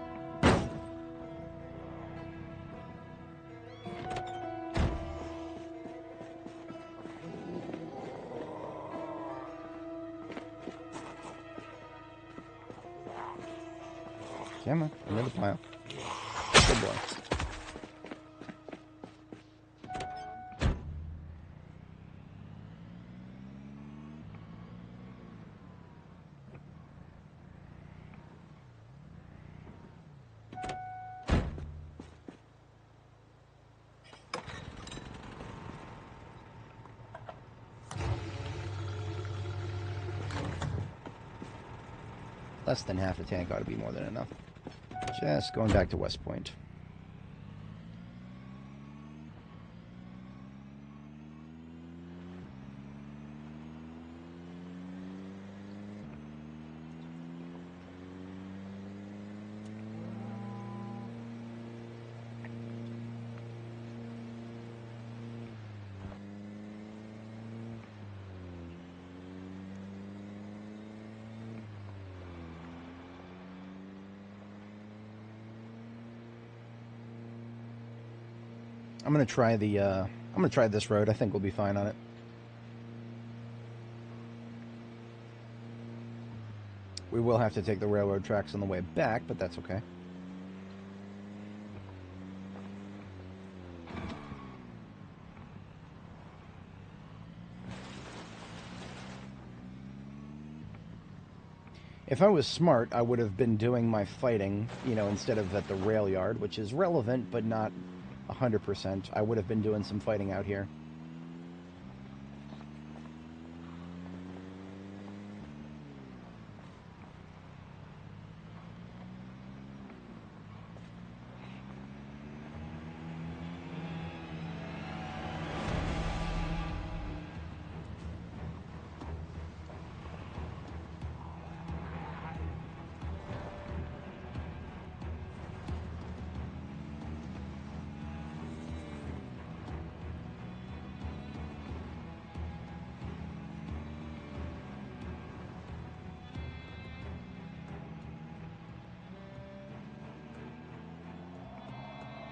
Come on, another pile. Good boy. less than half a tank ought to be more than enough. Just going back to West Point. I'm gonna try this road. I think we'll be fine on it. We will have to take the railroad tracks on the way back, but that's okay. If I was smart, I would have been doing my fighting, you know, instead of at the rail yard, which is relevant, but not 100%. I would have been doing some fighting out here.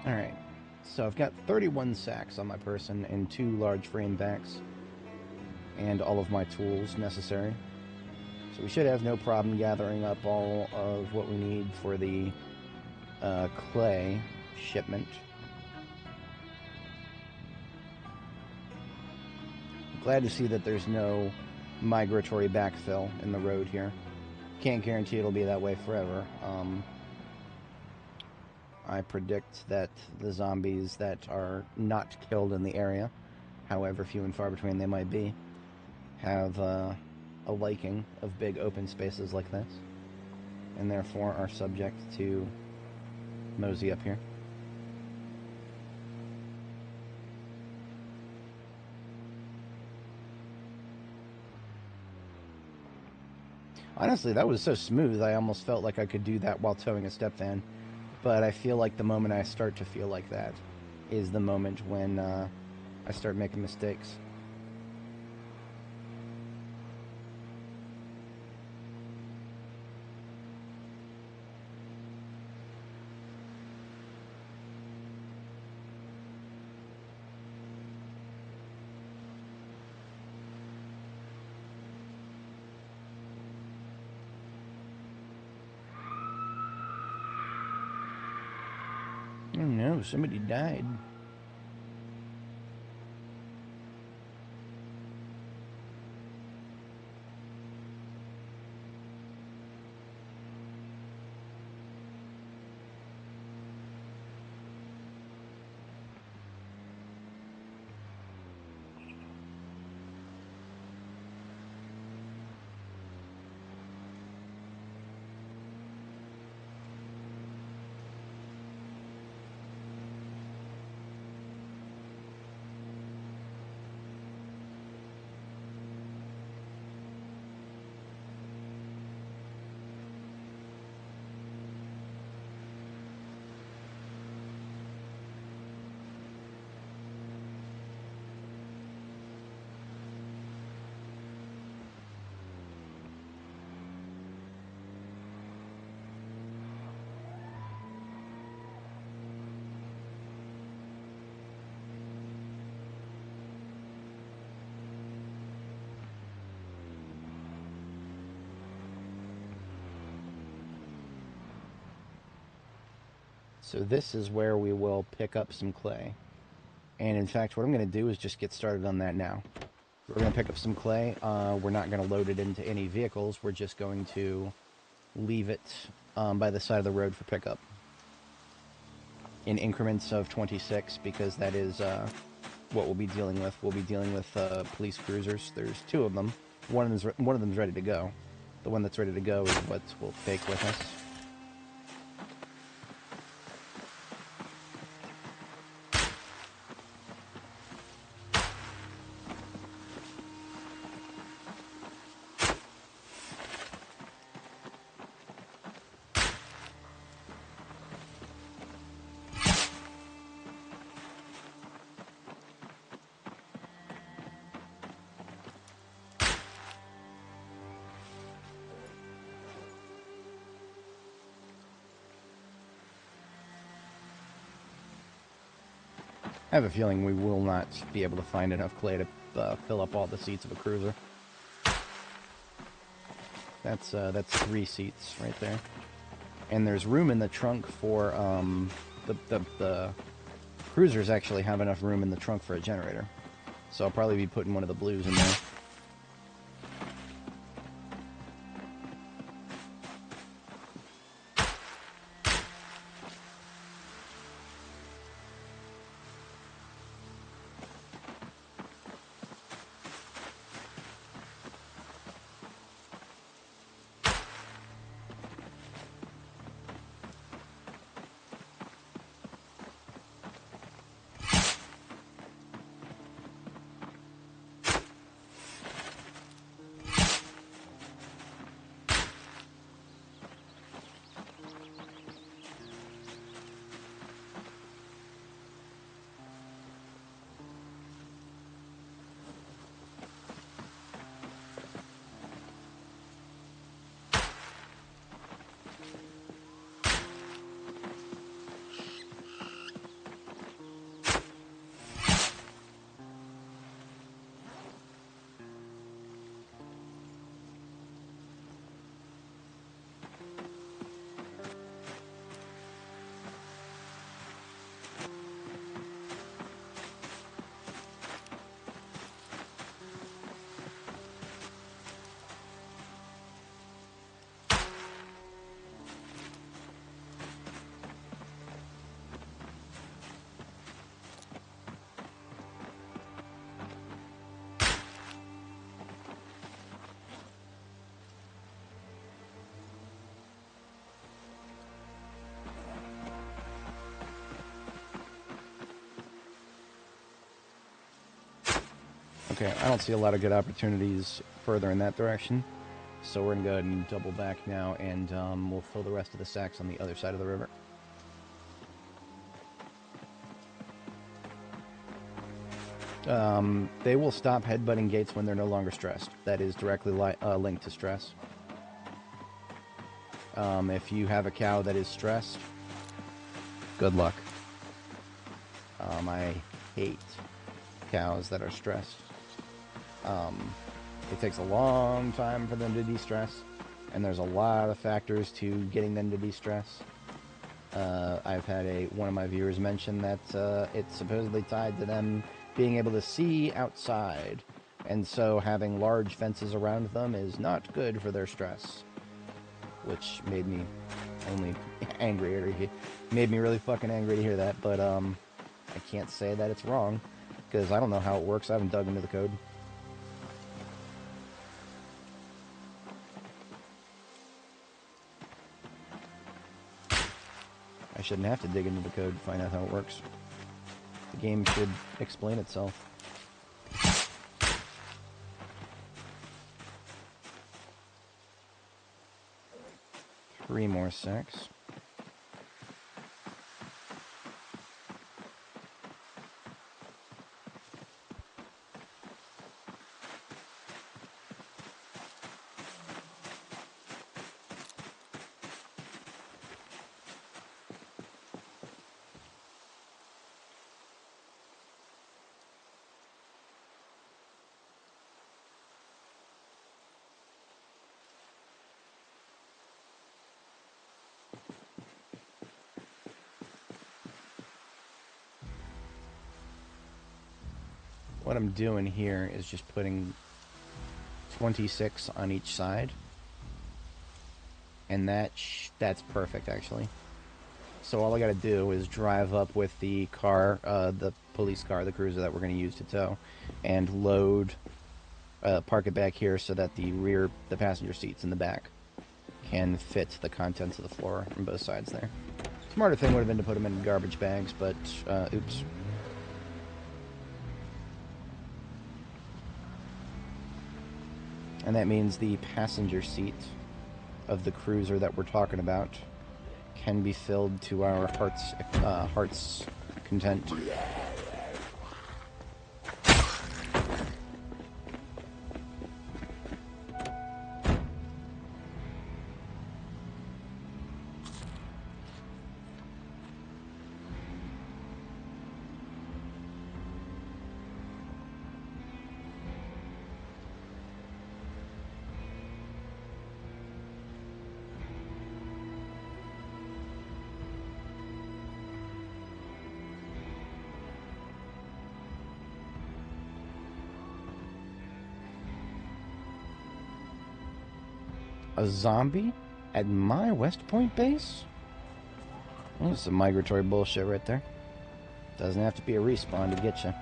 Alright, so I've got 31 sacks on my person and 2 large frame backs and all of my tools necessary. So we should have no problem gathering up all of what we need for the clay shipment. Glad to see that there's no migratory backfill in the road here. Can't guarantee it'll be that way forever. I predict that the zombies that are not killed in the area, however few and far between they might be, have a liking of big open spaces like this, and therefore are subject to mosey up here. Honestly, that was so smooth, I almost felt like I could do that while towing a step van. But I feel like the moment I start to feel like that is the moment when I start making mistakes. Oh no, somebody died. So this is where we will pick up some clay. And in fact, what I'm going to do is just get started on that now. We're going to pick up some clay. We're not going to load it into any vehicles. We're just going to leave it by the side of the road for pickup. In increments of 26, because that is what we'll be dealing with. We'll be dealing with police cruisers. There's 2 of them. One of them's ready to go. the one that's ready to go is what we'll take with us. I have a feeling we will not be able to find enough clay to fill up all the seats of a cruiser. That's 3 seats right there. And there's room in the trunk for, the cruisers actually have enough room in the trunk for a generator. So I'll probably be putting one of the blues in there. Okay, I don't see a lot of good opportunities further in that direction, so we're going to go ahead and double back now, and we'll fill the rest of the sacks on the other side of the river. They will stop headbutting gates when they're no longer stressed. That is directly linked to stress. If you have a cow that is stressed, good luck. I hate cows that are stressed. It takes a long time for them to de-stress, and there's a lot of factors to getting them to de-stress. I've had one of my viewers mention that it's supposedly tied to them being able to see outside, and so having large fences around them is not good for their stress, which made me only angrier. It made me really fucking angry to hear that, but I can't say that it's wrong, because I don't know how it works. I haven't dug into the code. I shouldn't have to dig into the code to find out how it works. The game should explain itself. 3 more sacks. What I'm doing here is just putting 26 on each side, and that's perfect actually. So all I gotta do is drive up with the car, the police car, the cruiser that we're gonna use to tow, and load park it back here so that the passenger seats in the back can fit the contents of the floor on both sides there. Smarter thing would have been to put them in garbage bags, but oops. And that means the passenger seat of the cruiser that we're talking about can be filled to our heart's content. A zombie at my West Point base? Well, that's some migratory bullshit right there. Doesn't have to be a respawn to get you.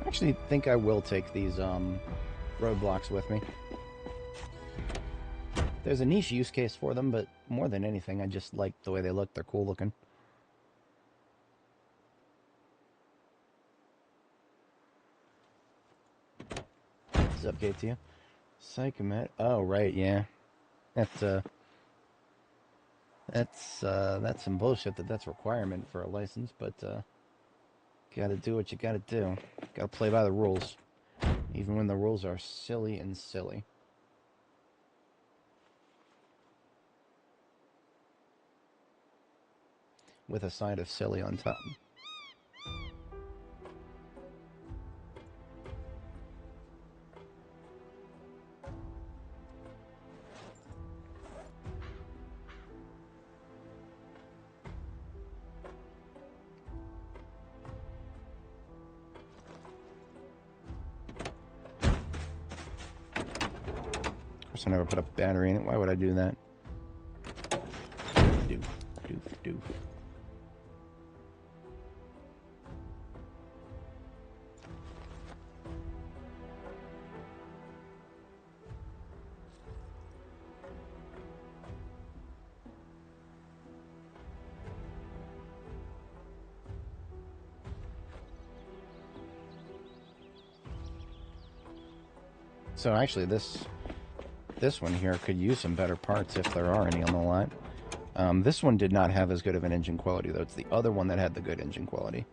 I actually think I will take these roadblocks with me. There's a niche use case for them, but more than anything, I just like the way they look. They're cool looking. What's up, KTU? Psychomet. Oh, right, yeah. That's some bullshit that's requirement for a license, but gotta do what you gotta do. Gotta play by the rules, even when the rules are silly and silly. With a side of silly on top. Of course, I never put a battery in it. Why would I do that? Doof, doof, doof. So actually, this one here could use some better parts if there are any on the line. This one did not have as good of an engine quality, though. It's the other one that had the good engine quality.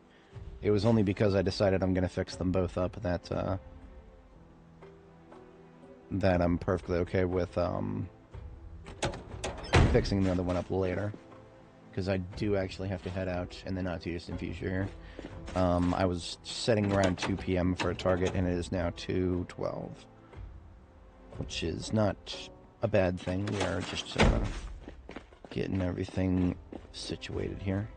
It was only because I decided I'm going to fix them both up that I'm perfectly okay with fixing the other one up later. Because I do actually have to head out in the not-too-distant future here. I was setting around 2 p.m. for a target, and it is now 2:12. Which is not a bad thing. We are just getting everything situated here.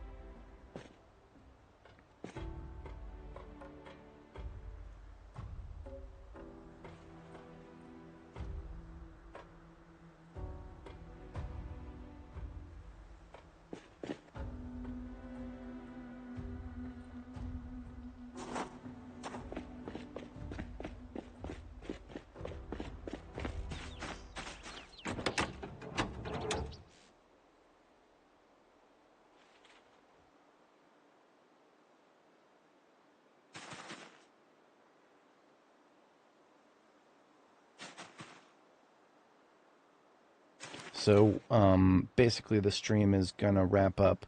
So, basically the stream is gonna wrap up,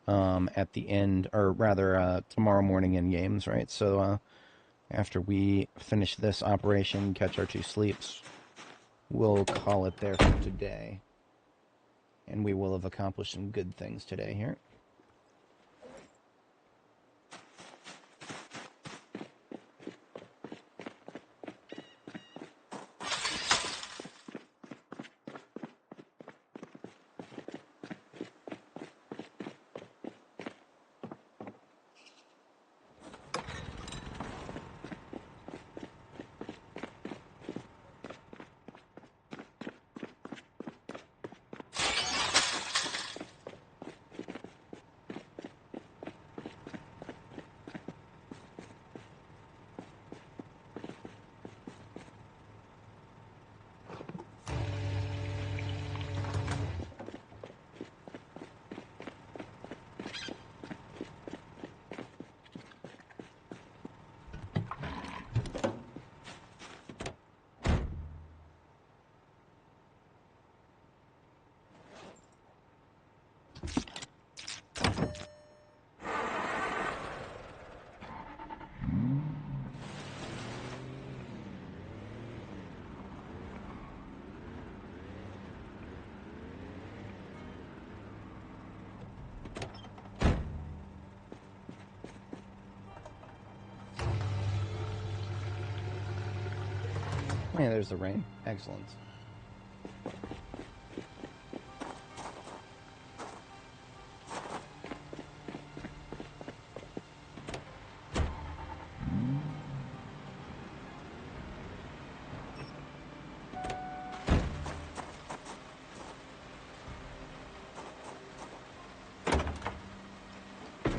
at the end, or rather, tomorrow morning in games, right? So, after we finish this operation, catch our 2 sleeps, we'll call it there for today. And we will have accomplished some good things today here. Yeah, there's the rain. Excellent.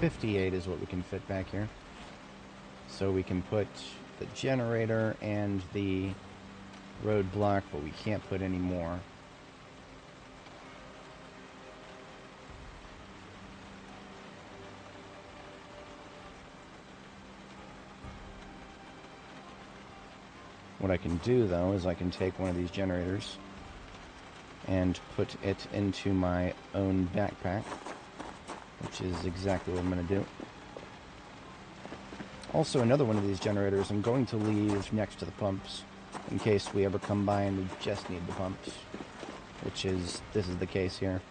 $58 is what we can fit back here. So we can put the generator and the roadblock, but we can't put any more. What I can do, though, is I can take one of these generators and put it into my own backpack, which is exactly what I'm going to do. Also, another one of these generators I'm going to leave next to the pumps in case we ever come by and we just need the pumps, which is, this is the case here.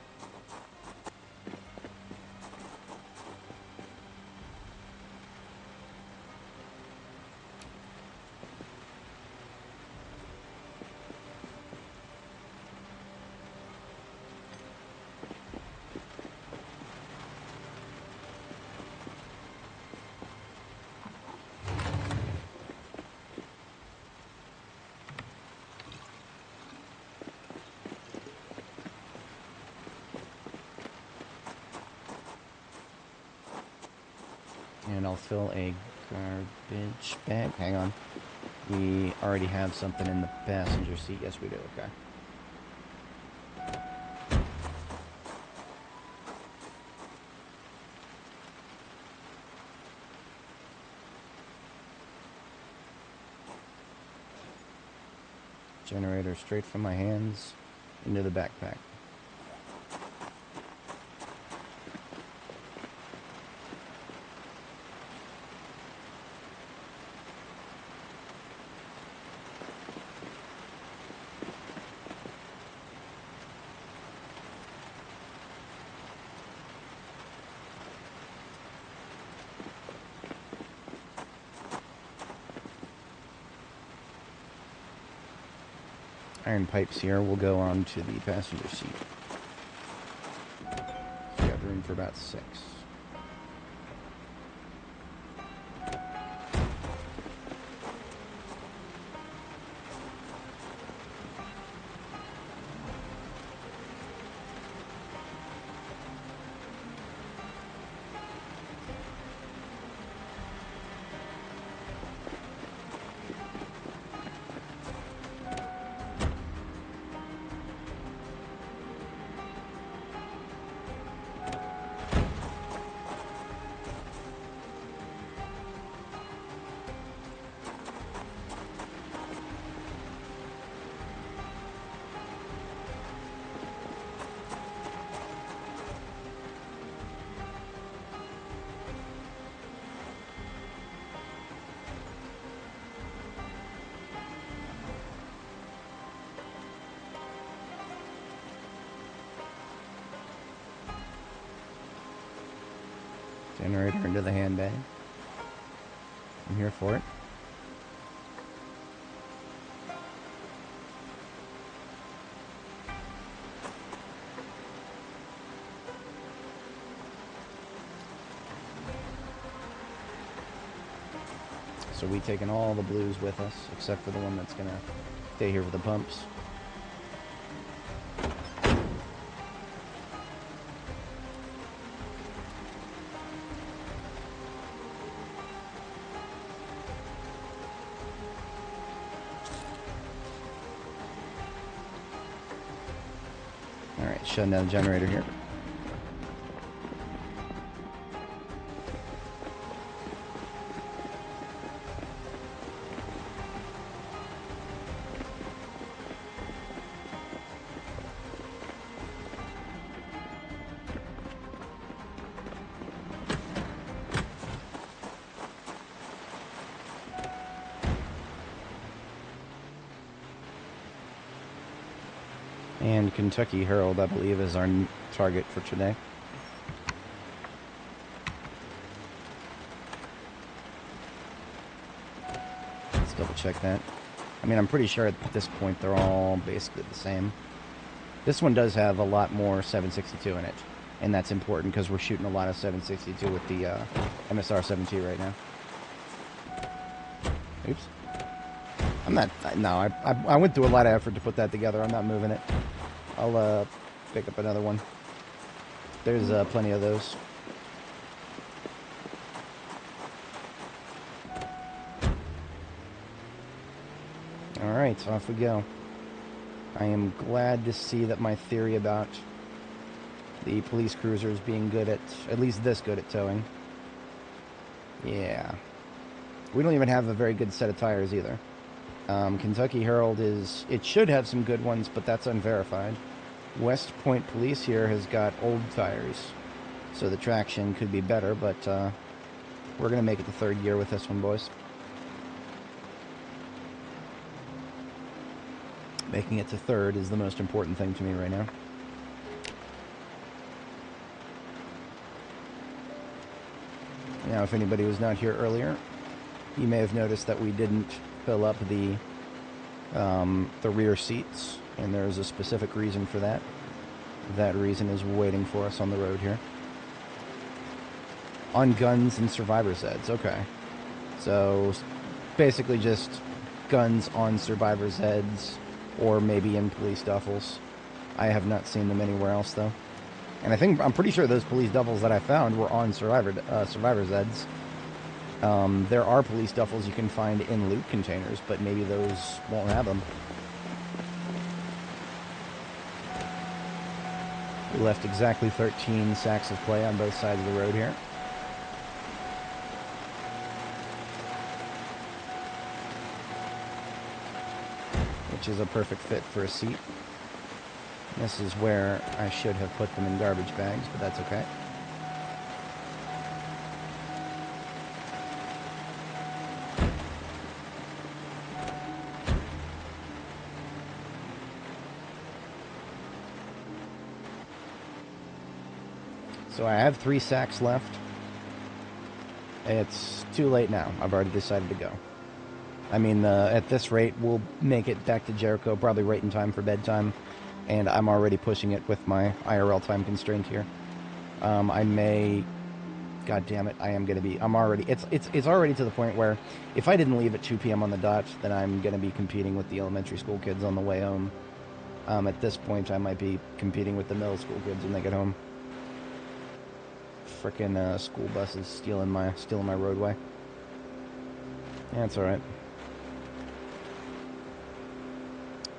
And I'll fill a garbage bag. Hang on. We already have something in the passenger seat. Yes, we do. Okay. Generator straight from my hands into the backpack. Iron pipes here will go on to the passenger seat. We got room for about 6. Generator into the handbag. I'm here for it. So we've taken all the blues with us, except for the one that's gonna stay here with the pumps. Alright, shutting down the generator here. And Kentucky Herald, I believe, is our target for today. Let's double check that. I mean, I'm pretty sure at this point they're all basically the same. This one does have a lot more 762 in it, and that's important because we're shooting a lot of 762 with the MSR-7T right now. Oops. I'm not, no, I went through a lot of effort to put that together. I'm not moving it. I'll pick up another one. There's plenty of those. Alright, off we go. I am glad to see that my theory about the police cruisers being good at least this good at towing. Yeah. We don't even have a very good set of tires either. Kentucky Herald it should have some good ones, but that's unverified. West Point Police here has got old tires, so the traction could be better, but we're going to make it the 3rd year with this one, boys. Making it to 3rd is the most important thing to me right now. Now, if anybody was not here earlier, you may have noticed that we didn't fill up the rear seats, and there's a specific reason for that. That reason is waiting for us on the road here. On guns and survivor's heads, okay. So, basically just guns on survivor's heads, or maybe in police duffels. I have not seen them anywhere else, though. And I'm pretty sure those police duffels that I found were on survivor's heads. There are police duffels you can find in loot containers, but maybe those won't have them. We left exactly 13 sacks of clay on both sides of the road here. which is a perfect fit for a seat. This is where I should have put them in garbage bags, but that's okay. So I have 3 sacks left. It's too late now. I've already decided to go. I mean, at this rate, we'll make it back to Jericho probably right in time for bedtime, and I'm already pushing it with my IRL time constraint here. I may... God damn it, I am going to be... I'm already... It's already to the point where if I didn't leave at 2 p.m. on the dot, then I'm going to be competing with the elementary school kids on the way home. At this point, I might be competing with the middle school kids when they get home. Frickin' school buses stealing my roadway. Yeah, it's alright.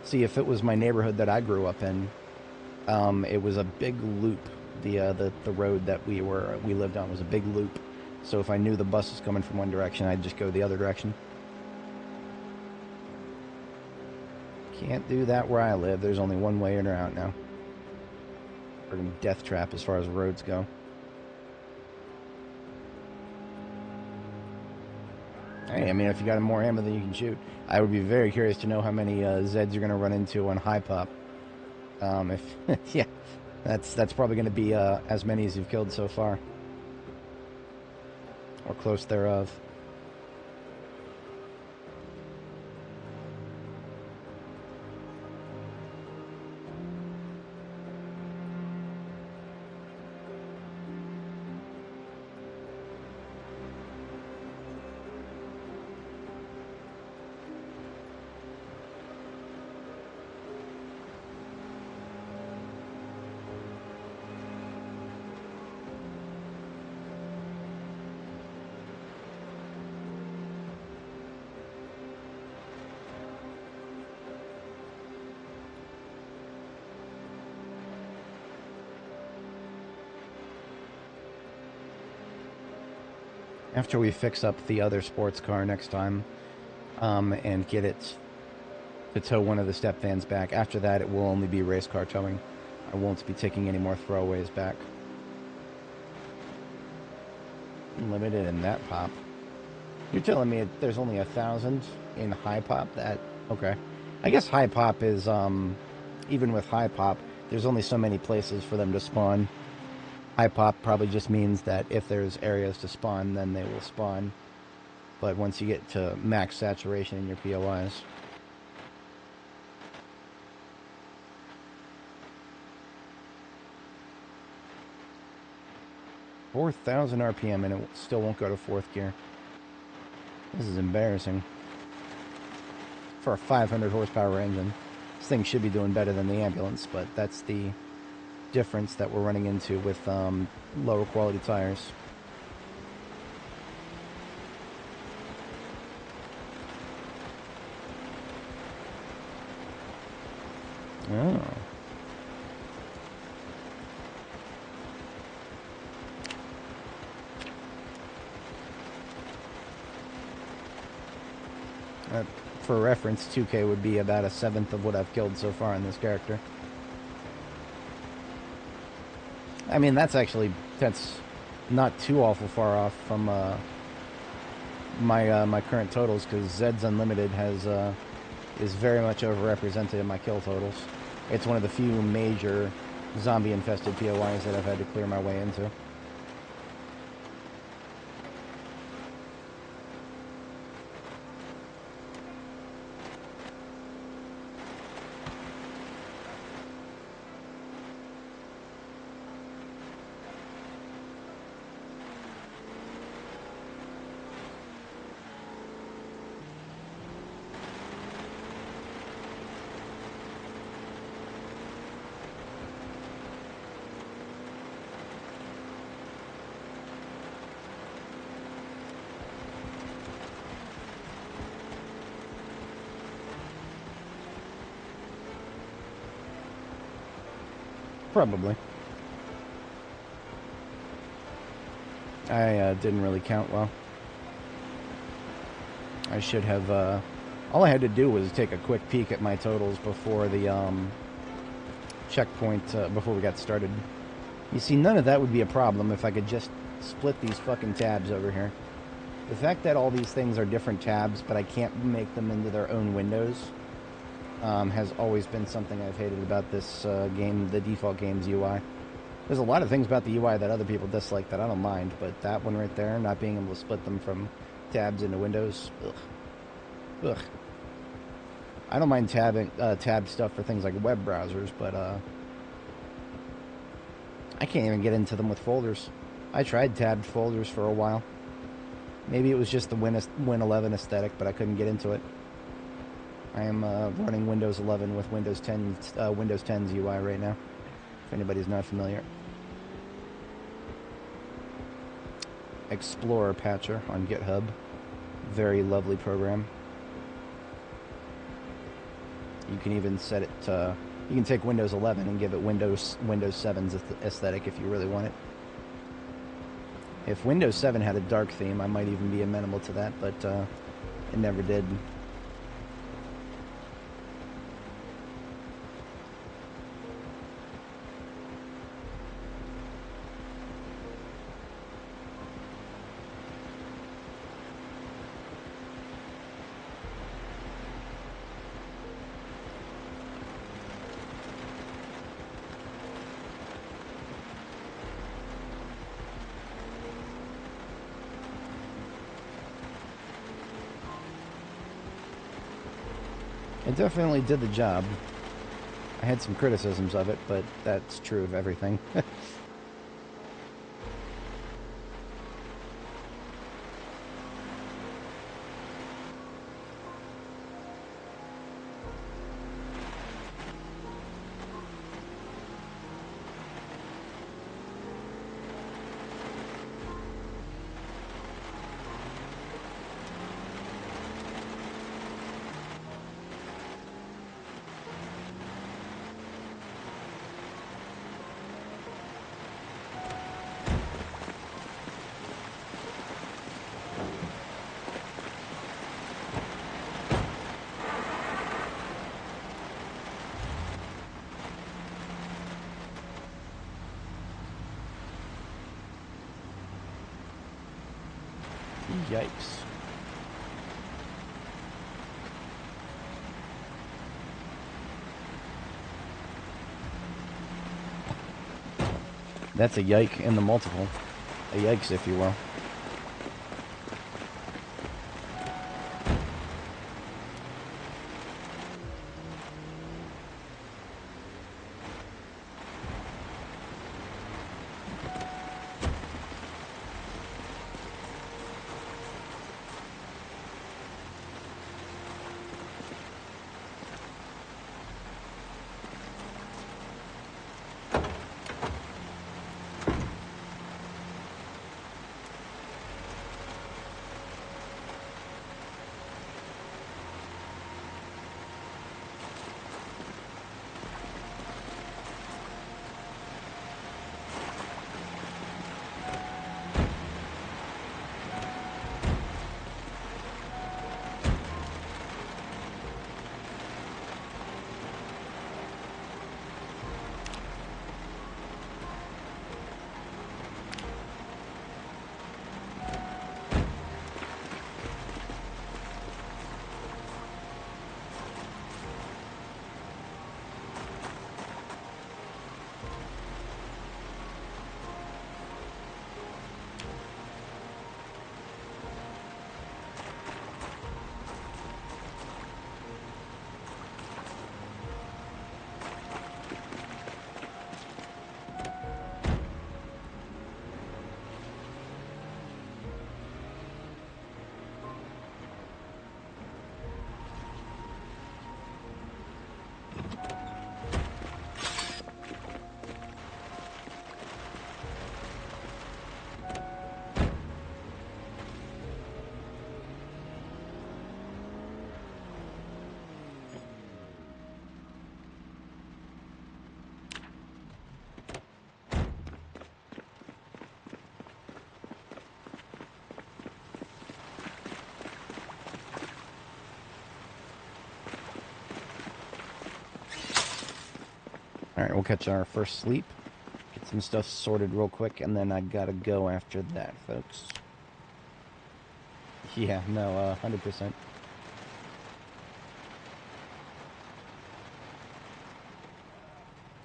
See, if it was my neighborhood that I grew up in, it was a big loop. The road that we lived on was a big loop. So if I knew the bus was coming from one direction, I'd just go the other direction. Can't do that where I live. There's only one way in or out now. Friggin' death trap as far as roads go. Hey, I mean, if you got more ammo than you can shoot, I would be very curious to know how many Zeds you're going to run into on high pop. Yeah, that's probably going to be as many as you've killed so far, or close thereof. After we fix up the other sports car next time, and get it to tow one of the step vans back, after that it will only be race car towing. I won't be taking any more throwaways back. Limited in that pop. You're telling me there's only 1,000 in high pop? That okay. I guess high pop is, even with high pop, there's only so many places for them to spawn. High pop probably just means that if there's areas to spawn, then they will spawn. But once you get to max saturation in your POIs... $4,000 RPM and it still won't go to 4th gear. This is embarrassing. For a 500 horsepower engine. This thing should be doing better than the ambulance, but that's the difference that we're running into with lower quality tires. Oh. For reference, 2K would be about 1/7 of what I've killed so far in this character. I mean, that's not too awful far off from my current totals, because Zed's Unlimited is very much overrepresented in my kill totals. It's one of the few major zombie-infested POIs that I've had to clear my way into. Probably. I didn't really count well. I should have All I had to do was take a quick peek at my totals before the checkpoint, before we got started. You see, none of that would be a problem if I could just split these fucking tabs over here. The fact that all these things are different tabs, but I can't make them into their own windows, has always been something I've hated about this game, the default game's UI. There's a lot of things about the UI that other people dislike that I don't mind, but that one right there, not being able to split them from tabs into windows, ugh. Ugh. I don't mind tab stuff for things like web browsers, but I can't even get into them with folders. I tried tabbed folders for a while. Maybe it was just the Win 11 aesthetic, but I couldn't get into it. I am running Windows 11 with Windows 10's UI right now, if anybody's not familiar. Explorer Patcher on GitHub. Very lovely program. You can even set it to... You can take Windows 11 and give it Windows 7's aesthetic if you really want it. If Windows 7 had a dark theme, I might even be amenable to that, but it never did. It definitely did the job. I had some criticisms of it, but that's true of everything. Yikes. That's a yike in the multiple. A yikes, if you will. Alright, we'll catch our first sleep. Get some stuff sorted real quick, and then I gotta go after that, folks. Yeah, no, 100%.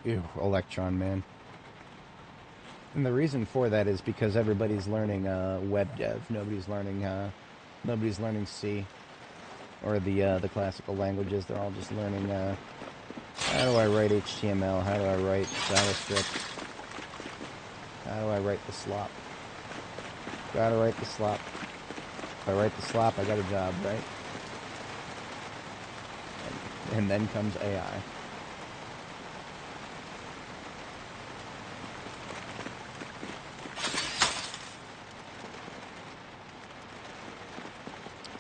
Ew, Electron, man. And the reason for that is because everybody's learning web dev. Nobody's learning C or the classical languages. They're all just learning how do I write HTML? How do I write JavaScript? How do I write the slop? Gotta write the slop. If I write the slop, I got a job, right? And then comes AI.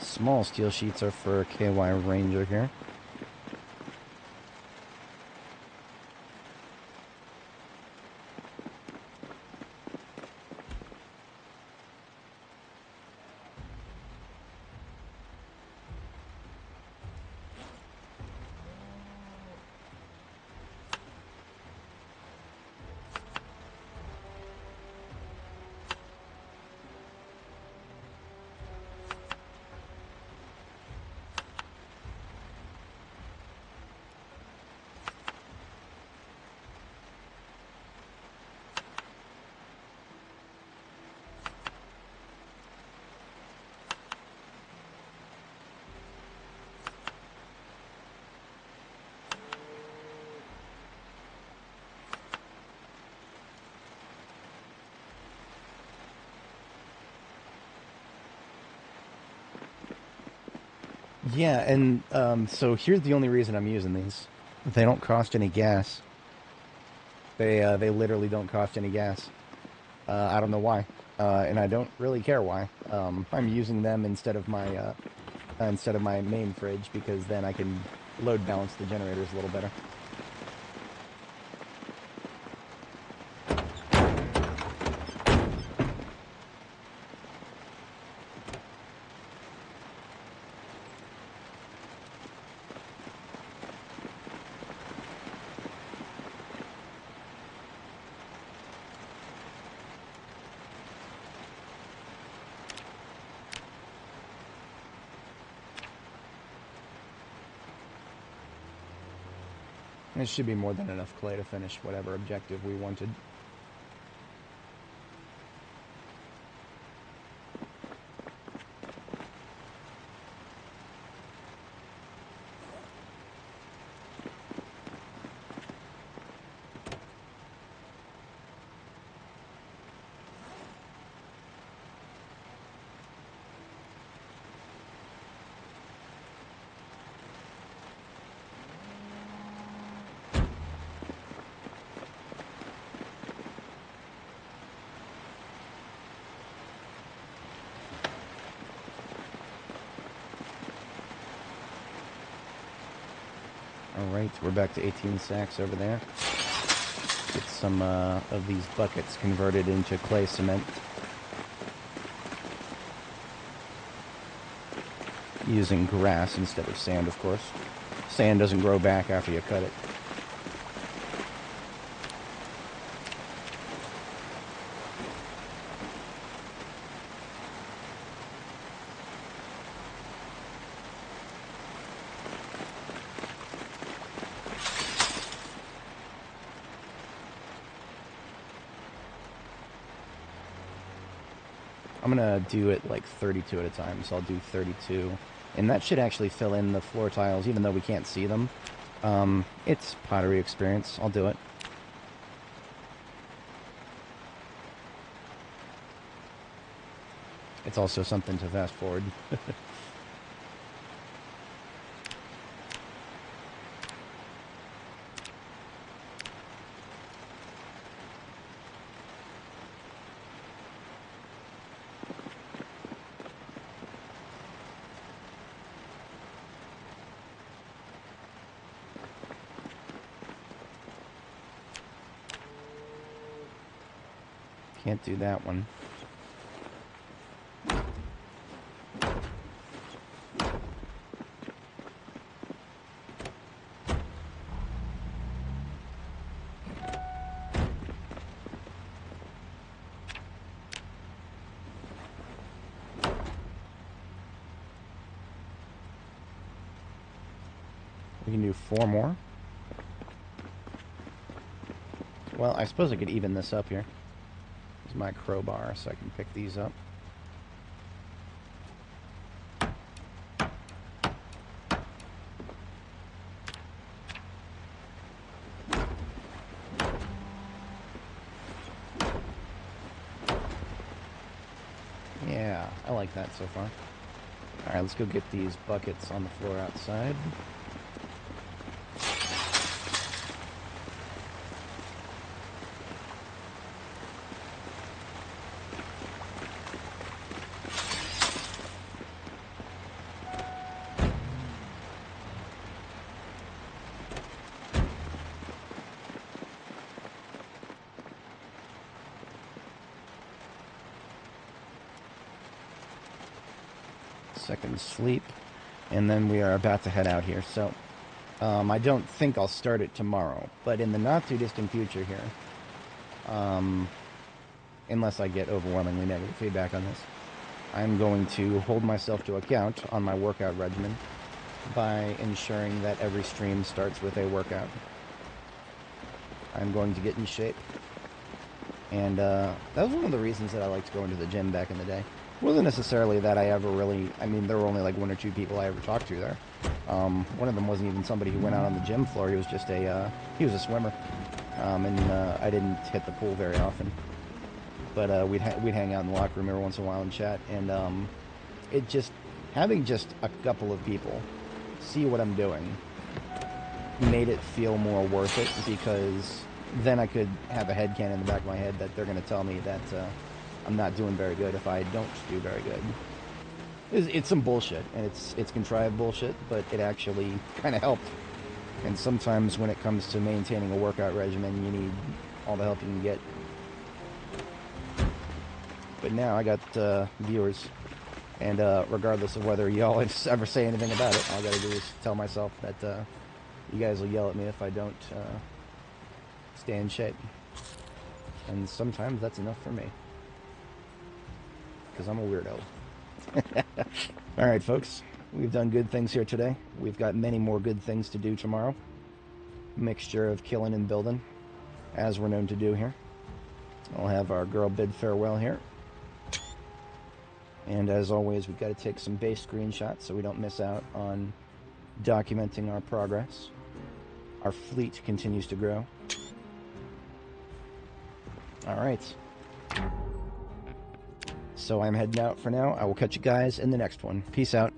Small steel sheets are for KY Ranger here. Yeah, and so here's the only reason I'm using these. They don't cost any gas. They literally don't cost any gas. I don't know why, and I don't really care why. I'm using them instead of my main fridge because then I can load balance the generators a little better. This should be more than enough clay to finish whatever objective we wanted. Alright, we're back to 18 sacks over there. Get some of these buckets converted into clay cement. Using grass instead of sand, of course. Sand doesn't grow back after you cut it. I'm gonna do it like 32 at a time, so I'll do 32. And that should actually fill in the floor tiles, even though we can't see them. It's pottery experience. I'll do it. It's also something to fast forward. Can't do that one. We can do 4 more. Well, I suppose I could even this up here. Here's my crowbar, so I can pick these up. Yeah, I like that so far. Alright, let's go get these buckets on the floor outside. Second sleep, and then we are about to head out here. So I don't think I'll start it tomorrow, but in the not too distant future here, unless I get overwhelmingly negative feedback on this, I'm going to hold myself to account on my workout regimen by ensuring that every stream starts with a workout. I'm going to get in shape, and that was one of the reasons that I liked going to the gym back in the day. It wasn't necessarily that I ever really, I mean, there were only like 1 or 2 people I ever talked to there. One of them wasn't even somebody who went out on the gym floor. He was just he was a swimmer. And I didn't hit the pool very often. But we'd hang out in the locker room every once in a while and chat. And it just, having just a couple of people see what I'm doing made it feel more worth it, because then I could have a headcanon in the back of my head that they're going to tell me that I'm not doing very good if I don't do very good. It's some bullshit, and it's contrived bullshit, but it actually kind of helped. And sometimes when it comes to maintaining a workout regimen, you need all the help you can get. But now I got viewers, and regardless of whether y'all ever say anything about it, all I gotta do is tell myself that you guys will yell at me if I don't stay in shape. And sometimes that's enough for me, because I'm a weirdo. Alright, folks, we've done good things here today. We've got many more good things to do tomorrow. Mixture of killing and building, as we're known to do here. I'll have our girl bid farewell here. And as always, we've got to take some base screenshots so we don't miss out on documenting our progress. Our fleet continues to grow. Alright. So I'm heading out for now. I will catch you guys in the next one. Peace out.